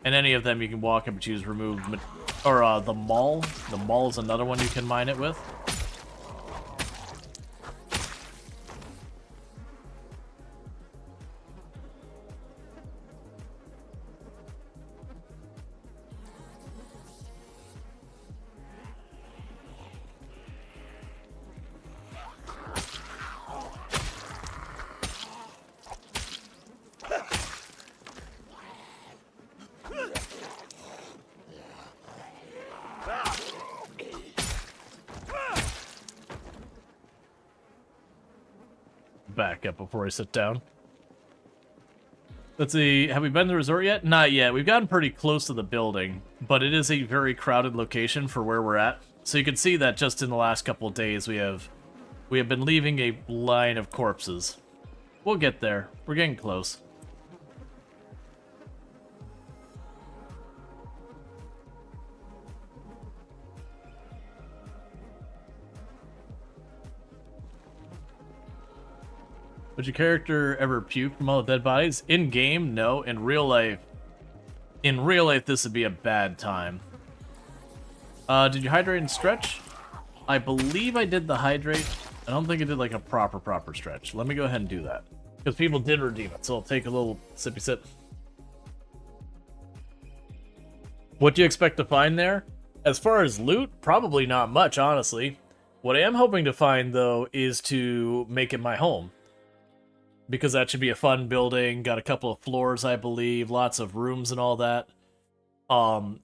Speaker 1: And any of them you can walk up and choose remove, or the maul. The maul is another one you can mine it with. back up before I sit down. Let's see, have we been to the resort yet? Not yet. We've gotten pretty close to the building, but it is a very crowded location for where we're at. So you can see that just in the last couple of days we have been leaving a line of corpses. We'll get there. We're getting close. Would your character ever puke from all the dead bodies? In game, no. In real life, this would be a bad time. Did you hydrate and stretch? I believe I did the hydrate. I don't think I did like a proper stretch. Let me go ahead and do that. Because people did redeem it, so I'll take a little sippy sip. What do you expect to find there? As far as loot, probably not much, honestly. What I am hoping to find, though, is to make it my home. Because that should be a fun building. Got a couple of floors, I believe. Lots of rooms and all that.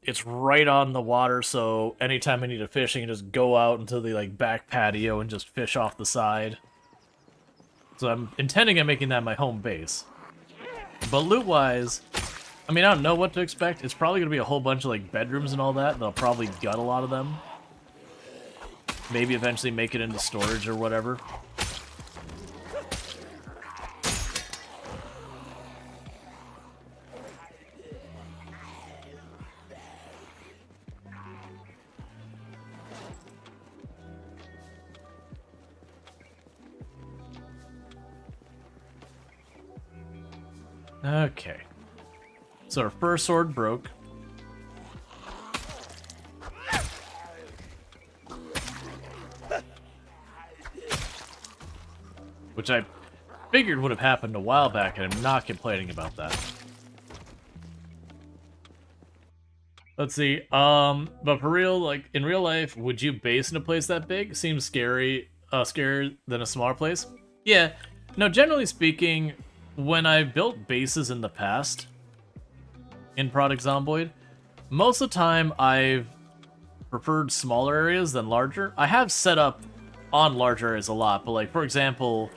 Speaker 1: It's right on the water, so anytime I need to fish, I can just go out into the like back patio and just fish off the side. So I'm intending on making that my home base. But loot-wise, I mean, I don't know what to expect. It's probably going to be a whole bunch of like bedrooms and all that, and I'll probably gut a lot of them. Maybe eventually make it into storage or whatever. Okay. So our first sword broke. Which I figured would have happened a while back, and I'm not complaining about that. Let's see, but for real, like, in real life, would you base in a place that big? Seems scarier than a smaller place? Yeah, no, generally speaking, when I've built bases in the past, in Product Zomboid, most of the time I've preferred smaller areas than larger. I have set up on larger areas a lot, but like, for example,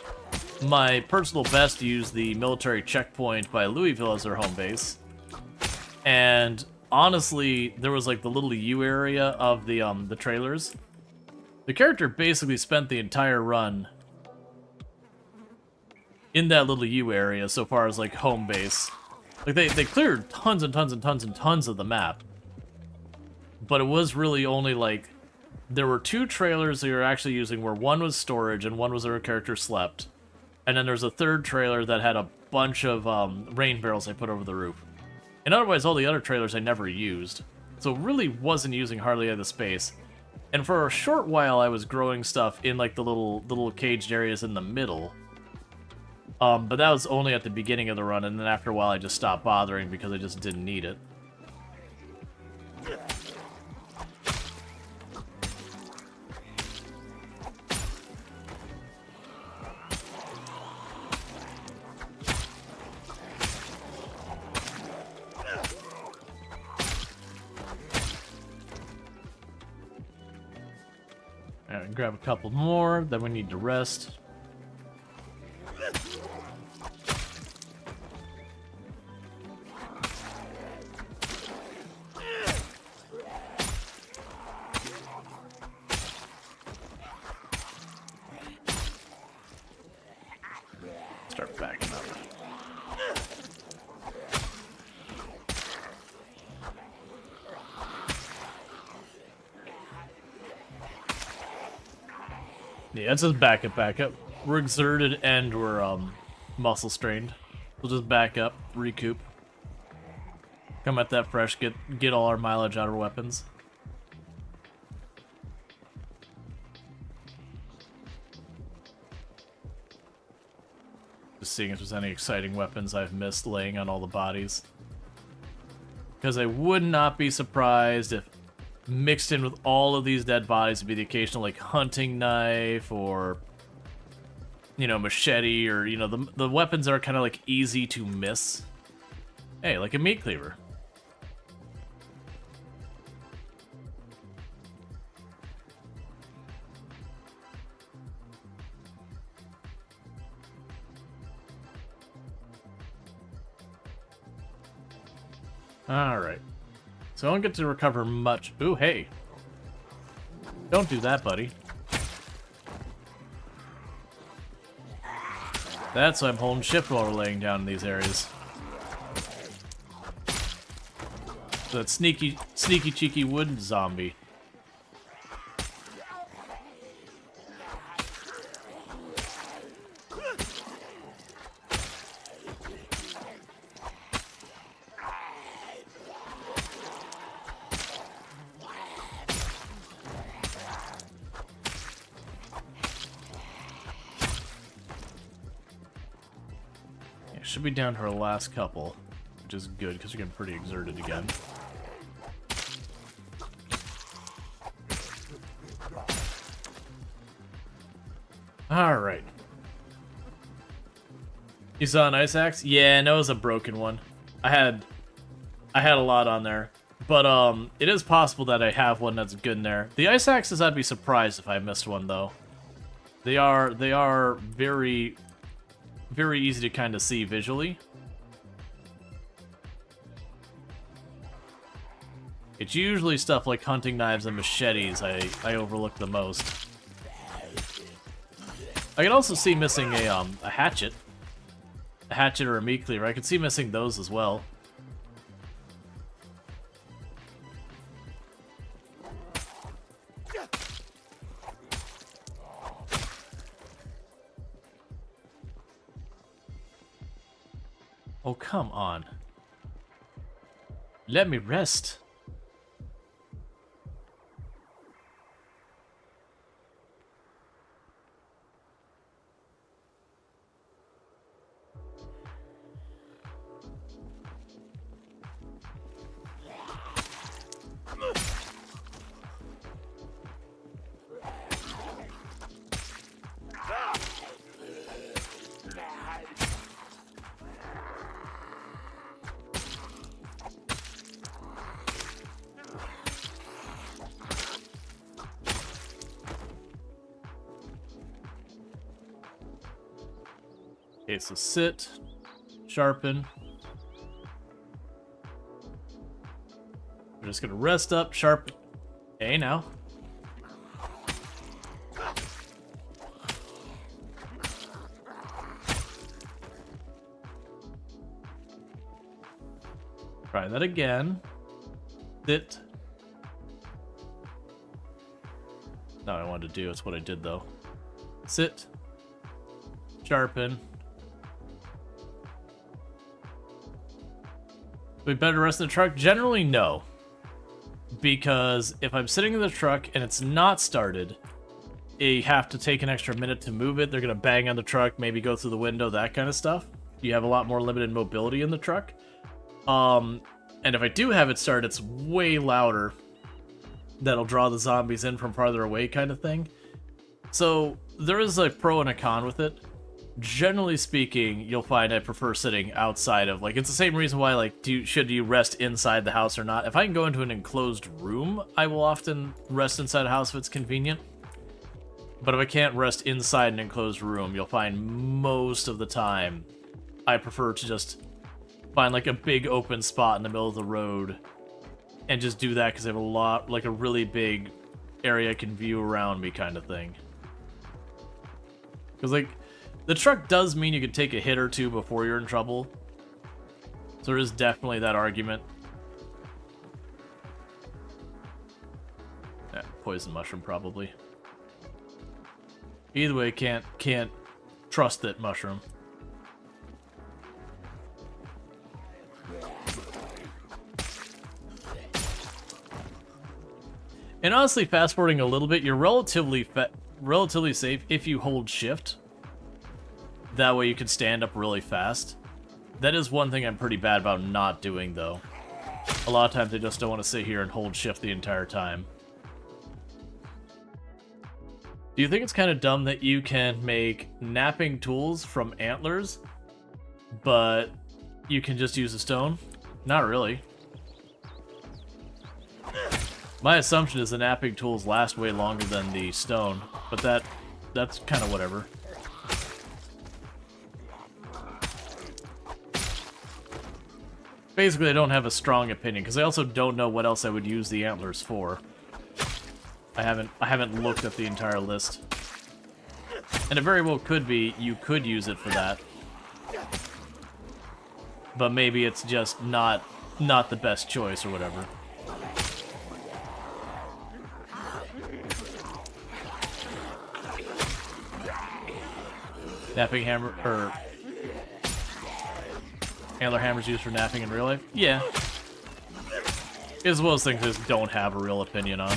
Speaker 1: my personal best used the military checkpoint by Louisville as their home base. And honestly, there was like the little U area of the trailers. The character basically spent the entire run in that little U area so far as like home base. Like they cleared tons and tons and tons and tons of the map. But it was really only like, there were two trailers they were actually using where one was storage and one was where a character slept. And then there's a third trailer that had a bunch of rain barrels I put over the roof. And otherwise all the other trailers I never used. So really wasn't using hardly any of the space. And for a short while I was growing stuff in like the little caged areas in the middle. But that was only at the beginning of the run, and then after a while I just stopped bothering because I just didn't need it. Alright, grab a couple more, then we need to rest. Start backing up. Yeah, it says back up. We're exerted and we're muscle strained. We'll just back up, recoup. Come at that fresh, get all our mileage out of our weapons. Just seeing if there's any exciting weapons I've missed laying on all the bodies. Because I would not be surprised if mixed in with all of these dead bodies would be the occasional, like, hunting knife or, you know, machete or, you know, the weapons that are kind of, like, easy to miss. Hey, like a meat cleaver. Alright. So I don't get to recover much. Ooh, hey. Don't do that, buddy. That's why I'm holding shift while we're laying down in these areas. So that sneaky, cheeky wooden zombie. Should be down to our last couple, which is good because we're getting pretty exerted again. Alright. You saw an ice axe? Yeah, no, it was a broken one. I had a lot on there. But it is possible that I have one that's good in there. The ice axes, I'd be surprised if I missed one though. They are very easy to kind of see visually. It's usually stuff like hunting knives and machetes I overlook the most. I can also see missing a hatchet. A hatchet or a meat cleaver. I could see missing those as well. Oh, come on. Let me rest. Okay, so sit, sharpen. We're just gonna rest up, sharpen. Hey, now. Try that again. Sit. Not what I wanted to do, it's what I did though. Sit, sharpen. We better rest in the truck? Generally, no. Because if I'm sitting in the truck and it's not started, you have to take an extra minute to move it. They're going to bang on the truck, maybe go through the window, that kind of stuff. You have a lot more limited mobility in the truck. And if I do have it started, it's way louder. That'll draw the zombies in from farther away kind of thing. So there is a pro and a con with it. Generally speaking, you'll find I prefer sitting outside of, like, it's the same reason why, like, should you rest inside the house or not? If I can go into an enclosed room, I will often rest inside a house if it's convenient. But if I can't rest inside an enclosed room, you'll find most of the time I prefer to just find, like, a big open spot in the middle of the road and just do that because I have a really big area I can view around me kind of thing. Because, like, the truck does mean you can take a hit or two before you're in trouble. So there is definitely that argument. Yeah, poison mushroom probably. Either way, can't trust it, mushroom. And honestly, fast forwarding a little bit, you're relatively safe if you hold shift. That way you can stand up really fast. That is one thing I'm pretty bad about not doing, though. A lot of times I just don't want to sit here and hold shift the entire time. Do you think it's kind of dumb that you can make napping tools from antlers, but you can just use a stone? Not really. My assumption is the napping tools last way longer than the stone, but that's kind of whatever. Basically, I don't have a strong opinion, because I also don't know what else I would use the antlers for. I haven't looked at the entire list. And it very well could be you could use it for that. But maybe it's just not the best choice or whatever. Napping hammer, or antler hammers used for napping in real life? Yeah. It's one of those things I just don't have a real opinion on.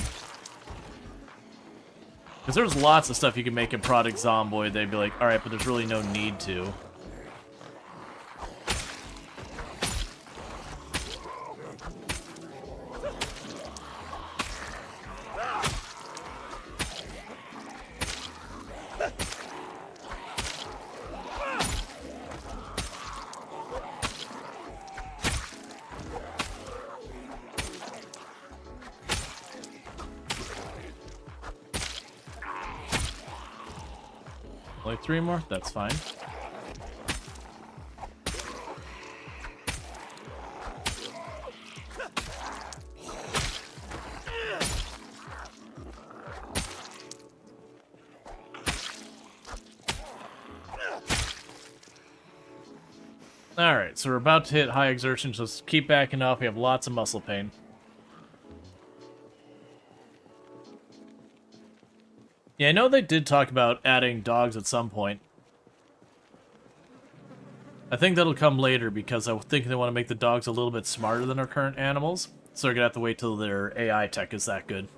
Speaker 1: Because there's lots of stuff you can make in Product Zomboid, they'd be like, alright, but there's really no need to. Like 3 more? That's fine. Alright, so we're about to hit high exertion, so let's keep backing off. We have lots of muscle pain. Yeah, I know they did talk about adding dogs at some point. I think that'll come later because I think they want to make the dogs a little bit smarter than our current animals. So they're going to have to wait till their AI tech is that good.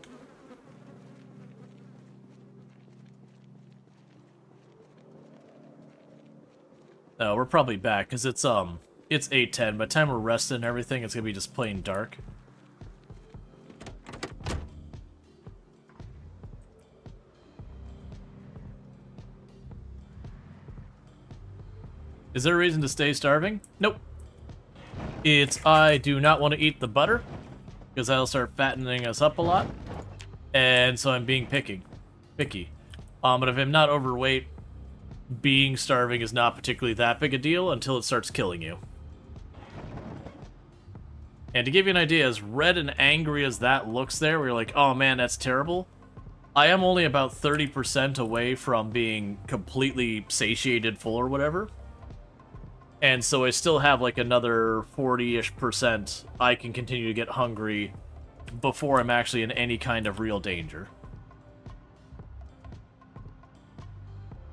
Speaker 1: Oh, we're probably back because it's 8:10. By the time we're rested and everything, it's going to be just plain dark. Is there a reason to stay starving? Nope. It's I do not want to eat the butter, because that'll start fattening us up a lot. And so I'm being picky. But if I'm not overweight, being starving is not particularly that big a deal until it starts killing you. And to give you an idea, as red and angry as that looks there, where you're like, oh man, that's terrible, I am only about 30% away from being completely satiated full or whatever. And so I still have like another 40-ish% I can continue to get hungry before I'm actually in any kind of real danger.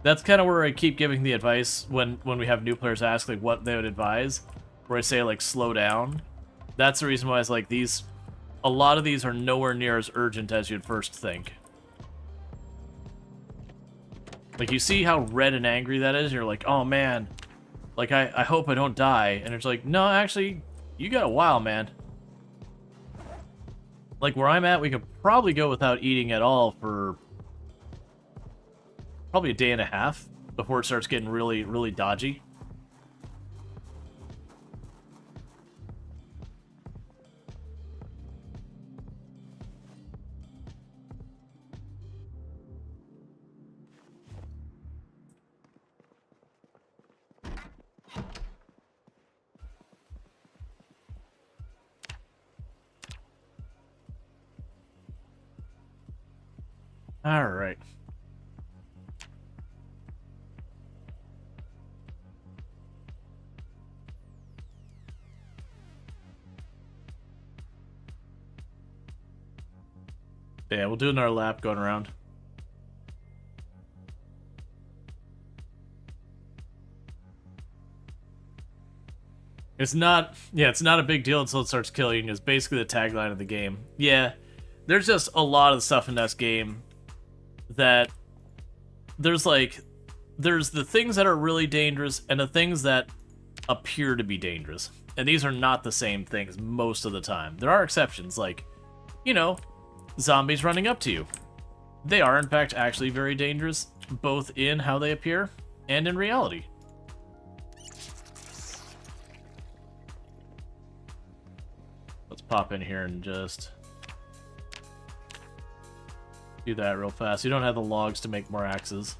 Speaker 1: That's kind of where I keep giving the advice when we have new players ask like what they would advise, where I say like slow down. That's the reason why it's like these, a lot of these are nowhere near as urgent as you'd first think. Like you see how red and angry that is, you're like, oh man, like I hope I don't die, and it's like, no, actually, you got a while, man. Like where I'm at, we could probably go without eating at all for probably a day and a half before it starts getting really, really dodgy. All right. Yeah, we'll do another lap going around. It's not a big deal until it starts killing you, is basically the tagline of the game. Yeah, there's just a lot of stuff in this game that there's the things that are really dangerous and the things that appear to be dangerous. And these are not the same things most of the time. There are exceptions, like, you know, zombies running up to you. They are, in fact, actually very dangerous, both in how they appear and in reality. Let's pop in here and just do that real fast. You don't have the logs to make more axes.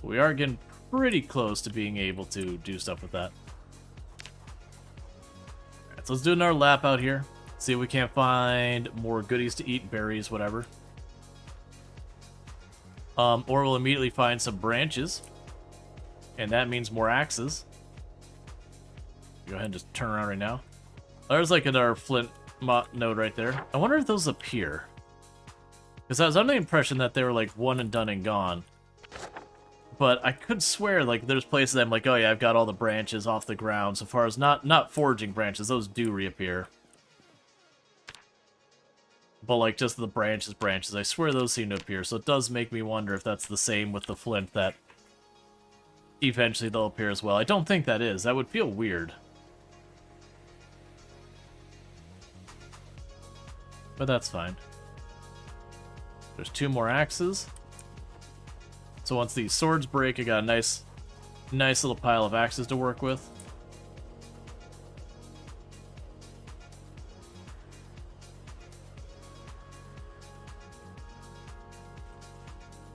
Speaker 1: We are getting pretty close to being able to do stuff with that. Alright, so let's do another lap out here. See if we can't find more goodies to eat, berries, whatever. Or we'll immediately find some branches. And that means more axes. Go ahead and just turn around right now. There's like another flint node right there. I wonder if those appear. Because I was under the impression that they were like one and done and gone. But I could swear like there's places that I'm like, oh yeah, I've got all the branches off the ground. So far as not foraging branches, those do reappear. But like just the branches, I swear those seem to appear. So it does make me wonder if that's the same with the flint, that eventually they'll appear as well. I don't think that is. That would feel weird. But that's fine. There's 2 more axes. So once these swords break, I got a nice little pile of axes to work with.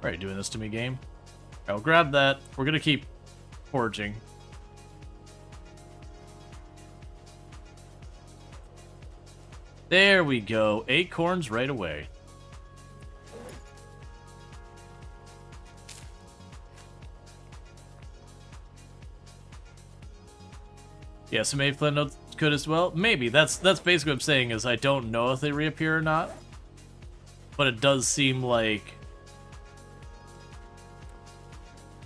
Speaker 1: Why are you doing this to me, game? I'll grab that. We're gonna keep foraging. There we go. Acorns right away. Yeah, so maybe flint notes could as well. Maybe. That's basically what I'm saying, is I don't know if they reappear or not. But it does seem like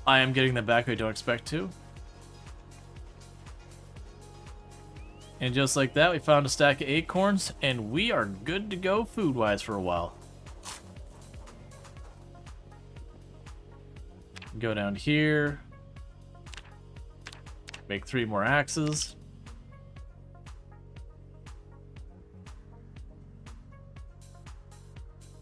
Speaker 1: I am getting them back I don't expect to. And just like that, we found a stack of acorns, and we are good to go food-wise for a while. Go down here. Make 3 more axes.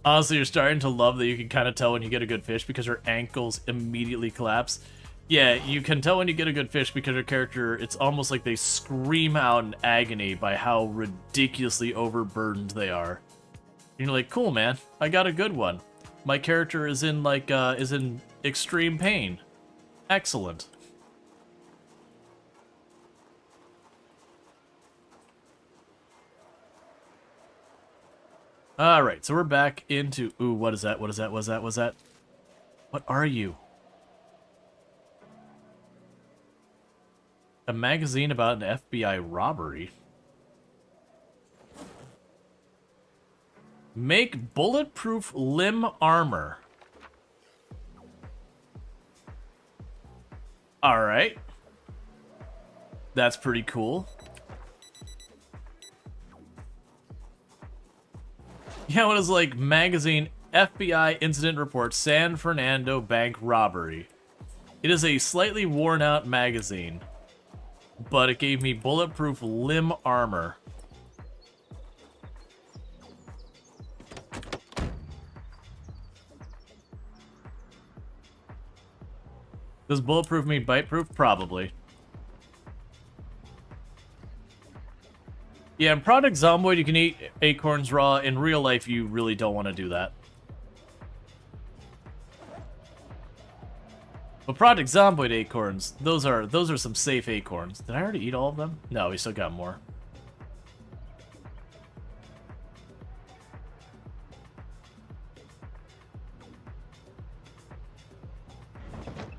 Speaker 1: Honestly, you're starting to love that you can kind of tell when you get a good fish because her ankles immediately collapse. Yeah, you can tell when you get a good fish because her character, it's almost like they scream out in agony by how ridiculously overburdened they are. And you're like, cool, man, I got a good one. My character is in, like, is in extreme pain. Excellent. Alright, so we're back into... Ooh, what is that? What is that? What is that? What is that? What are you? A magazine about an FBI robbery. Make bulletproof limb armor. Alright. That's pretty cool. Yeah, what is like magazine FBI incident report San Fernando bank robbery. It is a slightly worn out magazine, but it gave me bulletproof limb armor. Does bulletproof mean bite-proof? Probably. Yeah, in Project Zomboid, you can eat acorns raw. In real life, you really don't want to do that. But Project Zomboid acorns, those are some safe acorns. Did I already eat all of them? No, we still got more.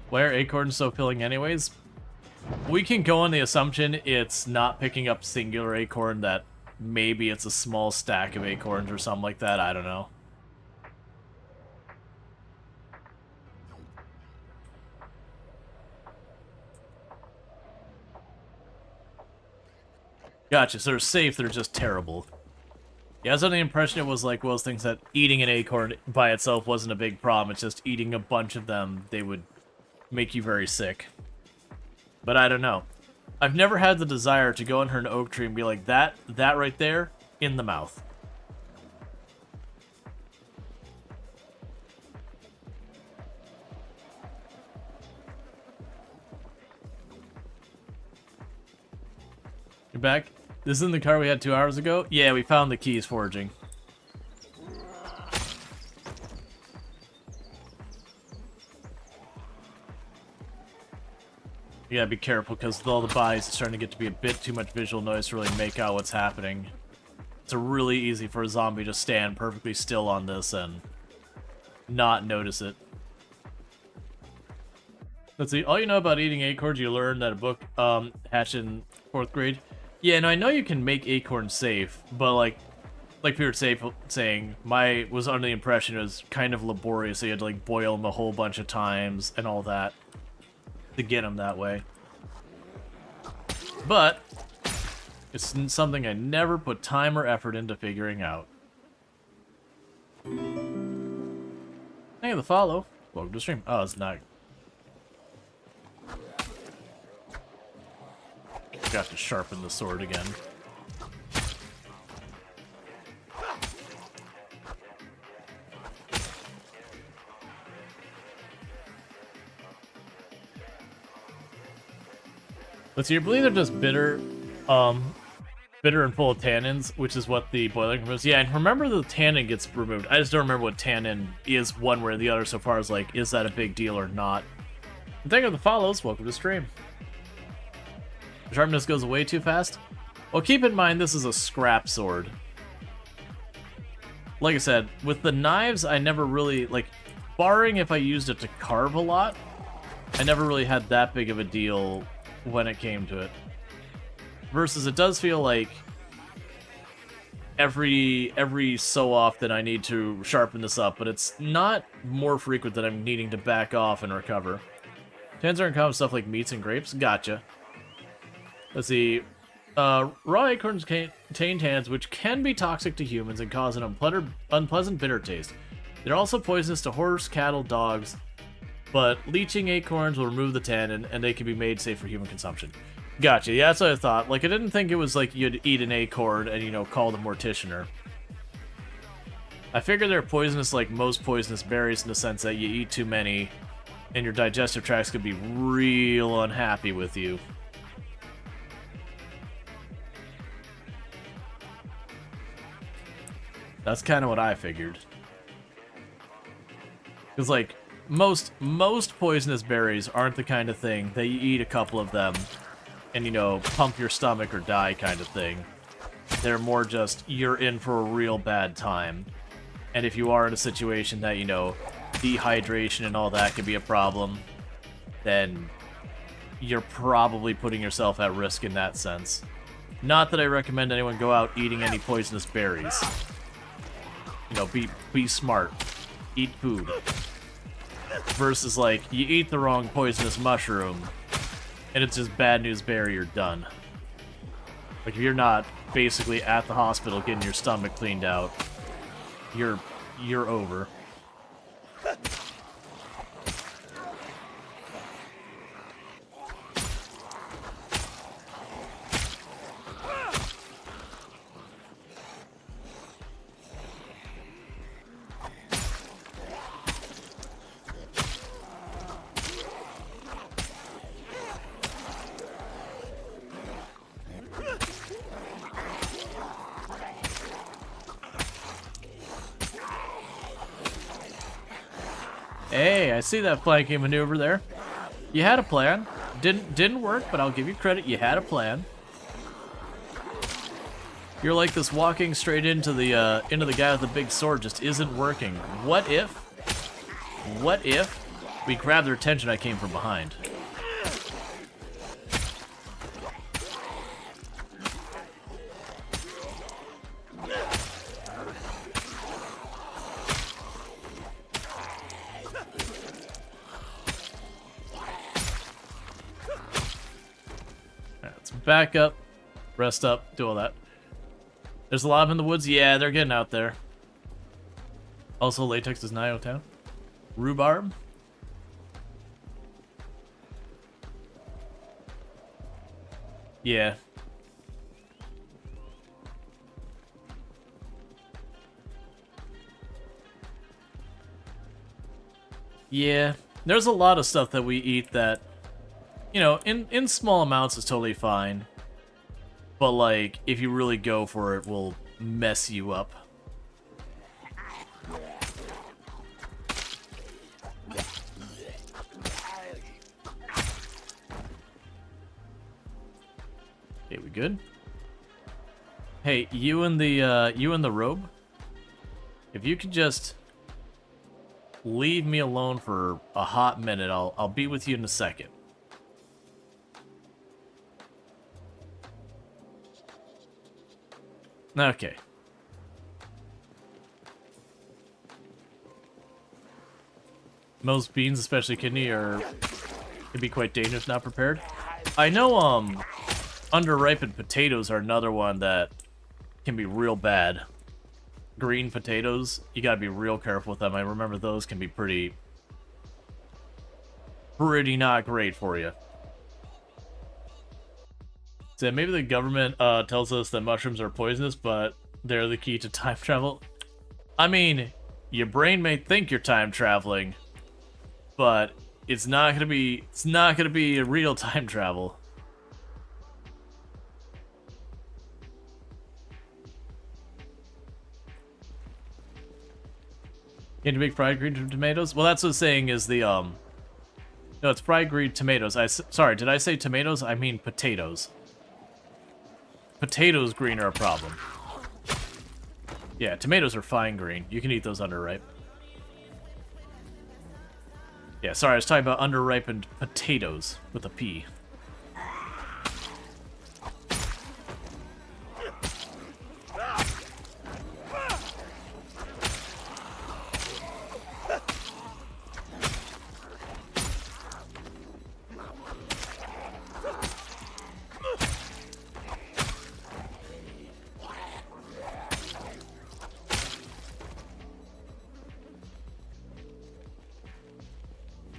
Speaker 1: Why are acorns so filling anyways? We can go on the assumption it's not picking up singular acorn, that maybe it's a small stack of acorns or something like that. I don't know. Gotcha, so they're safe, they're just terrible. Yeah, I was under the impression it was like one of those things that eating an acorn by itself wasn't a big problem. It's just eating a bunch of them, they would make you very sick. But I don't know. I've never had the desire to go under an oak tree and be like, that right there, in the mouth. You're back? This isn't the car we had 2 hours ago? Yeah, we found the keys foraging. You gotta be careful because with all the bodies, it's starting to get to be a bit too much visual noise to really make out what's happening. It's really easy for a zombie to stand perfectly still on this and not notice it. Let's see. All you know about eating acorns, you learned that a book hatched in 4th grade. Yeah, and I know you can make acorns safe, but like we were saying, was under the impression it was kind of laborious. So you had to like boil them a whole bunch of times and all that to get them that way. But it's something I never put time or effort into figuring out. Thank you for the follow. Welcome to the stream. Oh, it's not. Got to sharpen the sword again. Let's see, you believe they're just bitter and full of tannins, which is what the boiling removes. Yeah, and remember the tannin gets removed. I just don't remember what tannin is one way or the other so far as, like, is that a big deal or not? And thank you for the follows. Welcome to the stream. Sharpness goes away too fast? Well, keep in mind this is a scrap sword. Like I said, with the knives, I never really, like, barring if I used it to carve a lot, I never really had that big of a deal when it came to it. Versus it does feel like every so often I need to sharpen this up, but it's not more frequent that I'm needing to back off and recover. Tans are uncommon stuff like meats and grapes. Gotcha. Let's see. Raw acorns contain tans, which can be toxic to humans and cause an unpleasant bitter taste. They're also poisonous to horse, cattle, dogs, but leaching acorns will remove the tannin, and they can be made safe for human consumption. Gotcha, yeah, that's what I thought. Like, I didn't think it was like you'd eat an acorn and, you know, call the morticianer. I figured they're poisonous like most poisonous berries in the sense that you eat too many, and your digestive tracts could be real unhappy with you. That's kind of what I figured. Because, like, most poisonous berries aren't the kind of thing that you eat a couple of them and, you know, pump your stomach or die kind of thing. They're more just, you're in for a real bad time. And if you are in a situation that, you know, dehydration and all that can be a problem, then you're probably putting yourself at risk in that sense. Not that I recommend anyone go out eating any poisonous berries. You know, be smart. Eat food. Versus, like, you eat the wrong poisonous mushroom, and it's just bad news berry, you're done. Like, if you're not basically at the hospital getting your stomach cleaned out, you're over. Hey, I see that flanking maneuver there. You had a plan. Didn't work, but I'll give you credit. You had a plan. You're like this walking straight into the guy with the big sword just isn't working. What if we grab their attention? I came from behind. Back up, rest up, do all that. There's a lot of them in the woods. Yeah, they're getting out there. Also, latex is not out of town. Rhubarb. Yeah. Yeah. There's a lot of stuff that we eat that, you know, in small amounts is totally fine. But, like, if you really go for it, will mess you up. good. Hey, you in the robe? If you could just leave me alone for a hot minute, I'll be with you in a second. Okay. Most beans, especially kidney, can be quite dangerous not prepared. I know underripened potatoes are another one that can be real bad. Green potatoes, you gotta be real careful with them. I remember those can be pretty not great for you. So maybe the government tells us that mushrooms are poisonous, but they're the key to time travel. I mean, your brain may think you're time traveling, but it's not gonna be a real time travel. Can you make fried green tomatoes? Well, that's what it's saying is the no, it's fried green tomatoes. Sorry, did I say tomatoes? I mean potatoes. Potatoes green are a problem. Yeah, tomatoes are fine green. You can eat those underripe. Yeah, sorry, I was talking about underripened potatoes with a P.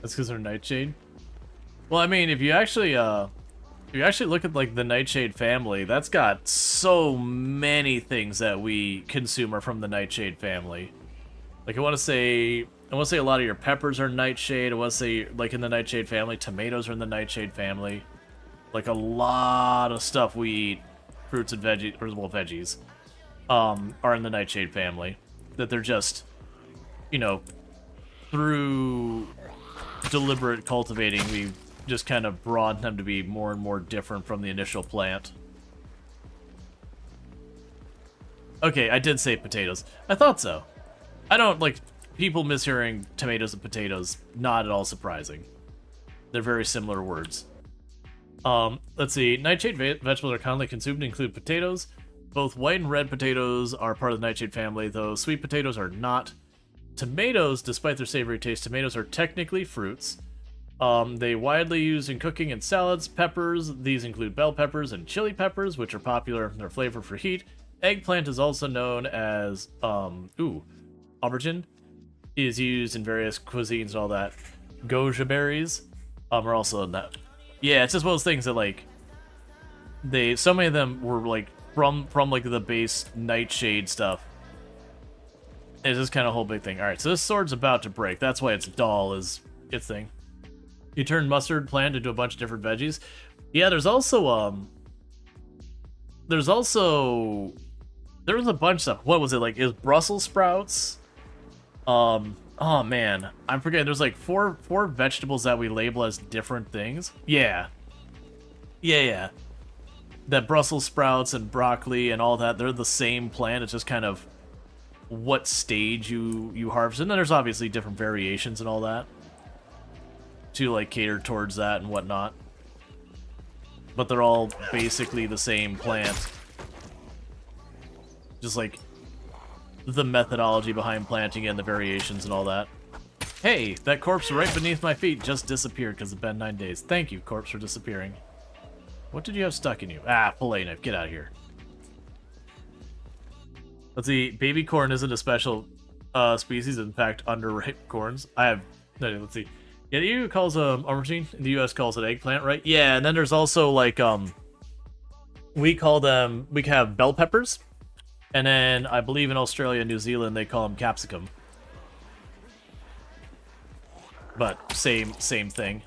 Speaker 1: That's because they're nightshade. Well, I mean, if you actually look at like the nightshade family, that's got so many things that we consume are from the nightshade family. Like I want to say a lot of your peppers are nightshade. I want to say like in the nightshade family, tomatoes are in the nightshade family. Like a lot of stuff we eat, fruits and veggies, or well, veggies, are in the nightshade family. That they're just, you know, through deliberate cultivating, we just kind of broaden them to be more and more different from the initial plant. Okay, I did say potatoes. I thought so. I don't like people mishearing tomatoes and potatoes. Not at all surprising. They're very similar words. Let's see. Nightshade vegetables are commonly consumed and include potatoes. Both white and red potatoes are part of the nightshade family, though sweet potatoes are not. Tomatoes, despite their savory taste, tomatoes are technically fruits. They widely used in cooking and salads. Peppers, these include bell peppers and chili peppers, which are popular in their flavor for heat. Eggplant is also known as, aubergine, is used in various cuisines and all that. Goji berries, are also in that. Yeah, it's just one of those things that, like, so many of them were, like, from like, the base nightshade stuff. It's just kind of a whole big thing. Alright, so this sword's about to break. That's why it's dull, is its thing. You turn mustard plant into a bunch of different veggies. Yeah, there's also there was a bunch of stuff. What was it, like, is Brussels sprouts? Oh man, I'm forgetting. There's like four vegetables that we label as different things. Yeah. That Brussels sprouts and broccoli and all that, they're the same plant. It's just kind of what stage you harvest. And then there's obviously different variations and all that to like cater towards that and whatnot. But they're all basically the same plant. Just like the methodology behind planting and the variations and all that. Hey, that corpse right beneath my feet just disappeared because it's been 9 days. Thank you, corpse, for disappearing. What did you have stuck in you? Ah, fillet knife, get out of here. Let's see, baby corn isn't a special species, in fact, underripe corns. Let's see. Yeah, the EU calls aubergine, in the US calls it eggplant, right? Yeah, and then there's also like, we have bell peppers, and then I believe in Australia and New Zealand they call them capsicum. But same thing.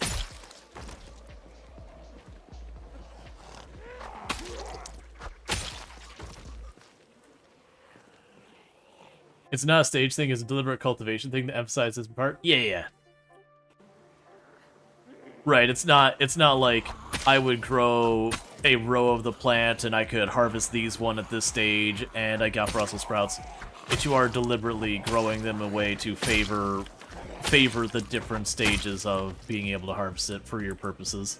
Speaker 1: It's not a stage thing, it's a deliberate cultivation thing to emphasize this part. Yeah. Right, it's not like I would grow a row of the plant, and I could harvest these one at this stage, and I got Brussels sprouts. But you are deliberately growing them away to favor the different stages of being able to harvest it for your purposes.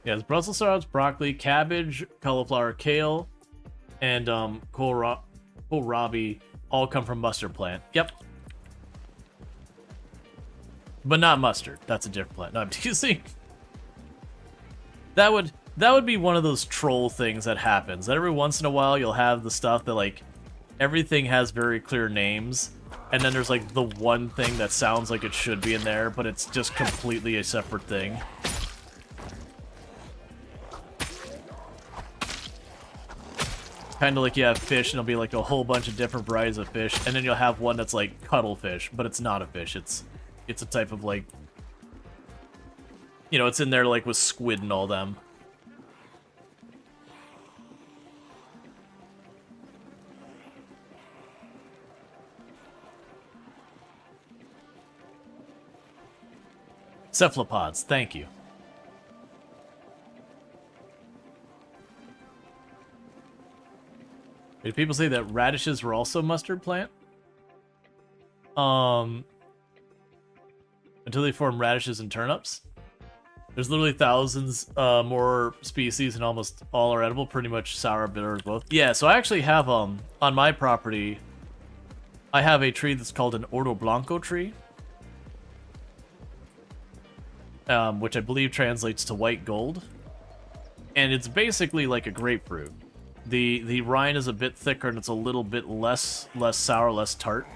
Speaker 1: Yeah, it's Brussels sprouts, broccoli, cabbage, cauliflower, kale, and kohlrabi all come from mustard plant. Yep. But not mustard. That's a different plant. No, I'm teasing. That would be one of those troll things that happens. That every once in a while you'll have the stuff that, like, everything has very clear names, and then there's like the one thing that sounds like it should be in there, but it's just completely a separate thing. Kind of like you have fish, and it'll be like a whole bunch of different varieties of fish, and then you'll have one that's like cuttlefish, but it's not a fish. It's a type of, like, you know, it's in there like with squid and all them. Cephalopods, thank you. Did people say that radishes were also mustard plant? Until they form radishes and turnips. There's literally thousands more species, and almost all are edible. Pretty much sour, bitter, both. Yeah, so I actually have on my property, I have a tree that's called an Ordo Blanco tree, which I believe translates to white gold, and it's basically like a grapefruit. The rind is a bit thicker, and it's a little bit less sour, less tart.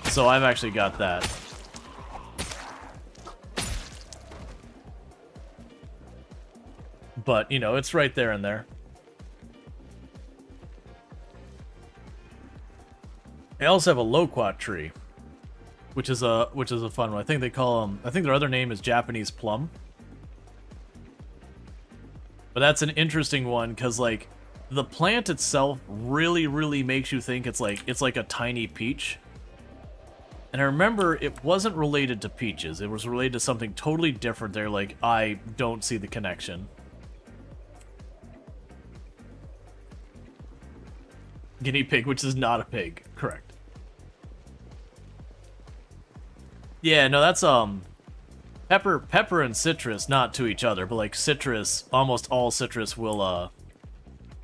Speaker 1: So I've actually got that. But, you know, it's right there and there. I also have a loquat tree, which is a fun one. I think they call them, I think their other name is Japanese plum. But that's an interesting one, because, like, the plant itself really makes you think it's like a tiny peach. And I remember it wasn't related to peaches. It was related to something totally different. They're like, I don't see the connection. Guinea pig, which is not a pig. Correct. Yeah, no, that's, pepper and citrus, not to each other, but, like, citrus, almost all citrus will,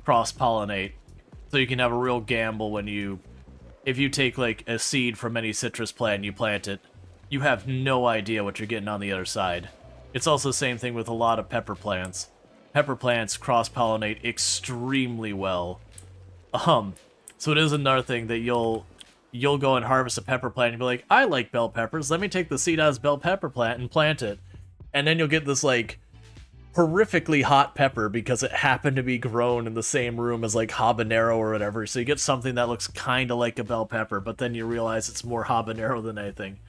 Speaker 1: cross-pollinate. So you can have a real gamble when if you take, like, a seed from any citrus plant and you plant it, you have no idea what you're getting on the other side. It's also the same thing with a lot of pepper plants. Pepper plants cross-pollinate extremely well. So it is another thing that you'll go and harvest a pepper plant and be like, I like bell peppers, let me take the seed out of this bell pepper plant and plant it. And then you'll get this, like, horrifically hot pepper because it happened to be grown in the same room as, like, habanero or whatever. So you get something that looks kind of like a bell pepper, but then you realize it's more habanero than anything.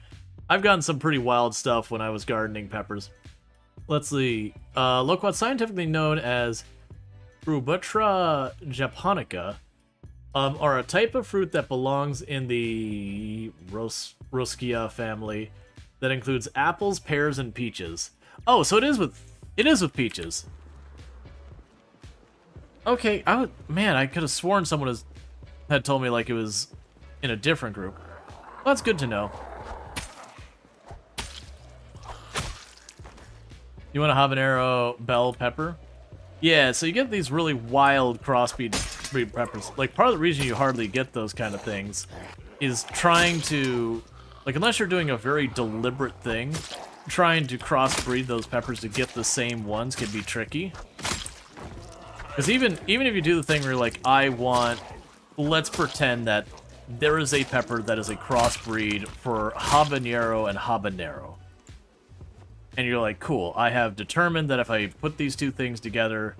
Speaker 1: I've gotten some pretty wild stuff when I was gardening peppers. Let's see. Loquat, scientifically known as Rubutra japonica, are a type of fruit that belongs in the Roscia family that includes apples, pears, and peaches. Oh, so it is with peaches. Okay, I could have sworn someone had told me, like, it was in a different group. Well, that's good to know. You want a habanero bell pepper? Yeah, so you get these really wild crossbreed peppers. Like, part of the reason you hardly get those kind of things is trying to, like, unless you're doing a very deliberate thing, trying to crossbreed those peppers to get the same ones can be tricky. Because even if you do the thing where you're like, let's pretend that there is a pepper that is a crossbreed for habanero and habanero. And you're like, cool, I have determined that if I put these two things together,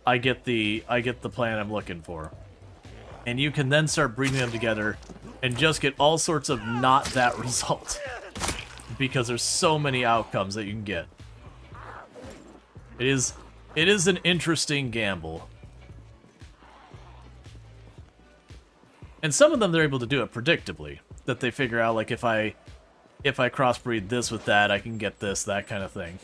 Speaker 1: I get the plant I'm looking for. And you can then start breeding them together and just get all sorts of not that result. Because there's so many outcomes that you can get. It is an interesting gamble. And some of them they're able to do it predictably. That they figure out, like, if I crossbreed this with that, I can get this, that kind of thing.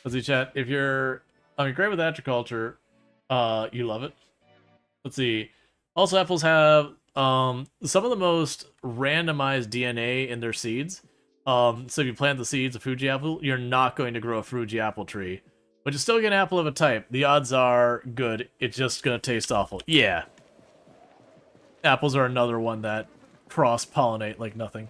Speaker 1: Let's see, chat. If you're, I mean, great with agriculture, you love it. Let's see. Also, apples have some of the most randomized DNA in their seeds. So if you plant the seeds of Fuji apple, you're not going to grow a Fuji apple tree. But you still get an apple of a type. The odds are good. It's just going to taste awful. Yeah. Apples are another one that cross-pollinate like nothing.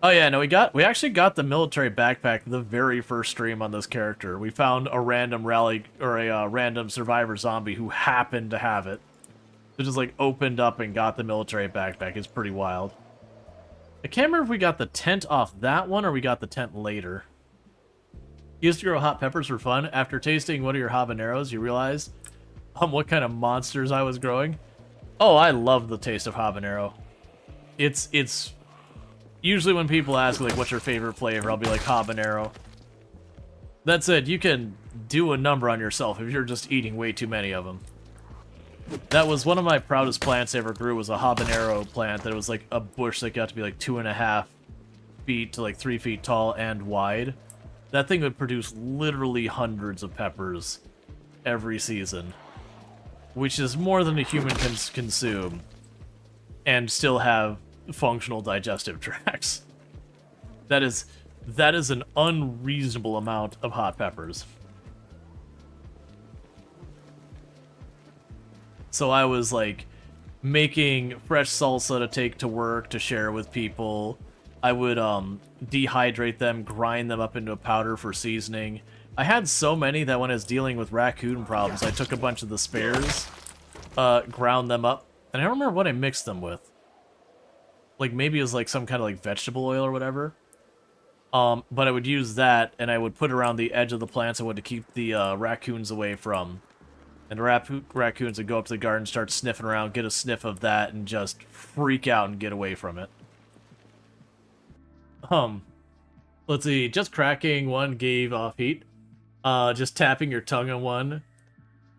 Speaker 1: Oh yeah, no, we actually got the military backpack the very first stream on this character. We found a random rally, or a random survivor zombie who happened to have it. It just like opened up and got the military backpack. It's pretty wild. I can't remember if we got the tent off that one or we got the tent later. Used to grow hot peppers for fun. After tasting one of your habaneros, you realized what kind of monsters I was growing. Oh, I love the taste of habanero. It's usually when people ask like what's your favorite flavor, I'll be like habanero. That said, you can do a number on yourself if you're just eating way too many of them. That was one of my proudest plants I ever grew, was a habanero plant that was like a bush that got to be like 2.5 feet to like 3 feet tall and wide. That thing would produce literally hundreds of peppers every season, which is more than a human can consume, and still have functional digestive tracts. That is an unreasonable amount of hot peppers. So I was like making fresh salsa to take to work to share with people. I would dehydrate them, grind them up into a powder for seasoning. I had so many that when I was dealing with raccoon problems, I took a bunch of the spares, ground them up, and I don't remember what I mixed them with. Like maybe it was like some kind of like vegetable oil or whatever. But I would use that, and I would put it around the edge of the plants I wanted to keep the raccoons away from. And the raccoons would go up to the garden, start sniffing around, get a sniff of that, and just freak out and get away from it. Let's see, just cracking one gave off heat. Just tapping your tongue on one.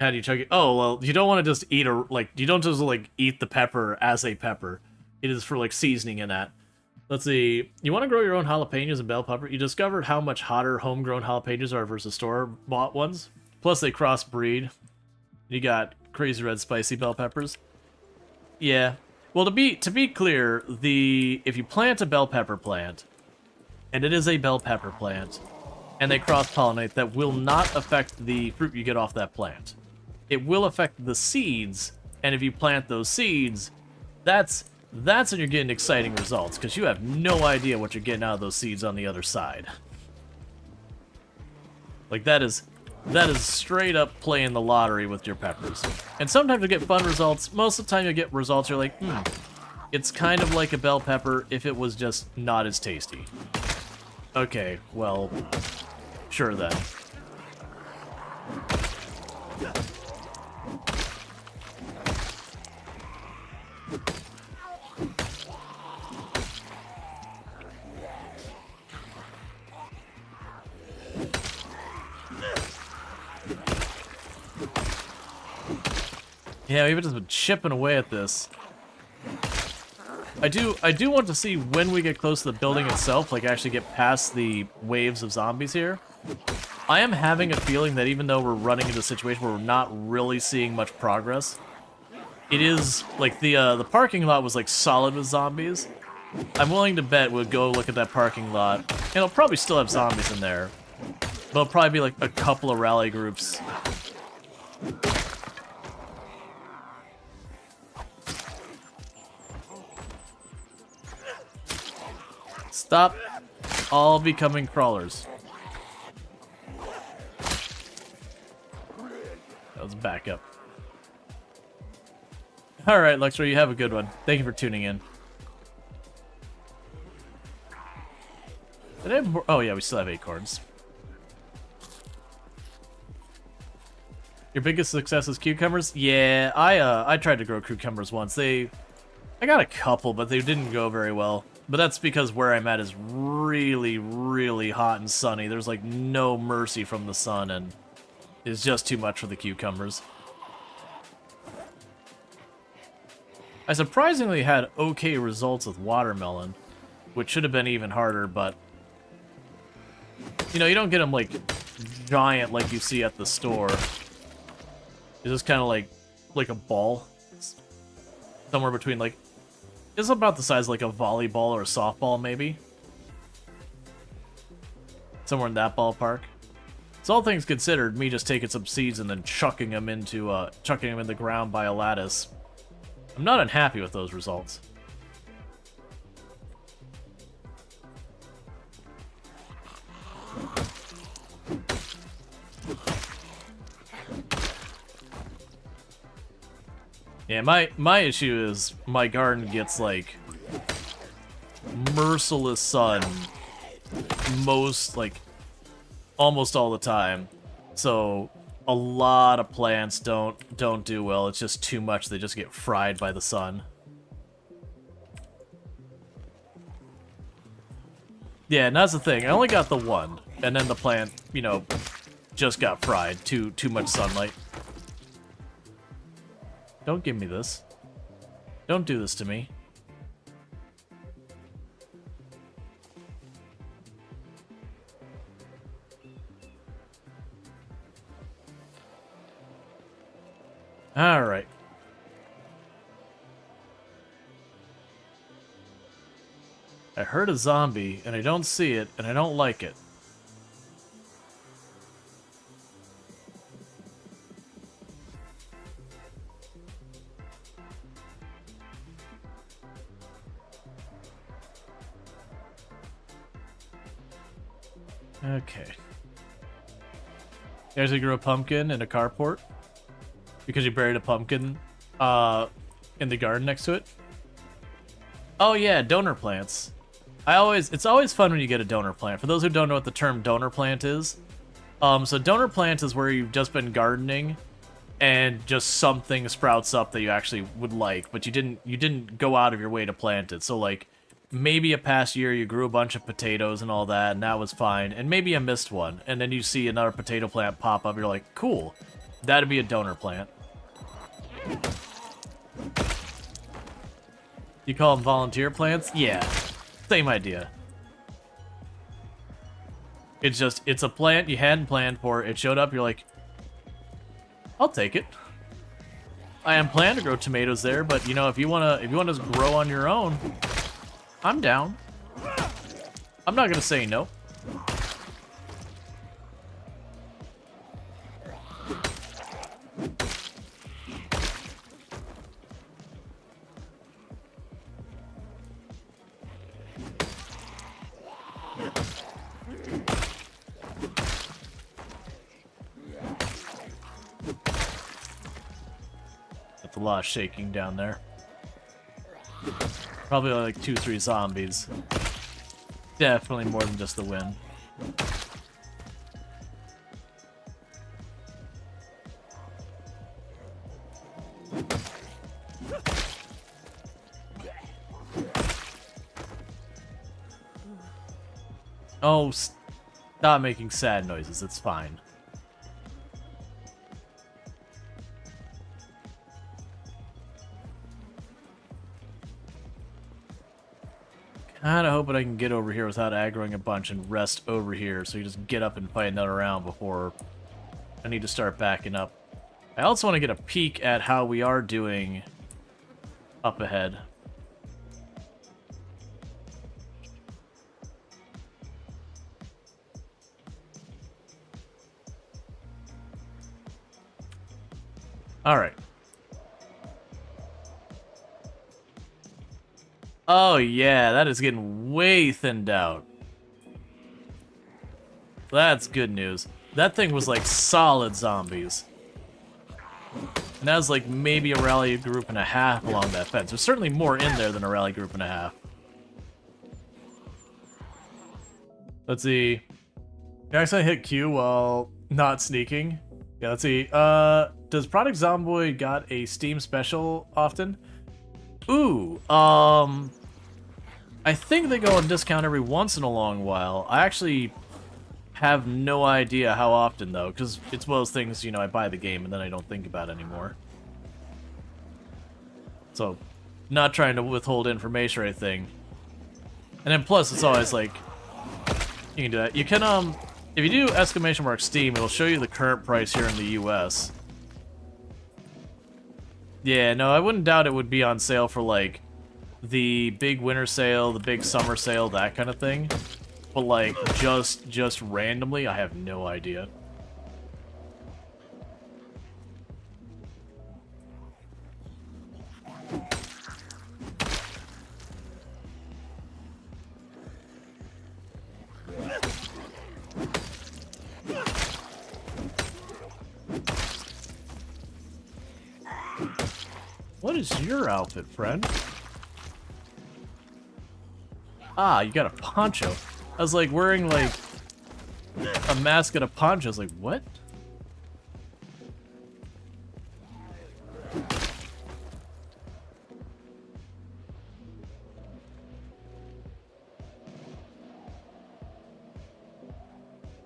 Speaker 1: How do you chug it? Oh, well, you don't want to just eat you don't just like eat the pepper as a pepper. It is for like seasoning in that. Let's see, you want to grow your own jalapenos and bell pepper? You discovered how much hotter homegrown jalapenos are versus store-bought ones. Plus they crossbreed. You got crazy red spicy bell peppers. Yeah. Well, to be clear, if you plant a bell pepper plant, and it is a bell pepper plant, and they cross-pollinate, that will not affect the fruit you get off that plant. It will affect the seeds, and if you plant those seeds, that's when you're getting exciting results, because you have no idea what you're getting out of those seeds on the other side. Like, that is straight up playing the lottery with your peppers. And sometimes you get fun results. Most of the time you get results you're like, it's kind of like a bell pepper if it was just not as tasty. Okay, well, sure then. Yeah, we've just been chipping away at this. I do want to see when we get close to the building itself, like actually get past the waves of zombies here. I am having a feeling that even though we're running into a situation where we're not really seeing much progress, it is like the parking lot was like solid with zombies. I'm willing to bet we'll go look at that parking lot, and it'll probably still have zombies in there. But it'll probably be like a couple of rally groups. Stop all becoming crawlers. That was backup. Alright, Luxor, you have a good one. Thank you for tuning in. Did I have more? Oh yeah, we still have acorns. Your biggest success is cucumbers? Yeah, I tried to grow cucumbers once. I got a couple, but they didn't go very well. But that's because where I'm at is really, really hot and sunny. There's like no mercy from the sun, and it's just too much for the cucumbers. I surprisingly had okay results with watermelon, which should have been even harder, but... You know, you don't get them, like, giant like you see at the store. It's just kind of like a ball. Somewhere between, like... It's about the size of, like, a volleyball or a softball, maybe. Somewhere in that ballpark. So all things considered, me just taking some seeds and then chucking them in the ground by a lattice, I'm not unhappy with those results. Yeah, my issue is my garden gets, like, merciless sun almost all the time. So a lot of plants don't do well. It's just too much. They just get fried by the sun. Yeah, and that's the thing. I only got the one, and then the plant, you know, just got fried. Too much sunlight. Don't give me this. Don't do this to me. Alright. I heard a zombie, and I don't see it, and I don't like it. Okay. You guys grew a pumpkin in a carport? Because you buried a pumpkin in the garden next to it? Oh yeah, donor plants. It's always fun when you get a donor plant. For those who don't know what the term donor plant is, so donor plant is where you've just been gardening and just something sprouts up that you actually would like, but you didn't go out of your way to plant it. So like maybe a past year you grew a bunch of potatoes and all that, and that was fine, and maybe you missed one, and then you see another potato plant pop up, you're like, cool, that'd be a donor plant. You call them volunteer plants? Yeah, same idea. It's a plant you hadn't planned for, it showed up, you're like, I'll take it. I am planning to grow tomatoes there, but you know, if you wanna just grow on your own, I'm down. I'm not gonna say no. That's a lot of shaking down there. Probably like 2-3 zombies. Definitely more than just the wind. Oh, stop making sad noises, it's fine. Kinda hoping I can get over here without aggroing a bunch and rest over here, so you just get up and fight another round before I need to start backing up. I also want to get a peek at how we are doing up ahead. Alright. Oh yeah, that is getting way thinned out. That's good news. That thing was like solid zombies. And that was like maybe a rally group and a half along that fence. There's certainly more in there than a rally group and a half. Let's see. Can I actually hit Q while not sneaking? Yeah, let's see. Does Product Zomboid got a Steam special often? Ooh, I think they go on discount every once in a long while. I actually have no idea how often, though, because it's one of those things, you know, I buy the game and then I don't think about it anymore. So, not trying to withhold information or anything. And then plus, it's always like, you can do that. You can, if you do exclamation mark Steam, it'll show you the current price here in the US. Yeah, no, I wouldn't doubt it would be on sale for, like, the big winter sale, the big summer sale, that kind of thing. But, like, just randomly, I have no idea. What is your outfit, friend? Ah, you got a poncho. I was like wearing like a mask and a poncho. I was like, what?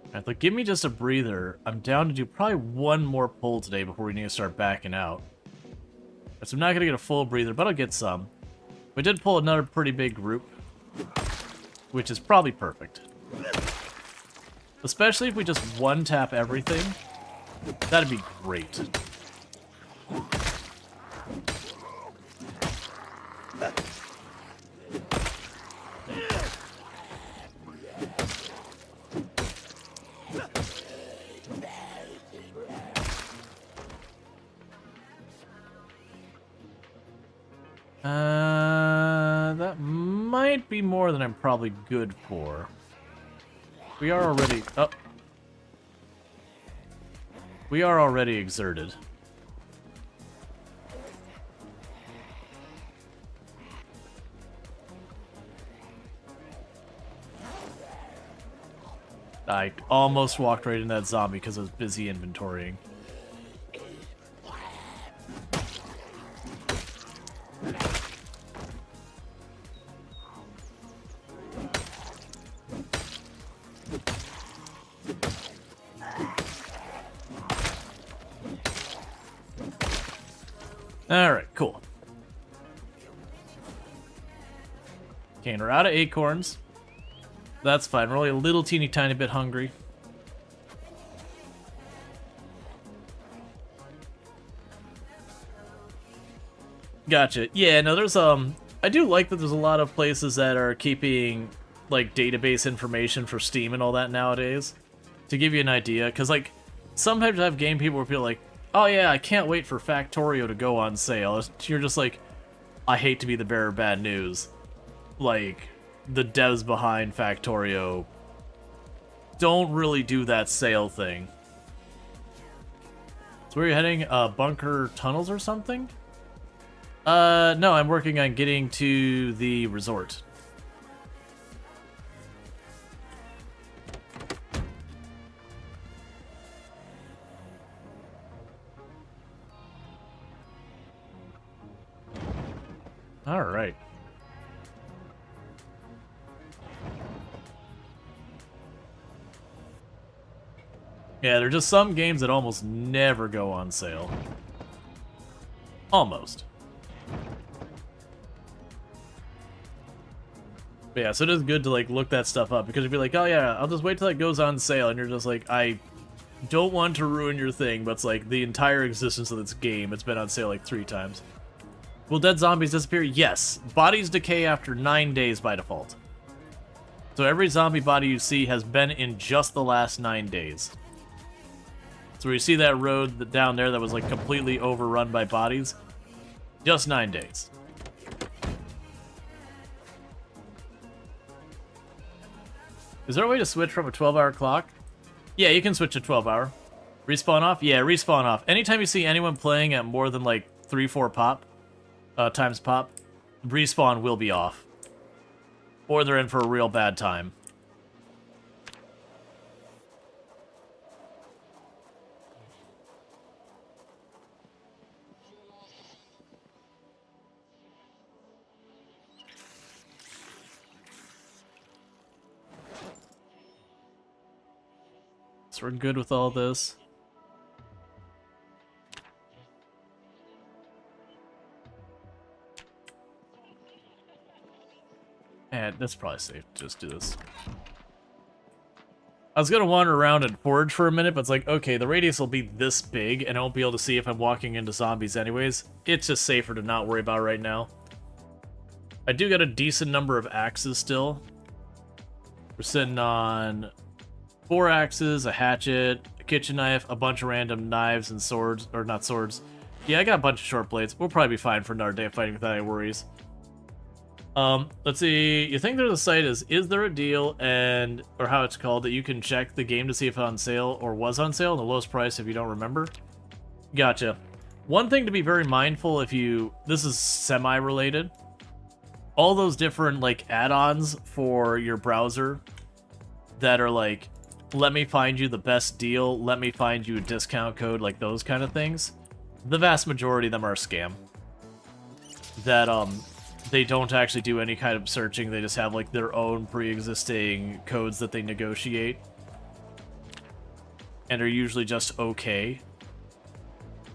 Speaker 1: Alright, like, give me just a breather. I'm down to do probably one more pull today before we need to start backing out. So I'm not gonna get a full breather, but I'll get some. We did pull another pretty big group, which is probably perfect. Especially if we just one-tap everything. That'd be great. That might be more than I'm probably good for. We are already... Oh. We are already exerted. I almost walked right into that zombie because I was busy inventorying. Alright, cool. Okay, and we're out of acorns. That's fine. We're only a little teeny tiny bit hungry. Gotcha. Yeah, no, there's, I do like that there's a lot of places that are keeping, like, database information for Steam and all that nowadays. To give you an idea, because, like, sometimes I have game people where people are like, oh yeah, I can't wait for Factorio to go on sale. You're just like, I hate to be the bearer of bad news. Like, the devs behind Factorio don't really do that sale thing. So where are you heading? Bunker tunnels or something? No, I'm working on getting to the resort. Alright. Yeah, there are just some games that almost never go on sale. Almost. But yeah, so it is good to, like, look that stuff up, because you'd be like, oh yeah, I'll just wait till it goes on sale, and you're just like, I don't want to ruin your thing, but it's like, the entire existence of this game, it's been on sale like 3 times. Will dead zombies disappear? Yes. Bodies decay after 9 days by default. So every zombie body you see has been in just the last 9 days. So where you see that road down there that was like completely overrun by bodies, just 9 days. Is there a way to switch from a 12-hour clock? Yeah, you can switch to 12-hour. Respawn off? Yeah, respawn off. Anytime you see anyone playing at more than like 3-4 pop, times pop, respawn will be off. Or they're in for a real bad time. So we're good with all this. And that's probably safe. Just do this. I was gonna wander around and forage for a minute, but it's like, okay, the radius will be this big, and I won't be able to see if I'm walking into zombies anyways. It's just safer to not worry about right now. I do get a decent number of axes still. We're sitting on 4 axes, a hatchet, a kitchen knife, a bunch of random knives and swords, or not swords. Yeah, I got a bunch of short blades. We'll probably be fine for another day of fighting without any worries. Let's see. You think there's a site is there a deal and or how it's called that you can check the game to see if it's on sale or was on sale and the lowest price if you don't remember? Gotcha. One thing to be very mindful if you this is semi-related. All those different like add-ons for your browser that are like, let me find you the best deal, let me find you a discount code, like those kind of things. The vast majority of them are a scam. That they don't actually do any kind of searching, they just have like their own pre-existing codes that they negotiate. And are usually just okay.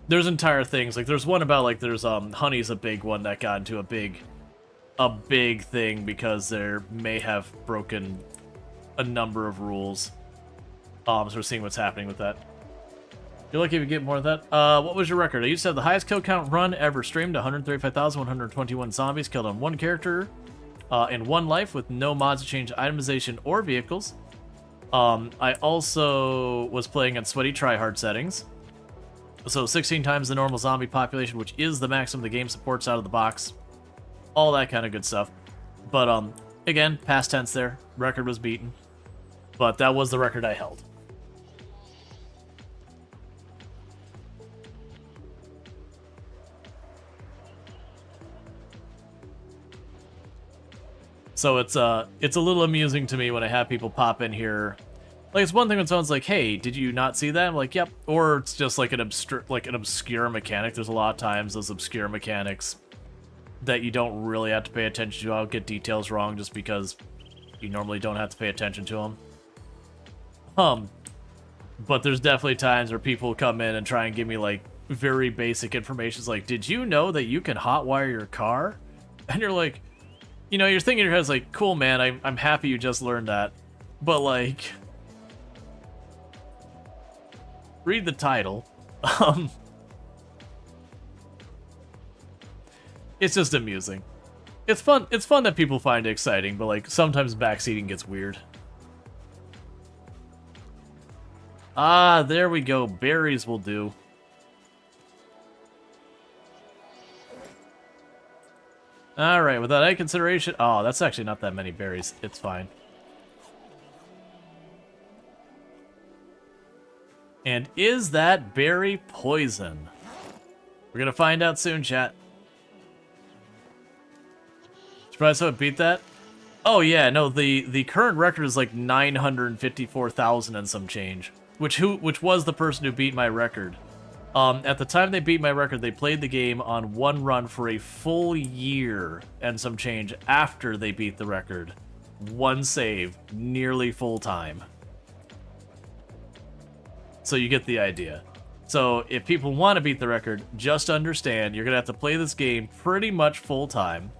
Speaker 1: There's entire things, like there's one about like there's Honey's a big one that got into a big thing because they may have broken a number of rules. So we're seeing what's happening with that. You're lucky if you get more of that. What was your record? I used to have the highest kill count run ever streamed, 135,121 zombies killed on one character in one life with no mods to change itemization or vehicles. I also was playing at sweaty tryhard settings. So 16 times the normal zombie population, which is the maximum the game supports out of the box. All that kind of good stuff. But again, past tense there. Record was beaten. But that was the record I held. So it's a little amusing to me when I have people pop in here. Like, it's one thing when someone's like, hey, did you not see that? I'm like, yep. Or it's just like an obscure mechanic. There's a lot of times those obscure mechanics that you don't really have to pay attention to. I'll get details wrong just because you normally don't have to pay attention to them. But there's definitely times where people come in and try and give me, like, very basic information. It's like, did you know that you can hotwire your car? And you're like... You know, you're thinking in your head, like, cool, man, I'm happy you just learned that. But, like... Read the title. It's just amusing. It's fun that people find it exciting, but, like, sometimes backseating gets weird. Ah, there we go. Berries will do. Alright, without any consideration... Oh, that's actually not that many berries. It's fine. And is that berry poison? We're gonna find out soon, chat. Surprised how it beat that? Oh yeah, no, the current record is like 954,000 and some change. Which was the person who beat my record. At the time they beat my record, they played the game on one run for a full year and some change after they beat the record. One save, nearly full time. So you get the idea. So if people want to beat the record, just understand you're going to have to play this game pretty much full time.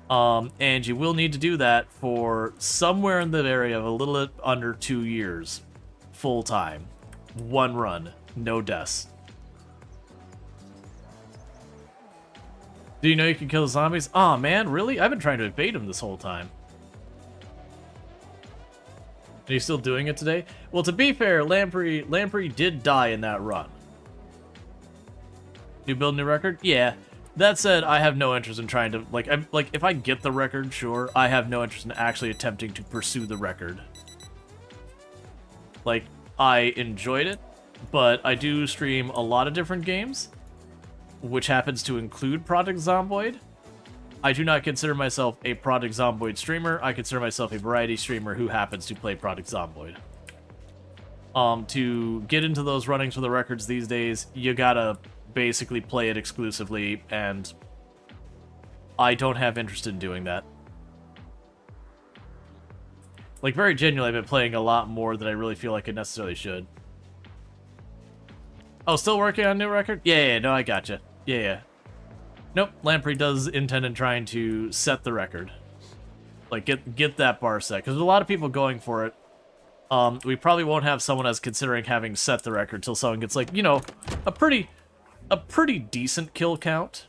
Speaker 1: And you will need to do that for somewhere in the area of a little bit under 2 years. Full time. One run. No deaths. Do you know you can kill the zombies? Aw, oh, man, really? I've been trying to evade them this whole time. Are you still doing it today? Well, to be fair, Lamprey did die in that run. You build a new record? Yeah. That said, I have no interest in trying to, like, if I get the record, sure. I have no interest in actually attempting to pursue the record. Like, I enjoyed it. But I do stream a lot of different games, which happens to include Project Zomboid. I do not consider myself a Project Zomboid streamer. I consider myself a variety streamer who happens to play Project Zomboid. To get into those runnings for the records these days, you gotta basically play it exclusively, and I don't have interest in doing that. Like, very genuinely, I've been playing a lot more than I really feel like I necessarily should. Oh, still working on a new record? Yeah, no, I gotcha. Yeah. Nope, Lamprey does intend on trying to set the record. Like, get that bar set. Because there's a lot of people going for it. We probably won't have someone as considering having set the record till someone gets, like, you know, a pretty decent kill count.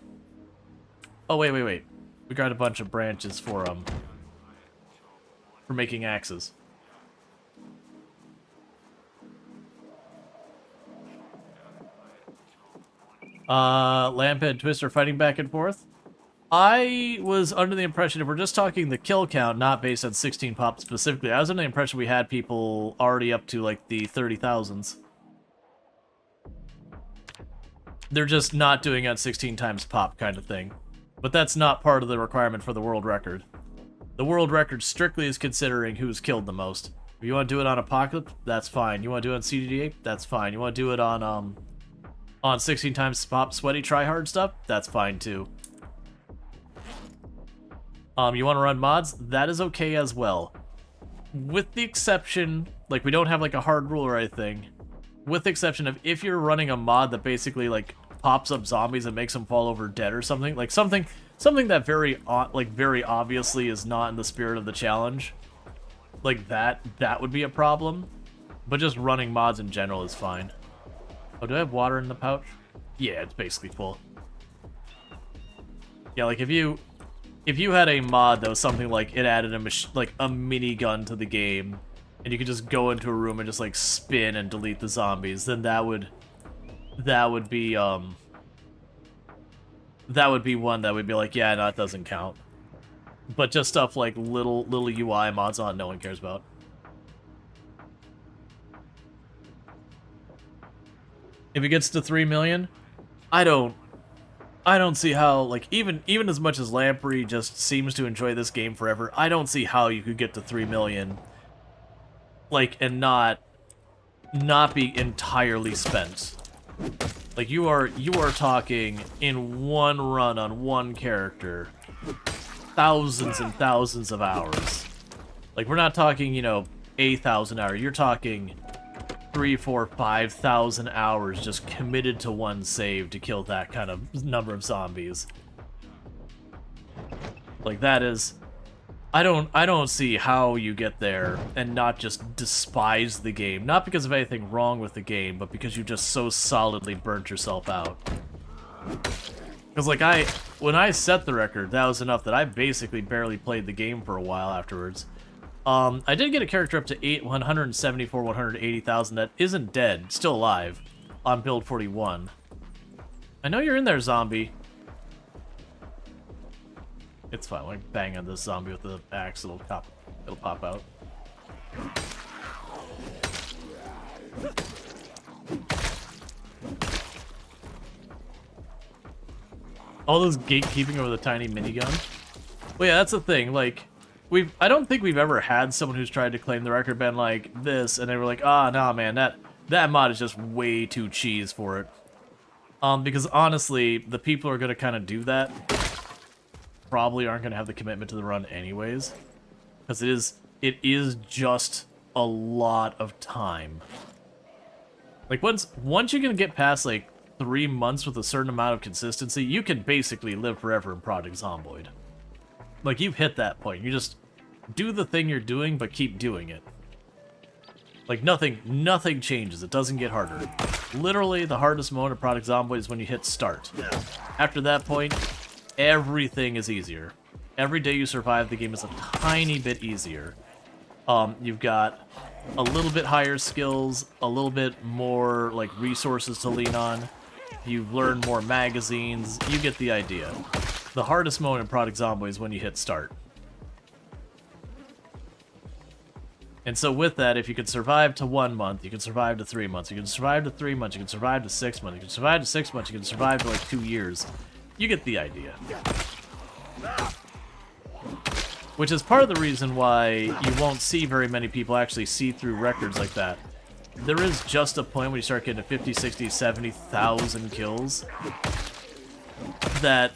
Speaker 1: Oh, wait. We got a bunch of branches for making axes. Lamp and Twister fighting back and forth. I was under the impression, if we're just talking the kill count, not based on 16 pop specifically, I was under the impression we had people already up to, like, the 30,000s. They're just not doing it 16 times pop kind of thing. But that's not part of the requirement for the world record. The world record strictly is considering who's killed the most. If you want to do it on Apocalypse, that's fine. You want to do it on CDDA, that's fine. You want to do it on 16 times pop sweaty tryhard stuff, that's fine too. You want to run mods, that is okay as well. With the exception, like, we don't have like a hard rule or anything. With the exception of if you're running a mod that basically like pops up zombies and makes them fall over dead or something, like something that very obviously is not in the spirit of the challenge, like that would be a problem. But just running mods in general is fine. Oh, do I have water in the pouch? Yeah, it's basically full. Yeah, like if you had a mod that was something like it added a minigun to the game, and you could just go into a room and just like spin and delete the zombies, then that would be one that would be like, yeah, no, it doesn't count. But just stuff like little UI mods on, no one cares about. If it gets to 3 million, I don't see how, like, even as much as Lamprey just seems to enjoy this game forever, I don't see how you could get to 3 million, like, and not be entirely spent. Like, you are talking in one run on one character, thousands and thousands of hours. Like, we're not talking, you know, 8,000 hours. You're talking 3,000, 4,000, 5,000 hours just committed to one save to kill that kind of number of zombies. Like, that is... I don't see how you get there and not just despise the game. Not because of anything wrong with the game, but because you just so solidly burnt yourself out. Because, like, when I set the record, that was enough that I basically barely played the game for a while afterwards. I did get a character up to 174, 180,000 that isn't dead, still alive, on build 41. I know you're in there, zombie. It's fine, like bang on this zombie with the axe, it'll pop out. All this gatekeeping over the tiny minigun. Well, yeah, that's the thing, like, I don't think we've ever had someone who's tried to claim the record been like this, and they were like, ah, nah, man, that mod is just way too cheese for it. Because honestly, the people who are gonna kind of do that probably aren't gonna have the commitment to the run anyways, because it is just a lot of time. Like, once you can get past like 3 months with a certain amount of consistency, you can basically live forever in Project Zomboid. Like, you've hit that point. You just do the thing you're doing, but keep doing it. Like, nothing changes. It doesn't get harder. Literally, the hardest moment of Project Zomboid is when you hit start. After that point, everything is easier. Every day you survive, the game is a tiny bit easier. You've got a little bit higher skills, a little bit more, like, resources to lean on. You've learned more magazines. You get the idea. The hardest moment in Project Zomboid is when you hit start. And so with that, if you can survive to 1 month, you can survive to 3 months, you can survive to 3 months, you can survive to 6 months, you can survive to 6 months, you can survive to like 2 years. You get the idea. Which is part of the reason why you won't see very many people actually see through records like that. There is just a point when you start getting to 50, 60, 70,000 kills that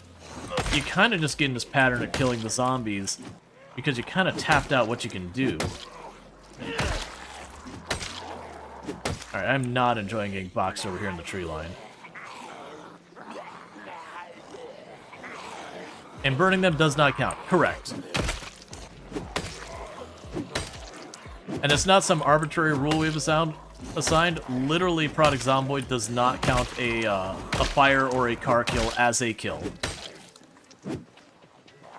Speaker 1: you kind of just get in this pattern of killing the zombies because you kind of tapped out what you can do. Alright, I'm not enjoying getting boxed over here in the tree line. And burning them does not count. Correct. And it's not some arbitrary rule we've assigned. Literally, Product Zomboid does not count a fire or a car kill as a kill.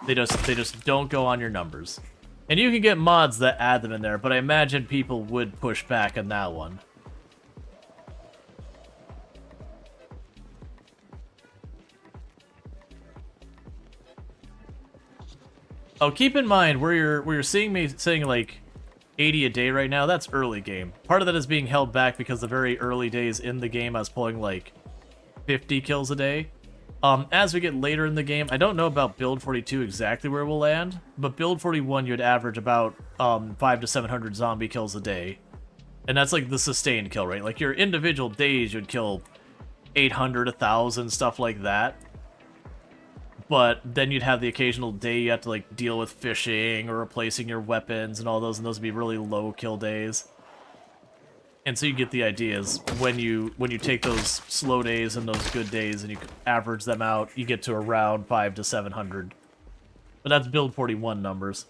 Speaker 1: They just don't go on your numbers. And you can get mods that add them in there, but I imagine people would push back on that one. Oh, keep in mind where you're seeing me saying like 80 a day right now, that's early game. Part of that is being held back because the very early days in the game I was pulling like 50 kills a day. As we get later in the game, I don't know about build 42 exactly where we'll land, but build 41 you'd average about 500 to 700 zombie kills a day. And that's like the sustained kill rate. Like your individual days you'd kill 800, 1,000, stuff like that. But then you'd have the occasional day you have to like deal with fishing or replacing your weapons and all those, and those would be really low kill days. And so you get the ideas when you take those slow days and those good days and you average them out, you get to around 500 to 700. But that's build 41 numbers.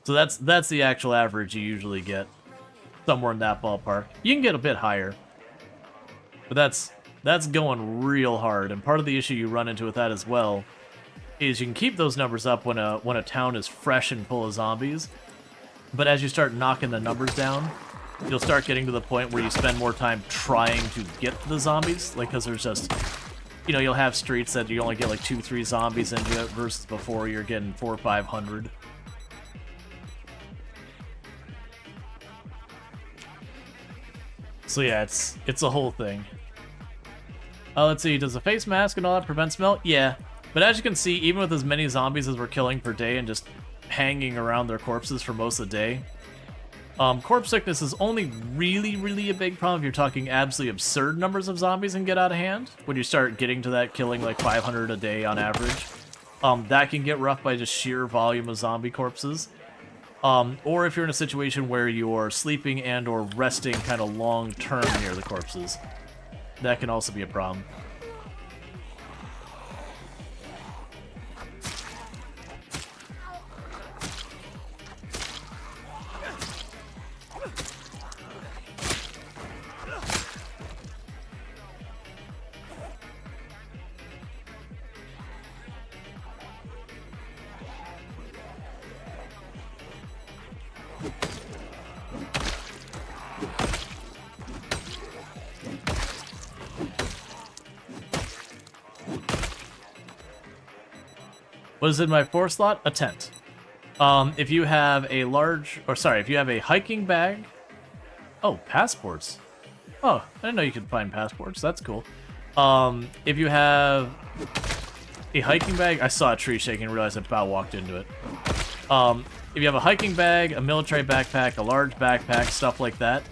Speaker 1: So that's the actual average you usually get, somewhere in that ballpark. You can get a bit higher, but that's going real hard. And part of the issue you run into with that as well is you can keep those numbers up when a town is fresh and full of zombies. But as you start knocking the numbers down, you'll start getting to the point where you spend more time trying to get the zombies. Like, because there's just, you know, you'll have streets that you only get like 2-3 zombies into it versus before you're getting 400 or 500. So yeah, it's a whole thing. Let's see, does the face mask and all that prevent smell? Yeah. But as you can see, even with as many zombies as we're killing per day and just hanging around their corpses for most of the day, corpse sickness is only really a big problem if you're talking absolutely absurd numbers of zombies and get out of hand. When you start getting to that killing like 500 a day on average, that can get rough by just sheer volume of zombie corpses. Or if you're in a situation where you're sleeping and or resting kind of long term near the corpses, that can also be a problem. What is in my 4th slot? A tent. If you have a if you have a hiking bag. Oh, passports. Oh, I didn't know you could find passports. That's cool. If you have a hiking bag, I saw a tree shaking and realized I about walked into it. If you have a hiking bag, a military backpack, a large backpack, stuff like that,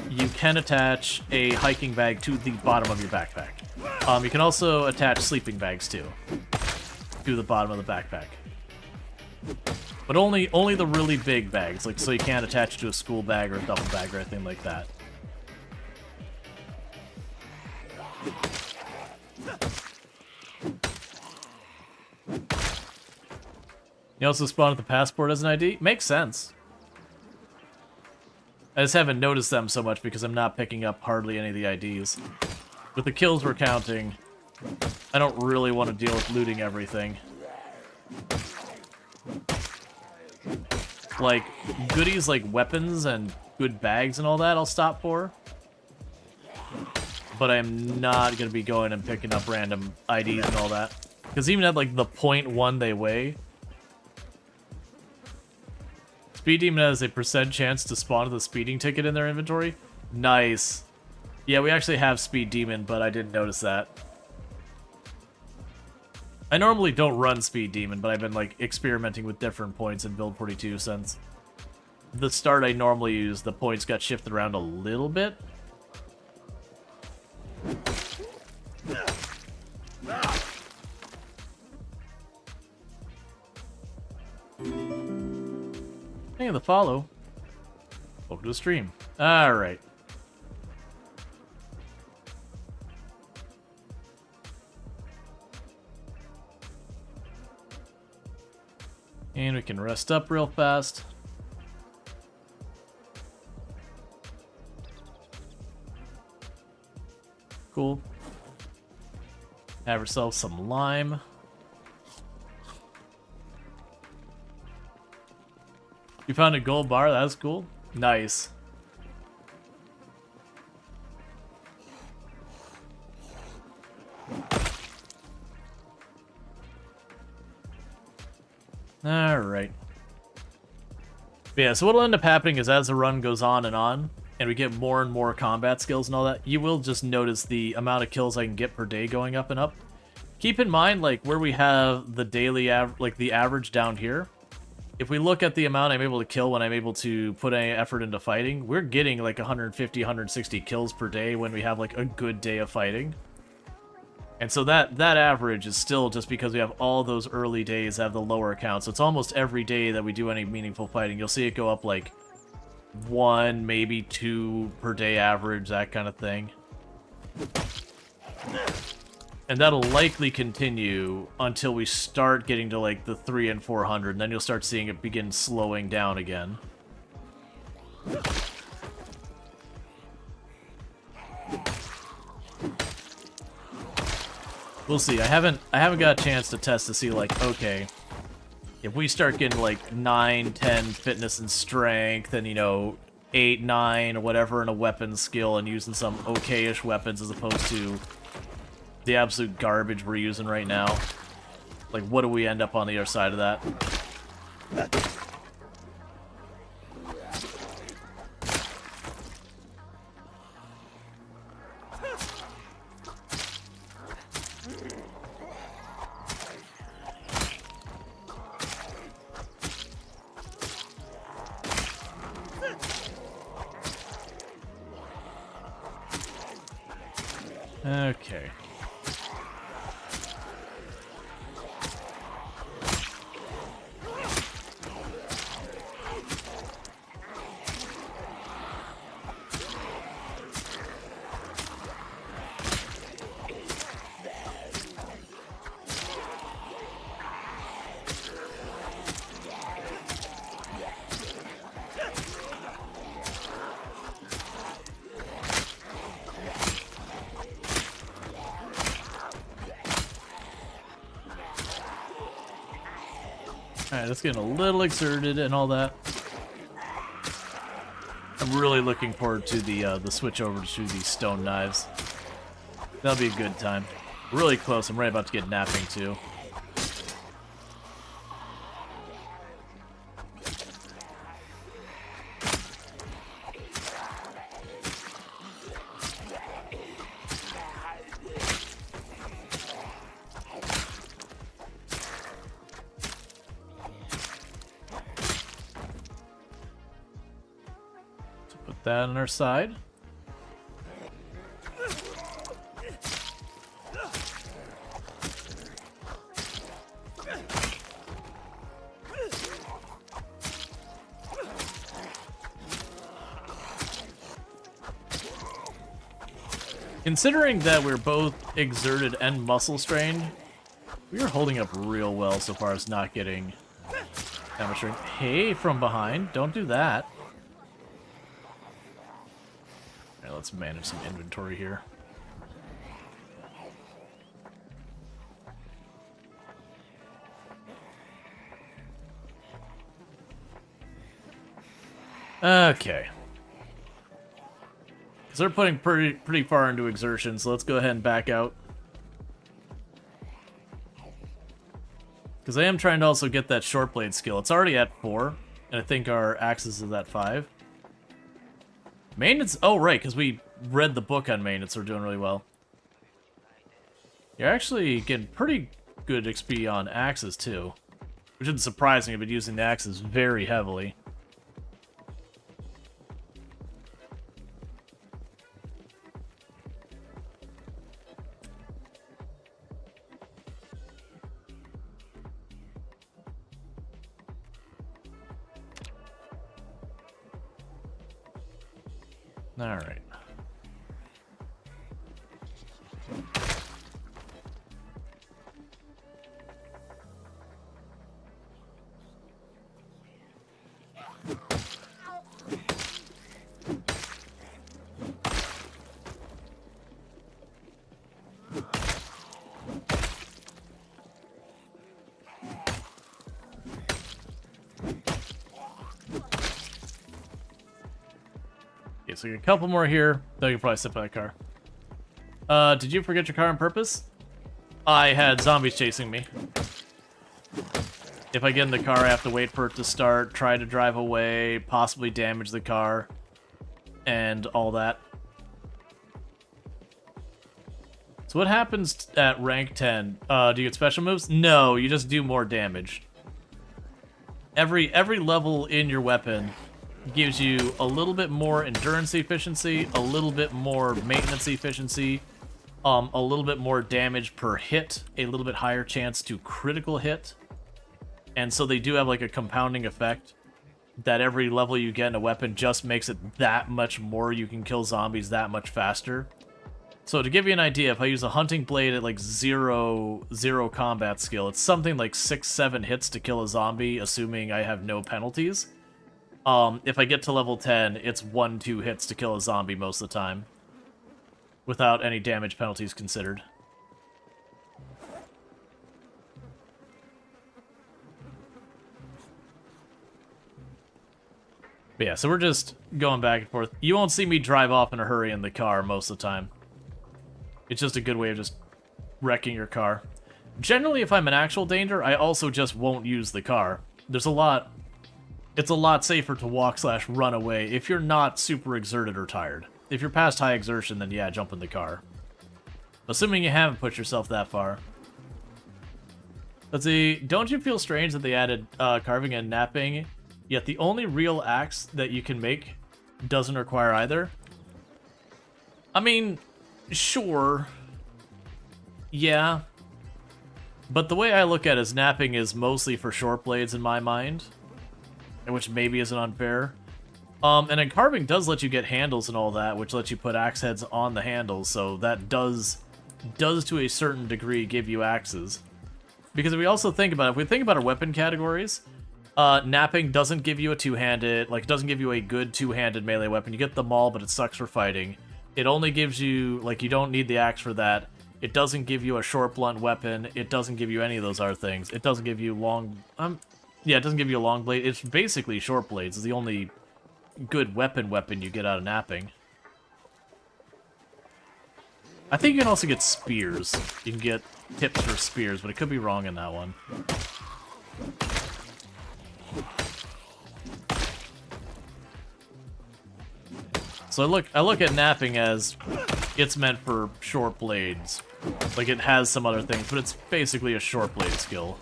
Speaker 1: you can attach a hiking bag to the bottom of your backpack. You can also attach sleeping bags too, to the bottom of the backpack. But only the really big bags, like so you can't attach it to a school bag or a duffel bag or anything like that. You also spawn with the passport as an ID? Makes sense. I just haven't noticed them so much because I'm not picking up hardly any of the IDs. With the kills we're counting, I don't really want to deal with looting everything. Like, goodies like weapons and good bags and all that I'll stop for. But I'm not going to be going and picking up random IDs and all that. Because even at like the 0.1 they weigh, Speed Demon has a % chance to spawn with a speeding ticket in their inventory. Nice. Yeah, we actually have Speed Demon, but I didn't notice that. I normally don't run Speed Demon, but I've been like experimenting with different points in build 42 since the start I normally use. The points got shifted around a little bit. Hey, the follow. Welcome to the stream. Alright. And we can rest up real fast. Cool. Have ourselves some lime. You found a gold bar? That's cool. Nice. Alright. Yeah, so what'll end up happening is as the run goes on, and we get more and more combat skills and all that, you will just notice the amount of kills I can get per day going up and up. Keep in mind, like, where we have the daily the average down here, if we look at the amount I'm able to kill when I'm able to put any effort into fighting, we're getting like 150, 160 kills per day when we have like a good day of fighting. And so that average is still just because we have all those early days that have the lower count. So it's almost every day that we do any meaningful fighting, you'll see it go up like 1, maybe 2 per day average, that kind of thing. And that'll likely continue until we start getting to like the 300 and 400, and then you'll start seeing it begin slowing down again. We'll see. I haven't got a chance to test to see, like, okay, if we start getting like 9, 10 fitness and strength, and, you know, 8, 9 or whatever in a weapon skill, and using some okay-ish weapons as opposed to the absolute garbage we're using right now, like, what do we end up on the other side of that? Okay. Alright, that's getting a little exerted and all that. I'm really looking forward to the switch over to the stone knives. That'll be a good time. Really close. I'm right about to get napping too. That on our side. Considering that we're both exerted and muscle strained, we are holding up real well so far as not getting damage. Hey, from behind, don't do that. Let's manage some inventory here. Okay. Because they're putting pretty far into exertion, so let's go ahead and back out. Because I am trying to also get that short blade skill. It's already at 4, and I think our axes is at 5. Maintenance? Oh, right, because we read the book on maintenance, so we're doing really well. You're actually getting pretty good XP on axes, too. Which isn't surprising, I've been using the axes very heavily. All right. so a couple more here. Though you can probably sit by the car. Did you forget your car on purpose? I had zombies chasing me. If I get in the car, I have to wait for it to start, try to drive away, possibly damage the car, and all that. So what happens at rank 10? Do you get special moves? No, you just do more damage. Every level in your weapon gives you a little bit more endurance efficiency, a little bit more maintenance efficiency, a little bit more damage per hit, a little bit higher chance to critical hit. And so they do have like a compounding effect that every level you get in a weapon just makes it that much more. You can kill zombies that much faster. So to give you an idea, if I use a hunting blade at like zero combat skill, it's something like 6-7 hits to kill a zombie, assuming I have no penalties. If I get to level 10, it's 1-2 hits to kill a zombie most of the time, without any damage penalties considered. But yeah, so we're just going back and forth. You won't see me drive off in a hurry in the car most of the time. It's just a good way of just wrecking your car. Generally, if I'm in actual danger, I also just won't use the car. It's a lot safer to walk/run away if you're not super exerted or tired. If you're past high exertion, then yeah, jump in the car. Assuming you haven't put yourself that far. Let's see, don't you feel strange that they added carving and napping, yet the only real axe that you can make doesn't require either? I mean, sure. Yeah. But the way I look at it is napping is mostly for short blades in my mind, which maybe isn't unfair. And then carving does let you get handles and all that, which lets you put axe heads on the handles, so that does to a certain degree give you axes. Because if we also think about it, if we think about our weapon categories, napping doesn't give you a two-handed, like, it doesn't give you a good two-handed melee weapon. You get the maul, but it sucks for fighting. It only gives you, like, you don't need the axe for that. It doesn't give you a short blunt weapon. It doesn't give you any of those other things. It doesn't give you long, yeah, it doesn't give you a long blade. It's basically short blades. It's the only good weapon you get out of napping. I think you can also get spears. You can get tips for spears, but it could be wrong in that one. So I look at napping as it's meant for short blades. Like, it has some other things, but it's basically a short blade skill.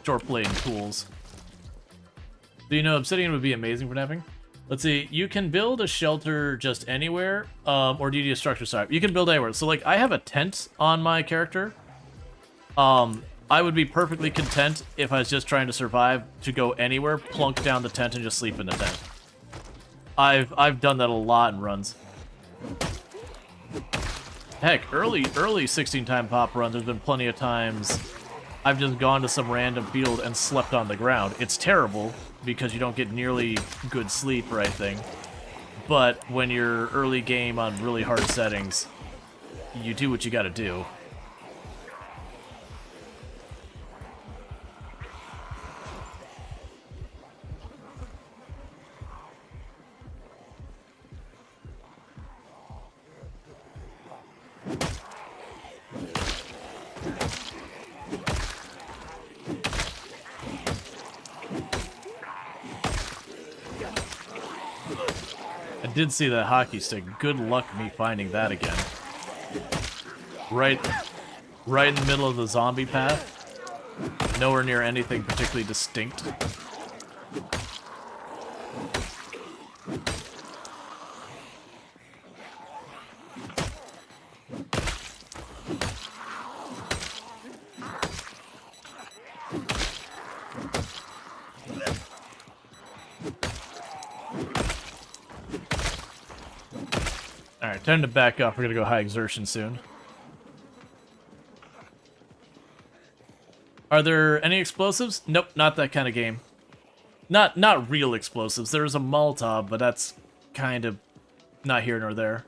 Speaker 1: Short blade tools. Do you know obsidian would be amazing for napping? Let's see, you can build a shelter just anywhere, or do you need a structure? Sorry, you can build anywhere. So, like, I have a tent on my character. I would be perfectly content if I was just trying to survive to go anywhere, plunk down the tent, and just sleep in the tent. I've done that a lot in runs. Heck, early 16-time pop runs, there's been plenty of times I've just gone to some random field and slept on the ground. It's terrible because you don't get nearly good sleep or anything. But when you're early game on really hard settings, you do what you gotta do. I did see that hockey stick. Good luck me finding that again. Right in the middle of the zombie path. Nowhere near anything particularly distinct. Alright, time to back up. We're gonna go high exertion soon. Are there any explosives? Nope, not that kind of game. Not real explosives. There's a Molotov, but that's kind of not here nor there.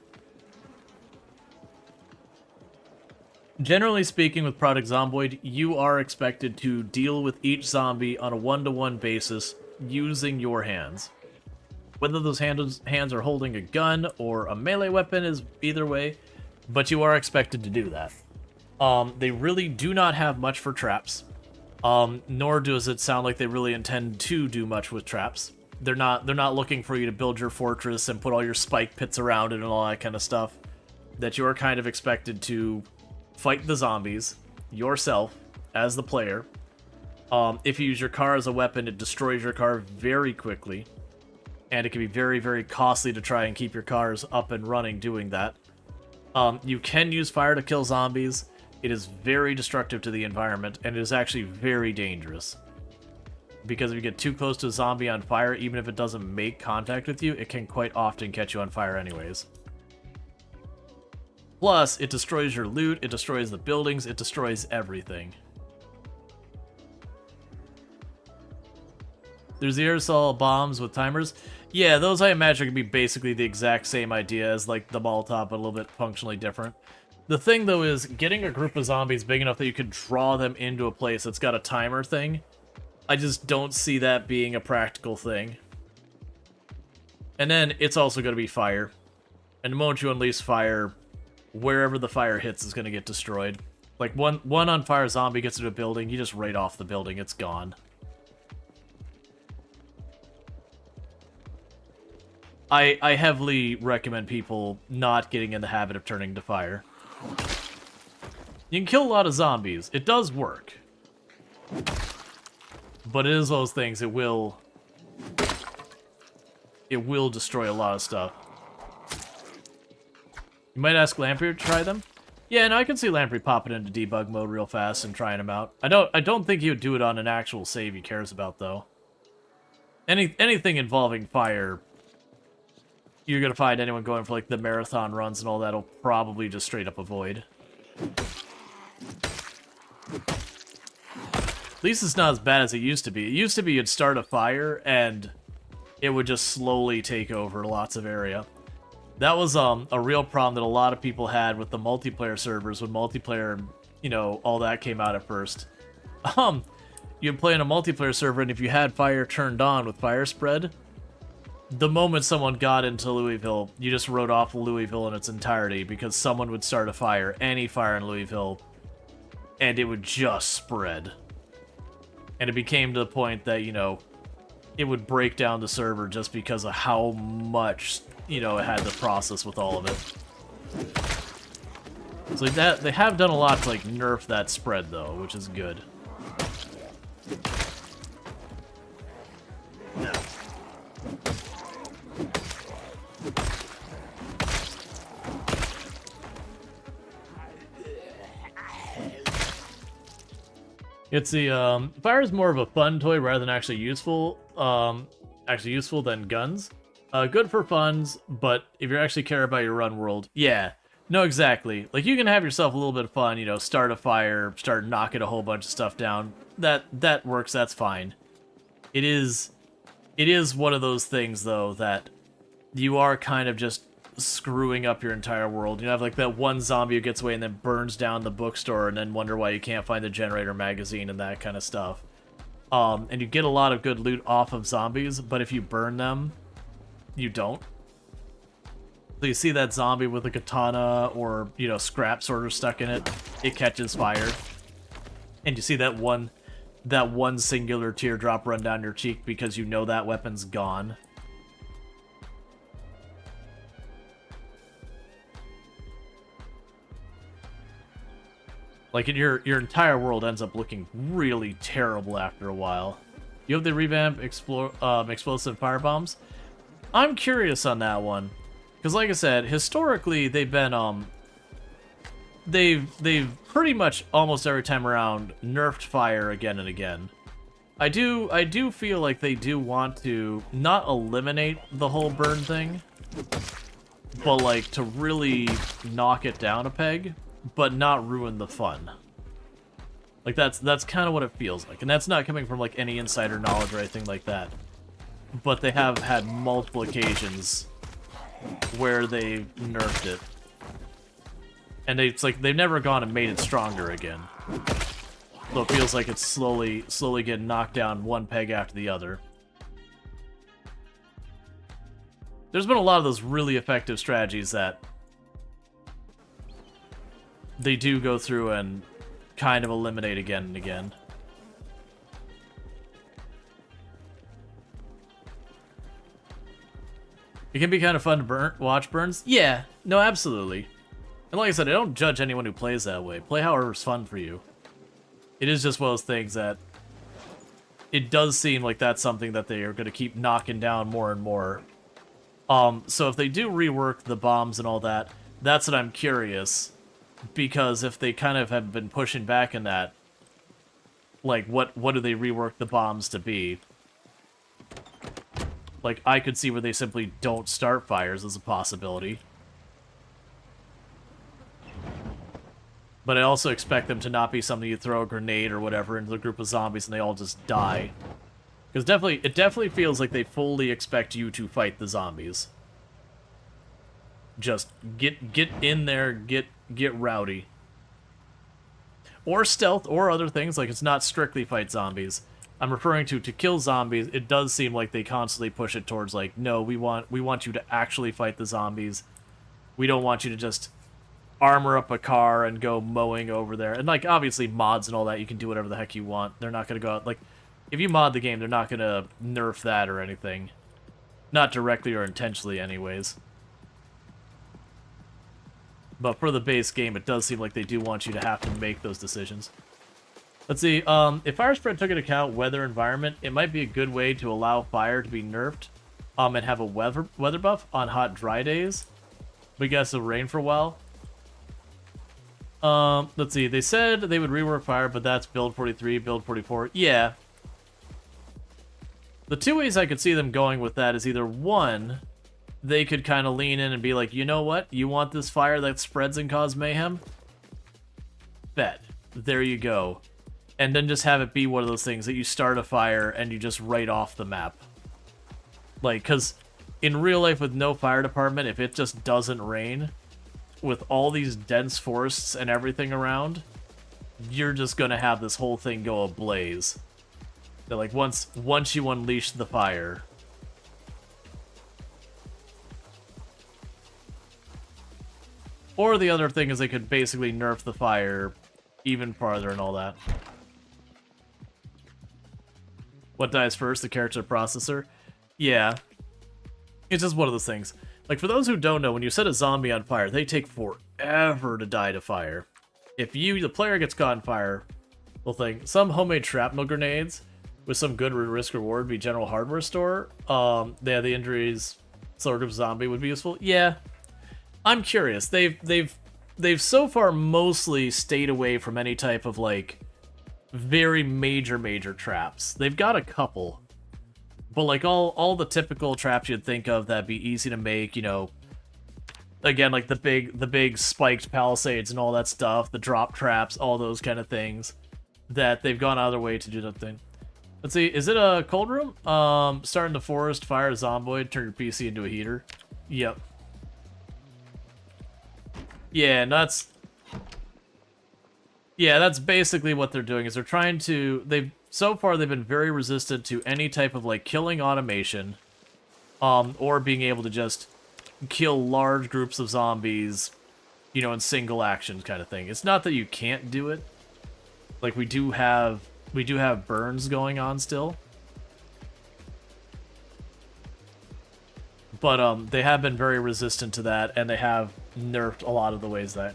Speaker 1: Generally speaking, with Product Zomboid, you are expected to deal with each zombie on a one-to-one basis using your hands. Whether those hands are holding a gun or a melee weapon is either way, but you are expected to do that. They really do not have much for traps, nor does it sound like they really intend to do much with traps. They're not looking for you to build your fortress and put all your spike pits around it and all that kind of stuff. That you are kind of expected to fight the zombies yourself as the player. If you use your car as a weapon, it destroys your car very quickly. And it can be very, very costly to try and keep your cars up and running doing that. You can use fire to kill zombies. It is very destructive to the environment, and it is actually very dangerous. Because if you get too close to a zombie on fire, even if it doesn't make contact with you, it can quite often catch you on fire anyways. Plus, it destroys your loot, it destroys the buildings, it destroys everything. There's the aerosol bombs with timers. Yeah, those I imagine could be basically the exact same idea as like the Molotov, but a little bit functionally different. The thing though is, getting a group of zombies big enough that you could draw them into a place that's got a timer thing, I just don't see that being a practical thing. And then it's also going to be fire. And the moment you unleash fire, wherever the fire hits is going to get destroyed. Like one on fire zombie gets into a building, you just right off the building, it's gone. I heavily recommend people not getting in the habit of turning to fire. You can kill a lot of zombies. It does work. But it is those things, it will destroy a lot of stuff. You might ask Lamprey to try them? Yeah, no, I can see Lamprey popping into debug mode real fast and trying them out. I don't think he would do it on an actual save he cares about, though. Anything involving fire, you're gonna find anyone going for like the marathon runs and all that'll probably just straight up avoid. At least it's not as bad as it used to be. It used to be you'd start a fire and it would just slowly take over lots of area. That was a real problem that a lot of people had with the multiplayer servers when multiplayer, you know, all that came out at first. You'd play in a multiplayer server, and if you had fire turned on with fire spread, the moment someone got into Louisville, you just wrote off Louisville in its entirety because someone would start a fire, any fire in Louisville, and it would just spread. And it became to the point that, you know, it would break down the server just because of how much, you know, it had to process with all of it. So that they have done a lot to like nerf that spread though, which is good. No. It's the fire is more of a fun toy rather than actually useful. Actually useful than guns. Good for funs, but if you actually care about your run world, yeah, no, exactly. Like you can have yourself a little bit of fun, you know, start a fire, start knocking a whole bunch of stuff down. That works. That's fine. It is one of those things though that you are kind of just screwing up your entire world. You have like that one zombie who gets away and then burns down the bookstore and then wonder why you can't find the generator magazine and that kind of stuff. And you get a lot of good loot off of zombies, but if you burn them, you don't. So you see that zombie with a katana or, you know, scrap sort of stuck in it, it catches fire. And you see that one singular teardrop run down your cheek because you know that weapon's gone. Like, your entire world ends up looking really terrible after a while. You have the revamp explosive firebombs. I'm curious on that one, because like I said, historically they've been they've pretty much almost every time around nerfed fire again and again. I do feel like they do want to not eliminate the whole burn thing, but like to really knock it down a peg, but not ruin the fun. Like that's kind of what it feels like, and that's not coming from like any insider knowledge or anything like that. But they have had multiple occasions where they nerfed it. And it's like they've never gone and made it stronger again. So it feels like it's slowly getting knocked down one peg after the other. There's been a lot of those really effective strategies that they do go through and kind of eliminate again and again. It can be kind of fun to watch burns. Yeah, no, absolutely. And like I said, I don't judge anyone who plays that way. Play however's fun for you. It is just one of those things that it does seem like that's something that they are going to keep knocking down more and more. So if they do rework the bombs and all that, that's what I'm curious. Because if they kind of have been pushing back in that, like, what do they rework the bombs to be? Like, I could see where they simply don't start fires as a possibility. But I also expect them to not be something you throw a grenade or whatever into a group of zombies and they all just die. Because it definitely feels like they fully expect you to fight the zombies. Just get in there, get rowdy. Or stealth, or other things, like it's not strictly fight zombies. I'm referring to kill zombies. It does seem like they constantly push it towards like, no, we want you to actually fight the zombies. We don't want you to just armor up a car and go mowing over there. And like obviously mods and all that, you can do whatever the heck you want. They're not gonna go out like if you mod the game, they're not gonna nerf that or anything. Not directly or intentionally anyways. But for the base game, it does seem like they do want you to have to make those decisions. Let's see, if fire spread took into account weather environment, it might be a good way to allow fire to be nerfed and have a weather buff on hot, dry days. But guess it'll rain for a while. Let's see, they said they would rework fire, but that's build 43, build 44. Yeah. The two ways I could see them going with that is either one, they could kind of lean in and be like, you know what? You want this fire that spreads and causes mayhem? Bet. There you go. And then just have it be one of those things that you start a fire and you just write off the map. Like, because in real life with no fire department, if it just doesn't rain, with all these dense forests and everything around, you're just going to have this whole thing go ablaze. That like once you unleash the fire... Or the other thing is they could basically nerf the fire even farther and all that. What dies first, the character processor? Yeah. It's just one of those things. Like, for those who don't know, when you set a zombie on fire, they take forever to die to fire. If the player gets caught on fire, we'll think, some homemade shrapnel grenades with some good risk-reward would be general hardware store. They have the injuries, sort of zombie would be useful. Yeah. I'm curious. They've so far mostly stayed away from any type of like very major traps. They've got a couple, but like all the typical traps you'd think of that'd be easy to make. You know, again like the big spiked palisades and all that stuff, the drop traps, all those kind of things. That they've gone out of their way to do that thing. Let's see. Is it a cold room? Start in the forest, fire a zomboid, turn your PC into a heater. Yep. Yeah, and that's basically what they're doing, is they're trying to, so far they've been very resistant to any type of like killing automation, or being able to just kill large groups of zombies, you know, in single actions kind of thing. It's not that you can't do it. Like we do have burns going on still. But they have been very resistant to that, and they have nerfed a lot of the ways that...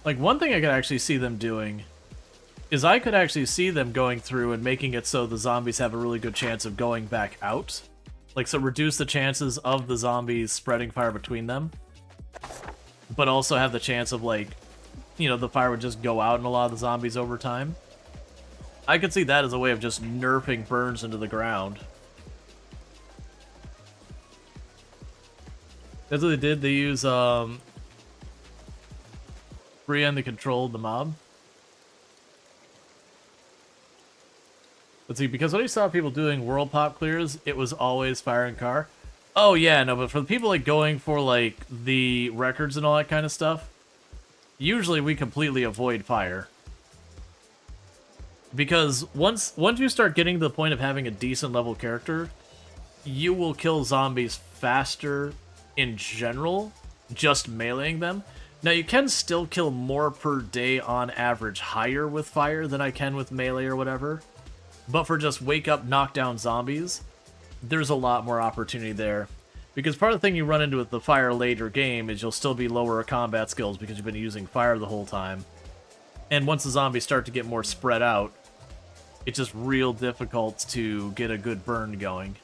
Speaker 1: Like, one thing I could actually see them doing is I could actually see them going through and making it so the zombies have a really good chance of going back out. Like, so reduce the chances of the zombies spreading fire between them. But also have the chance of, like, you know, the fire would just go out in a lot of the zombies over time. I could see that as a way of just nerfing burns into the ground. That's what they did. They use, Brienne the controlled the mob. Let's see, because when I saw people doing world pop clears, it was always fire and car. Oh yeah, no, but for the people like going for like the records and all that kind of stuff, usually we completely avoid fire. Because once you start getting to the point of having a decent level character, you will kill zombies faster in general, just meleeing them. Now you can still kill more per day on average higher with fire than I can with melee or whatever. But for just wake up, knock down zombies, there's a lot more opportunity there. Because part of the thing you run into with the fire later game is you'll still be lower combat skills because you've been using fire the whole time. And once the zombies start to get more spread out, it's just real difficult to get a good burn going.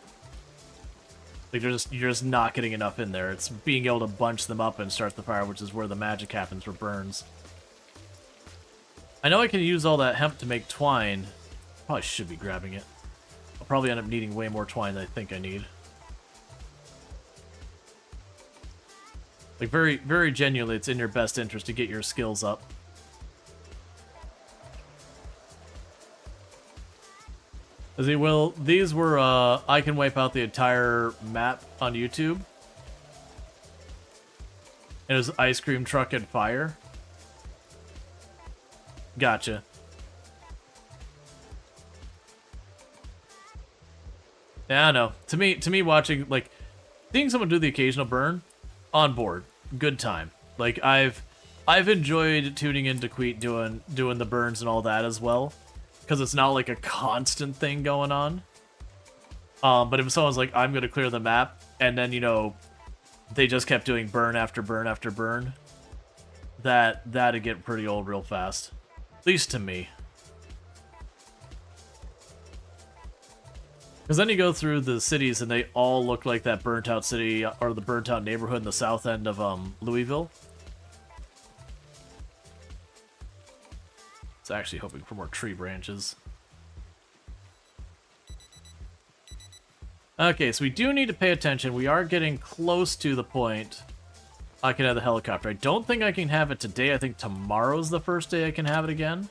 Speaker 1: Like you're just not getting enough in there. It's being able to bunch them up and start the fire, which is where the magic happens for burns. I know I can use all that hemp to make twine. Probably should be grabbing it. I'll probably end up needing way more twine than I think I need. Like, very, very genuinely, it's in your best interest to get your skills up. As he will, these were, I can wipe out the entire map on YouTube. It was ice cream truck and fire. Gotcha. Yeah, I know. To me, watching, like, seeing someone do the occasional burn, on board, good time. Like, I've enjoyed tuning into Queet doing the burns and all that as well, because it's not like a constant thing going on. But if someone's like, I'm gonna clear the map, and then, you know, they just kept doing burn after burn after burn, that'd get pretty old real fast. At least to me. Because then you go through the cities and they all look like that burnt out city or the burnt out neighborhood in the south end of Louisville. It's actually hoping for more tree branches. Okay, so we do need to pay attention. We are getting close to the point I can have the helicopter. I don't think I can have it today. I think tomorrow's the first day I can have it again.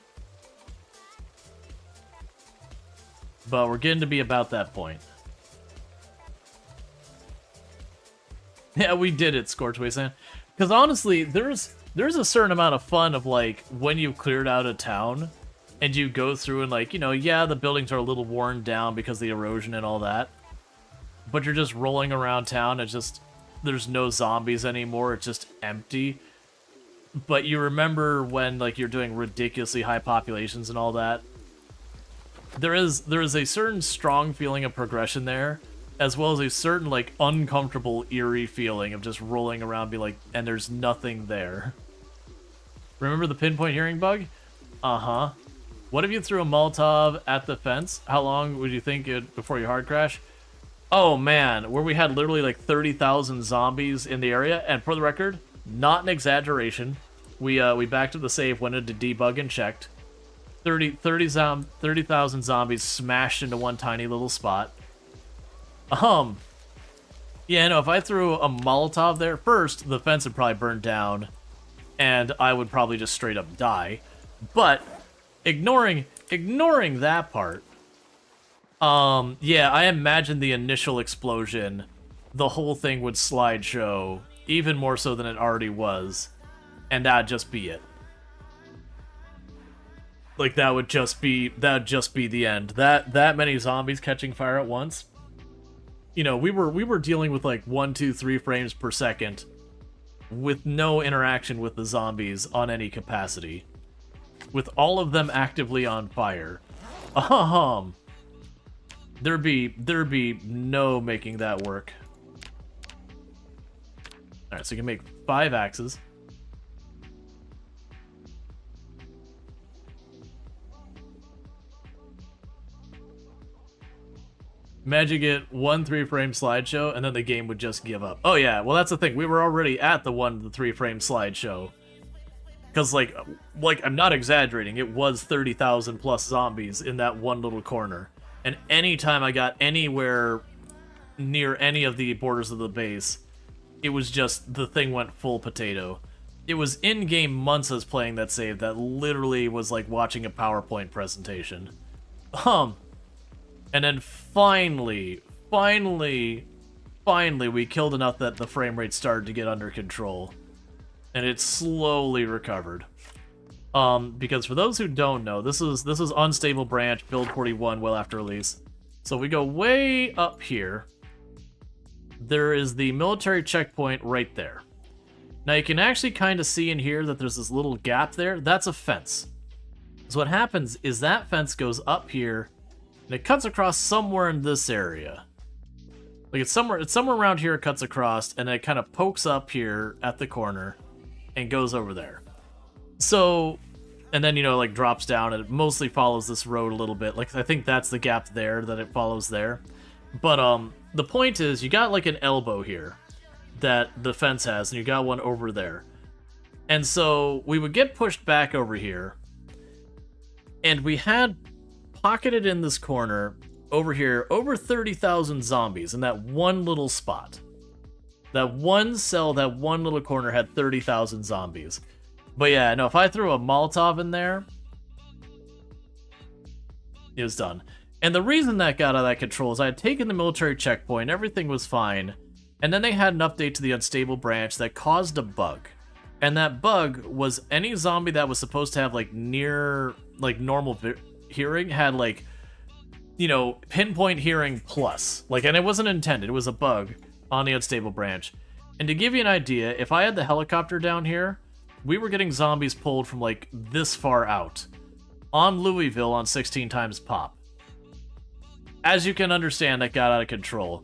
Speaker 1: But we're getting to be about that point. Yeah, we did it, Scorch Wasteland. Because honestly, there's a certain amount of fun of, like, when you've cleared out a town, and you go through and, like, you know, yeah, the buildings are a little worn down because of the erosion and all that. But you're just rolling around town, and just, there's no zombies anymore, it's just empty. But you remember when, like, you're doing ridiculously high populations and all that. There is a certain strong feeling of progression there, as well as a certain, like, uncomfortable, eerie feeling of just rolling around, be like, and there's nothing there. Remember the pinpoint hearing bug? Uh-huh. What if you threw a Molotov at the fence? How long would you think it before you hard crash? Oh man, where we had literally like 30,000 zombies in the area, and for the record, not an exaggeration. We backed up the save, went into debug and checked. 30,000 zombies smashed into one tiny little spot. Yeah, no, if I threw a Molotov there, first, the fence would probably burn down, and I would probably just straight up die. But, ignoring that part, yeah, I imagine the initial explosion, the whole thing would slideshow, even more so than it already was, and that'd just be it. Like, that would just be the end. That many zombies catching fire at once. You know, we were dealing with like 1, 2, 3 frames per second with no interaction with the zombies on any capacity. With all of them actively on fire. There'd be no making that work. Alright, so you can make 5 axes. Imagine get 1 3-frame slideshow, and then the game would just give up. Oh yeah, well that's the thing. We were already at the 1 to 3-frame slideshow. Because, like, I'm not exaggerating. It was 30,000 plus zombies in that one little corner. And anytime I got anywhere near any of the borders of the base, it was just, the thing went full potato. it was in-game months I was playing that save that literally was like watching a PowerPoint presentation. And then finally, we killed enough that the frame rate started to get under control. And it slowly recovered. Because for those who don't know, this is Unstable Branch, build 41, well after release. So we go way up here. There is the military checkpoint right there. Now you can actually kind of see in here that there's this little gap there. That's a fence. So what happens is that fence goes up here, and it cuts across somewhere in this area. Like it's somewhere around here it cuts across, and it kind of pokes up here at the corner and goes over there. So, and then, you know, like drops down, and it mostly follows this road a little bit. Like I think that's the gap there that it follows there. But the point is, you got like an elbow here that the fence has, and you got one over there. And so we would get pushed back over here, and we had pocketed in this corner over here over 30,000 zombies in that one little spot. That one cell, that one little corner had 30,000 zombies. But yeah, no, if I threw a Molotov in there, it was done. And the reason that got out of that control is I had taken the military checkpoint, everything was fine, and then they had an update to the Unstable Branch that caused a bug. And that bug was any zombie that was supposed to have like near, like normal hearing had like, you know, pinpoint hearing plus. Like, and it wasn't intended, it was a bug on the Unstable Branch. And to give you an idea, if I had the helicopter down here, we were getting zombies pulled from like this far out on Louisville on 16 times pop. As you can understand, that got out of control.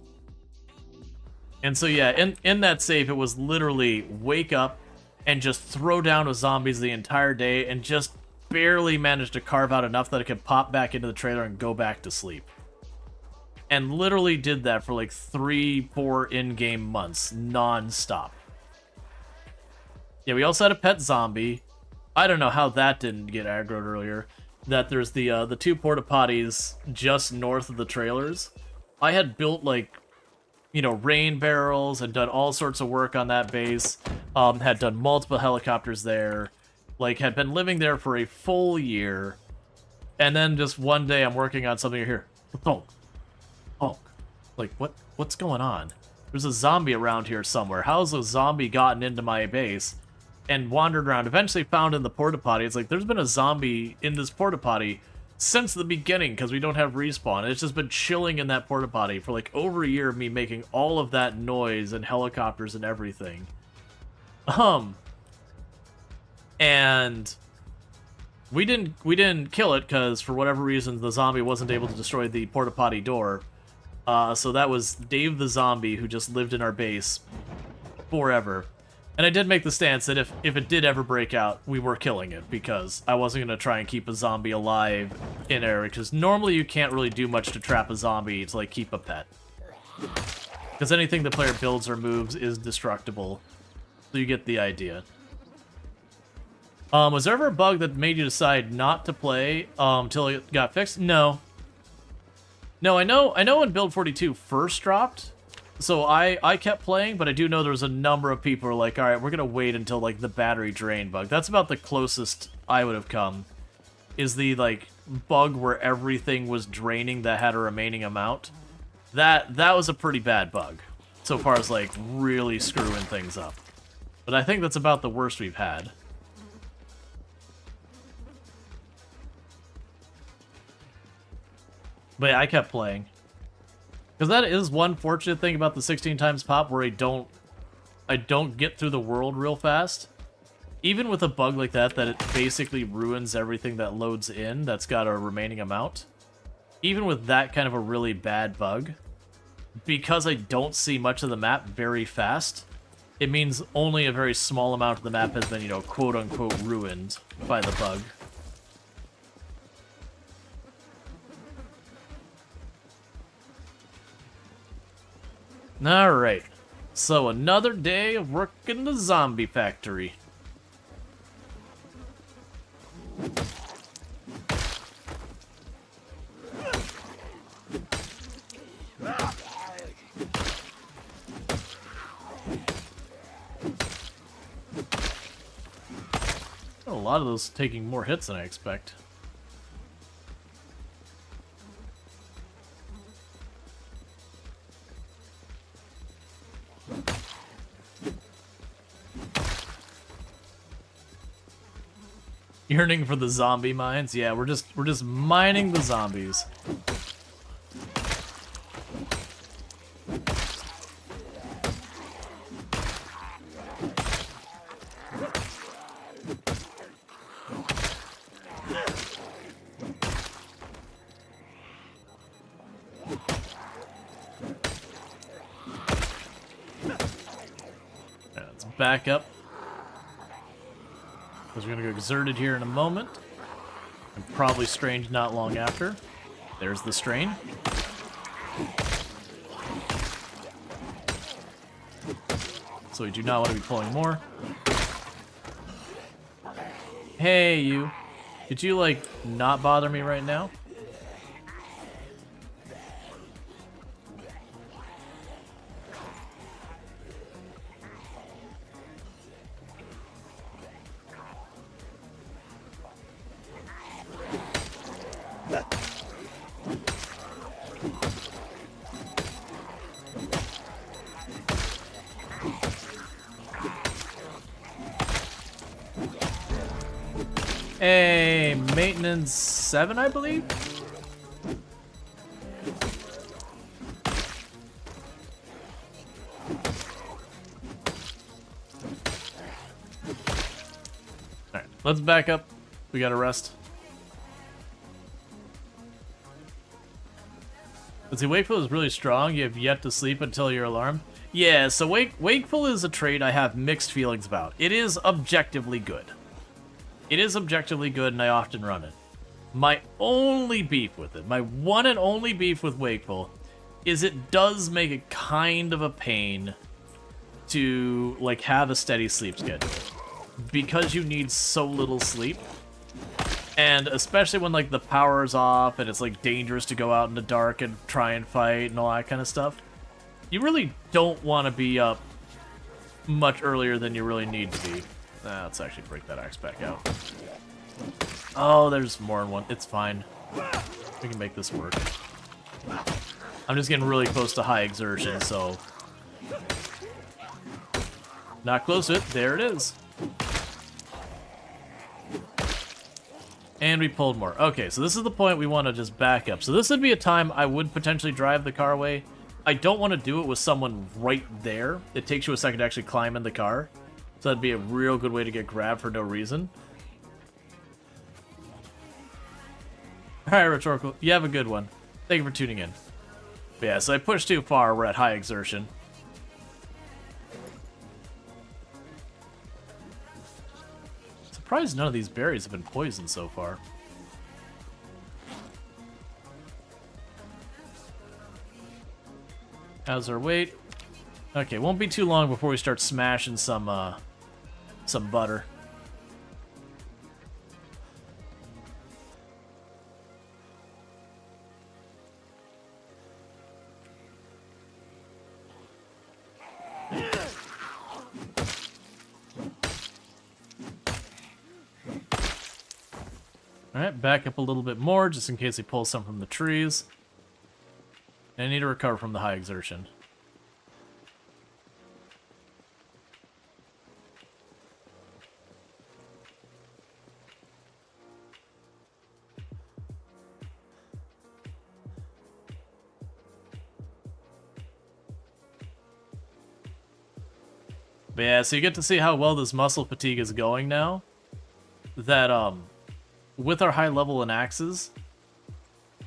Speaker 1: And so yeah, in that save, it was literally wake up and just throw down with zombies the entire day and just barely managed to carve out enough that it could pop back into the trailer and go back to sleep. And literally did that for like 3-4 in-game months, non-stop. Yeah, we also had a pet zombie. I don't know how that didn't get aggroed earlier. That there's the two porta potties just north of the trailers. I had built like, you know, rain barrels and done all sorts of work on that base. Had done multiple helicopters there. Like, had been living there for a full year. And then just one day I'm working on something here. Honk. Honk. Like, what's going on? There's a zombie around here somewhere. How's a zombie gotten into my base? And wandered around, eventually found in the porta potty. It's like, there's been a zombie in this porta potty since the beginning, because we don't have respawn. It's just been chilling in that porta potty for like over a year of me making all of that noise and helicopters and everything. And we didn't kill it, because for whatever reason, the zombie wasn't able to destroy the porta potty door. So that was Dave the zombie, who just lived in our base forever. And I did make the stance that if it did ever break out, we were killing it, because I wasn't going to try and keep a zombie alive in area, because normally you can't really do much to trap a zombie to, like, keep a pet. Because anything the player builds or moves is destructible. So you get the idea. Was there ever a bug that made you decide not to play until it got fixed? No. No, I know when Build 42 first dropped, so I kept playing, but I do know there was a number of people who were like, alright, we're gonna wait until, like, the battery drain bug. That's about the closest I would have come, is the, like, bug where everything was draining that had a remaining amount. That was a pretty bad bug, so far as, like, really screwing things up. But I think that's about the worst we've had. But yeah, I kept playing. Because that is one fortunate thing about the 16 times pop, where I don't get through the world real fast. Even with a bug like that it basically ruins everything that loads in that's got a remaining amount. Even with that kind of a really bad bug, because I don't see much of the map very fast, it means only a very small amount of the map has been, you know, quote-unquote ruined by the bug. Alright, so another day of working the zombie factory. lot of those taking more hits than I expect. Yearning for the zombie mines? Yeah, we're just mining the zombies. Let's back up. Because we're going to go exerted here in a moment. And probably strange not long after. There's the strain. So we do not want to be pulling more. Hey, you. Could you, like, not bother me right now? Hey, maintenance 7, I believe? Alright, let's back up. We gotta rest. Let's see, Wakeful is really strong. You have yet to sleep until you're alarmed. Yeah, so Wakeful is a trait I have mixed feelings about. It is objectively good. It is objectively good, and I often run it. My only beef with it, my one and only beef with Wakeful, is it does make it kind of a pain to, like, have a steady sleep schedule. Because you need so little sleep. And especially when, like, the power is off, and it's, like, dangerous to go out in the dark and try and fight and all that kind of stuff. You really don't want to be up much earlier than you really need to be. Let's actually break that axe back out. Oh, there's more in one. It's fine. We can make this work. I'm just getting really close to high exertion, so... Not close to it. There it is. And we pulled more. Okay, so this is the point we want to just back up. So this would be a time I would potentially drive the car away. I don't want to do it with someone right there. It takes you a second to actually climb in the car. So that'd be a real good way to get grabbed for no reason. Alright, Rhetorical. You have a good one. Thank you for tuning in. But yeah, so I pushed too far. We're at high exertion. Surprised none of these berries have been poisoned so far. How's our weight? Okay, won't be too long before we start smashing some butter. Alright, back up a little bit more, just in case he pulls some from the trees. And I need to recover from the high exertion. But yeah, so you get to see how well this muscle fatigue is going now. That, with our high level in axes,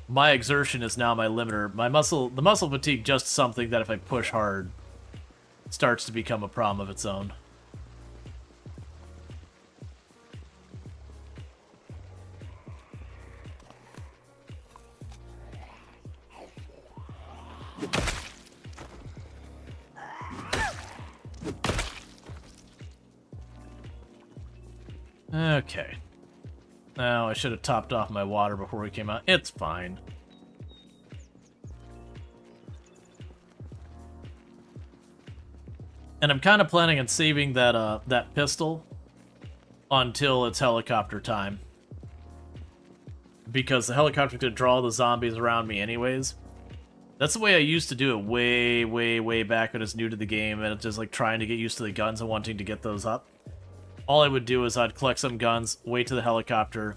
Speaker 1: my exertion is now my limiter. The muscle fatigue, just something that if I push hard, starts to become a problem of its own. Okay. Now, I should have topped off my water before we came out. It's fine. And I'm kind of planning on saving that that pistol until it's helicopter time. Because the helicopter's gonna draw the zombies around me anyways. That's the way I used to do it way, way, way back when I was new to the game, and it's just like trying to get used to the guns and wanting to get those up. All I would do is I'd collect some guns, wait to the helicopter,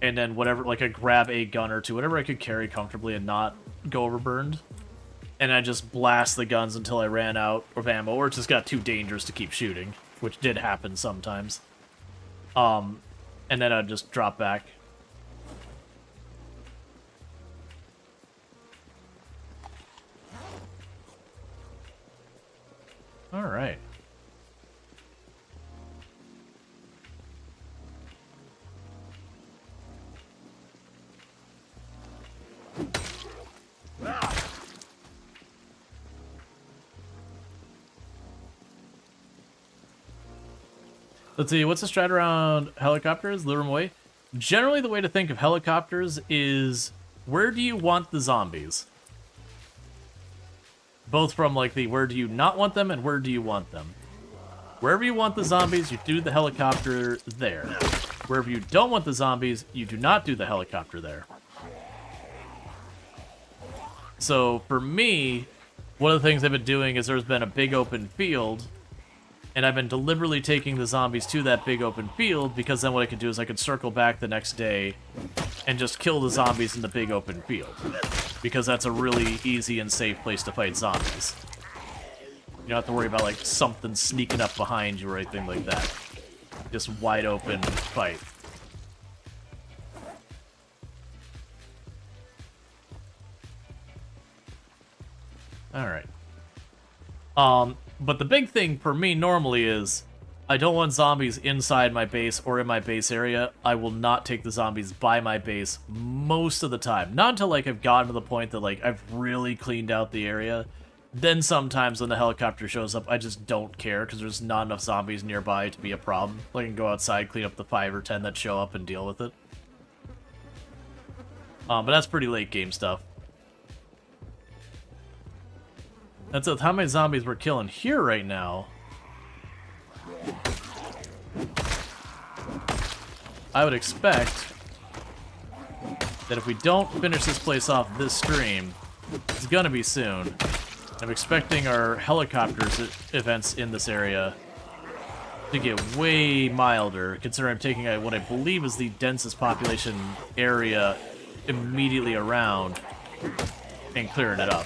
Speaker 1: and then whatever, like I'd grab a gun or two, whatever I could carry comfortably and not go overburned. And I'd just blast the guns until I ran out of ammo, or it just got too dangerous to keep shooting, which did happen sometimes. And then I'd just drop back. All right. Let's see, what's the strat around helicopters? Lure them away? Generally, the way to think of helicopters is, where do you want the zombies? Both from, like, the where do you not want them and where do you want them. Wherever you want the zombies, you do the helicopter there. Wherever you don't want the zombies, you do not do the helicopter there. So, for me, one of the things I've been doing is there's been a big open field, and I've been deliberately taking the zombies to that big open field, because then what I could do is I could circle back the next day and just kill the zombies in the big open field. Because that's a really easy and safe place to fight zombies. You don't have to worry about, like, something sneaking up behind you or anything like that. Just wide open fight. Alright. But the big thing for me normally is, I don't want zombies inside my base or in my base area. I will not take the zombies by my base most of the time. Not until, like, I've gotten to the point that, like, I've really cleaned out the area. Then sometimes when the helicopter shows up, I just don't care, because there's not enough zombies nearby to be a problem. I can go outside, clean up the 5 or 10 that show up, and deal with it. But that's pretty late game stuff. That's how many zombies we're killing here right now. I would expect that if we don't finish this place off this stream, it's gonna be soon. I'm expecting our helicopters events in this area to get way milder, considering I'm taking what I believe is the densest population area immediately around and clearing it up.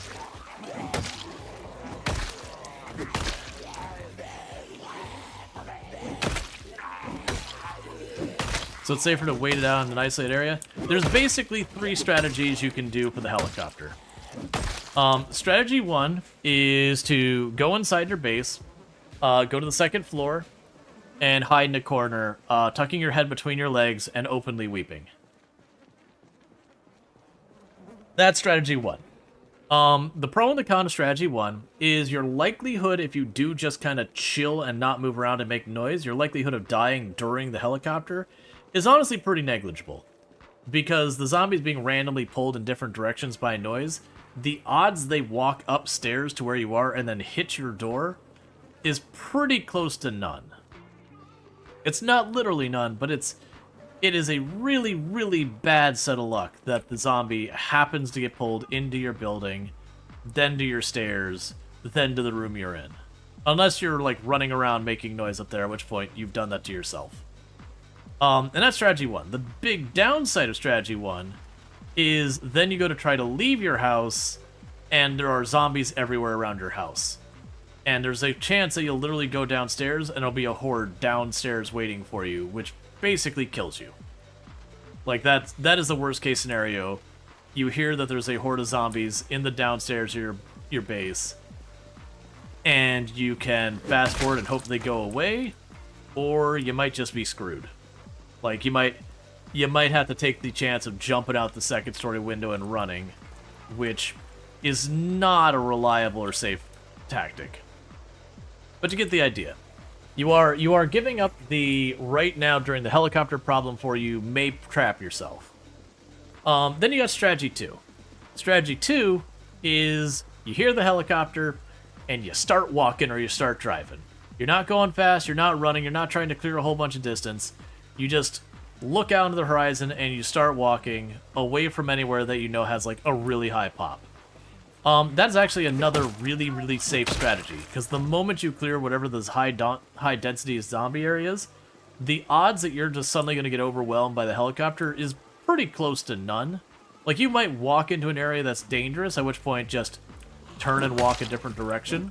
Speaker 1: So it's safer to wait it out in an isolated area. There's basically 3 strategies you can do for the helicopter. Strategy 1 is to go inside your base, go to the 2nd floor, and hide in a corner, tucking your head between your legs and openly weeping. That's strategy 1. The pro and the con of strategy 1 is your likelihood, if you do just kind of chill and not move around and make noise, your likelihood of dying during the helicopter is honestly pretty negligible. Because the zombies being randomly pulled in different directions by noise, the odds they walk upstairs to where you are and then hit your door is pretty close to none. It's not literally none, but it is a really, really bad set of luck that the zombie happens to get pulled into your building, then to your stairs, then to the room you're in. Unless you're, like, running around making noise up there, at which point you've done that to yourself. And that's strategy 1. The big downside of strategy 1 is then you go to try to leave your house, and there are zombies everywhere around your house. And there's a chance that you'll literally go downstairs, and there'll be a horde downstairs waiting for you, which basically kills you. Like, that is the worst case scenario. You hear that there's a horde of zombies in the downstairs of your base, and you can fast forward and hope they go away, or you might just be screwed. Like, you might have to take the chance of jumping out the 2nd story window and running, which is not a reliable or safe tactic. But you get the idea. You are giving up the right now during the helicopter problem for you may trap yourself. Then you got strategy 2. Strategy 2 is you hear the helicopter and you start walking or you start driving. You're not going fast, you're not running, you're not trying to clear a whole bunch of distance. You just look out into the horizon and you start walking away from anywhere that you know has like a really high pop. That's actually another really, really safe strategy, because the moment you clear whatever those high density zombie areas, the odds that you're just suddenly going to get overwhelmed by the helicopter is pretty close to none. Like, you might walk into an area that's dangerous, at which point just turn and walk a different direction.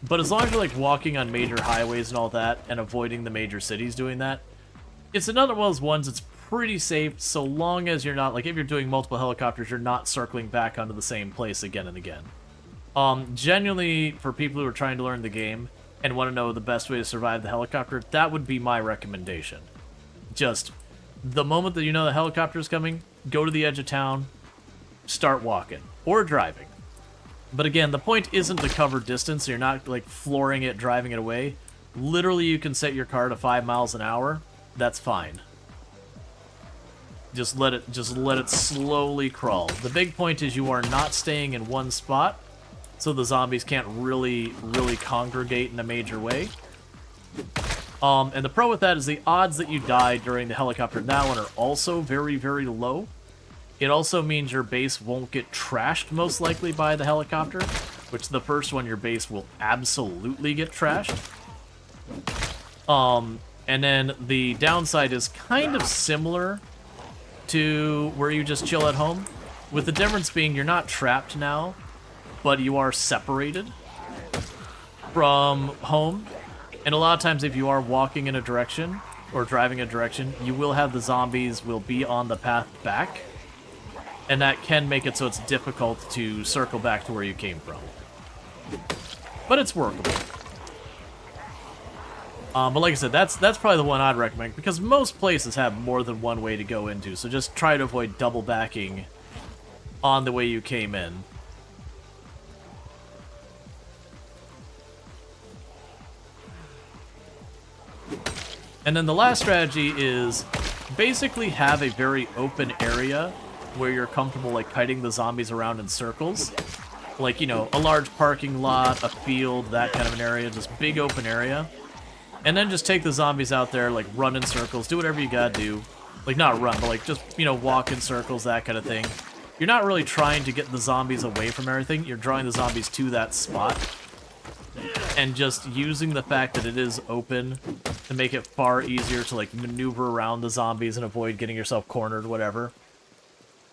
Speaker 1: But as long as you're like walking on major highways and all that, and avoiding the major cities doing that, it's another one of those ones that's pretty safe, so long as you're not, like, if you're doing multiple helicopters, you're not circling back onto the same place again and again. Genuinely, for people who are trying to learn the game and want to know the best way to survive the helicopter, that would be my recommendation. Just, the moment that you know the helicopter is coming, go to the edge of town, start walking, or driving. But again, the point isn't to cover distance, so you're not, like, flooring it, driving it away. Literally, you can set your car to 5 miles an hour. That's fine. Just let it slowly crawl. The big point is you are not staying in one spot, so the zombies can't really congregate in a major way. And the pro with that is the odds that you die during the helicopter now one are also very, very low. It also means your base won't get trashed, most likely, by the helicopter, which the first one, your base will absolutely get trashed. And then the downside is kind of similar to where you just chill at home, with the difference being you're not trapped now, but you are separated from home. And a lot of times if you are walking in a direction or driving a direction, you will have the zombies will be on the path back, and that can make it so it's difficult to circle back to where you came from. But it's workable. But like I said, that's probably the one I'd recommend, because most places have more than one way to go into, so just try to avoid double backing on the way you came in. And then the last strategy is basically have a very open area where you're comfortable, like, kiting the zombies around in circles. Like, you know, a large parking lot, a field, that kind of an area, just big open area. And then just take the zombies out there, like, run in circles, do whatever you gotta do. Like, not run, but, like, just, you know, walk in circles, that kind of thing. You're not really trying to get the zombies away from everything, you're drawing the zombies to that spot. And just using the fact that it is open to make it far easier to, like, maneuver around the zombies and avoid getting yourself cornered, whatever.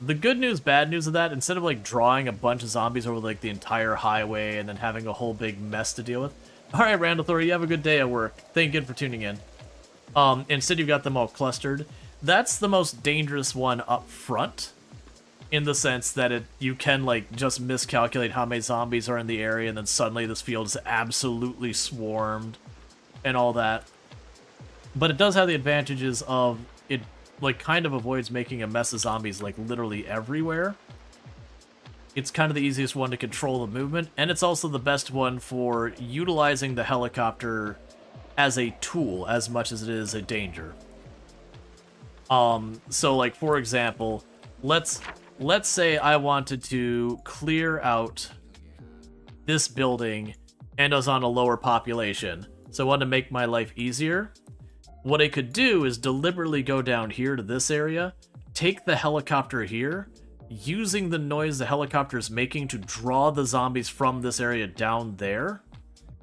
Speaker 1: The good news, bad news of that, instead of, like, drawing a bunch of zombies over, like, the entire highway and then having a whole big mess to deal with, alright, Randall Thor, you have a good day at work. Thank you for tuning in. Instead, you've got them all clustered. That's the most dangerous one up front, in the sense that you can, like, just miscalculate how many zombies are in the area, and then suddenly this field is absolutely swarmed, and all that. But it does have the advantages of, it, like, kind of avoids making a mess of zombies, like, literally everywhere. It's kind of the easiest one to control the movement, and it's also the best one for utilizing the helicopter as a tool as much as it is a danger. So, like, for example, let's say I wanted to clear out this building and I was on a lower population, so I wanted to make my life easier. What I could do is deliberately go down here to this area, take the helicopter here, using the noise the helicopter is making to draw the zombies from this area down there.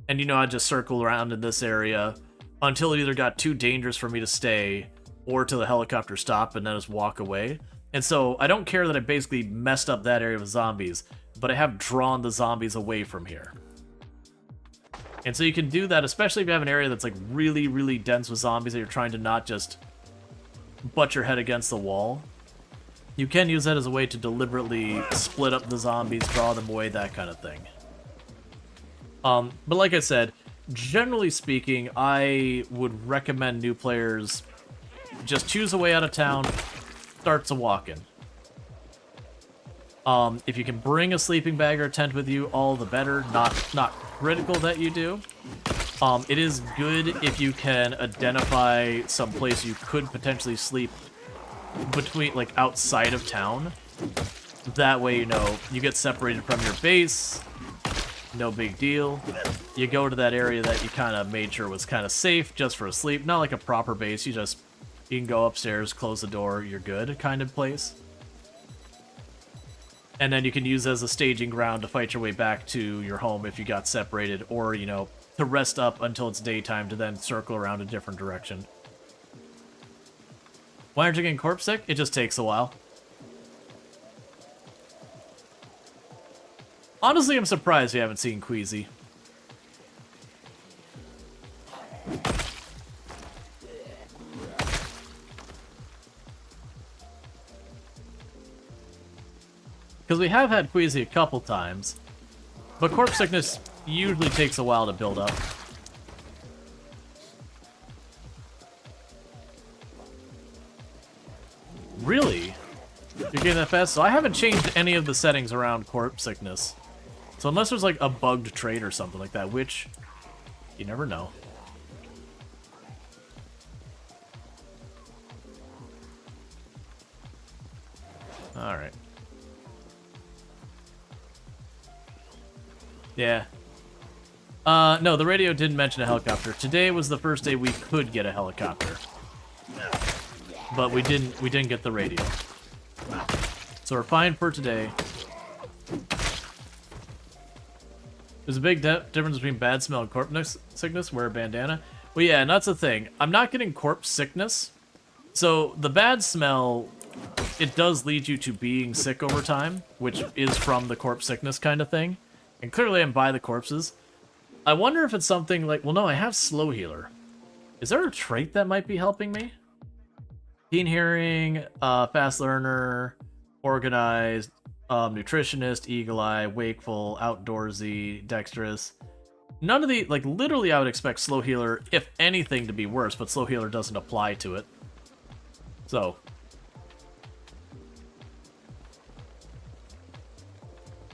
Speaker 1: And, you know, I'd just circle around in this area until it either got too dangerous for me to stay or till the helicopter stopped and then just walk away. And so I don't care that I basically messed up that area with zombies, but I have drawn the zombies away from here. And so you can do that, especially if you have an area that's, like, really, really dense with zombies that you're trying to not just butt your head against the wall. You can use that as a way to deliberately split up the zombies, draw them away, that kind of thing. But like I said, generally speaking, I would recommend new players just choose a way out of town, starts a walking. If you can bring a sleeping bag or a tent with you, all the better. Not critical that you do. It is good if you can identify some place you could potentially sleep between, like, outside of town. That way, you know, you get separated from your base. no big deal. You go to that area that you kind of made sure was kind of safe just for a sleep. Not like a proper base, you can go upstairs, close the door, you're good kind of place. And then you can use it as a staging ground to fight your way back to your home if you got separated, or, you know, to rest up until it's daytime to then circle around a different direction. Why aren't you getting corpse sick? It just takes a while. Honestly, I'm surprised you haven't seen Queasy. Because we have had Queasy a couple times, but corpse sickness usually takes a while to build up. Really? You're getting that fast? So I haven't changed any of the settings around corpse sickness. So unless there's like a bugged trait or something like that, which you never know. Alright. Yeah. No, the radio didn't mention a helicopter. Today was the first day we could get a helicopter. But we didn't get the radio. So we're fine for today. There's a big difference between bad smell and corpse sickness. Wear a bandana. Well, yeah, and that's the thing. I'm not getting corpse sickness. So the bad smell, it does lead you to being sick over time, which is from the corpse sickness kind of thing. And clearly I'm by the corpses. I wonder if it's something like... Well, no, I have slow healer. Is there a trait that might be helping me? Keen hearing, fast learner, organized, nutritionist, eagle eye, wakeful, outdoorsy, dexterous. None of the... Like, literally I would expect slow healer, if anything, to be worse, but slow healer doesn't apply to it. So...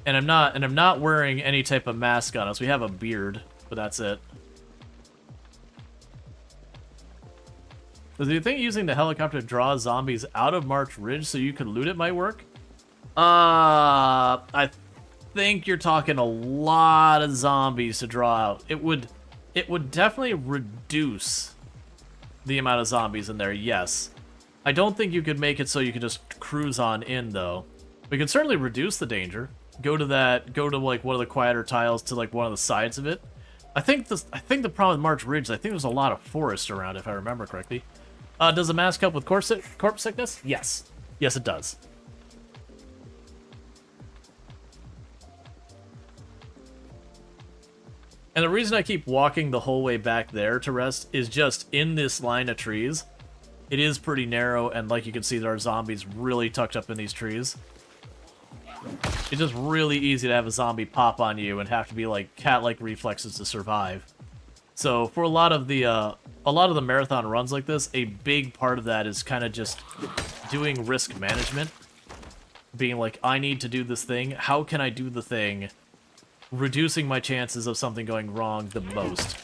Speaker 1: And I'm not wearing any type of mask on us. We have a beard, but that's it. So do you think using the helicopter to draw zombies out of March Ridge so you could loot it might work? I think you're talking a lot of zombies to draw out. It would definitely reduce the amount of zombies in there, yes. I don't think you could make it so you could just cruise on in, though. We could certainly reduce the danger. Go to like one of the quieter tiles to like one of the sides of it. I think the problem with March Ridge, I think there's a lot of forest around, if I remember correctly. Does a mask help with corpse sickness? Yes. Yes, it does. And the reason I keep walking the whole way back there to rest is just in this line of trees. It is pretty narrow, and like you can see, there are zombies really tucked up in these trees. It's just really easy to have a zombie pop on you and have to be like cat-like reflexes to survive. So for a lot of the marathon runs like this, a big part of that is kind of just doing risk management. Being like, I need to do this thing. How can I do the thing? Reducing my chances of something going wrong the most.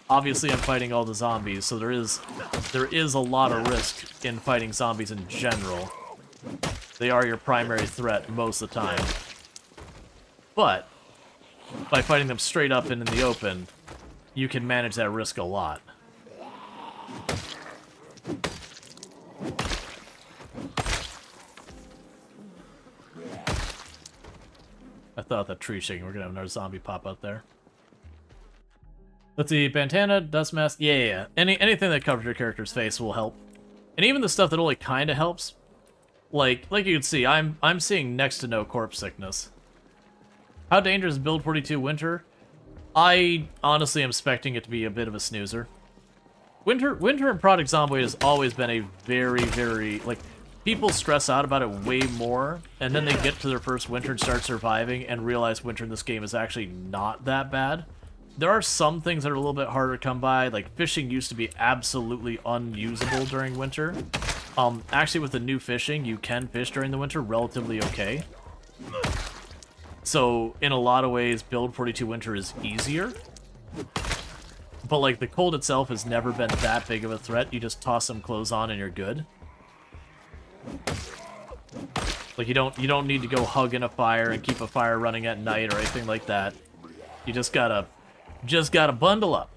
Speaker 1: Obviously, I'm fighting all the zombies, so there is a lot of risk in fighting zombies in general. They are your primary threat most of the time. But by fighting them straight up and in the open, you can manage that risk a lot. I thought that tree shaking. We're gonna have another zombie pop out there. Let's see, bandana, dust mask. Yeah. Anything that covers your character's face will help. And even the stuff that only kind of helps. Like you can see, I'm seeing next to no corpse sickness. How dangerous is Build 42 Winter? I honestly am expecting it to be a bit of a snoozer. Winter in Project Zomboid has always been a very, very, like, people stress out about it way more, and then they get to their first winter and start surviving and realize winter in this game is actually not that bad. There are some things that are a little bit harder to come by, like fishing used to be absolutely unusable during winter. Actually with the new fishing, you can fish during the winter relatively okay. So, in a lot of ways, Build 42 Winter is easier. But, like, the cold itself has never been that big of a threat. You just toss some clothes on and you're good. Like, you don't need to go hug in a fire and keep a fire running at night or anything like that. You just gotta bundle up.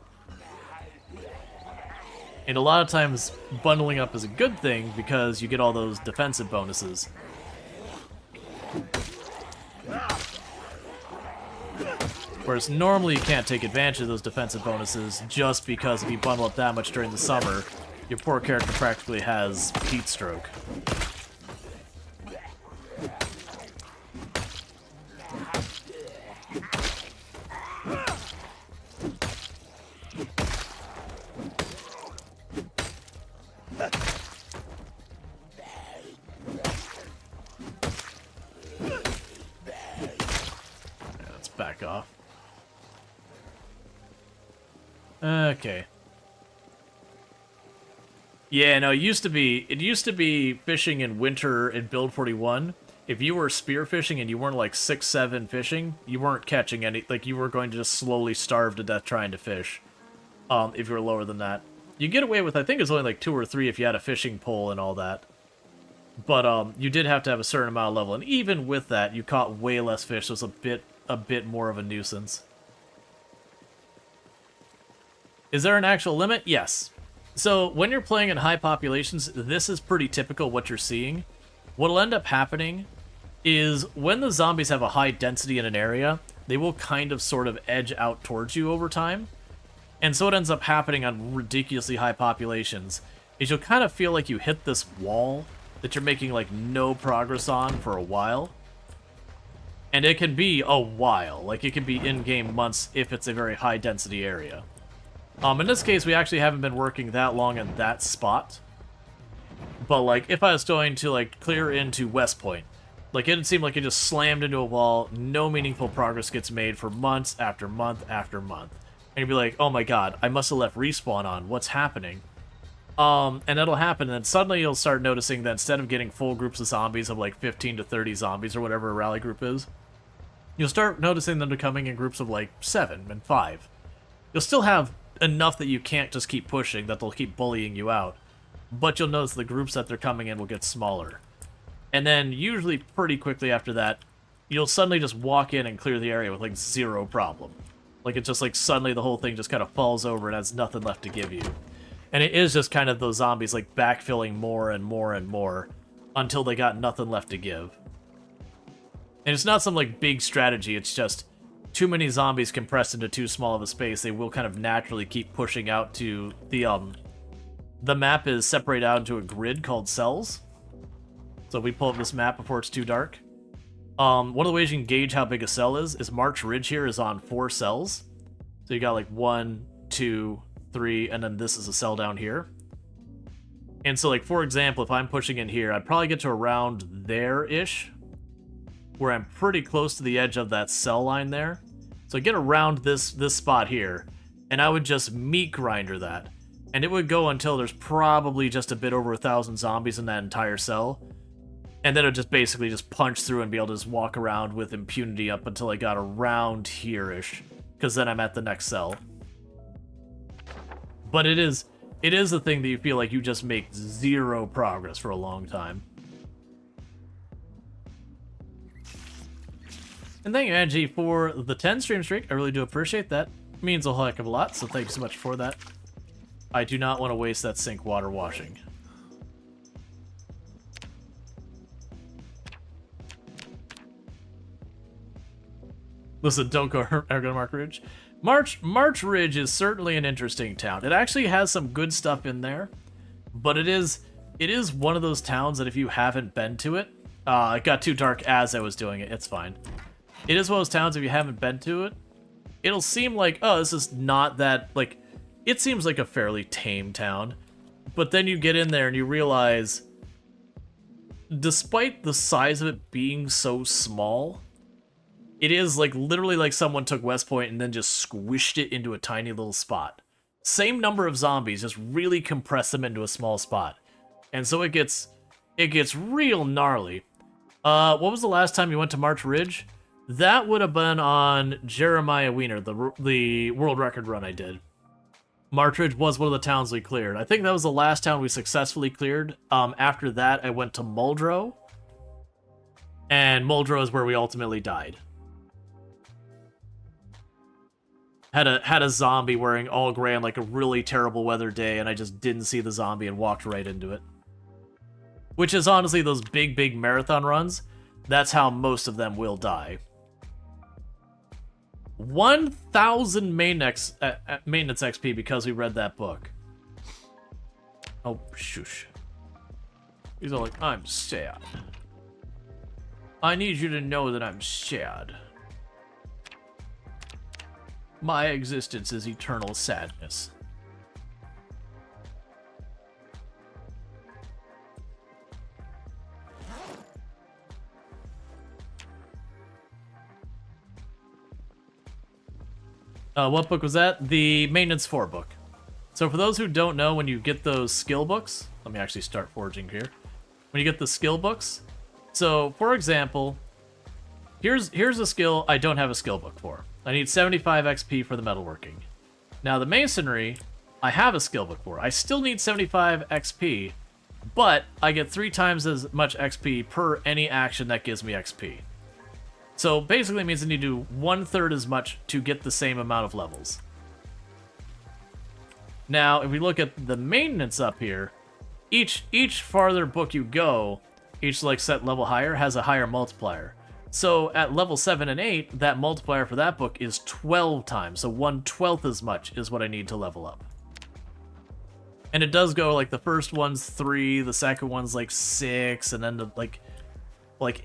Speaker 1: And a lot of times, bundling up is a good thing because you get all those defensive bonuses. Whereas normally you can't take advantage of those defensive bonuses just because if you bundle up that much during the summer, your poor character practically has heat stroke. Let's back off. Okay. Yeah, no, it used to be fishing in winter in Build 41. If you were spearfishing and you weren't like 6-7 fishing, you weren't catching any, like you were going to just slowly starve to death trying to fish. If you were lower than that. You get away with, I think it's only like 2 or 3 if you had a fishing pole and all that. But you did have to have a certain amount of level, and even with that, you caught way less fish, so it's a bit more of a nuisance. Is there an actual limit? Yes. So when you're playing in high populations, this is pretty typical what you're seeing. What'll end up happening is when the zombies have a high density in an area, they will kind of sort of edge out towards you over time. And so what ends up happening on ridiculously high populations is you'll kind of feel like you hit this wall that you're making like no progress on for a while. And it can be a while, like it can be in-game months if it's a very high density area. In this case, we actually haven't been working that long in that spot. But, like, if I was going to, like, clear into West Point, like, it'd seem like it just slammed into a wall, no meaningful progress gets made for months after month after month. And you'd be like, oh my god, I must have left respawn on, what's happening? And that'll happen, and then suddenly you'll start noticing that instead of getting full groups of zombies of, like, 15 to 30 zombies or whatever a rally group is, you'll start noticing them coming in groups of, like, 7 and 5. You'll still have enough that you can't just keep pushing, that they'll keep bullying you out. But you'll notice the groups that they're coming in will get smaller. And then, usually pretty quickly after that, you'll suddenly just walk in and clear the area with, like, zero problem. Like, it's just like, suddenly the whole thing just kind of falls over and has nothing left to give you. And it is just kind of those zombies, like, backfilling more and more and more until they got nothing left to give. And it's not some, like, big strategy, it's just too many zombies compressed into too small of a space. They will kind of naturally keep pushing out to the map is separated out into a grid called cells. So if we pull up this map before it's too dark. One of the ways you can gauge how big a cell is March Ridge here is on 4 cells. So you got like 1, 2, 3, and then this is a cell down here. And so like, for example, if I'm pushing in here, I'd probably get to around there-ish, where I'm pretty close to the edge of that cell line there. So I get around this spot here, and I would just meat grinder that. And it would go until there's probably just a bit over 1,000 zombies in that entire cell. And then it would just basically just punch through and be able to just walk around with impunity up until I got around here-ish, because then I'm at the next cell. But it is the thing that you feel like you just make zero progress for a long time. And thank you, Angie, for the 10 stream streak. I really do appreciate that. It means a whole heck of a lot, so thank you so much for that. I do not want to waste that sink water washing. Listen, don't go to Mark Ridge. March Ridge is certainly an interesting town. It actually has some good stuff in there, but it is one of those towns that if you haven't been to it, it got too dark as I was doing it. It's fine. It is one of those towns, if you haven't been to it, it'll seem like, oh, this is not that, like, it seems like a fairly tame town. But then you get in there and you realize, despite the size of it being so small, it is like literally like someone took West Point and then just squished it into a tiny little spot. Same number of zombies, just really compress them into a small spot. And so it gets real gnarly. What was the last time you went to March Ridge? That would have been on Jeremiah Wiener, the world record run I did. March Ridge was one of the towns we cleared. I think that was the last town we successfully cleared. After that, I went to Muldrow. And Muldrow is where we ultimately died. Had a zombie wearing all gray on like a really terrible weather day, and I just didn't see the zombie and walked right into it. Which is honestly those big marathon runs. That's how most of them will die. 1,000 maintenance XP because we read that book. Oh, shush. He's all like, I'm sad. I need you to know that I'm sad. My existence is eternal sadness. What book was that? The Maintenance 4 book. So for those who don't know, when you get those skill books, let me actually start forging here. When you get the skill books, so for example, here's a skill I don't have a skill book for. I need 75 XP for the metalworking. Now the masonry, I have a skill book for. I still need 75 XP, but I get 3 times as much XP per any action that gives me XP. So basically it means I need to do 1/3 as much to get the same amount of levels. Now, if we look at the maintenance up here, each farther book you go, each like set level higher has a higher multiplier. So at level 7 and 8, that multiplier for that book is 12 times. So 1/12 as much is what I need to level up. And it does go like the first one's 3, the second one's like 6, and then the, like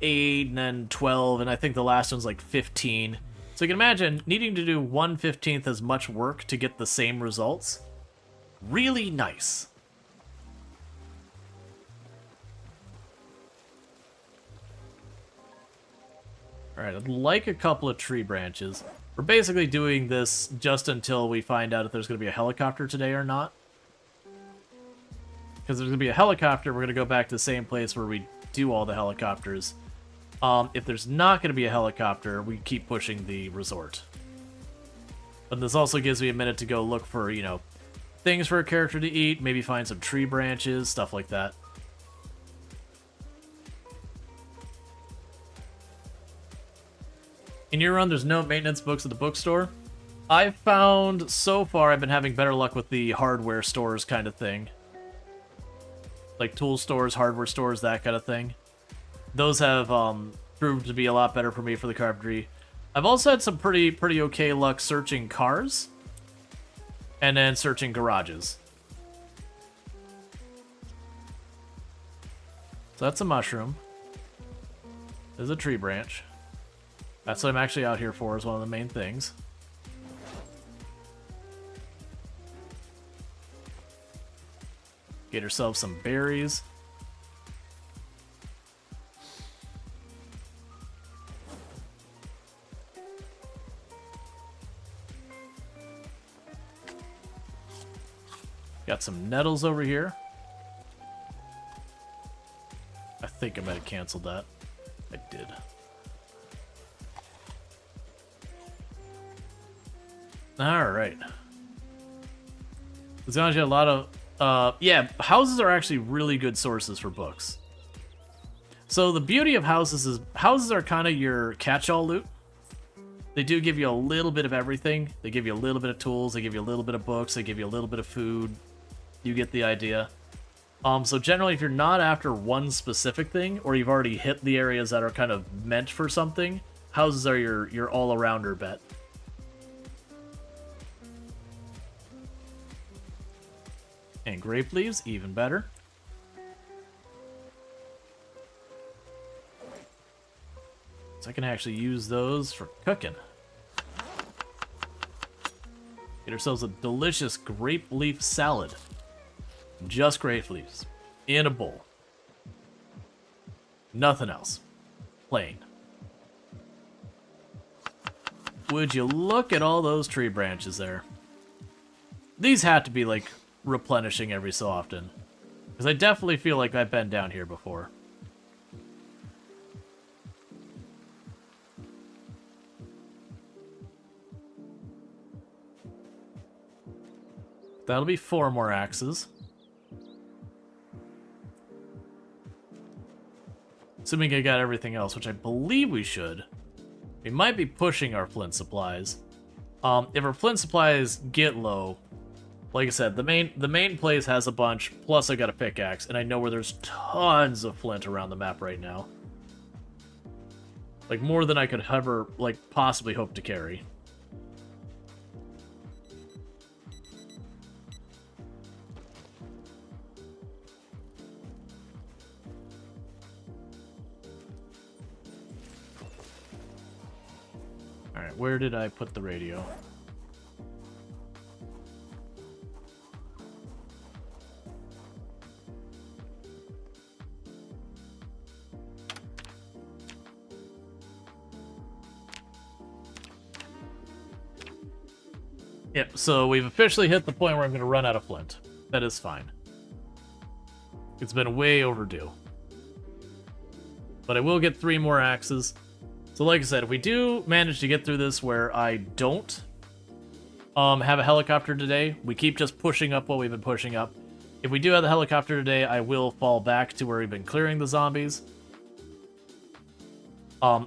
Speaker 1: 8, and then 12, and I think the last one's like 15. So you can imagine needing to do 1/15 as much work to get the same results. Really nice. Alright, I'd like a couple of tree branches. We're basically doing this just until we find out if there's going to be a helicopter today or not. Because there's going to be a helicopter, we're going to go back to the same place where we do all the helicopters. If there's not going to be a helicopter, we keep pushing the resort. But this also gives me a minute to go look for, you know, things for a character to eat, maybe find some tree branches, stuff like that. In your run, there's no maintenance books at the bookstore. I've found, so far, I've been having better luck with the hardware stores kind of thing. Like tool stores, hardware stores, that kind of thing. Those have proved to be a lot better for me for the carpentry. I've also had some pretty okay luck searching cars. And then searching garages. So that's a mushroom. There's a tree branch. That's what I'm actually out here for, is one of the main things. Get ourselves some berries. Got some nettles over here. I think I might have canceled that. I did. Alright. There's actually a lot of... yeah, houses are actually really good sources for books. So the beauty of houses is... houses are kind of your catch-all loot. They do give you a little bit of everything. They give you a little bit of tools. They give you a little bit of books. They give you a little bit of food. You get the idea. So generally, if you're not after one specific thing, or you've already hit the areas that are kind of meant for something, houses are your all-arounder bet. And grape leaves, even better. So I can actually use those for cooking. Get ourselves a delicious grape leaf salad. Just grape leaves. In a bowl. Nothing else. Plain. Would you look at all those tree branches there? These have to be, like, replenishing every so often. Because I definitely feel like I've been down here before. That'll be 4 more axes. Assuming I got everything else, which I believe we should. We might be pushing our flint supplies. If our flint supplies get low, like I said, the main place has a bunch, plus I got a pickaxe, and I know where there's tons of flint around the map right now. Like, more than I could ever, like, possibly hope to carry. Alright, where did I put the radio? Yep, so we've officially hit the point where I'm going to run out of flint. That is fine. It's been way overdue. But I will get 3 more axes. So like I said, if we do manage to get through this where I don't have a helicopter today, we keep just pushing up what we've been pushing up. If we do have the helicopter today, I will fall back to where we've been clearing the zombies.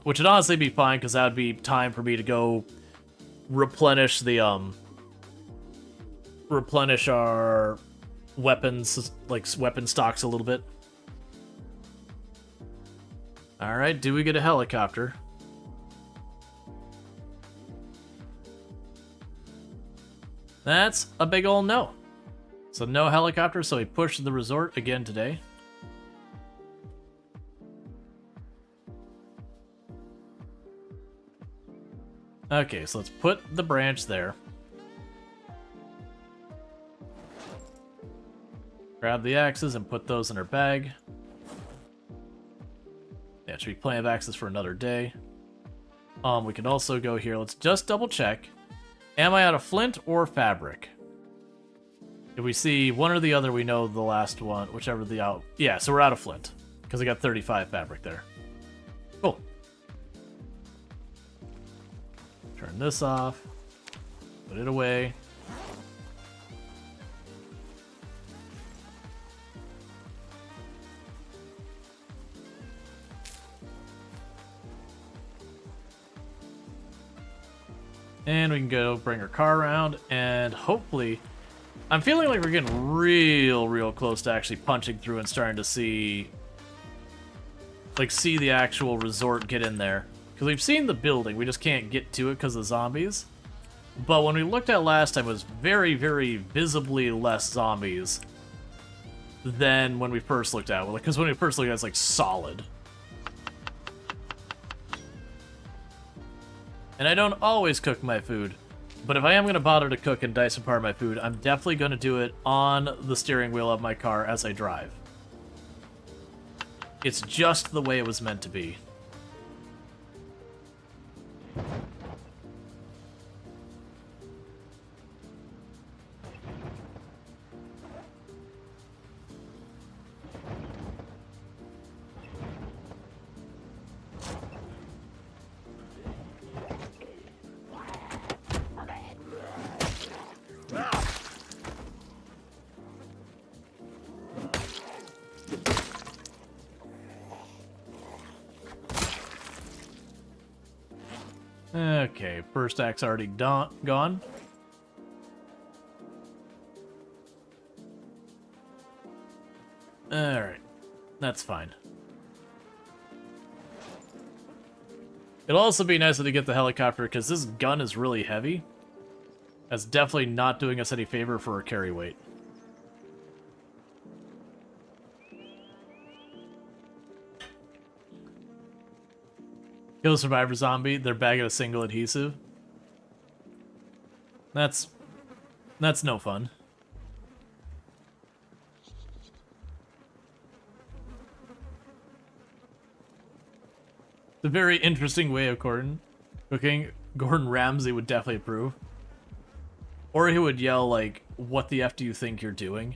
Speaker 1: Which would honestly be fine, because that would be time for me to go replenish the, replenish our weapons, like weapon stocks a little bit. Alright, do we get a helicopter? That's a big ol' no. So no helicopter, so we pushed the resort again today. Okay, so let's put the branch there. Grab the axes and put those in our bag. Yeah, it should be plenty of axes for another day. We can also go here. Let's just double check. Am I out of flint or fabric? If we see one or the other, we know the last one, whichever the out. Yeah, so we're out of flint because I got 35 fabric there. Cool. Turn this off. Put it away. And we can go bring our car around, and hopefully... I'm feeling like we're getting real close to actually punching through and starting to see... Like, see the actual resort get in there. Because we've seen the building, we just can't get to it because of zombies. But when we looked at last time, it was very visibly less zombies than when we first looked at it. Because when we first looked at it, it's like solid. And I don't always cook my food, but if I am going to bother to cook and dice apart my food, I'm definitely going to do it on the steering wheel of my car as I drive. It's just the way it was meant to be. Okay, first axe already gone. Alright, that's fine. It'll also be nicer to get the helicopter, because this gun is really heavy. That's definitely not doing us any favor for our carry weight. Kill a survivor zombie, they're bagging a single adhesive. That's no fun. It's a very interesting way of cooking. Gordon Ramsay would definitely approve. Or he would yell like, "What the F do you think you're doing?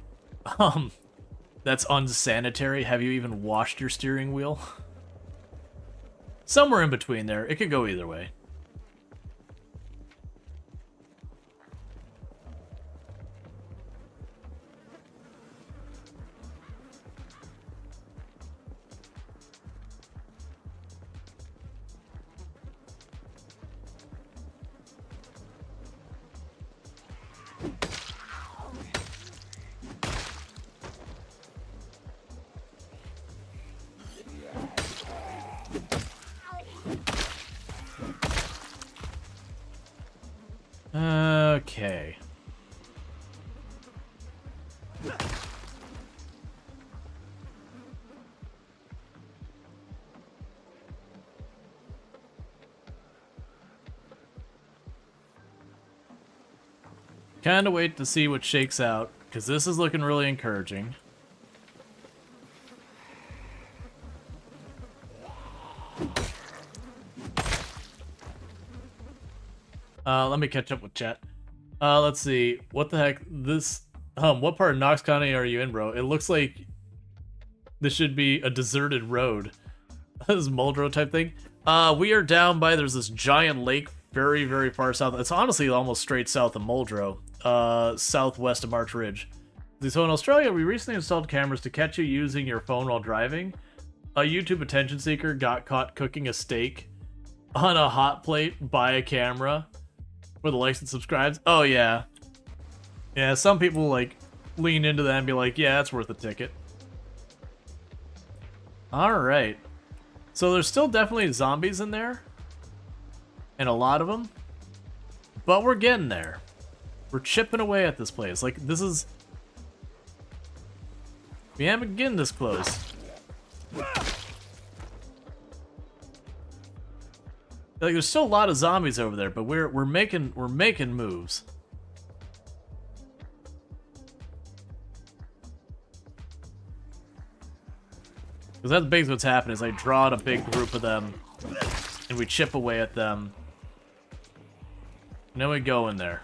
Speaker 1: That's unsanitary. Have you even washed your steering wheel?" Somewhere in between there. It could go either way. Okay. Kind of wait to see what shakes out, because this is looking really encouraging. Let me catch up with chat. Let's see. What the heck? This, what part of Knox County are you in, bro? It looks like this should be a deserted road. This Muldrow type thing. We are down by, there's this giant lake very, very far south. It's honestly almost straight south of Muldrow, southwest of March Ridge. So in Australia, we recently installed cameras to catch you using your phone while driving. A YouTube attention seeker got caught cooking a steak on a hot plate by a camera with a likes and subscribes. Oh, yeah. Yeah, some people, like, lean into that and be like, yeah, that's worth a ticket. Alright. So there's still definitely zombies in there. And a lot of them. But we're getting there. We're chipping away at this place. Like, this is... We haven't getting this close. Like, there's still a lot of zombies over there, but we're making moves. Because that's basically what's happening, is I draw out a big group of them, and we chip away at them. And then we go in there.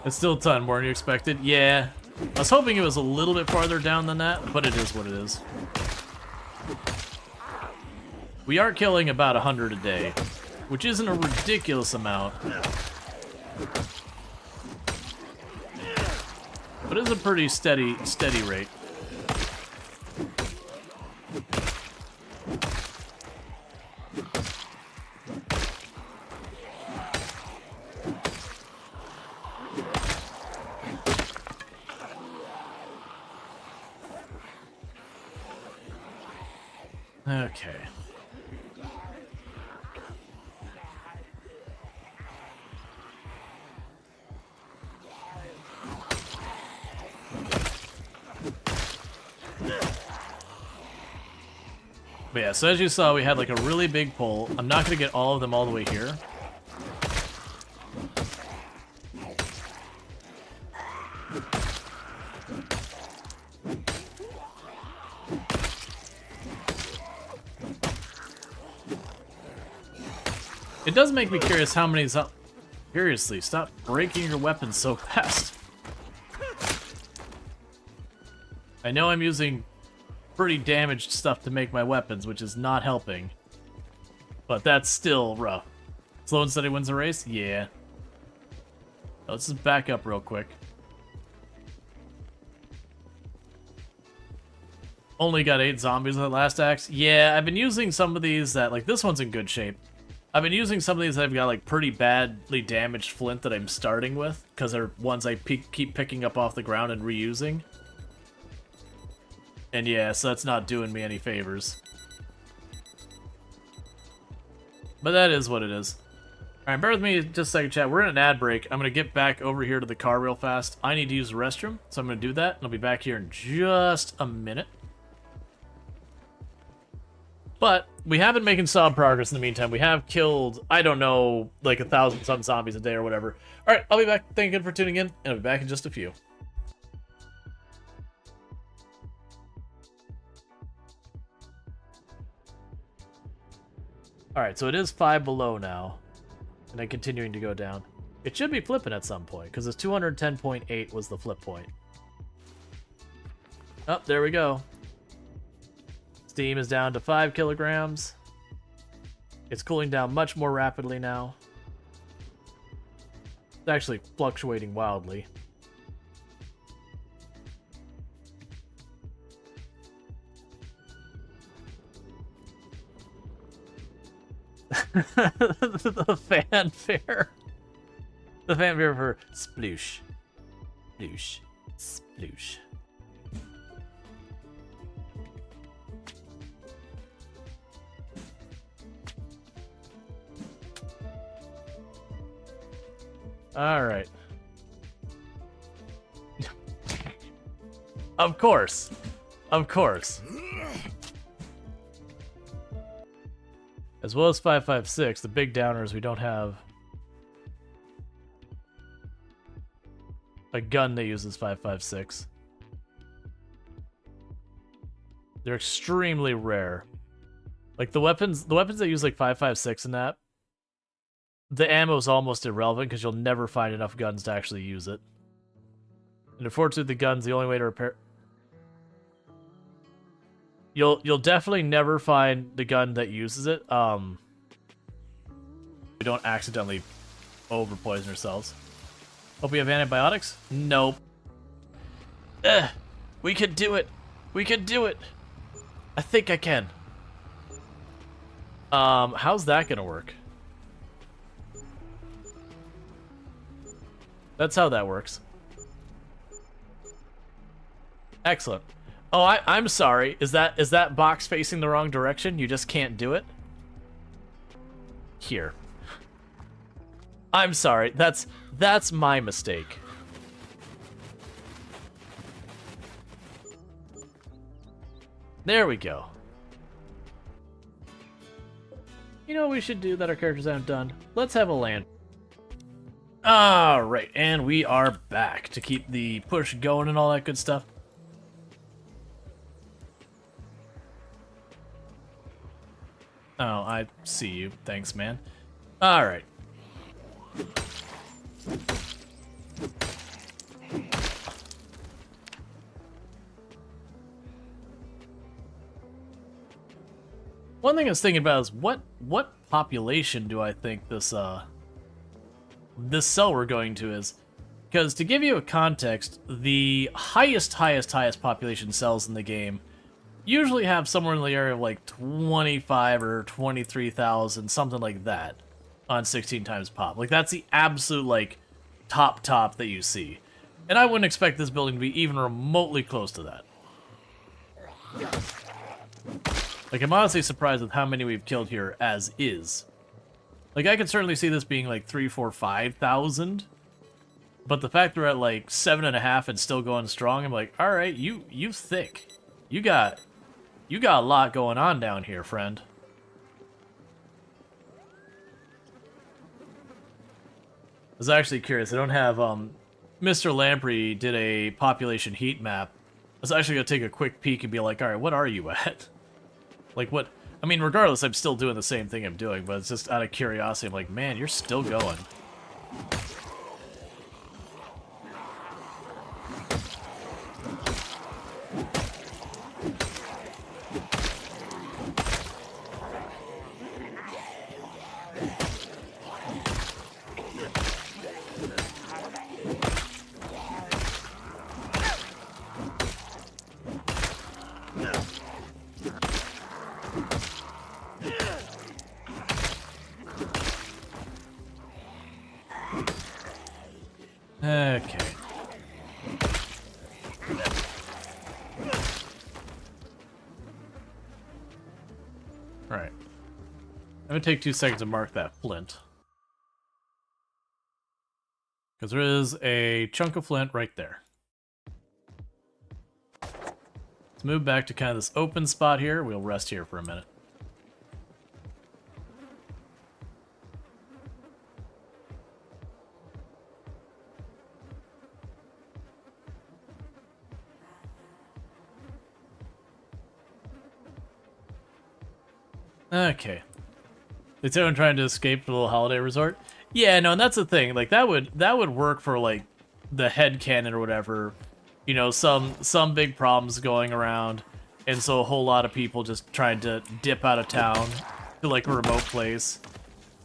Speaker 1: It's still a ton more than you expected. Yeah. I was hoping it was a little bit farther down than that, but it is what it is. We are killing about 100 a day, which isn't a ridiculous amount. But it's a pretty steady rate. Okay. But yeah, so as you saw, we had like a really big pole. I'm not going to get all of them all the way here. It does make me curious how many Seriously, stop breaking your weapons so fast. I know I'm using pretty damaged stuff to make my weapons, which is not helping. But that's still rough. Slow and steady wins the race? Yeah. Let's just back up real quick. Only got 8 zombies in the last axe. Yeah, I've been using some of these that, like, this one's in good shape. I've been using some of these that have got, like, pretty badly damaged flint that I'm starting with, because they're ones I keep picking up off the ground and reusing. And yeah, so that's not doing me any favors. But that is what it is. Alright, bear with me just a second, chat. We're in an ad break. I'm going to get back over here to the car real fast. I need to use the restroom, so I'm going to do that. And I'll be back here in just a minute. But we have been making solid progress in the meantime. We have killed, I don't know, like 1,000-some zombies a day or whatever. Alright, I'll be back. Thank you for tuning in, and I'll be back in just a few. Alright, so it is 5 below now. And then continuing to go down. It should be flipping at some point, because it's 210.8 was the flip point. Oh, there we go. Steam is down to 5 kilograms. It's cooling down much more rapidly now. It's actually fluctuating wildly. The fanfare. The fanfare for sploosh. Sploosh. Sploosh. Alright. Of course. Of course. As well as 5.56, the big downer is we don't have a gun that uses 5.56. They're extremely rare. Like the weapons that use like 5.56 and that, the ammo is almost irrelevant because you'll never find enough guns to actually use it. And unfortunately, the gun's the only way to repair. You'll definitely never find the gun that uses it. We don't accidentally over poison ourselves. Hope we have antibiotics? Nope. We can do it. We can do it. I think I can. How's that gonna work? That's how that works. Excellent. Oh, I'm sorry. Is that box facing the wrong direction? You just can't do it? Here. I'm sorry. That's my mistake. There we go. You know what we should do that our characters haven't done? Let's have a land. Alright, and we are back to keep the push going and all that good stuff. Oh, I see you. Thanks, man. Alright. One thing I was thinking about is what population do I think this cell we're going to is? Because to give you a context, the highest population cells in the game usually have somewhere in the area of like 25 or 23,000, something like that, on 16 times pop. Like that's the absolute like top that you see, and I wouldn't expect this building to be even remotely close to that. Like, I'm honestly surprised with how many we've killed here as is. Like, I could certainly see this being like 3, 4, 5,000. But the fact we're at like 7.5 and still going strong, I'm like, all right, you thick. You got a lot going on down here, friend. I was actually curious. I don't have, Mr. Lamprey did a population heat map. I was actually gonna take a quick peek and be like, all right, what are you at? Like, what? I mean, regardless, I'm still doing the same thing I'm doing, but it's just out of curiosity. I'm like, man, you're still going. Okay. Alright. I'm gonna take 2 seconds to mark that flint. Because there is a chunk of flint right there. Let's move back to kind of this open spot here. We'll rest here for a minute. Okay. Is everyone trying to escape the little holiday resort? Yeah, no, and that's the thing. Like that would work for like the headcanon or whatever. You know, some big problems going around, and so a whole lot of people just trying to dip out of town to like a remote place,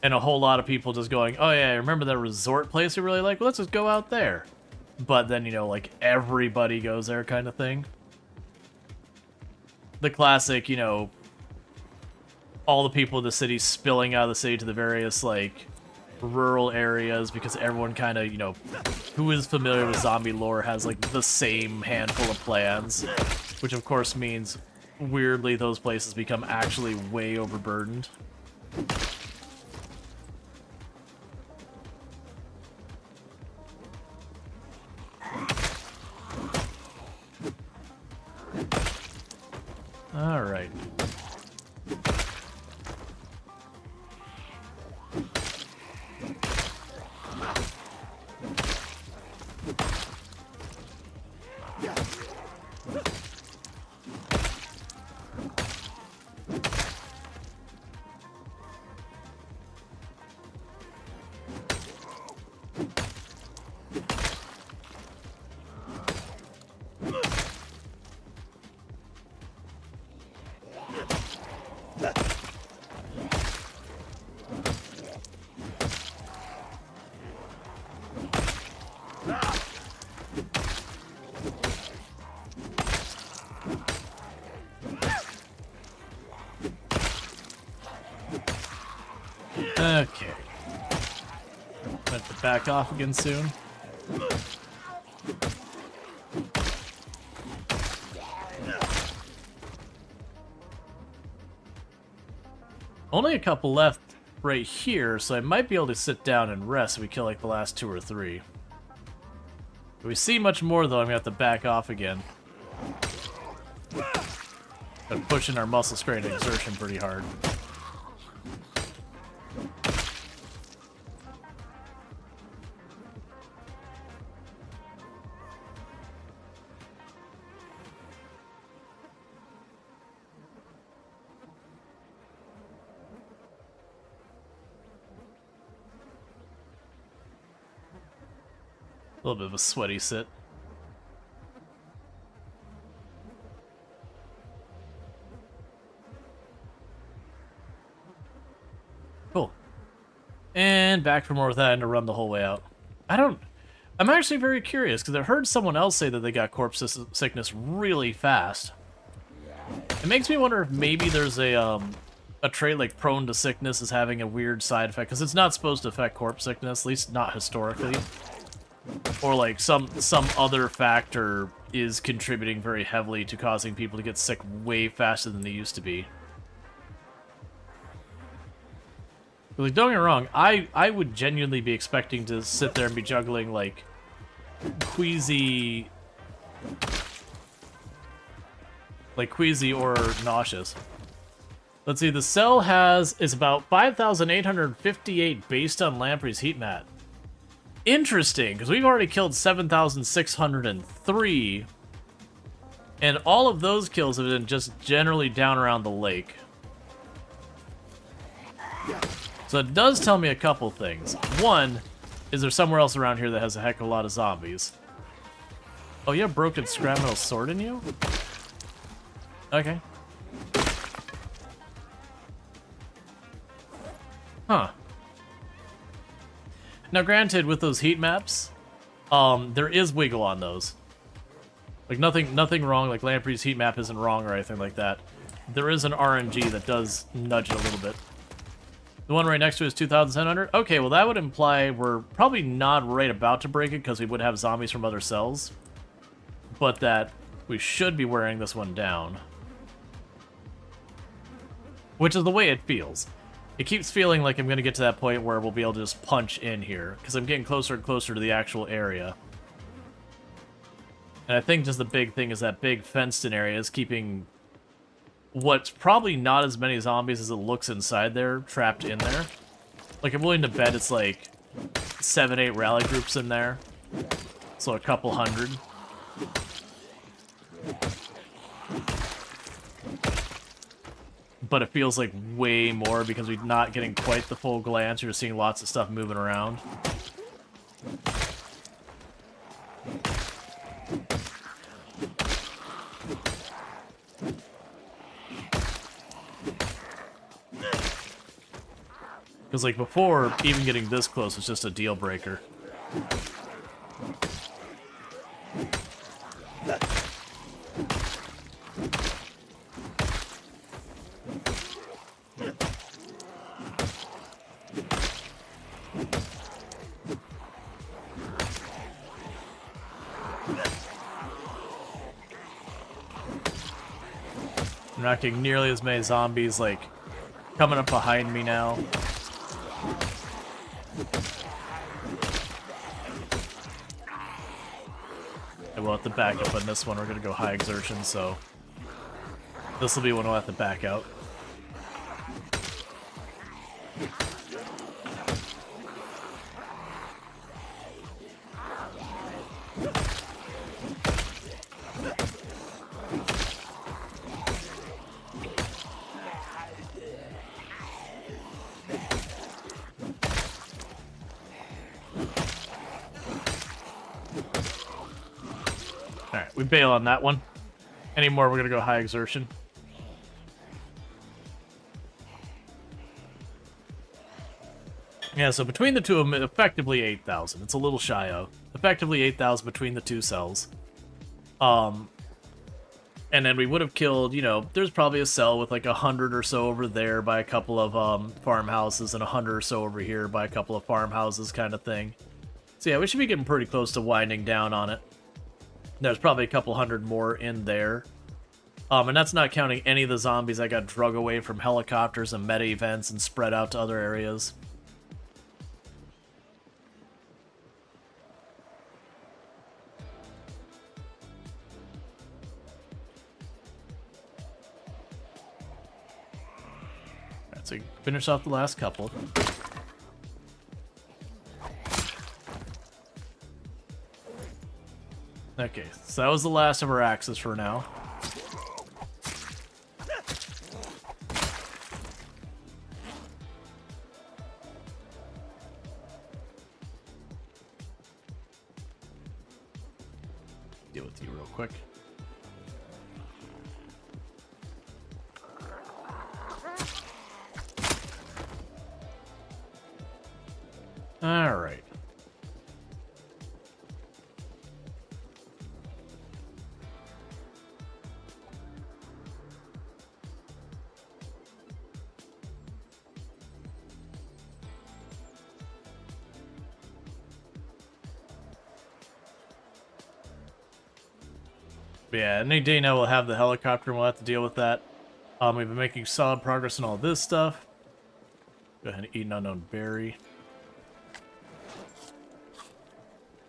Speaker 1: and a whole lot of people just going, oh yeah, remember that resort place we really like? Well, let's just go out there. But then, you know, like everybody goes there kind of thing. The classic, you know, all the people in the city spilling out of the city to the various, like, rural areas because everyone kind of, you know, who is familiar with zombie lore has, like, the same handful of plans, which, of course, means, weirdly, those places become actually way overburdened. Alright. Okay. Have to back off again soon. Only a couple left right here, so I might be able to sit down and rest if we kill like the last 2 or 3. If we see much more though, I'm gonna have to back off again. Been pushing our muscle strain and exertion pretty hard. A little bit of a sweaty sit. Cool. And back for more with that and to run the whole way out. I'm actually very curious because I've heard someone else say that they got corpse sickness really fast. It makes me wonder if maybe there's a trait like prone to sickness is having a weird side effect because it's not supposed to affect corpse sickness, at least not historically. Or like some other factor is contributing very heavily to causing people to get sick way faster than they used to be. But like, don't get me wrong, I would genuinely be expecting to sit there and be juggling like queasy or nauseous. Let's see, the cell is about 5,858 based on Lamprey's heat mat. Interesting, because we've already killed 7,603, and all of those kills have been just generally down around the lake. So it does tell me a couple things. One, is there somewhere else around here that has a heck of a lot of zombies? Oh, you have broken scrap metal sword in you? Okay. Huh. Now, granted, with those heat maps, there is wiggle on those. Like, nothing wrong, like Lamprey's heat map isn't wrong or anything like that. There is an RNG that does nudge it a little bit. The one right next to it is 2,700? Okay, well that would imply we're probably not right about to break it because we would have zombies from other cells. But that we should be wearing this one down. Which is the way it feels. It keeps feeling like I'm going to get to that point where we'll be able to just punch in here, because I'm getting closer and closer to the actual area. And I think just the big thing is that big fenced-in area is keeping what's probably not as many zombies as it looks inside there, trapped in there. Like, I'm willing to bet it's like 7, 8 rally groups in there. So a couple hundred. But it feels like way more because we're not getting quite the full glance. You're just seeing lots of stuff moving around. Because like before, even getting this close was just a deal breaker. I'm not getting nearly as many zombies, like, coming up behind me now. I will have to back up on this one. We're going to go high exertion, so This will be when we'll have to back out. Alright, we bail on that one. Any more, we're gonna go high exertion. Yeah, so between the two of them, effectively 8,000. It's a little shy of. Effectively 8,000 between the two cells. And then we would have killed, you know, there's probably a cell with like 100 or so over there by a couple of farmhouses and 100 or so over here by a couple of farmhouses kind of thing. So yeah, we should be getting pretty close to winding down on it. There's probably a couple hundred more in there. And that's not counting any of the zombies that got drug away from helicopters and meta events and spread out to other areas. Alright, so finish off the last couple. Okay, so that was the last of our axes for now. Deal with you real quick. All right. But yeah, any day now we'll have the helicopter and we'll have to deal with that. We've been making solid progress on all this stuff. Go ahead and eat an unknown berry.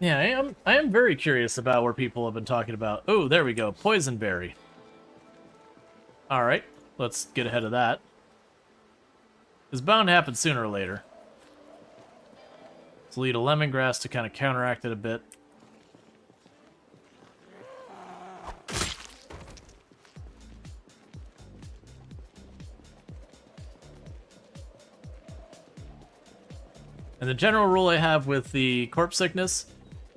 Speaker 1: Yeah, I am very curious about where people have been talking about. Oh, there we go. Poison berry. Alright, let's get ahead of that. It's bound to happen sooner or later. Let's lead a lemongrass to kind of counteract it a bit. And the general rule I have with the corpse sickness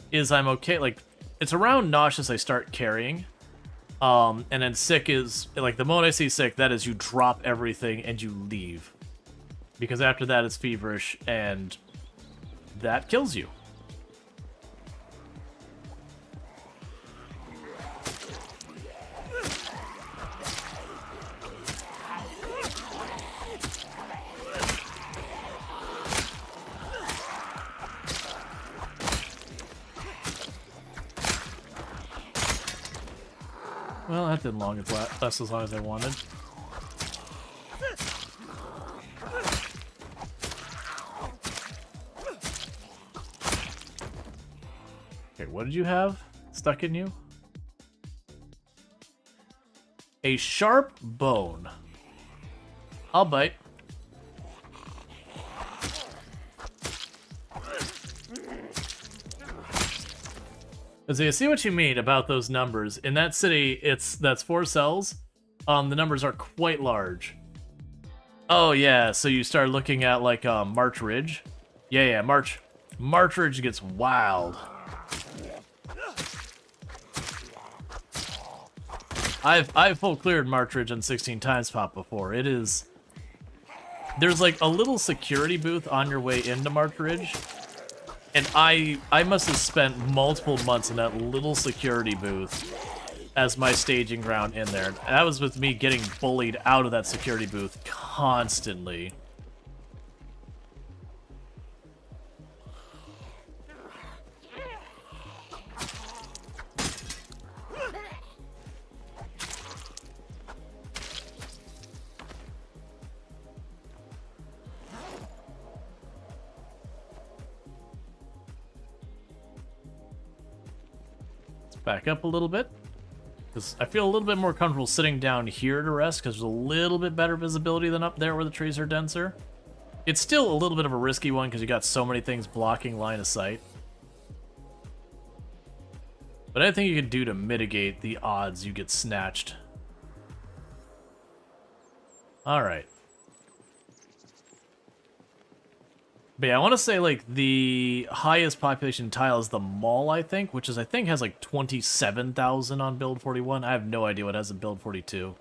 Speaker 1: is I'm okay, like, it's around nauseous I start carrying. And then sick is, like, the moment I see sick, that is you drop everything and you leave. Because after that it's feverish, and that kills you. Well, that didn't last as long as I wanted. Okay, what did you have stuck in you? A sharp bone. I'll bite. So you see what you mean about those numbers. In that city, that's 4 cells. The numbers are quite large. Oh yeah, so you start looking at like March Ridge. Yeah, March Ridge gets wild. I've full cleared March Ridge on 16 times pop before. It is. There's like a little security booth on your way into March Ridge. And I must have spent multiple months in that little security booth as my staging ground in there. And that was with me getting bullied out of that security booth constantly. Back up a little bit. Because I feel a little bit more comfortable sitting down here to rest, because there's a little bit better visibility than up there where the trees are denser. It's still a little bit of a risky one, because you got so many things blocking line of sight. But anything you can do to mitigate the odds you get snatched. Alright. But yeah, I want to say, like, the highest population tile is the mall, I think, which is, I think, has, like, 27,000 on build 41. I have no idea what has in build 42.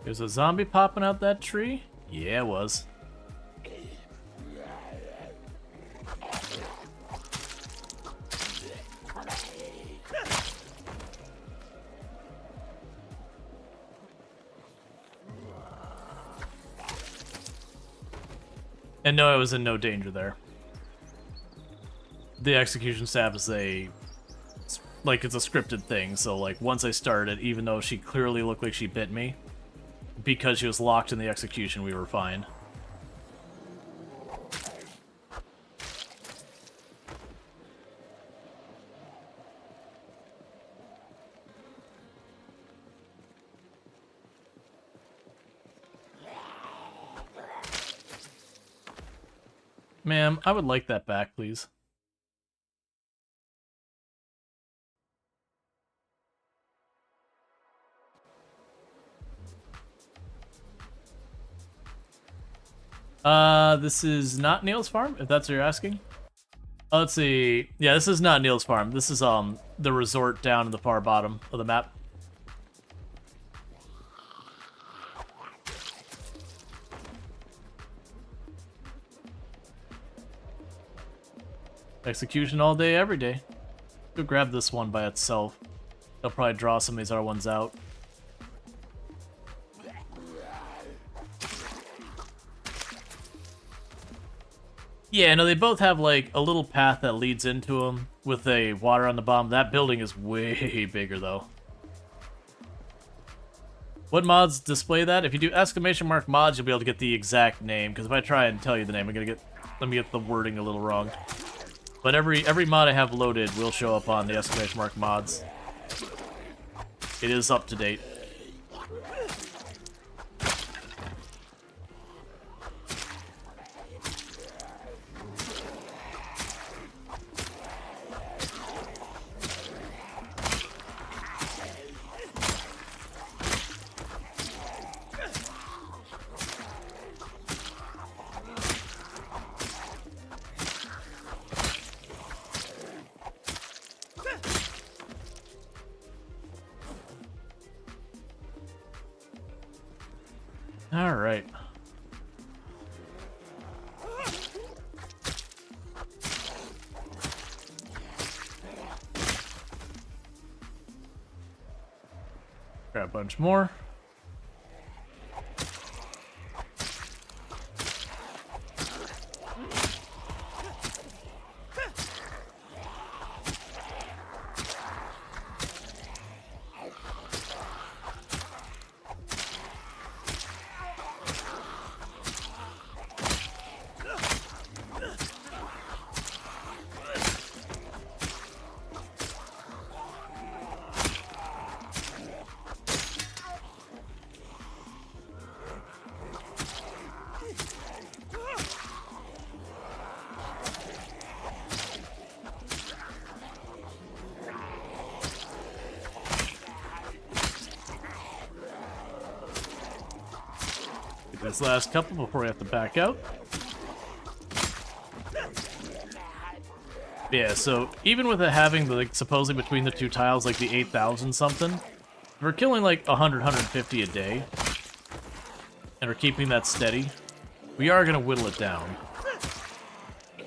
Speaker 1: There's a zombie popping out that tree? Yeah, it was. And no, I was in no danger there. The execution staff is like, it's a scripted thing, so, like, once I started, even though she clearly looked like she bit me, because she was locked in the execution, we were fine. Ma'am, I would like that back, please. This is not Neil's farm, if that's what you're asking. Oh, let's see. Yeah, this is not Neil's farm. This is, the resort down in the far bottom of the map. Execution all day, every day. Go grab this one by itself. They'll probably draw some of these other ones out. Yeah, no, they both have, like, a little path that leads into them with a water on the bottom. That building is way bigger, though. What mods display that? If you do exclamation mark mods, you'll be able to get the exact name, because if I try and tell you the name, let me get the wording a little wrong. But every mod I have loaded will show up on the exclamation mark mods. It is up to date. All right. Grab a bunch more. This last couple before we have to back out. Yeah, so even with it having the, like, supposedly between the two tiles, like the 8,000 something, we're killing like 100, 150 a day, and we're keeping that steady. We are gonna whittle it down. And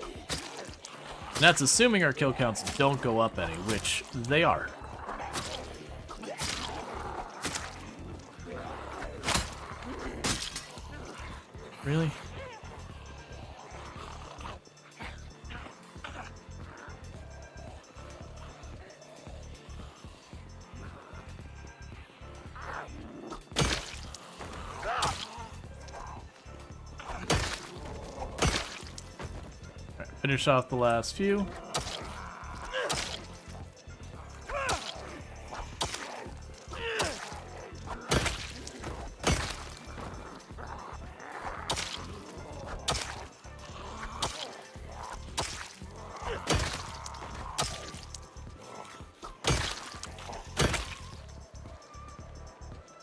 Speaker 1: that's assuming our kill counts don't go up any, which they are. Really? Finish off the last few.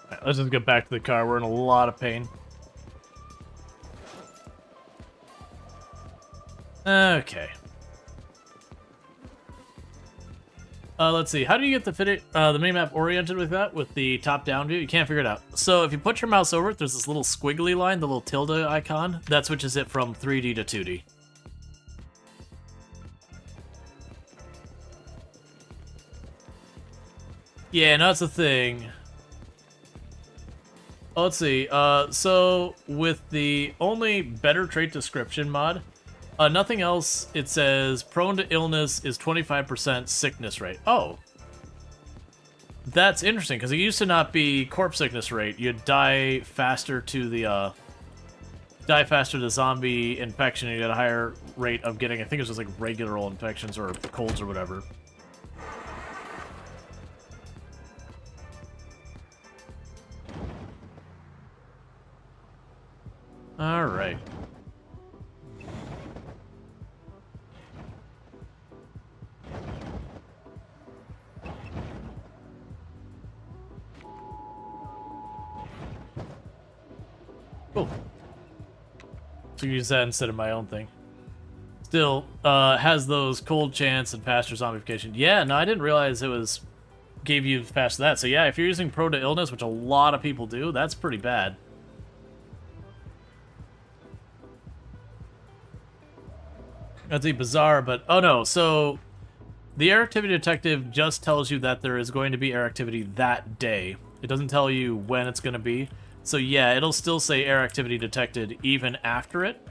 Speaker 1: Alright, let's just get back to the car. We're in a lot of pain. Okay. Let's see. How do you get the minimap oriented with that? With the top-down view? You can't figure it out. So if you put your mouse over it, there's this little squiggly line, the little tilde icon. That switches it from 3D to 2D. Yeah, no, that's the thing. Oh, let's see. So with the only better trait description mod, nothing else, it says prone to illness is 25% sickness rate. Oh. That's interesting, because it used to not be corpse sickness rate. You'd die faster to the, zombie infection, and you had a higher rate of getting, I think it was just like regular old infections or colds or whatever. Alright. Cool. So you use that instead of my own thing. Still, has those cold chance and faster zombification. Yeah, no, I didn't realize it was gave you faster that. So yeah, if you're using prone to illness, which a lot of people do, that's pretty bad. That's bizarre, but oh no, so the air activity detective just tells you that there is going to be air activity that day. It doesn't tell you when it's going to be. So yeah, it'll still say air activity detected even after it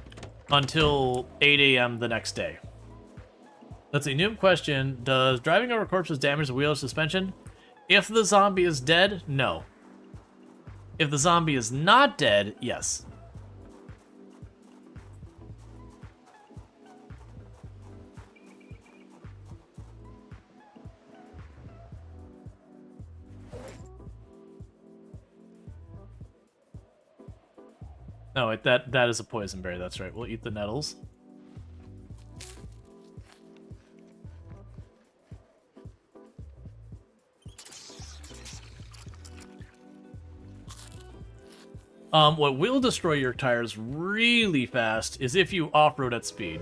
Speaker 1: until 8 a.m. the next day. Let's see, new question. Does driving over corpses damage the wheel or suspension? If the zombie is dead, no. If the zombie is not dead, yes. No, that is a poison berry, that's right. We'll eat the nettles. What will destroy your tires really fast is if you off-road at speed.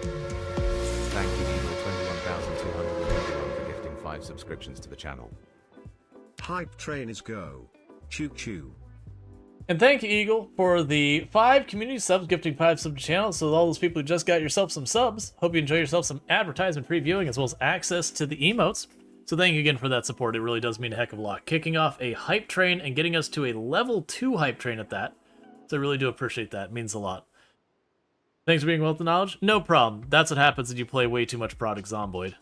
Speaker 6: Thank you, Eagle21221 for gifting 5 subscriptions to the channel.
Speaker 7: Hype train is go. Choo choo.
Speaker 1: And thank you, Eagle, for the 5 community subs, gifting 5 subs to the channel. So all those people who just got yourself some subs, hope you enjoy yourself some advertisement previewing as well as access to the emotes. So thank you again for that support. It really does mean a heck of a lot. Kicking off a hype train and getting us to a level 2 hype train at that. So I really do appreciate that. It means a lot. Thanks for being wealth of knowledge. No problem. That's what happens when you play way too much Product Zomboid.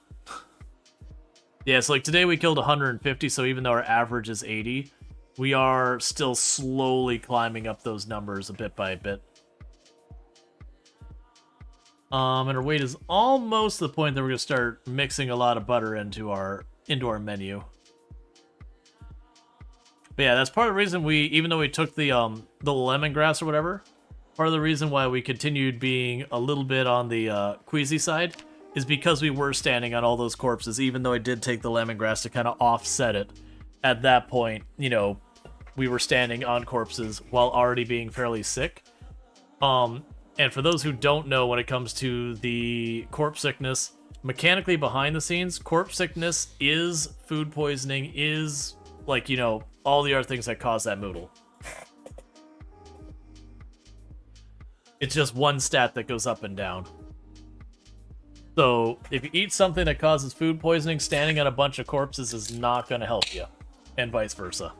Speaker 1: Yeah, so like today we killed 150, so even though our average is 80, we are still slowly climbing up those numbers a bit by bit. And our weight is almost to the point that we're going to start mixing a lot of butter into our menu. But yeah, that's part of the reason we, even though we took the lemongrass or whatever, part of the reason why we continued being a little bit on the queasy side is because we were standing on all those corpses, even though I did take the lemongrass to kind of offset it. At that point, you know, we were standing on corpses while already being fairly sick. And for those who don't know, when it comes to the corpse sickness, mechanically behind the scenes, corpse sickness is food poisoning, is, like, you know, all the other things that cause that moodle. It's just one stat that goes up and down. So, if you eat something that causes food poisoning, standing on a bunch of corpses is not going to help you. And vice versa.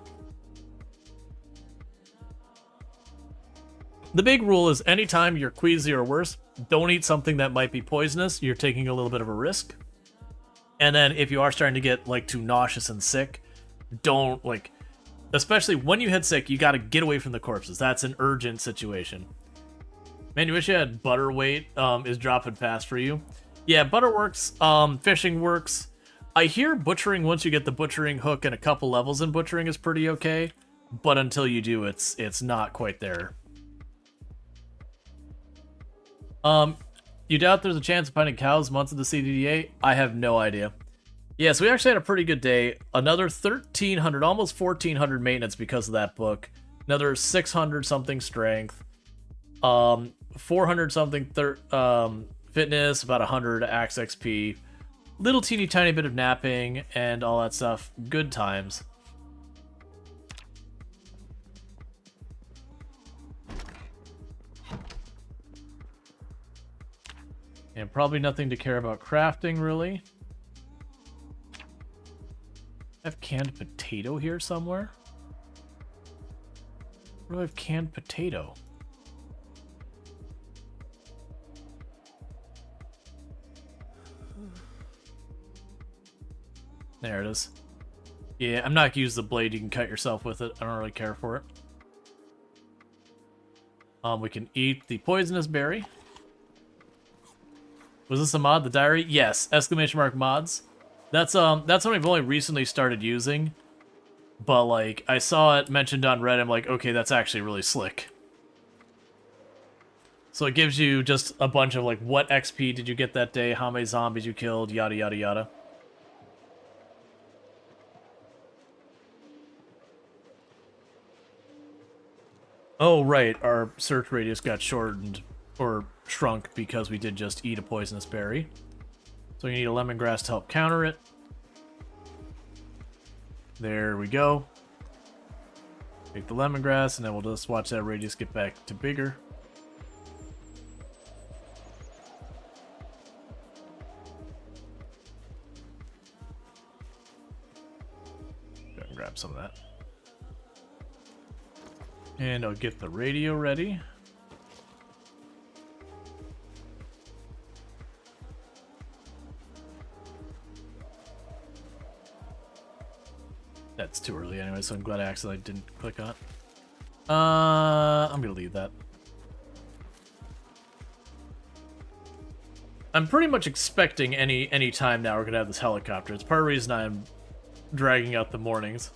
Speaker 1: The big rule is anytime you're queasy or worse, don't eat something that might be poisonous. You're taking a little bit of a risk. And then if you are starting to get, like, too nauseous and sick, don't, like... Especially when you hit sick, you gotta get away from the corpses. That's an urgent situation. Man, you wish you had butter weight is dropping fast for you. Yeah, butter works. Fishing works. I hear butchering, once you get the butchering hook and a couple levels in butchering, is pretty okay. But until you do, it's not quite there. You doubt there's a chance of finding cows months of the CDDA? I have no idea. Yeah, so we actually had a pretty good day. Another 1,300, almost 1,400 maintenance because of that book. Another 600 something strength. 400 something fitness, about 100 axe XP. Little teeny tiny bit of napping and all that stuff. Good times. And probably nothing to care about crafting, really. I have canned potato here somewhere. Where do I have canned potato? There it is. Yeah, I'm not gonna use the blade. You can cut yourself with it. I don't really care for it. We can eat the poisonous berry. Was this a mod, the diary? Yes, exclamation mark mods. That's one I've only recently started using. But like, I saw it mentioned on Reddit, I'm like, okay, that's actually really slick. So it gives you just a bunch of like, what XP did you get that day, how many zombies you killed, yada yada yada. Oh, right, our search radius got shortened, or shrunk, because we did just eat a poisonous berry. So you need a lemongrass to help counter it. There we go. Take the lemongrass, and then we'll just watch that radius get back to bigger. Go ahead and grab some of that. And I'll get the radio ready. That's too early anyway, so I'm glad I accidentally didn't click on it. I'm gonna leave that. I'm pretty much expecting any time now we're gonna have this helicopter. It's part of the reason I'm dragging out the mornings.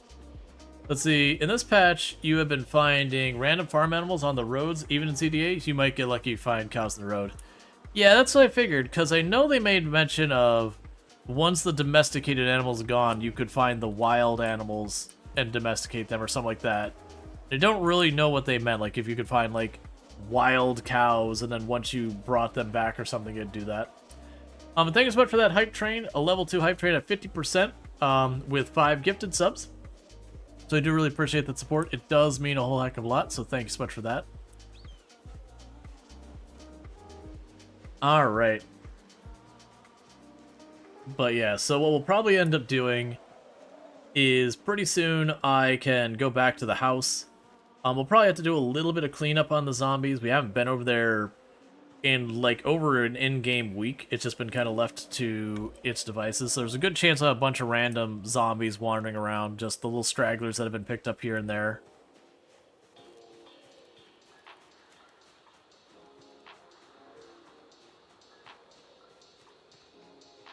Speaker 1: Let's see, in this patch, you have been finding random farm animals on the roads, even in CDA. You might get lucky to find cows on the road. Yeah, that's what I figured, because I know they made mention of once the domesticated animals are gone, you could find the wild animals and domesticate them or something like that. I don't really know what they meant, like if you could find like wild cows and then once you brought them back or something, you'd do that. And thank you so much for that hype train, a level 2 hype train at 50% with 5 gifted subs. So I do really appreciate that support. It does mean a whole heck of a lot, so thank you so much for that. Alright. But yeah, so what we'll probably end up doing is pretty soon I can go back to the house. We'll probably have to do a little bit of cleanup on the zombies. We haven't been over there in like over an in-game week. It's just been kind of left to its devices. So there's a good chance I'll have a bunch of random zombies wandering around, just the little stragglers that have been picked up here and there.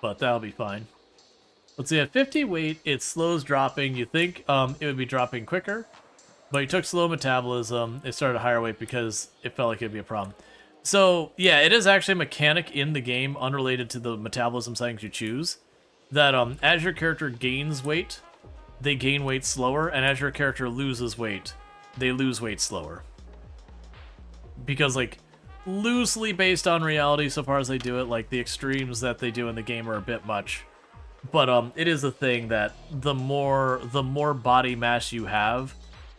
Speaker 1: But that'll be fine. Let's see, at 50 weight, it slows dropping. You think it would be dropping quicker, but you took slow metabolism. It started at higher weight because it felt like it'd be a problem. So, yeah, it is actually a mechanic in the game, unrelated to the metabolism settings you choose, that as your character gains weight, they gain weight slower, and as your character loses weight, they lose weight slower. Because, like, loosely based on reality so far as they do it, like, the extremes that they do in the game are a bit much. But it is a thing that the more body mass you have,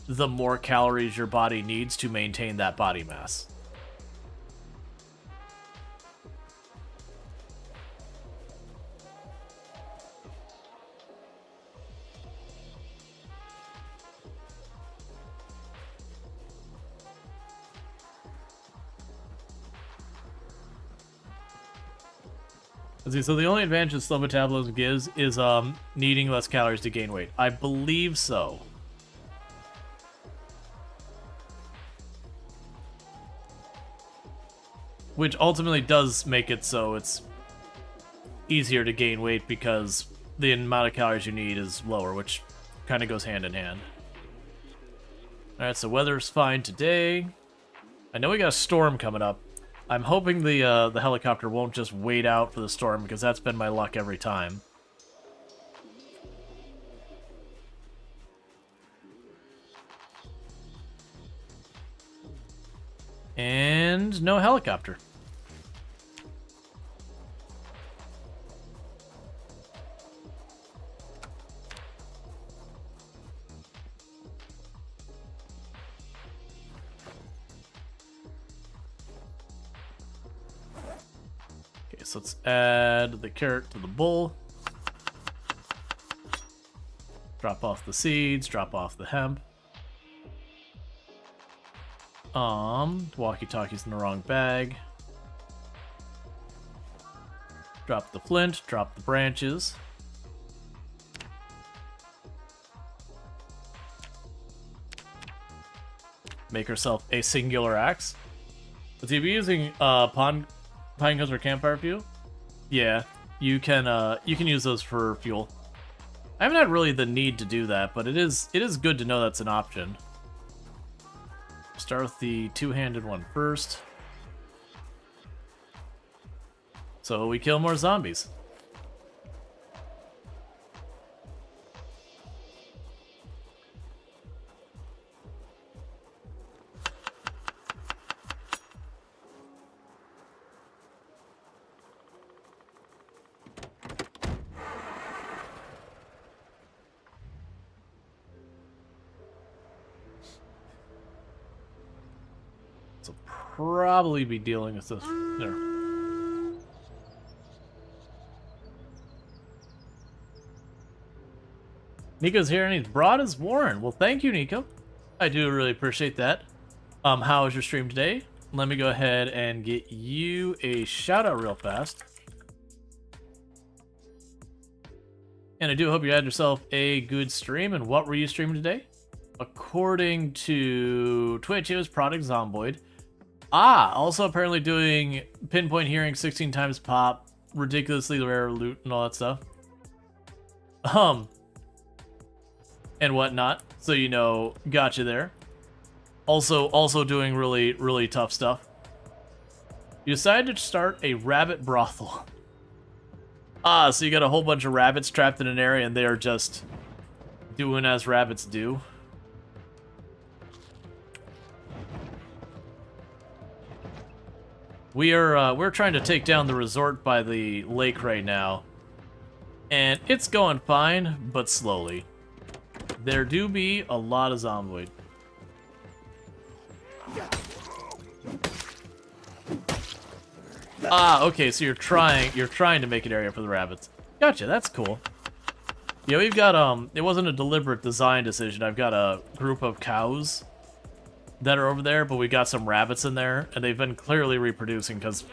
Speaker 1: the more calories your body needs to maintain that body mass. Let's see, so the only advantage that slow metabolism gives is needing less calories to gain weight. I believe so. which ultimately does make it so it's easier to gain weight because the amount of calories you need is lower, which kind of goes hand in hand. Alright, so weather's fine today. I know we got a storm coming up. I'm hoping the helicopter won't just wait out for the storm, because that's been my luck every time. And no helicopter. Okay, so let's add the carrot to the bull. Drop off the seeds, drop off the hemp. Walkie-talkie's in the wrong bag. Drop the flint, drop the branches. Make herself a singular axe. Would you be using pine cones or campfire fuel? Yeah, you can use those for fuel. I haven't had really the need to do that, but it is good to know that's an option. Start with the two-handed one first. So we kill more zombies. Probably be dealing with this there. Nico's here and he's broad as Warren. Well, thank you, Nico. I do really appreciate that. How was your stream today? Let me go ahead and get you a shout out real fast. And I do hope you had yourself a good stream. And what were you streaming today? According to Twitch, it was Product Zomboid. Also apparently doing pinpoint hearing 16 times pop, ridiculously rare loot and all that stuff. And whatnot. So you know, gotcha there. Also doing really, really tough stuff. You decided to start a rabbit brothel. So you got a whole bunch of rabbits trapped in an area and they are just doing as rabbits do. We're trying to take down the resort by the lake right now, and it's going fine, but slowly. There do be a lot of Zomboid. Okay, so you're trying to make an area for the rabbits. Gotcha, that's cool. Yeah, we've got it wasn't a deliberate design decision. I've got a group of cows that are over there, but we got some rabbits in there, and they've been clearly reproducing because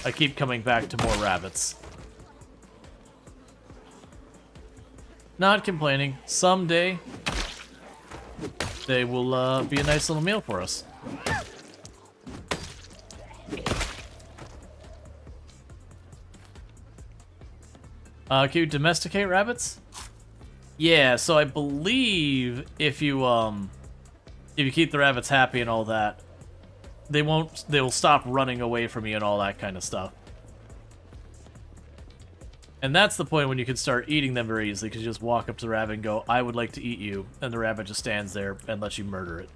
Speaker 1: I keep coming back to more rabbits. Not complaining. Someday they will be a nice little meal for us. Can you domesticate rabbits? Yeah, so I believe if you keep the rabbits happy and all that, they will stop running away from you and all that kind of stuff. And that's the point when you can start eating them very easily, because you just walk up to the rabbit and go, I would like to eat you, and the rabbit just stands there and lets you murder it.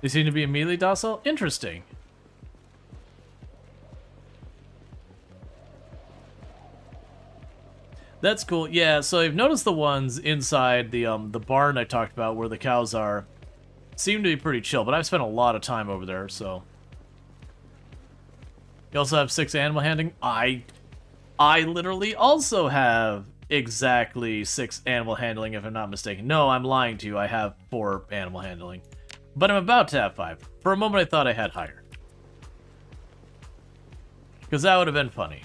Speaker 1: They seem to be immediately docile? Interesting. That's cool. Yeah, so I've noticed the ones inside the barn I talked about where the cows are seem to be pretty chill, but I've spent a lot of time over there, so. You also have 6 animal handling? I literally also have exactly 6 animal handling, if I'm not mistaken. No, I'm lying to you. I have 4 animal handling. But I'm about to have 5. For a moment, I thought I had higher. Because that would have been funny.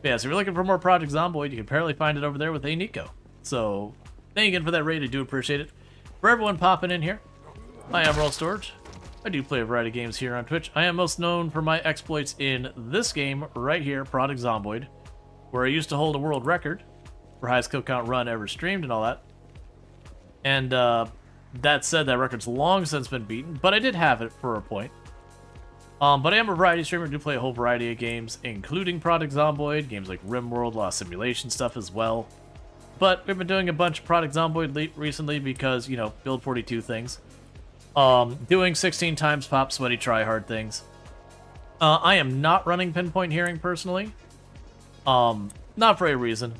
Speaker 1: But yeah, so if you're looking for more Project Zomboid, you can apparently find it over there with A Nico. So, Thank you again for that raid. I do appreciate it. For everyone popping in here, I am Rual Storge. I do play a variety of games here on Twitch. I am most known for my exploits in this game right here, Product Zomboid, where I used to hold a world record for highest kill count run ever streamed and all that. And that said, that record's long since been beaten, but I did have it for a point. But I am a variety streamer. I do play a whole variety of games, including Product Zomboid, games like RimWorld, a lot of simulation stuff as well. But we've been doing a bunch of Product Zomboid recently because, you know, Build 42 things. Doing 16 times pop sweaty tryhard things. I am not running pinpoint hearing personally. Not for a reason.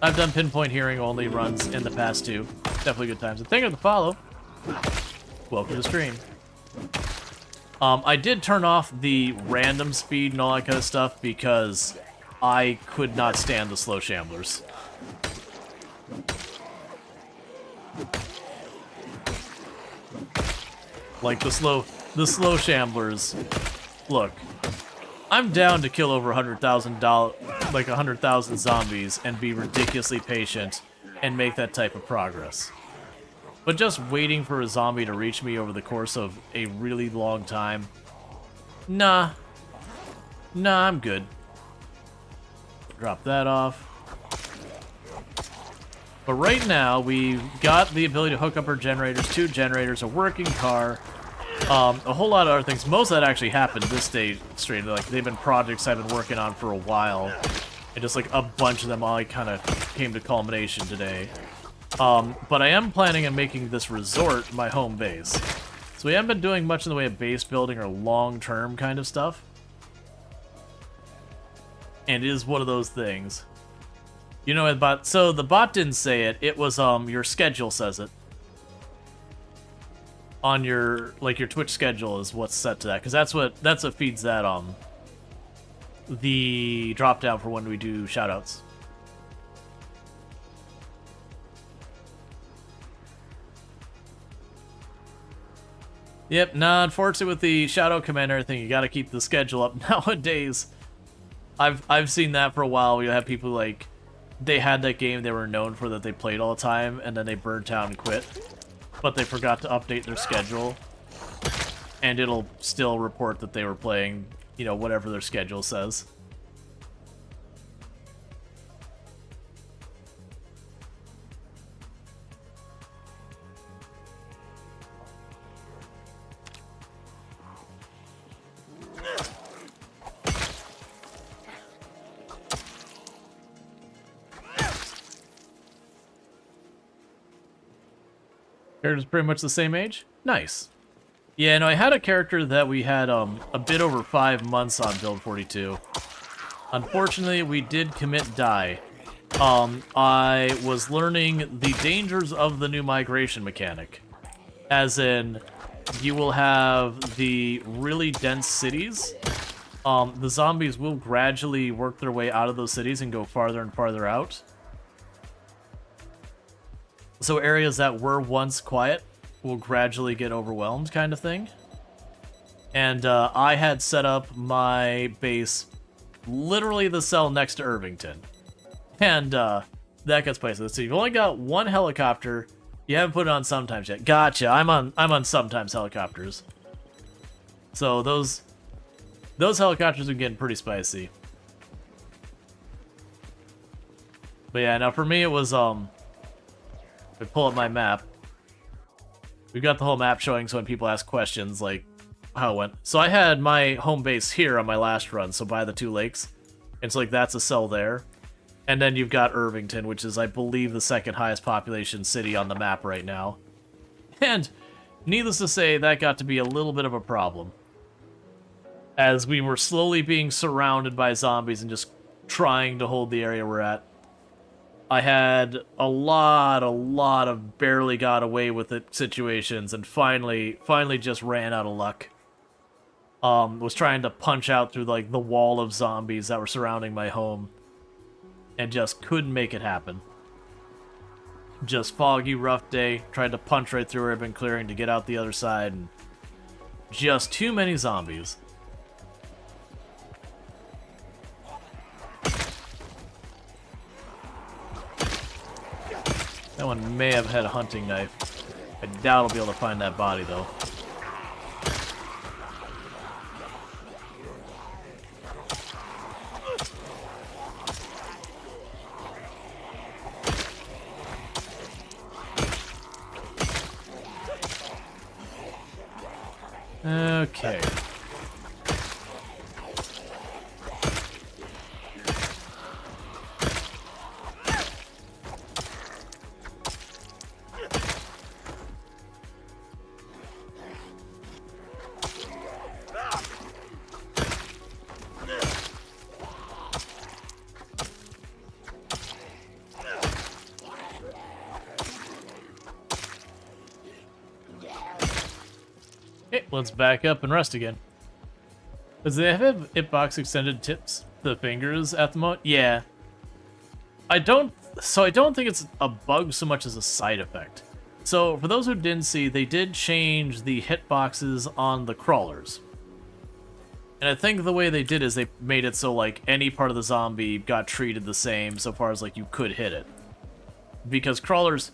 Speaker 1: I've done pinpoint hearing only runs in the past too. Definitely good times. And thank you for the follow. Welcome to the stream. I did turn off the random speed and all that kind of stuff because I could not stand the slow shamblers. Like the slow shamblers. Look, I'm down to kill over 100,000 zombies and be ridiculously patient and make that type of progress. But just waiting for a zombie to reach me over the course of a really long time, nah, I'm good. Drop that off. But right now, we've got the ability to hook up our generators, 2 generators, a working car, a whole lot of other things. Most of that actually happened this day straight. Like, they've been projects I've been working on for a while. And just like a bunch of them all kind of came to culmination today. But I am planning on making this resort my home base. So we haven't been doing much in the way of base building or long-term kind of stuff. And it is one of those things. You know, so the bot didn't say it. It was your schedule says it. On your your Twitch schedule is what's set to that, because that's what feeds that the drop down for when we do shoutouts. Yep, nah, unfortunately with the shoutout command and everything, you gotta keep the schedule up nowadays. I've seen that for a while. We have people like, they had that game they were known for that they played all the time, and then they burned out and quit. But they forgot to update their schedule. And it'll still report that they were playing, you know, whatever their schedule says. Character's pretty much the same age? Nice. Yeah, no, I had a character that we had a bit over 5 months on Build 42. Unfortunately, we did commit die. I was learning the dangers of the new migration mechanic. As in, you will have the really dense cities. The zombies will gradually work their way out of those cities and go farther and farther out. So areas that were once quiet will gradually get overwhelmed, kind of thing. And I had set up my base literally the cell next to Irvington. And that gets places. So you've only got 1 helicopter. You haven't put it on sometimes yet. Gotcha. I'm on sometimes helicopters. So those helicopters are getting pretty spicy. But yeah, now for me it was I pull up my map. We've got the whole map showing, so when people ask questions, like, how it went. So I had my home base here on my last run, so by the 2 lakes. And so, like, that's a cell there. And then you've got Irvington, which is, I believe, the 2nd highest population city on the map right now. And, needless to say, that got to be a little bit of a problem. As we were slowly being surrounded by zombies and just trying to hold the area we're at. I had a lot of barely got away with it situations, and finally just ran out of luck. Was trying to punch out through like the wall of zombies that were surrounding my home, and just couldn't make it happen. Just foggy, rough day. Tried to punch right through urban clearing to get out the other side, and just too many zombies. someone may have had a hunting knife. I doubt I'll be able to find that body, though. Okay. Okay, let's back up and rest again. Does they have hitbox extended tips to the fingers at the moment? Yeah. I don't think it's a bug so much as a side effect. So, for those who didn't see, they did change the hitboxes on the crawlers. And I think the way they did is they made it so, like, any part of the zombie got treated the same so far as, like, you could hit it. Because crawlers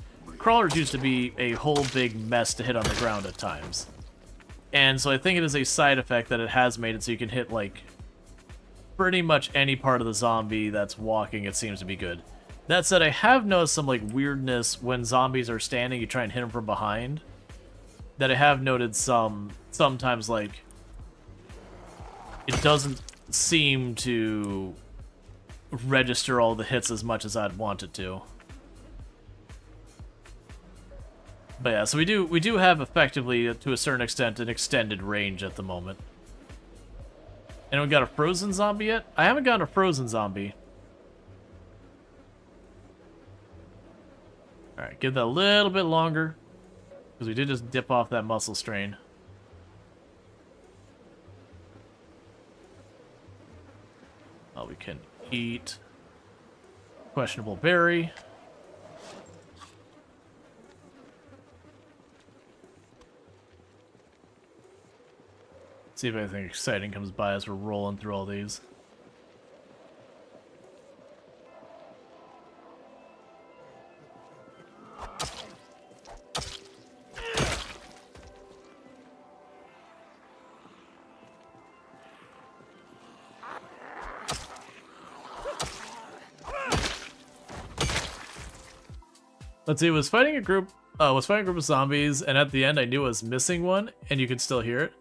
Speaker 1: used to be a whole big mess to hit on the ground at times. And so I think it is a side effect that it has made it so you can hit, like, pretty much any part of the zombie that's walking, it seems to be good. That said, I have noticed some, like, weirdness when zombies are standing, you try and hit them from behind. That I have noted sometimes, like, it doesn't seem to register all the hits as much as I'd want it to. But yeah, so we do have effectively, to a certain extent, an extended range at the moment. And we got a frozen zombie yet? I haven't gotten a frozen zombie. Alright, give that a little bit longer. Because we did just dip off that muscle strain. Oh, we can eat questionable berry. See if anything exciting comes by as we're rolling through all these. Let's see, was fighting a group of zombies, and at the end I knew I was missing one, and you could still hear it.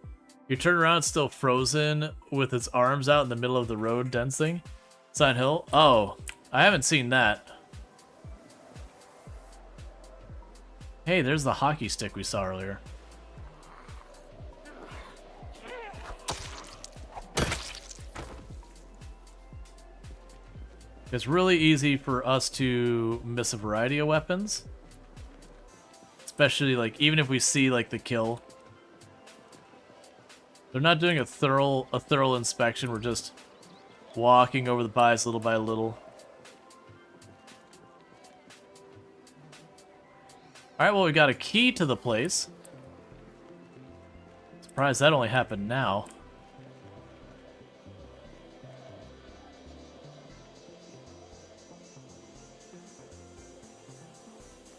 Speaker 1: You turn around, it's still frozen with its arms out in the middle of the road dense thing. Silent Hill? Oh, I haven't seen that. Hey, there's the hockey stick we saw earlier. It's really easy for us to miss a variety of weapons. Especially, like, even if we see, like, the kill. They're not doing a thorough inspection. We're just walking over the bodies little by little. Alright, well, we got a key to the place. Surprised that only happened now.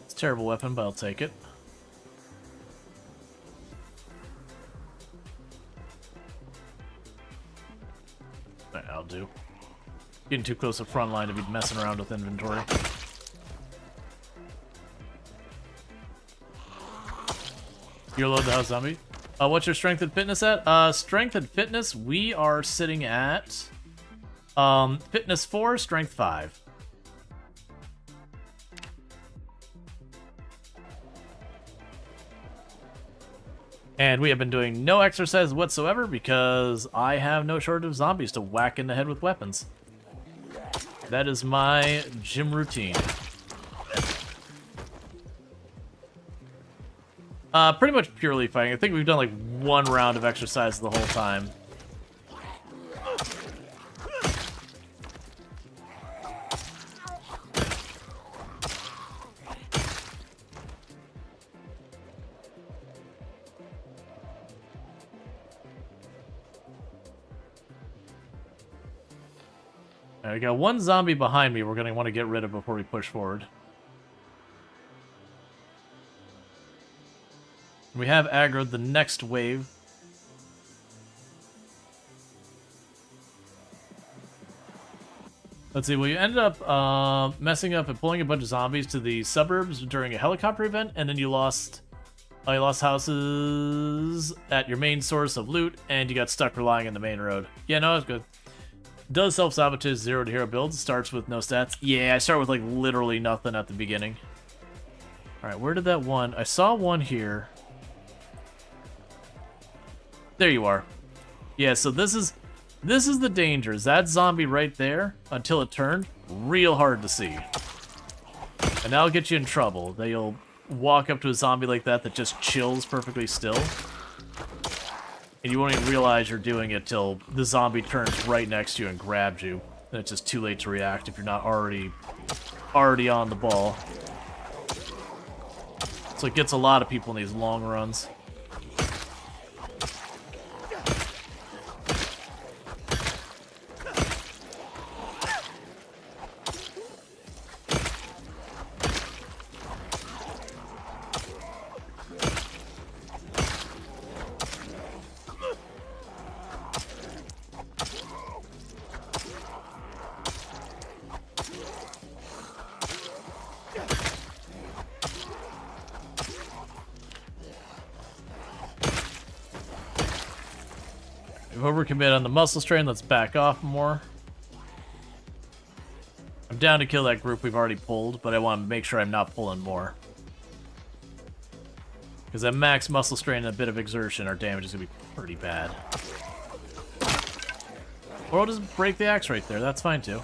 Speaker 1: It's a terrible weapon, but I'll take it. I'll do. Getting too close to front line to be messing around with inventory. You're low the house zombie. What's your strength and fitness at? Strength and fitness, we are sitting at fitness 4, strength 5. And we have been doing no exercise whatsoever because I have no shortage of zombies to whack in the head with weapons. That is my gym routine. Pretty much purely fighting. I think we've done like one round of exercise the whole time. I got one zombie behind me we're going to want to get rid of before we push forward. We have aggroed the next wave. Let's see, well, you ended up messing up and pulling a bunch of zombies to the suburbs during a helicopter event, and then you lost houses at your main source of loot, and you got stuck relying on the main road. Yeah, no, that's good. Does self-sabotage 0 to hero builds, starts with no stats. Yeah, I start with like literally nothing at the beginning. Alright, where did that one? I saw one here. There you are. Yeah, so this is the danger. Is that zombie right there until it turned real hard to see. And that'll get you in trouble. They'll walk up to a zombie like that just chills perfectly still. And you won't even realize you're doing it till the zombie turns right next to you and grabs you. And it's just too late to react if you're not already on the ball. So it gets a lot of people in these long runs. We've overcommitted on the muscle strain. Let's back off more. I'm down to kill that group we've already pulled, but I want to make sure I'm not pulling more. Because at max muscle strain and a bit of exertion, our damage is going to be pretty bad. Or I'll just break the axe right there. That's fine too.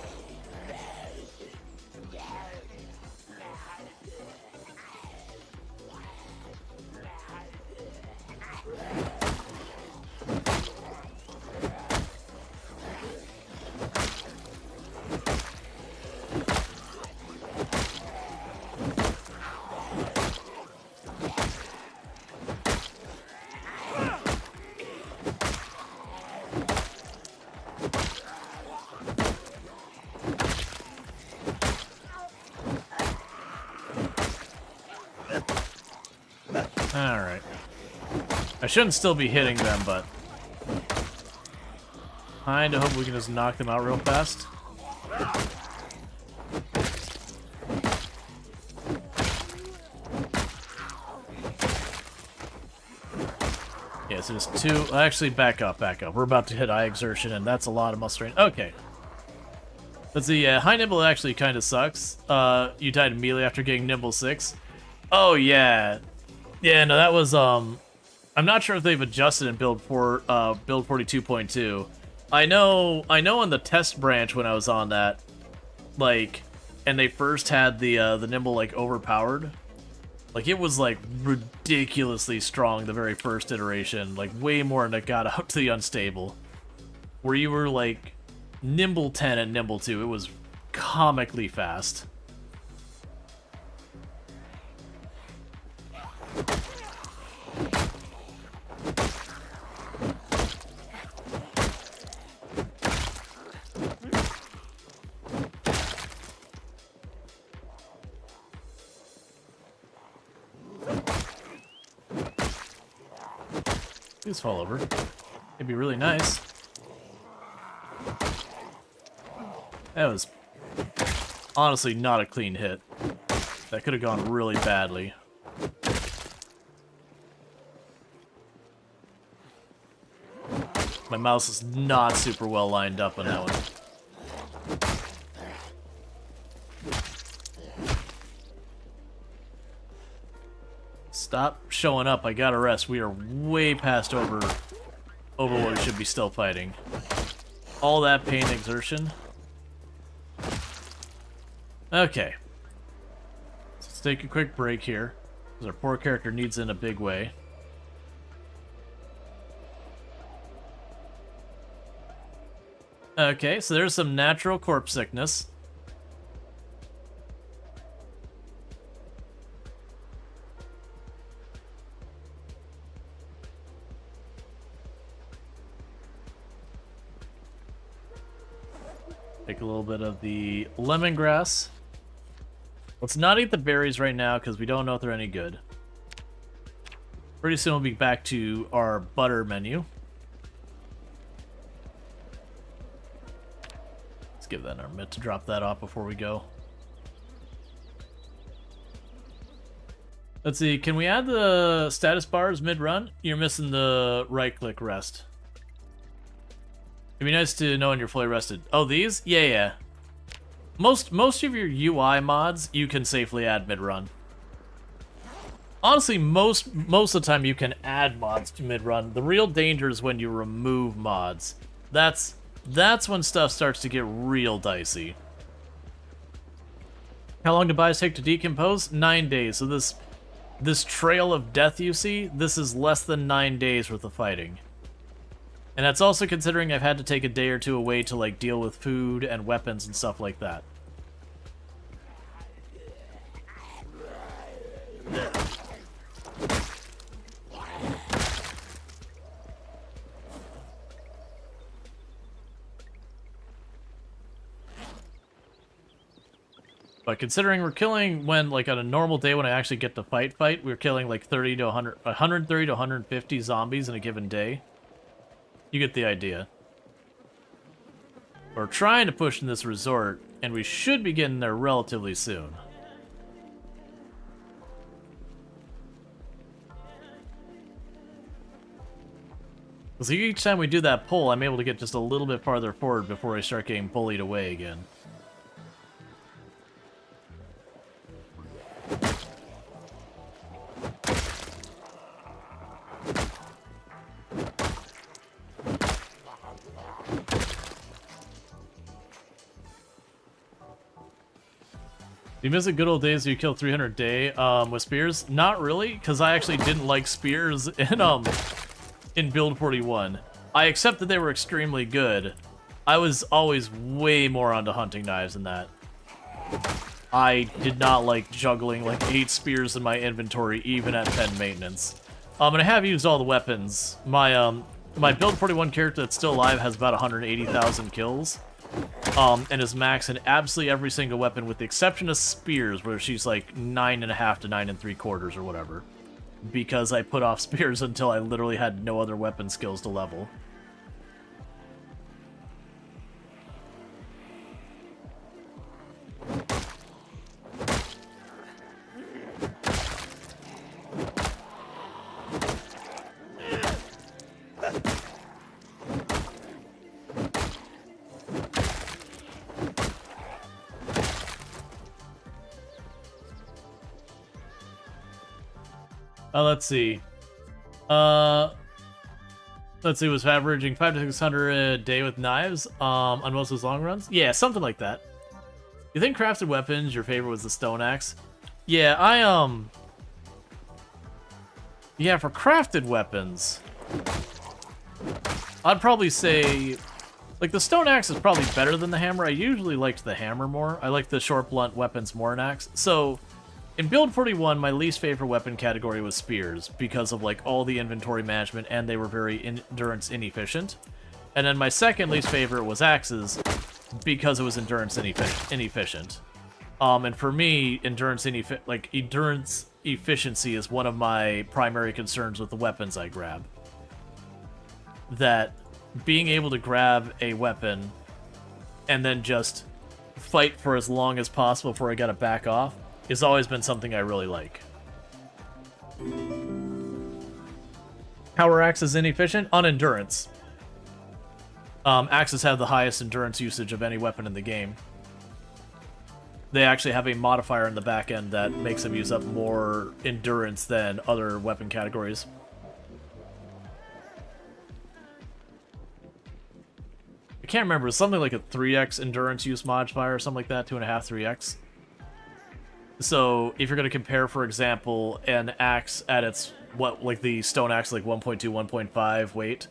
Speaker 1: Alright. I shouldn't still be hitting them, but kinda hope we can just knock them out real fast. Yeah, so just two. Actually, back up, back up. We're about to hit eye exertion, and that's a lot of muscle strain. Okay. Let's see, yeah, high nimble actually kind of sucks. You died immediately after getting nimble 6. Oh, yeah. Yeah, no, that was, I'm not sure if they've adjusted in build 42.2. I know on the test branch when I was on that, like, and they first had the nimble, like, overpowered. Like, it was, like, ridiculously strong the very first iteration. Like, way more than it got out to the unstable. Where you were, like, nimble 10 and nimble 2. It was comically fast. Please fall over. It'd be really nice. That was honestly not a clean hit. That could have gone really badly. My mouse is not super well lined up on that one. Stop showing up. I gotta rest. We are way past over what we should be still fighting. All that pain and exertion. Okay. Let's take a quick break here, because our poor character needs it in a big way. Okay, so there's some natural corpse sickness. Take a little bit of the lemongrass. Let's not eat the berries right now because we don't know if they're any good. Pretty soon we'll be back to our butter menu. Let's give that our minute to drop that off before we go. Let's see, can we add the status bars mid-run? You're missing the right-click rest. It'd be nice to know when you're fully rested. Oh, these? Yeah. Most of your UI mods you can safely add mid-run. Honestly, most of the time you can add mods to mid-run. The real danger is when you remove mods. That's when stuff starts to get real dicey. How long do buys take to decompose? 9 days. So this trail of death you see, this is less than 9 days worth of fighting. And that's also considering I've had to take a day or two away to like deal with food and weapons and stuff like that. But considering we're killing when, like, on a normal day when I actually get to fight, we're killing like 30 to 100, 130 to 150 zombies in a given day. You get the idea. We're trying to push in this resort, and we should be getting there relatively soon. So each time we do that pull, I'm able to get just a little bit farther forward before I start getting bullied away again. Do you miss the good old days where you killed 300 a day with spears? Not really, because I actually didn't like spears in Build 41. I accept that they were extremely good. I was always way more onto hunting knives than that. I did not like juggling like 8 spears in my inventory, even at 10 maintenance. And I have used all the weapons. My Build 41 character that's still alive has about 180,000 kills. And is max in absolutely every single weapon with the exception of spears, where she's like 9.5 to 9 3/4 or whatever. Because I put off spears until I literally had no other weapon skills to level. Let's see. Was averaging 500 to 600 a day with knives on most of his long runs? Yeah, something like that. You think crafted weapons, your favorite was the stone axe? Yeah, yeah, for crafted weapons, I'd probably say, like, the stone axe is probably better than the hammer. I usually liked the hammer more. I like the short blunt weapons more in axe. So, in Build 41, my least favorite weapon category was spears, because of, like, all the inventory management, and they were very endurance inefficient. And then my second least favorite was axes, because it was endurance inefficient. And for me, endurance efficiency is one of my primary concerns with the weapons I grab. That being able to grab a weapon and then just fight for as long as possible before I gotta back off has always been something I really like. How are axes inefficient? On endurance. Axes have the highest endurance usage of any weapon in the game. They actually have a modifier in the back end that makes them use up more endurance than other weapon categories. I can't remember, it's something like a 3x endurance use modifier or something like that, 2.5, 3x. So, if you're going to compare, for example, an axe at its, like the stone axe, like 1.2, 1.5 weight.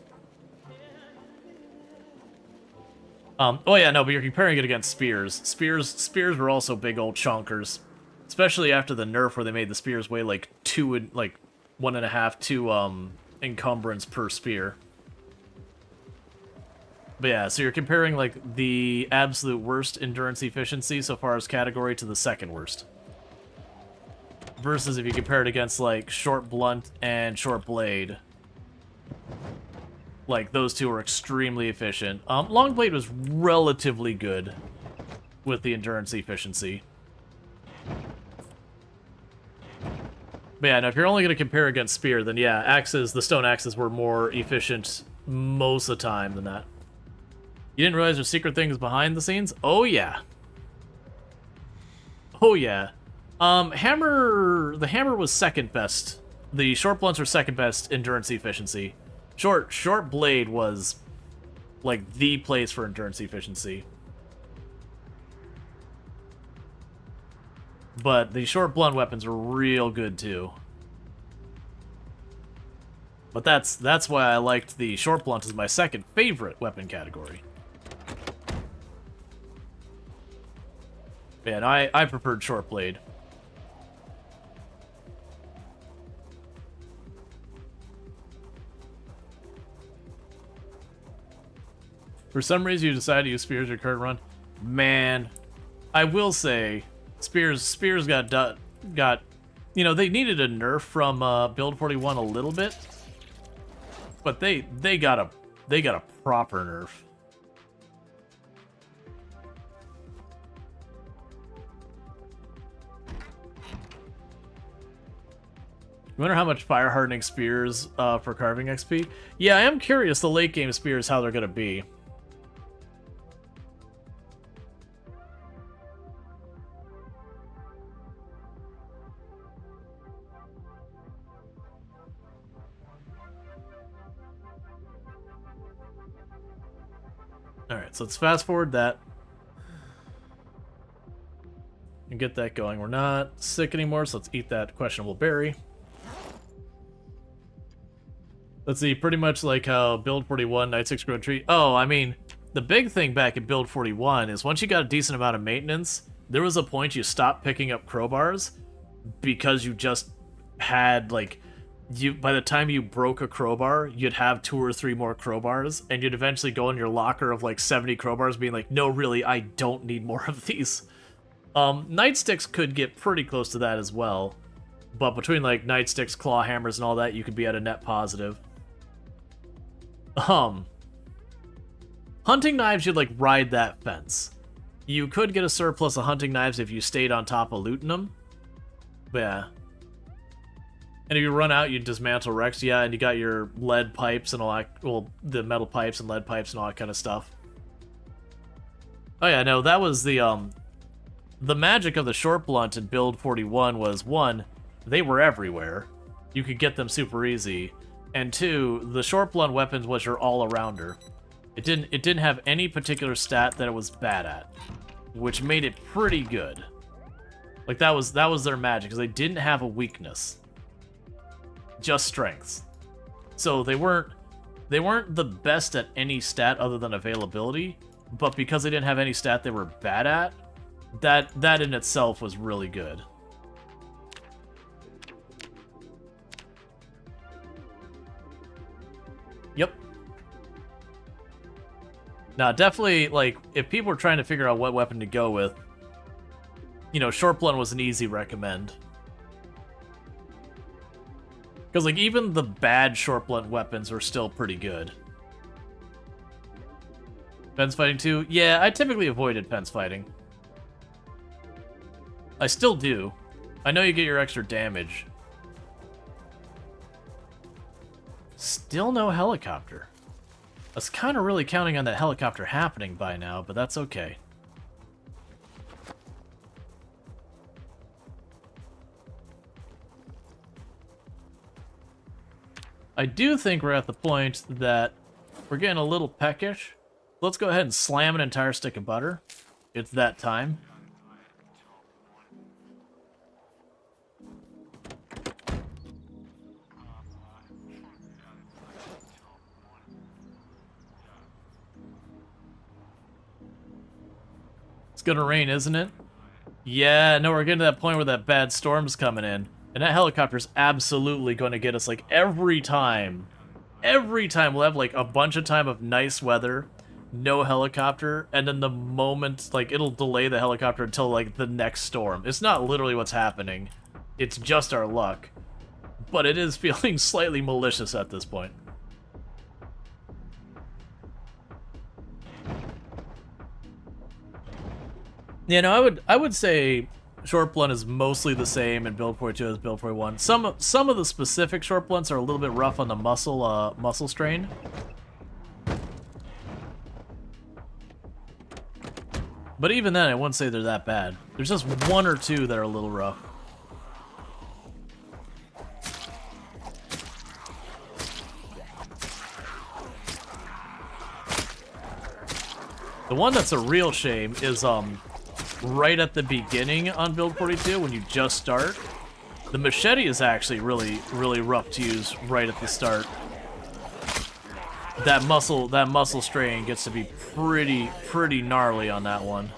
Speaker 1: Oh yeah, no, but you're comparing it against spears. Spears were also big old chonkers. Especially after the nerf where they made the spears weigh like 1.5, 2 encumbrance per spear. But yeah, so you're comparing like the absolute worst endurance efficiency so far as category to the second worst. versus if you compare it against like short blunt and short blade. Like those two are extremely efficient. Long blade was relatively good with the endurance efficiency. But yeah, no, if you're only going to compare against spear, then yeah, axes, the stone axes were more efficient most of the time than that. You didn't realize there's secret things behind the scenes? Oh yeah. Oh yeah. The hammer was second best. The short blunts are second best endurance efficiency. Short blade was like the place for endurance efficiency. But the short blunt weapons are real good too. But that's why I liked the short blunt as my second favorite weapon category. Man, I preferred short blade. For some reason you decided to use spears your current run. Man, I will say Spears got you know, they needed a nerf from build 41 a little bit, but they got a proper nerf. You wonder how much fire hardening spears for carving XP? Yeah, I am curious the late game spears how they're gonna be. Alright, so let's fast forward that. And get that going. We're not sick anymore, so let's eat that questionable berry. Let's see, pretty much like how Build 41, Night 6 Grow Tree. Oh, I mean, the big thing back in Build 41 is once you got a decent amount of maintenance, there was a point you stopped picking up crowbars because you just had, like, by the time you broke a crowbar, you'd have 2 or 3 more crowbars, and you'd eventually go in your locker of like 70 crowbars being like, no, really, I don't need more of these. Nightsticks could get pretty close to that as well, but between like nightsticks, claw hammers, and all that, you could be at a net positive. Hunting knives, you'd like ride that fence. You could get a surplus of hunting knives if you stayed on top of looting them. But yeah. And if you run out, you dismantle wrecks, yeah, and you got your lead pipes and all that, well, the metal pipes and lead pipes and all that kind of stuff. Oh yeah, no, that was the magic of the short blunt in Build 41 was, 1, they were everywhere. You could get them super easy. And 2, the short blunt weapons was your all-arounder. It didn't have any particular stat that it was bad at, which made it pretty good. Like that was their magic, because they didn't have a weakness. Just strengths. So they weren't the best at any stat other than availability, but because they didn't have any stat they were bad at, that in itself was really good. Yep. Now, definitely, like, if people are trying to figure out what weapon to go with, you know, short blunt was an easy recommend. Because, like, even the bad short blunt weapons are still pretty good. Fence fighting too? Yeah, I typically avoided fence fighting. I still do. I know you get your extra damage. Still no helicopter. I was kind of really counting on that helicopter happening by now, but that's okay. I do think we're at the point that we're getting a little peckish. Let's go ahead and slam an entire stick of butter. It's that time. It's gonna rain, isn't it? Yeah, no, we're getting to that point where that bad storm's coming in. And that helicopter's absolutely going to get us, like, every time. Every time we'll have, like, a bunch of time of nice weather, no helicopter, and then the moment, like, it'll delay the helicopter until, like, the next storm. It's not literally what's happening. it's just our luck. But it is feeling slightly malicious at this point. Yeah, no, I would say short blunt is mostly the same in build 42 as build 41. Some of the specific short blunts are a little bit rough on the muscle strain. But even then, I wouldn't say they're that bad. There's just one or two that are a little rough. The one that's a real shame is right at the beginning on build 42 when you just start. The machete is actually really rough to use right at the start. That muscle strain gets to be pretty gnarly on that one.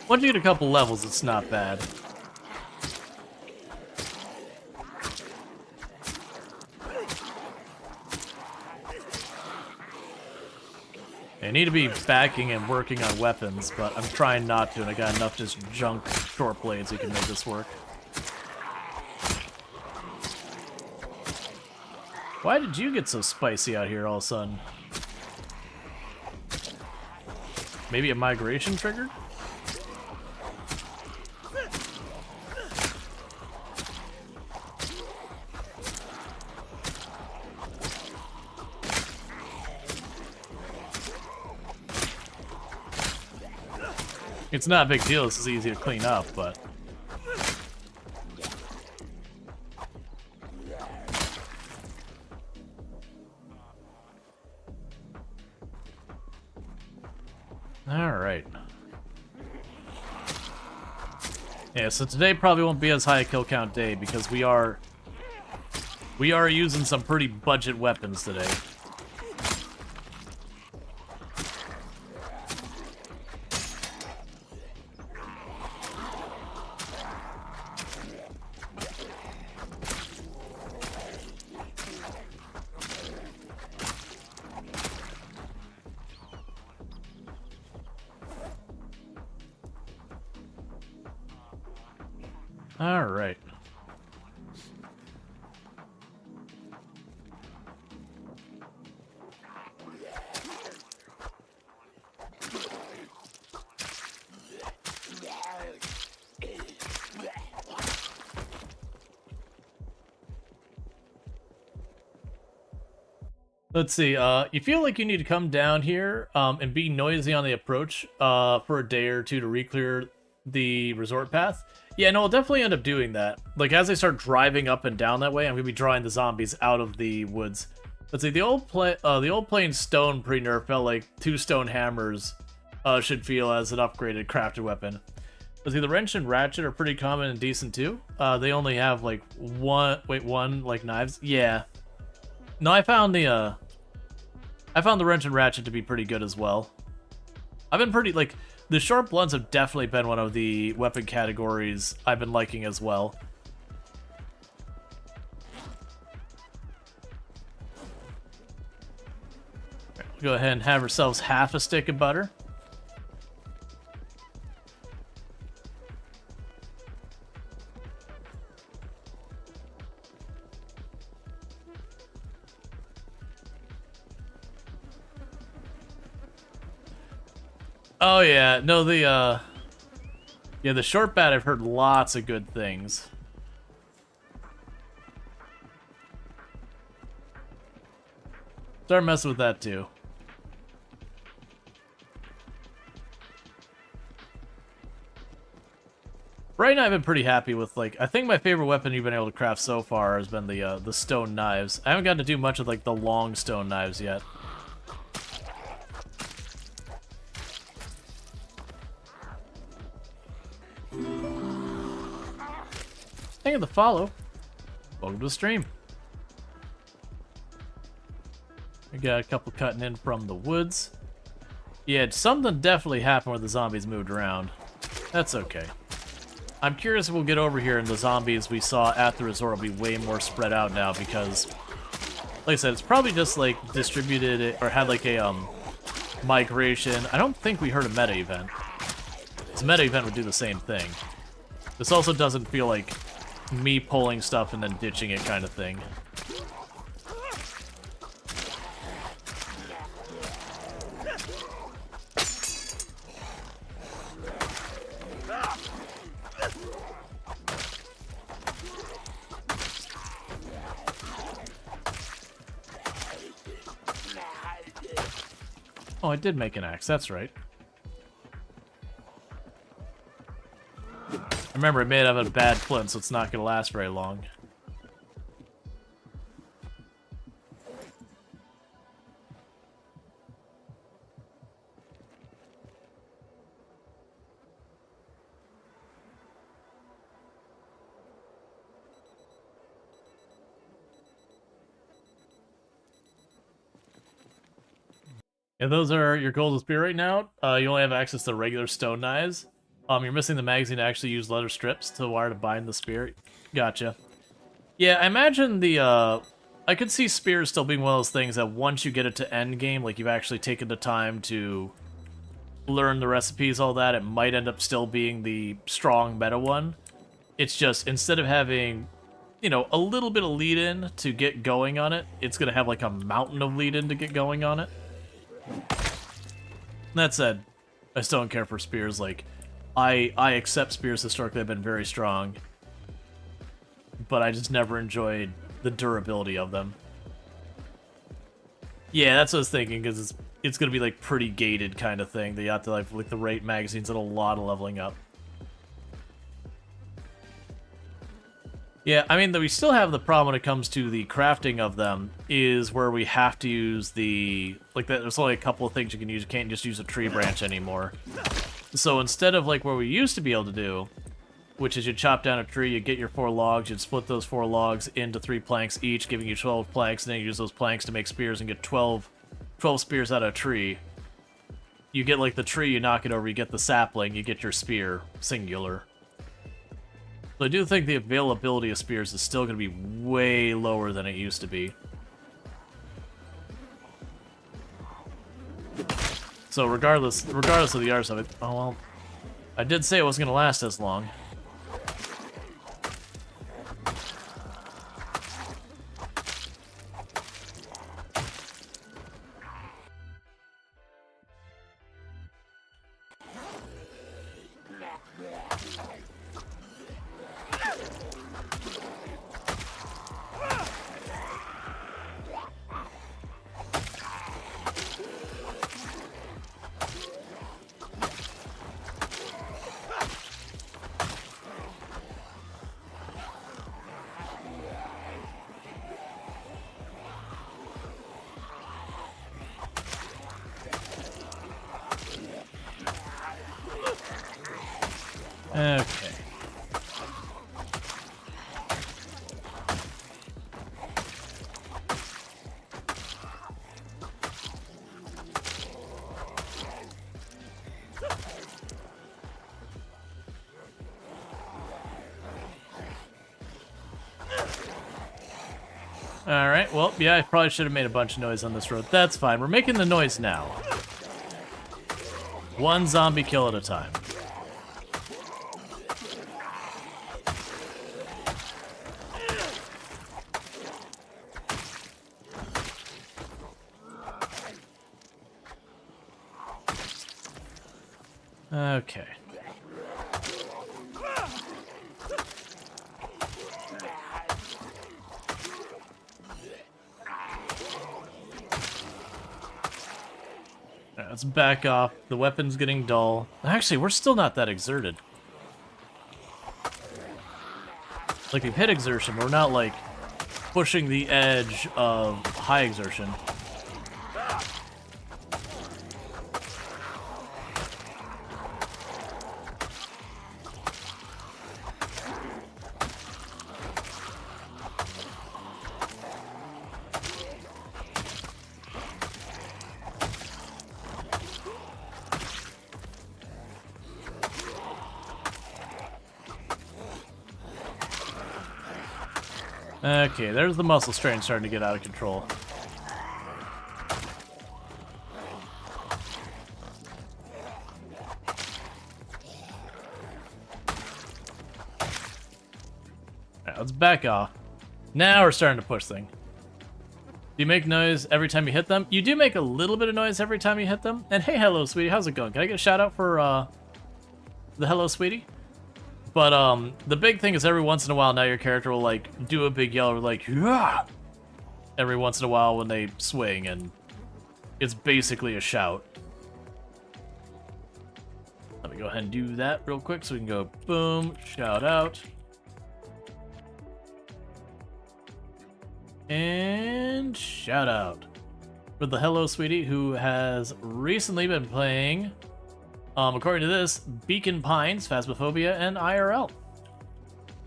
Speaker 1: Once you get a couple levels, it's not bad. I need to be backing and working on weapons, but I'm trying not to, and I got enough just junk short blades that can make this work. Why did you get so spicy out here all of a sudden? Maybe a migration triggered? It's not a big deal, this is easy to clean up, but... Alright. Yeah, so today probably won't be as high a kill count day, because we are using some pretty budget weapons today. All right. Let's see, you feel like you need to come down here and be noisy on the approach for a day or two to re-clear the resort path. Yeah, no, I'll definitely end up doing that. Like, as I start driving up and down that way, I'm going to be drawing the zombies out of the woods. Let's see, the old plain stone pre-nerf felt like 2 stone hammers should feel as an upgraded crafted weapon. Let's see, the wrench and ratchet are pretty common and decent too. They only have, like, one, like, knives? Yeah. No, I found the wrench and ratchet to be pretty good as well. I've been pretty, like... The short blunts have definitely been one of the weapon categories I've been liking as well. Right, we'll go ahead and have ourselves half a stick of butter. Oh yeah, no, the short bat I've heard lots of good things. Start messing with that too. Right now I've been pretty happy with, like, I think my favorite weapon you've been able to craft so far has been the stone knives. I haven't gotten to do much with, like, the long stone knives yet. Thank you for the follow. Welcome to the stream. We got a couple cutting in from the woods. Yeah, something definitely happened where the zombies moved around. That's okay. I'm curious if we'll get over here and the zombies we saw at the resort will be way more spread out now because, like I said, it's probably just like distributed or had like a migration. I don't think we heard a meta event. This meta event would do the same thing. This also doesn't feel like me pulling stuff and then ditching it kind of thing. Oh, I did make an axe, that's right. Remember, it made out of a bad flint, so it's not going to last very long. Yeah, those are your goals with spear right now. You only have access to regular stone knives. You're missing the magazine to actually use leather strips to wire to bind the spear. Gotcha. Yeah, I imagine the, I could see spears still being one of those things that once you get it to end game, like you've actually taken the time to learn the recipes, all that, it might end up still being the strong meta one. It's just, instead of having, you know, a little bit of lead-in to get going on it, it's going to have like a mountain of lead-in to get going on it. That said, I still don't care for spears. Like, I accept spears historically have been very strong, but I just never enjoyed the durability of them. Yeah, that's what I was thinking, because it's going to be like pretty gated kind of thing. That you have to like the rate magazines and a lot of leveling up. Yeah, I mean, we still have the problem when it comes to the crafting of them, is where we have to use the, like, there's only a couple of things you can use. You can't just use a tree branch anymore. So instead of, like, what we used to be able to do, which is you chop down a tree, you get your 4 logs, you'd split those 4 logs into 3 planks each, giving you 12 planks, and then you use those planks to make spears and get 12 spears out of a tree. You get, like, the tree, you knock it over, you get the sapling, you get your spear, singular. So I do think the availability of spears is still going to be way lower than it used to be. So regardless of the arts of it, oh well, I did say it wasn't going to last as long. Okay. Alright, well, yeah, I probably should have made a bunch of noise on this road. That's fine, we're making the noise now. One zombie kill at a time. Okay. Alright, let's back off. The weapon's getting dull. Actually, we're still not that exerted. Like, we've hit exertion, we're not, like, pushing the edge of high exertion. Okay, there's the muscle strain starting to get out of control. Alright, let's back off. Now we're starting to push things. Do you make noise every time you hit them? You do make a little bit of noise every time you hit them. And hey, hello, sweetie. How's it going? Can I get a shout out for the hello, sweetie? But the big thing is every once in a while now your character will like do a big yell or like yeah every once in a while when they swing, and it's basically a shout. Let me go ahead and do that real quick so we can go boom, shout out. And shout out for the hello sweetie who has recently been playing, according to this, Beacon Pines, Phasmophobia, and IRL.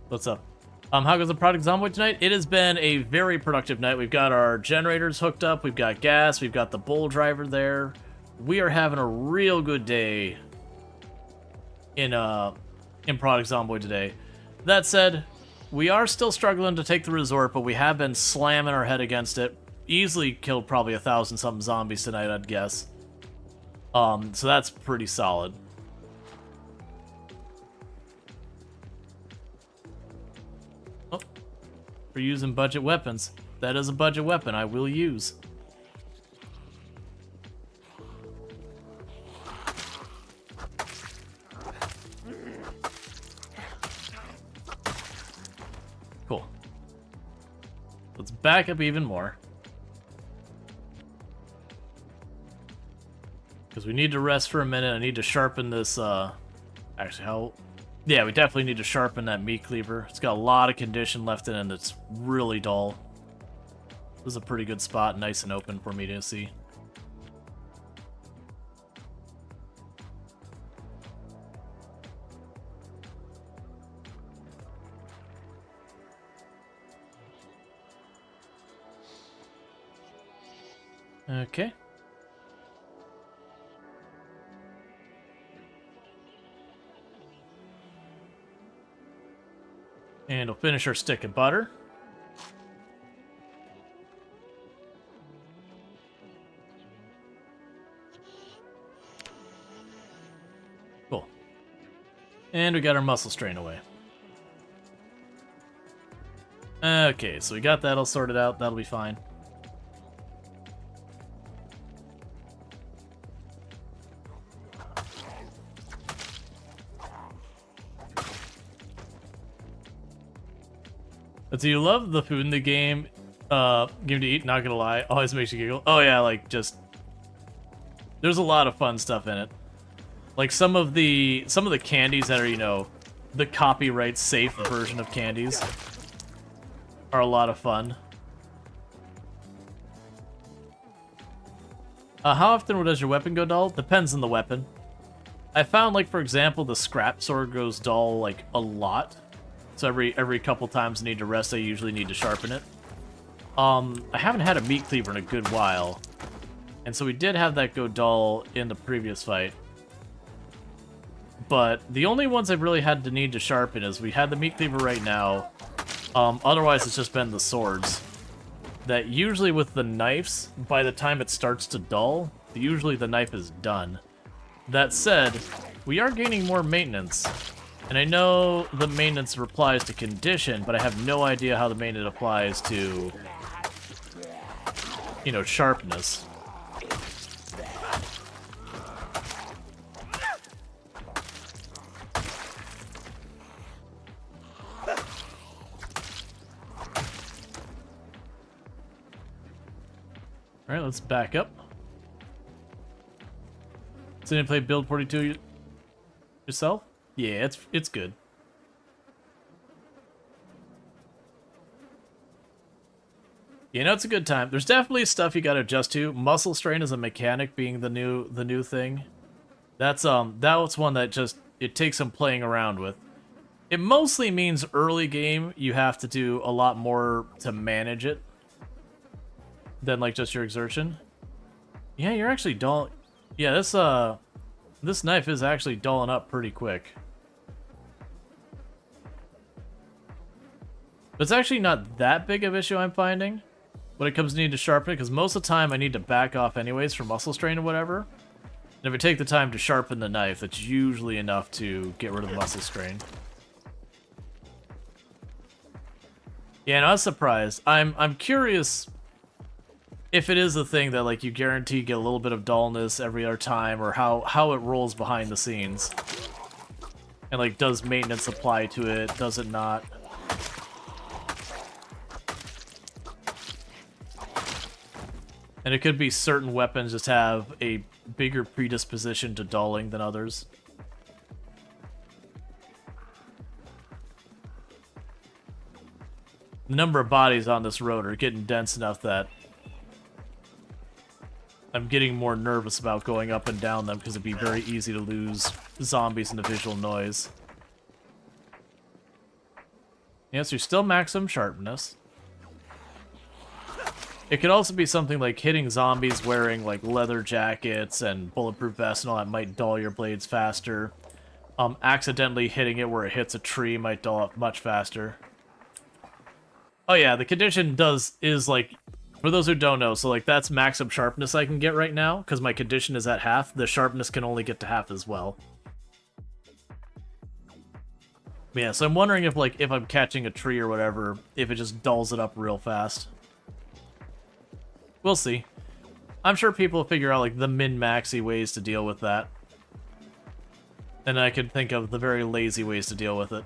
Speaker 1: What's up? How goes the Project Zomboid tonight? It has been a very productive night. We've got our generators hooked up, we've got gas, we've got the bull driver there. We are having a real good day in Project Zomboid today. That said, we are still struggling to take the resort, but we have been slamming our head against it. Easily killed probably 1,000 something zombies tonight, I'd guess. So that's pretty solid. Oh, for using budget weapons. That is a budget weapon I will use. Cool. Let's back up even more. Because we need to rest for a minute. I need to sharpen this, actually, how... Yeah, we definitely need to sharpen that meat cleaver. It's got a lot of condition left in it, and it's really dull. This is a pretty good spot, nice and open for me to see. Okay. And we'll finish our stick of butter. Cool. And we got our muscle strain away. Okay, so we got that all sorted out. That'll be fine. Do you love the food in the game? Game to eat, not gonna lie. Always makes you giggle. Oh yeah, like just... There's a lot of fun stuff in it. Like some of the candies that are, you know, the copyright safe version of candies are a lot of fun. How often does your weapon go dull? Depends on the weapon. I found, like, for example, the scrap sword goes dull, like, a lot. So every couple times I need to rest, I usually need to sharpen it. I haven't had a meat cleaver in a good while. And so we did have that go dull in the previous fight. But the only ones I've really had to need to sharpen is we had the meat cleaver right now. Otherwise, it's just been the swords. That usually with the knives, by the time it starts to dull, usually the knife is done. That said, we are gaining more maintenance. And I know the maintenance applies to condition, but I have no idea how the maintenance applies to, you know, sharpness. Alright, let's back up. So you play Build 42 yourself? Yeah, it's good. You know, it's a good time. There's definitely stuff you gotta adjust to. Muscle strain as a mechanic being the new thing. That's one that just it takes some playing around with. It mostly means early game you have to do a lot more to manage it than like just your exertion. Yeah, you're actually dull. Yeah, this knife is actually dulling up pretty quick. But it's actually not that big of an issue I'm finding when it comes to needing to sharpen it, because most of the time I need to back off anyways for muscle strain or whatever. And if I take the time to sharpen the knife, that's usually enough to get rid of the muscle strain. Yeah, no, I was surprised. I'm curious if it is a thing that like you guarantee get a little bit of dullness every other time, or how it rolls behind the scenes. And like, does maintenance apply to it? Does it not? And it could be certain weapons just have a bigger predisposition to dulling than others. The number of bodies on this road are getting dense enough that I'm getting more nervous about going up and down them, because it'd be very easy to lose zombies in the visual noise. Yes, you're still maximum sharpness. It could also be something like hitting zombies wearing like leather jackets and bulletproof vests and all that might dull your blades faster. Accidentally hitting it where it hits a tree might dull up much faster. Oh yeah, the condition is like, for those who don't know, so like that's maximum sharpness I can get right now, because my condition is at half. The sharpness can only get to half as well. But yeah, so I'm wondering if like, if I'm catching a tree or whatever, if it just dulls it up real fast. We'll see. I'm sure people will figure out like the min-maxy ways to deal with that. And I could think of the very lazy ways to deal with it.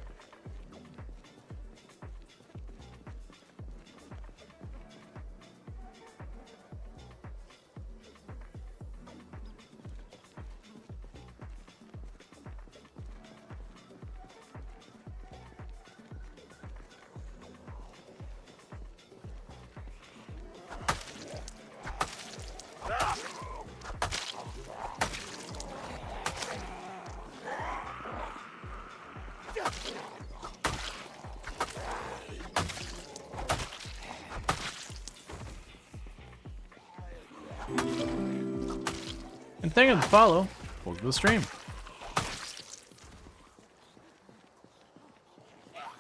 Speaker 1: And thank you for the follow. Welcome to the stream.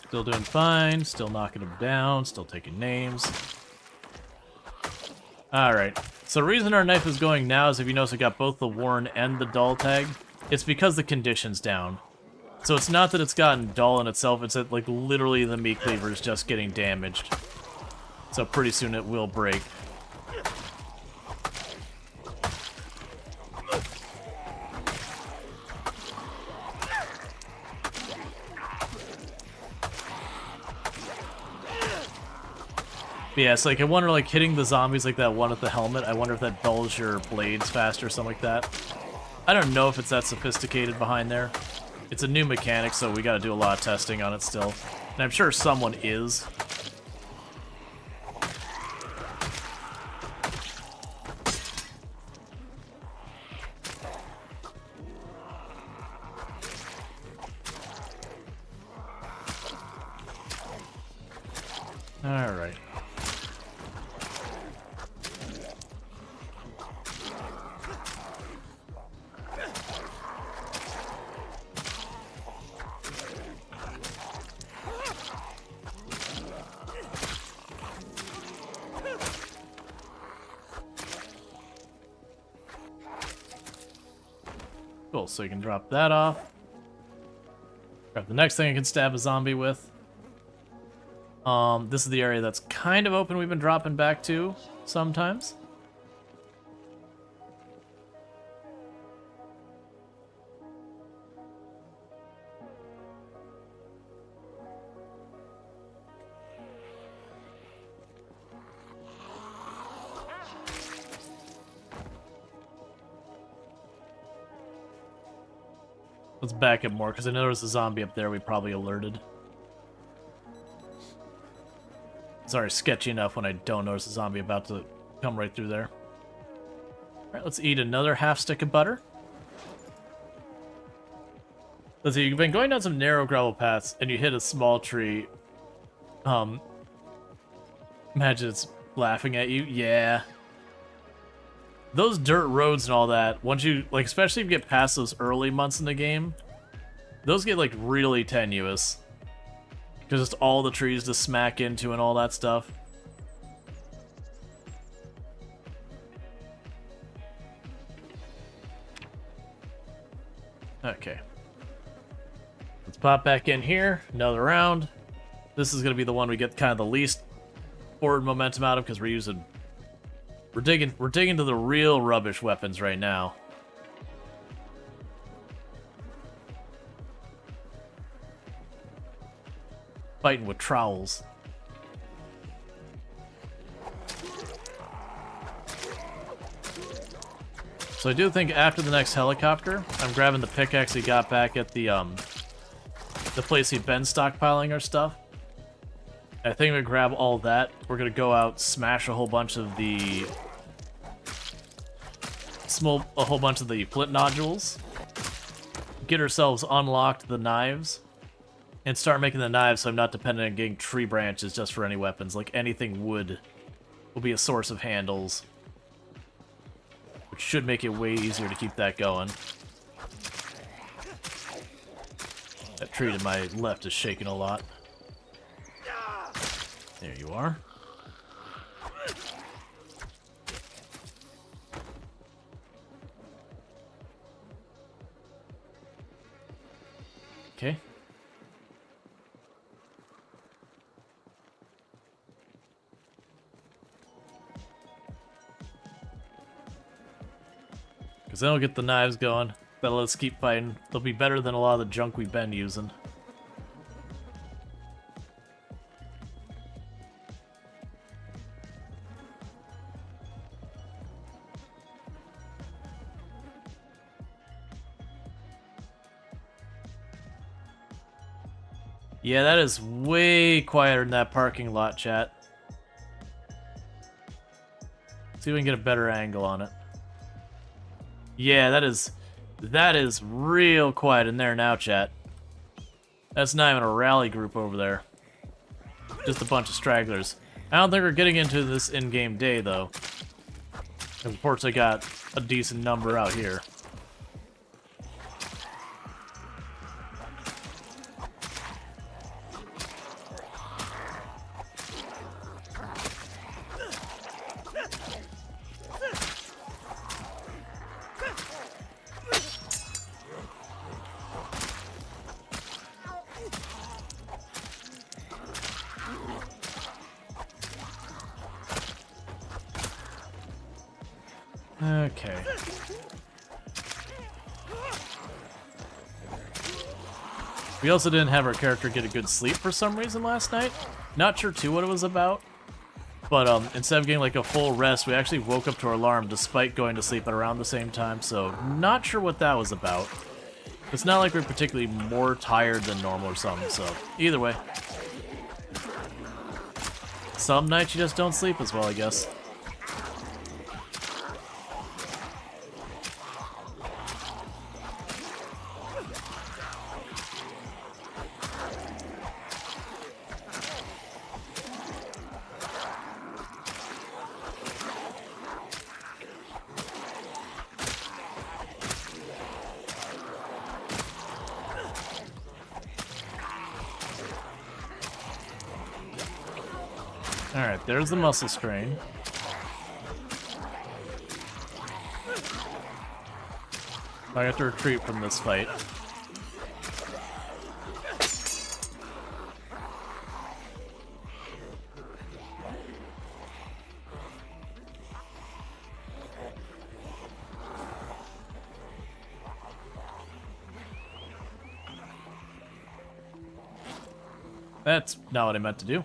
Speaker 1: Still doing fine. Still knocking them down. Still taking names. Alright. So the reason our knife is going now is, if you notice, I got both the worn and the dull tag. It's because the condition's down. So it's not that it's gotten dull in itself, it's that like literally the meat cleaver is just getting damaged. So pretty soon it will break. But yeah, it's like, I wonder, like, hitting the zombies like that one at the helmet, I wonder if that dulls your blades faster or something like that. I don't know if it's that sophisticated behind there. It's a new mechanic, so we gotta do a lot of testing on it still. And I'm sure someone is. Alright. Cool, so you can drop that off. Grab the next thing I can stab a zombie with. This is the area that's kind of open we've been dropping back to sometimes. Let's back up more, because I know there was a zombie up there we probably alerted. It's already sketchy enough when I don't notice a zombie about to come right through there. Alright, let's eat another half stick of butter. Let's see, you've been going down some narrow gravel paths, and you hit a small tree. Imagine it's laughing at you. Yeah. Those dirt roads and all that, once you, like, especially if you get past those early months in the game, those get, like, really tenuous. Because it's all the trees to smack into and all that stuff. Okay. Let's pop back in here. Another round. This is going to be the one we get kind of the least forward momentum out of because we're digging to the real rubbish weapons right now. Fighting with trowels. So I do think after the next helicopter, I'm grabbing the pickaxe we got back at the place we've been stockpiling our stuff. I think we grab all that. We're gonna go out, smash a whole bunch of the flint nodules, get ourselves unlocked the knives, and start making the knives so I'm not dependent on getting tree branches just for any weapons. Like anything wood will be a source of handles, which should make it way easier to keep that going. That tree to my left is shaking a lot. There you are. Okay. Because then we'll get the knives going. That'll let us keep fighting. They'll be better than a lot of the junk we've been using. Yeah, that is way quieter in that parking lot, chat. See if we can get a better angle on it. Yeah, that is real quiet in there now, chat. That's not even a rally group over there. Just a bunch of stragglers. I don't think we're getting into this in-game day, though. Unfortunately, got a decent number out here. Okay. We also didn't have our character get a good sleep for some reason last night. Not sure too what it was about. But instead of getting like a full rest, we actually woke up to our alarm despite going to sleep at around the same time, so not sure what that was about. It's not like we're particularly more tired than normal or something, so either way. Some nights you just don't sleep as well, I guess. Alright, there's the muscle strain. I have to retreat from this fight. That's not what I meant to do.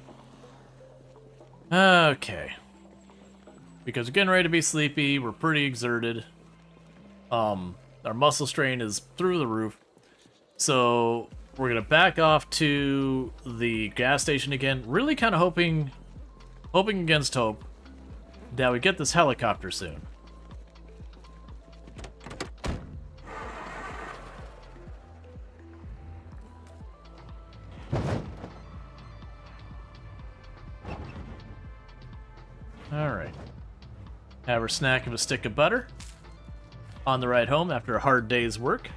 Speaker 1: Okay. Because we're getting ready to be sleepy, we're pretty exerted. Our muscle strain is through the roof. So we're gonna back off to the gas station again. Really kind of hoping against hope that we get this helicopter soon. Alright. Have our snack of a stick of butter. On the ride home after a hard day's work.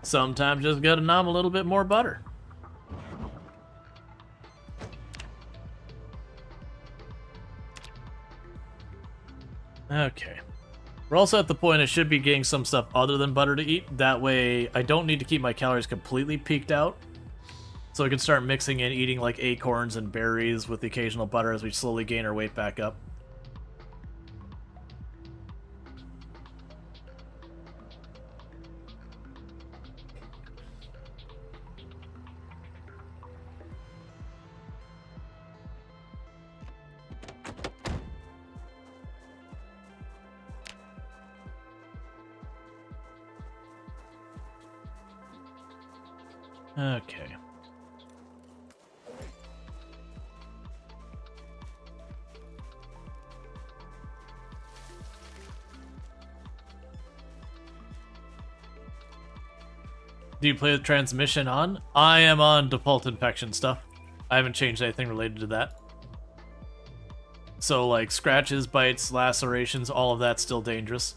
Speaker 1: Sometimes just gotta nom a little bit more butter. Okay. We're also at the point I should be getting some stuff other than butter to eat. That way I don't need to keep my calories completely peaked out. So we can start mixing in eating like acorns and berries with the occasional butter as we slowly gain our weight back up. Okay. Do you play the transmission on? I am on default infection stuff. I haven't changed anything related to that. So like scratches, bites, lacerations, all of that's still dangerous.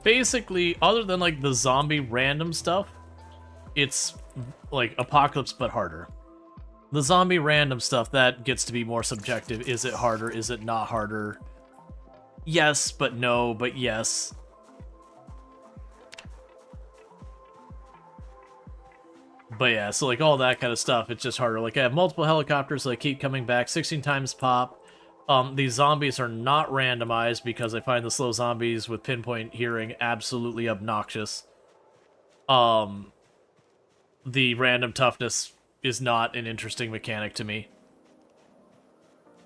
Speaker 1: Basically, other than like the zombie random stuff, it's like Apocalypse but harder. The zombie random stuff, that gets to be more subjective. Is it harder? Is it not harder? Yes, but no, but yes. But yeah, so like all that kind of stuff, it's just harder. Like I have multiple helicopters, so they keep coming back, 16 times pop. These zombies are not randomized because I find the slow zombies with pinpoint hearing absolutely obnoxious. The random toughness is not an interesting mechanic to me.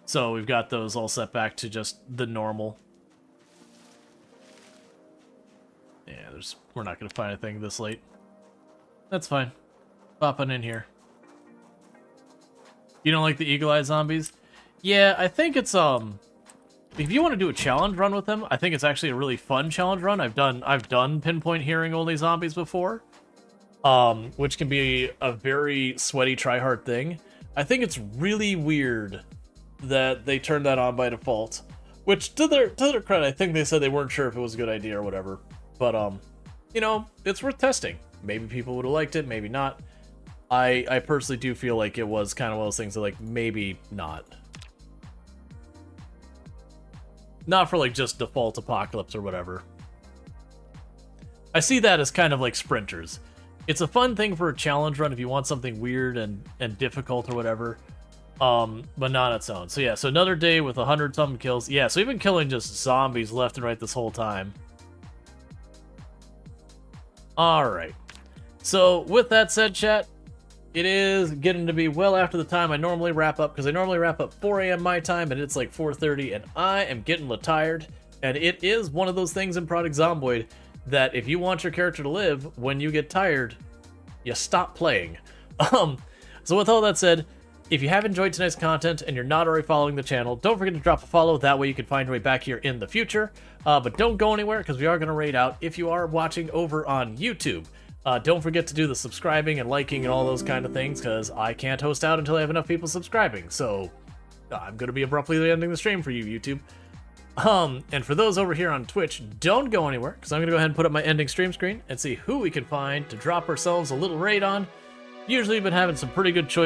Speaker 1: So we've got those all set back to just the normal. Yeah, we're not going to find anything this late. That's fine. Popping in here. You don't like the eagle eye zombies? Yeah, I think it's if you want to do a challenge run with them, I think it's actually a really fun challenge run. I've done pinpoint hearing only zombies before, which can be a very sweaty try-hard thing. I think it's really weird that they turned that on by default, which to their credit, I think they said they weren't sure if it was a good idea or whatever. But you know, it's worth testing. Maybe people would have liked it, maybe not. I personally do feel like it was kind of one of those things that like maybe not. Not for like just default Apocalypse or whatever. I see that as kind of like sprinters. It's a fun thing for a challenge run if you want something weird and difficult or whatever. But not on its own. So yeah, so another day with 100-something kills. Yeah, so we've been killing just zombies left and right this whole time. Alright. So with that said, chat, it is getting to be well after the time I normally wrap up, because I normally wrap up 4 a.m. my time, and it's like 4:30, and I am getting tired. And it is one of those things in Project Zomboid that if you want your character to live, when you get tired, you stop playing. So with all that said, if you have enjoyed tonight's content and you're not already following the channel, don't forget to drop a follow. That way you can find your way back here in the future. But don't go anywhere, because we are going to raid out if you are watching over on YouTube. Don't forget to do the subscribing and liking and all those kind of things, because I can't host out until I have enough people subscribing. So I'm going to be abruptly ending the stream for you, YouTube. And for those over here on Twitch, don't go anywhere, because I'm going to go ahead and put up my ending stream screen and see who we can find to drop ourselves a little raid on. Usually we've been having some pretty good choices.